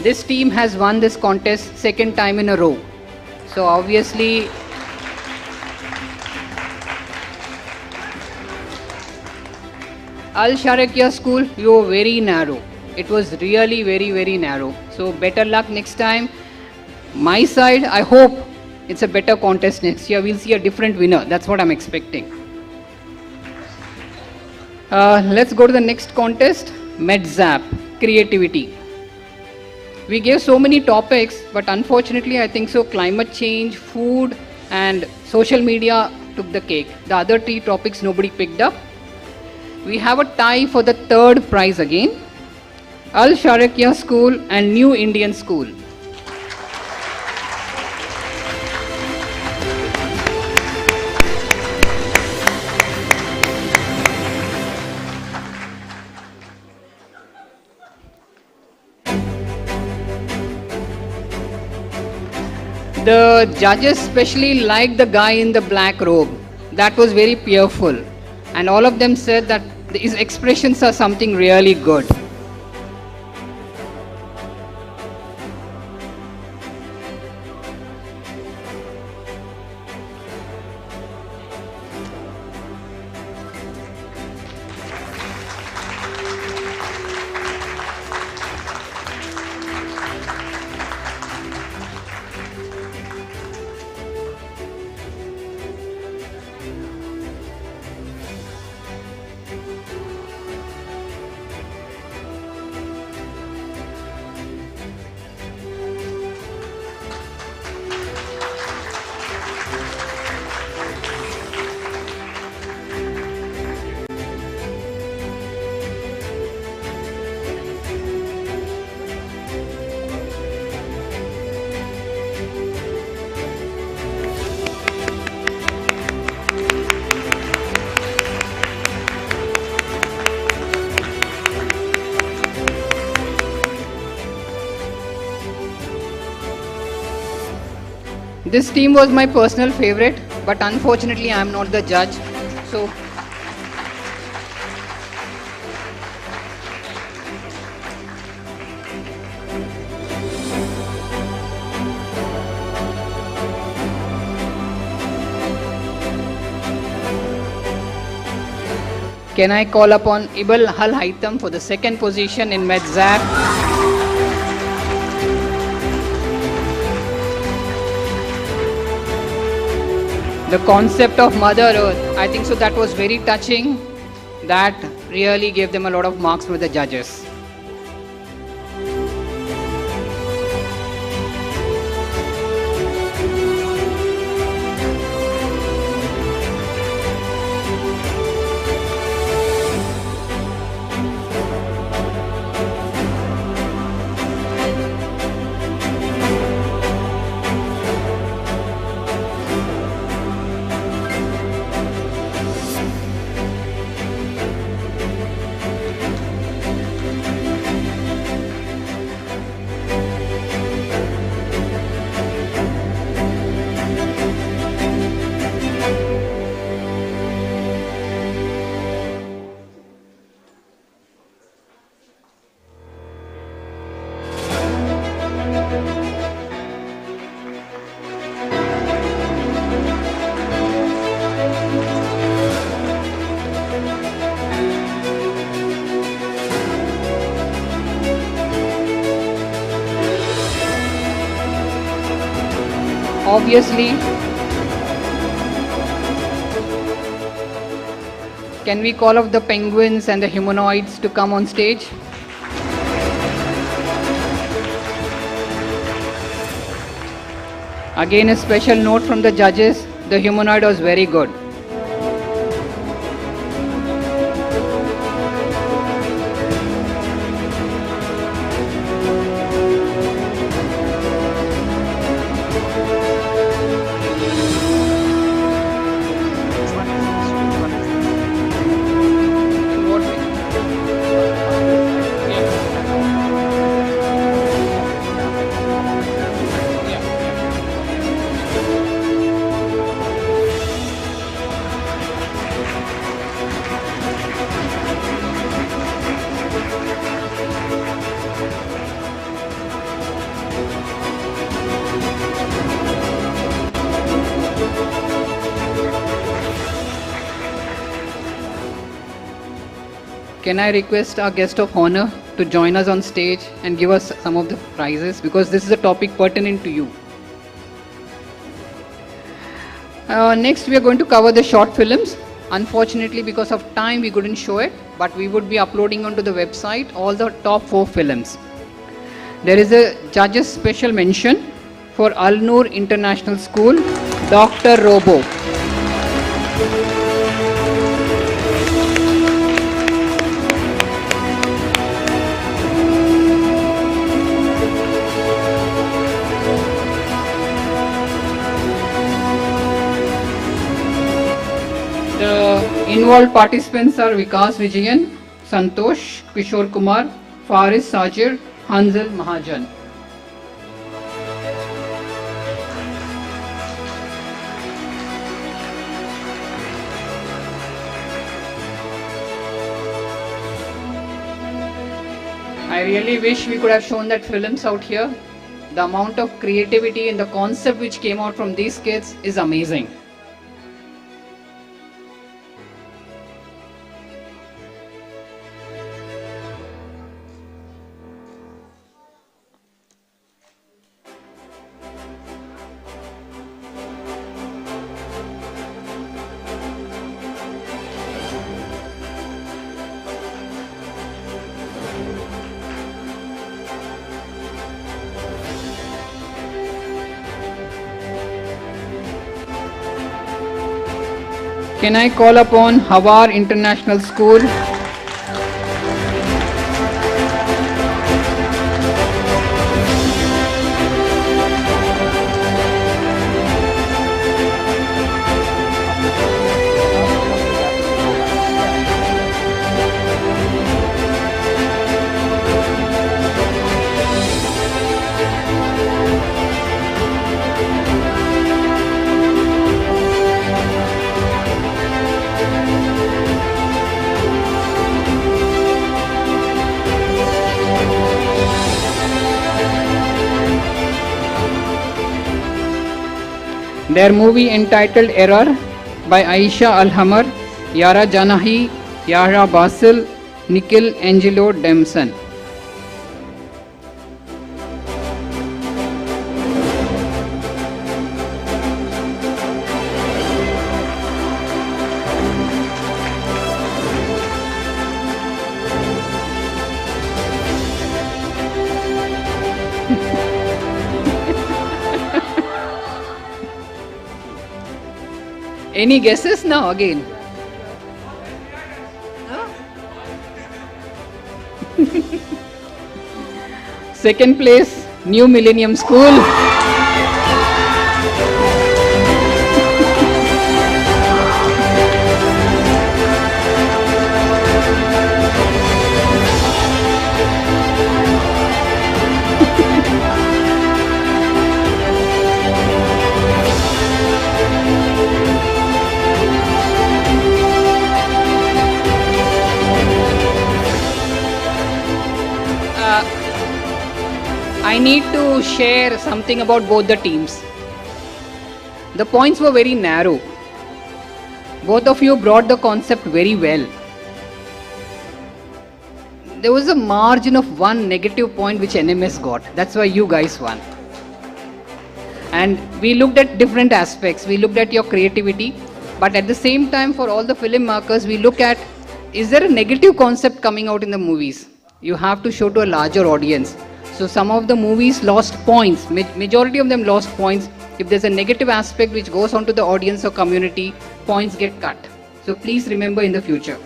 This team has won this contest 2nd time in a row. So obviously, Al Sharakia school, you were very narrow. It was really very, very narrow. So better luck next time. My side, I hope it's a better contest next year. We'll see a different winner. That's what I'm expecting. Let's go to the next contest, MedZap, creativity. We gave so many topics, but unfortunately I think so climate change, food and social media took the cake. The other 3 topics nobody picked up. We have a tie for the 3rd prize again, Al Sharakia School and New Indian School. The judges especially liked the guy in the black robe. That was very fearful. And all of them said that his expressions are something really good. This team was my personal favorite, but unfortunately I am not the judge. So can I call upon Ibal Hal Haitam for the 2nd position in MedZap? The concept of Mother Earth, I think so that was very touching. That really gave them a lot of marks for the judges. obviously, can we call up the penguins and the humanoids to come on stage? Again, a special note from the judges, the humanoid was very good. Can I request our guest of honor to join us on stage and give us some of the prizes, because this is a topic pertinent to you. Next, we are going to cover the short films. Unfortunately, because of time, we couldn't show it, but we would be uploading onto the website all the top 4 films. There is a judge's special mention for Al Noor International School, Dr. Robo. The involved participants are Vikas Vijayan, Santosh, Kishore Kumar, Faris Sajir, Hansal Mahajan. I really wish we could have shown that films out here. The amount of creativity and the concept which came out from these kids is amazing. Can I call upon Hawar International School? Their movie entitled Error by Aisha Alhamar, Yara Janahi, Yara Basil, Nikhil Angelo Demson. Any guesses now again? Second place, New Millennium School. I need to share something about both the teams. The points were very narrow. Both of you brought the concept very well. There was a margin of 1 negative point which NMS got. That's why you guys won. And we looked at different aspects. We looked at your creativity, but at the same time, for all the film markers, we look at, is there a negative concept coming out in the movies? You have to show to a larger audience. So some of the movies lost points, majority of them lost points. If there's a negative aspect which goes on to the audience or community, points get cut. So please remember in the future.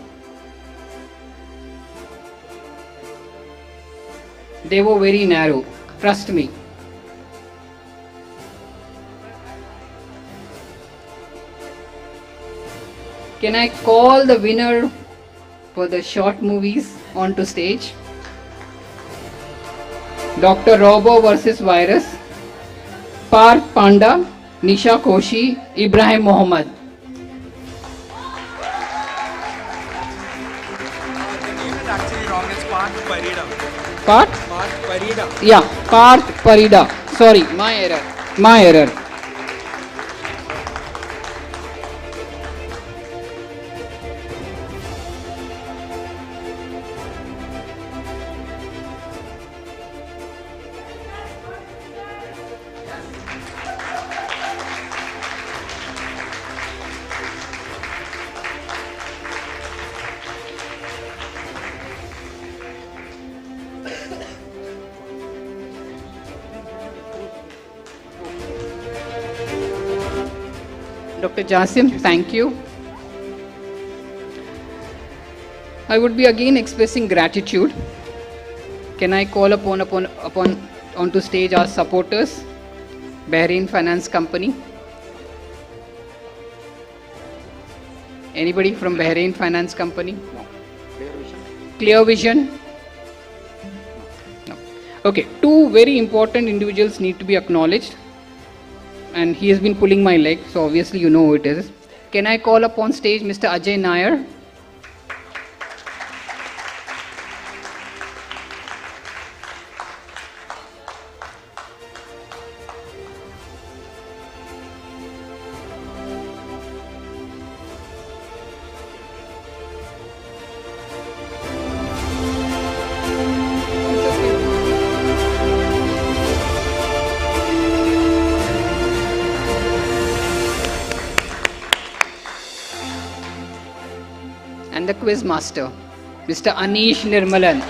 They were very narrow, trust me. Can I call the winner for the short movies onto stage? Dr. Robo versus Virus, Parth Panda, Nisha Koshi, Ibrahim Mohammed. Actually wrong, it's Parth Parida. Parth? Parth Parida. Yeah, Parth Parida. Sorry, my error. My error. Dr. Jassim, thank you. I would be again expressing gratitude. Can I call onto stage our supporters, Bahrain Finance Company? Anybody from Bahrain Finance Company? No. Clear Vision? No. Okay, two very important individuals need to be acknowledged. And he has been pulling my leg, so obviously you know who it is. Can I call upon stage Mr. Ajay Nair? And the quiz master, Mr. Aneesh Nirmalan.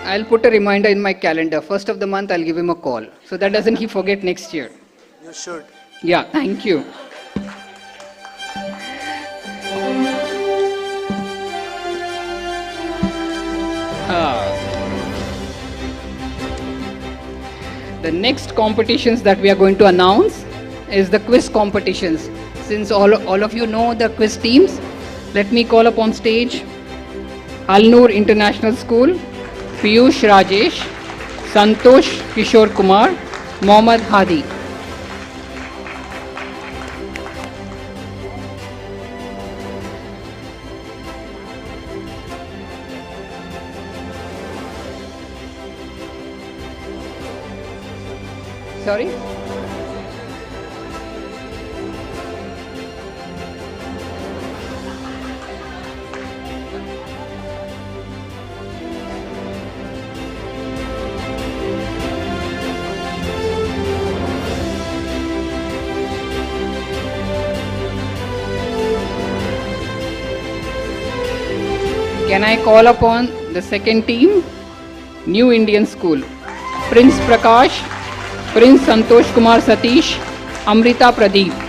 I'll put a reminder in my calendar. First of the month, I'll give him a call. So that doesn't he forget next year. You should. Yeah, thank you. The next competitions that we are going to announce is the quiz competitions. Since all of you know the quiz teams, let me call upon stage Al-Noor International School, Piyush Rajesh, Santosh Kishore Kumar, Mohammad Hadi. Sorry? Can I call upon the second team? New Indian School. Prince Prakash, Prince Santosh Kumar Satish, Amrita Pradeep.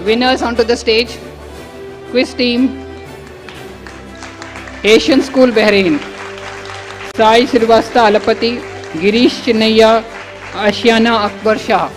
winners onto the stage. Quiz team. Asian School Bahrain. Sai Srivastava Alapati, Girish Chinnaya, Ashiana Akbar Shah.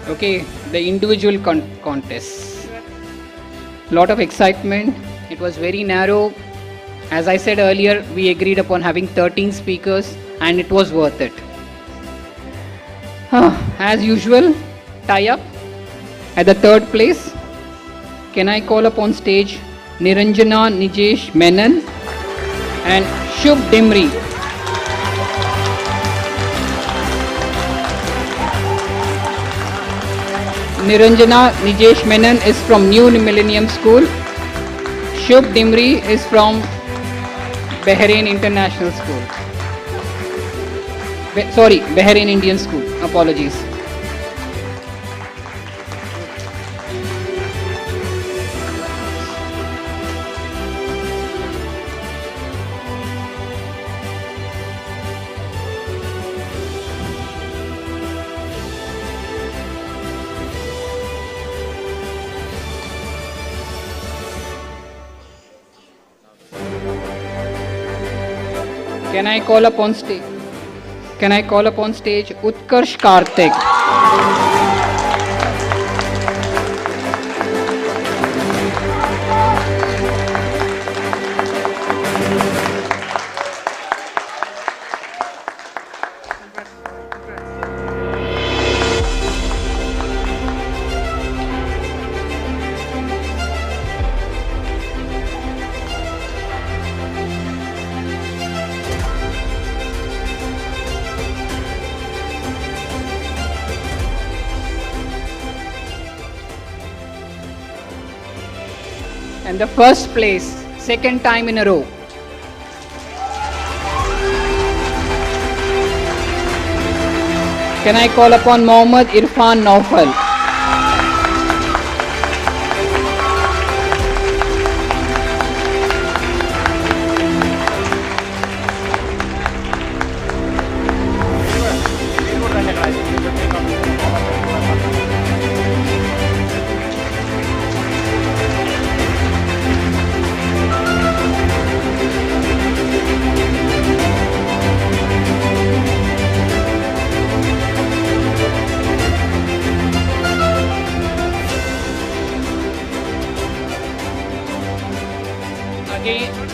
Okay, the individual contest. Lot of excitement. It was very narrow. As I said earlier, we agreed upon having 13 speakers and it was worth it. As usual, tie up. At the third place, can I call upon stage Niranjana Nijesh Menon and Shubh Dimri. Niranjana Nijesh Menon is from New Millennium School. Shubh Dimri is from Bahrain International School. Bahrain Indian School. Apologies. Can I call upon stage? Can I call upon stage Utkarsh Karthik? And the first place, second time in a row. Can I call upon Mohammad Irfan Naufal?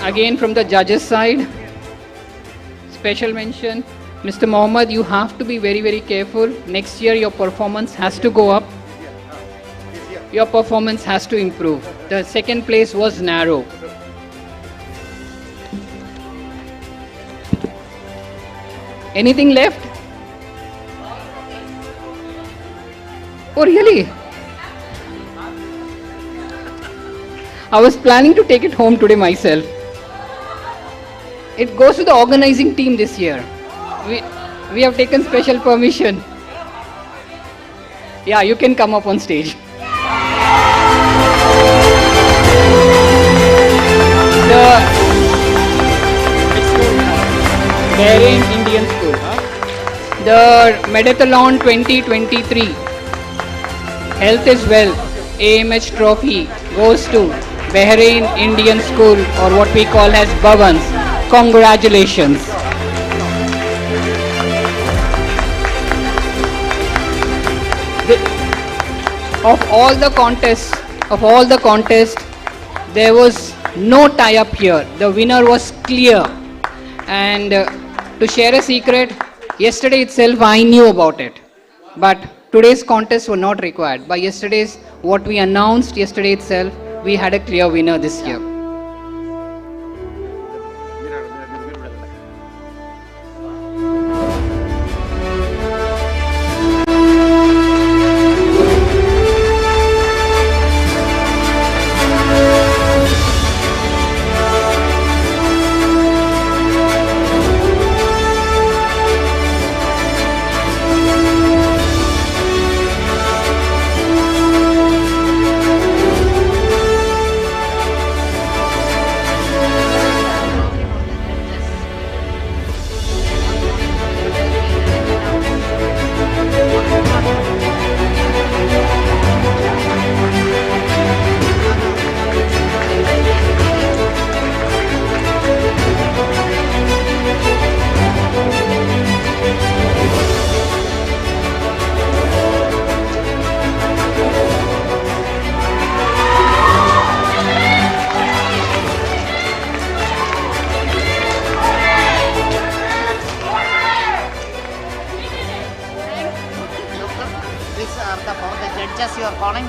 Again from the judges side, special mention, Mr. Mohammed, you have to be very, very careful. Next year your performance has to go up. Your performance has to improve. The second place was narrow. Anything left? Oh, really? I was planning to take it home today myself. It goes to the organizing team this year. We have taken special permission. Yeah, you can come up on stage. The Bahrain Indian School. The Medathlon 2023 Health is Wealth AMH Trophy goes to Bahrain Indian School, or what we call as Bhavans. Congratulations. Of all the contests, there was no tie-up here. The winner was clear. And to share a secret, yesterday itself I knew about it. But today's contests were not required. By yesterday's, what we announced yesterday itself, we had a clear winner this year. are the for the judges you are calling?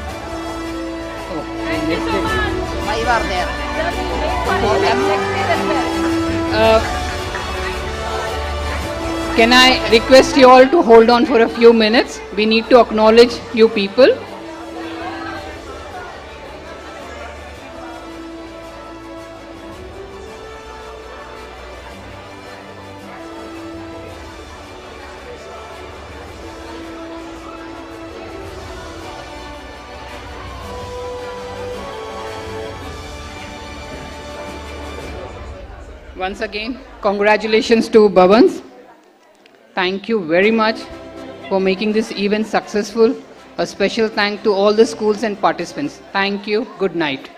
Thank you so much. 5 are there. Can I request you all to hold on for a few minutes? We need to acknowledge you people. Once again, congratulations to Bhavans. Thank you very much for making this event successful. A special thank to all the schools and participants. Thank you. Good night.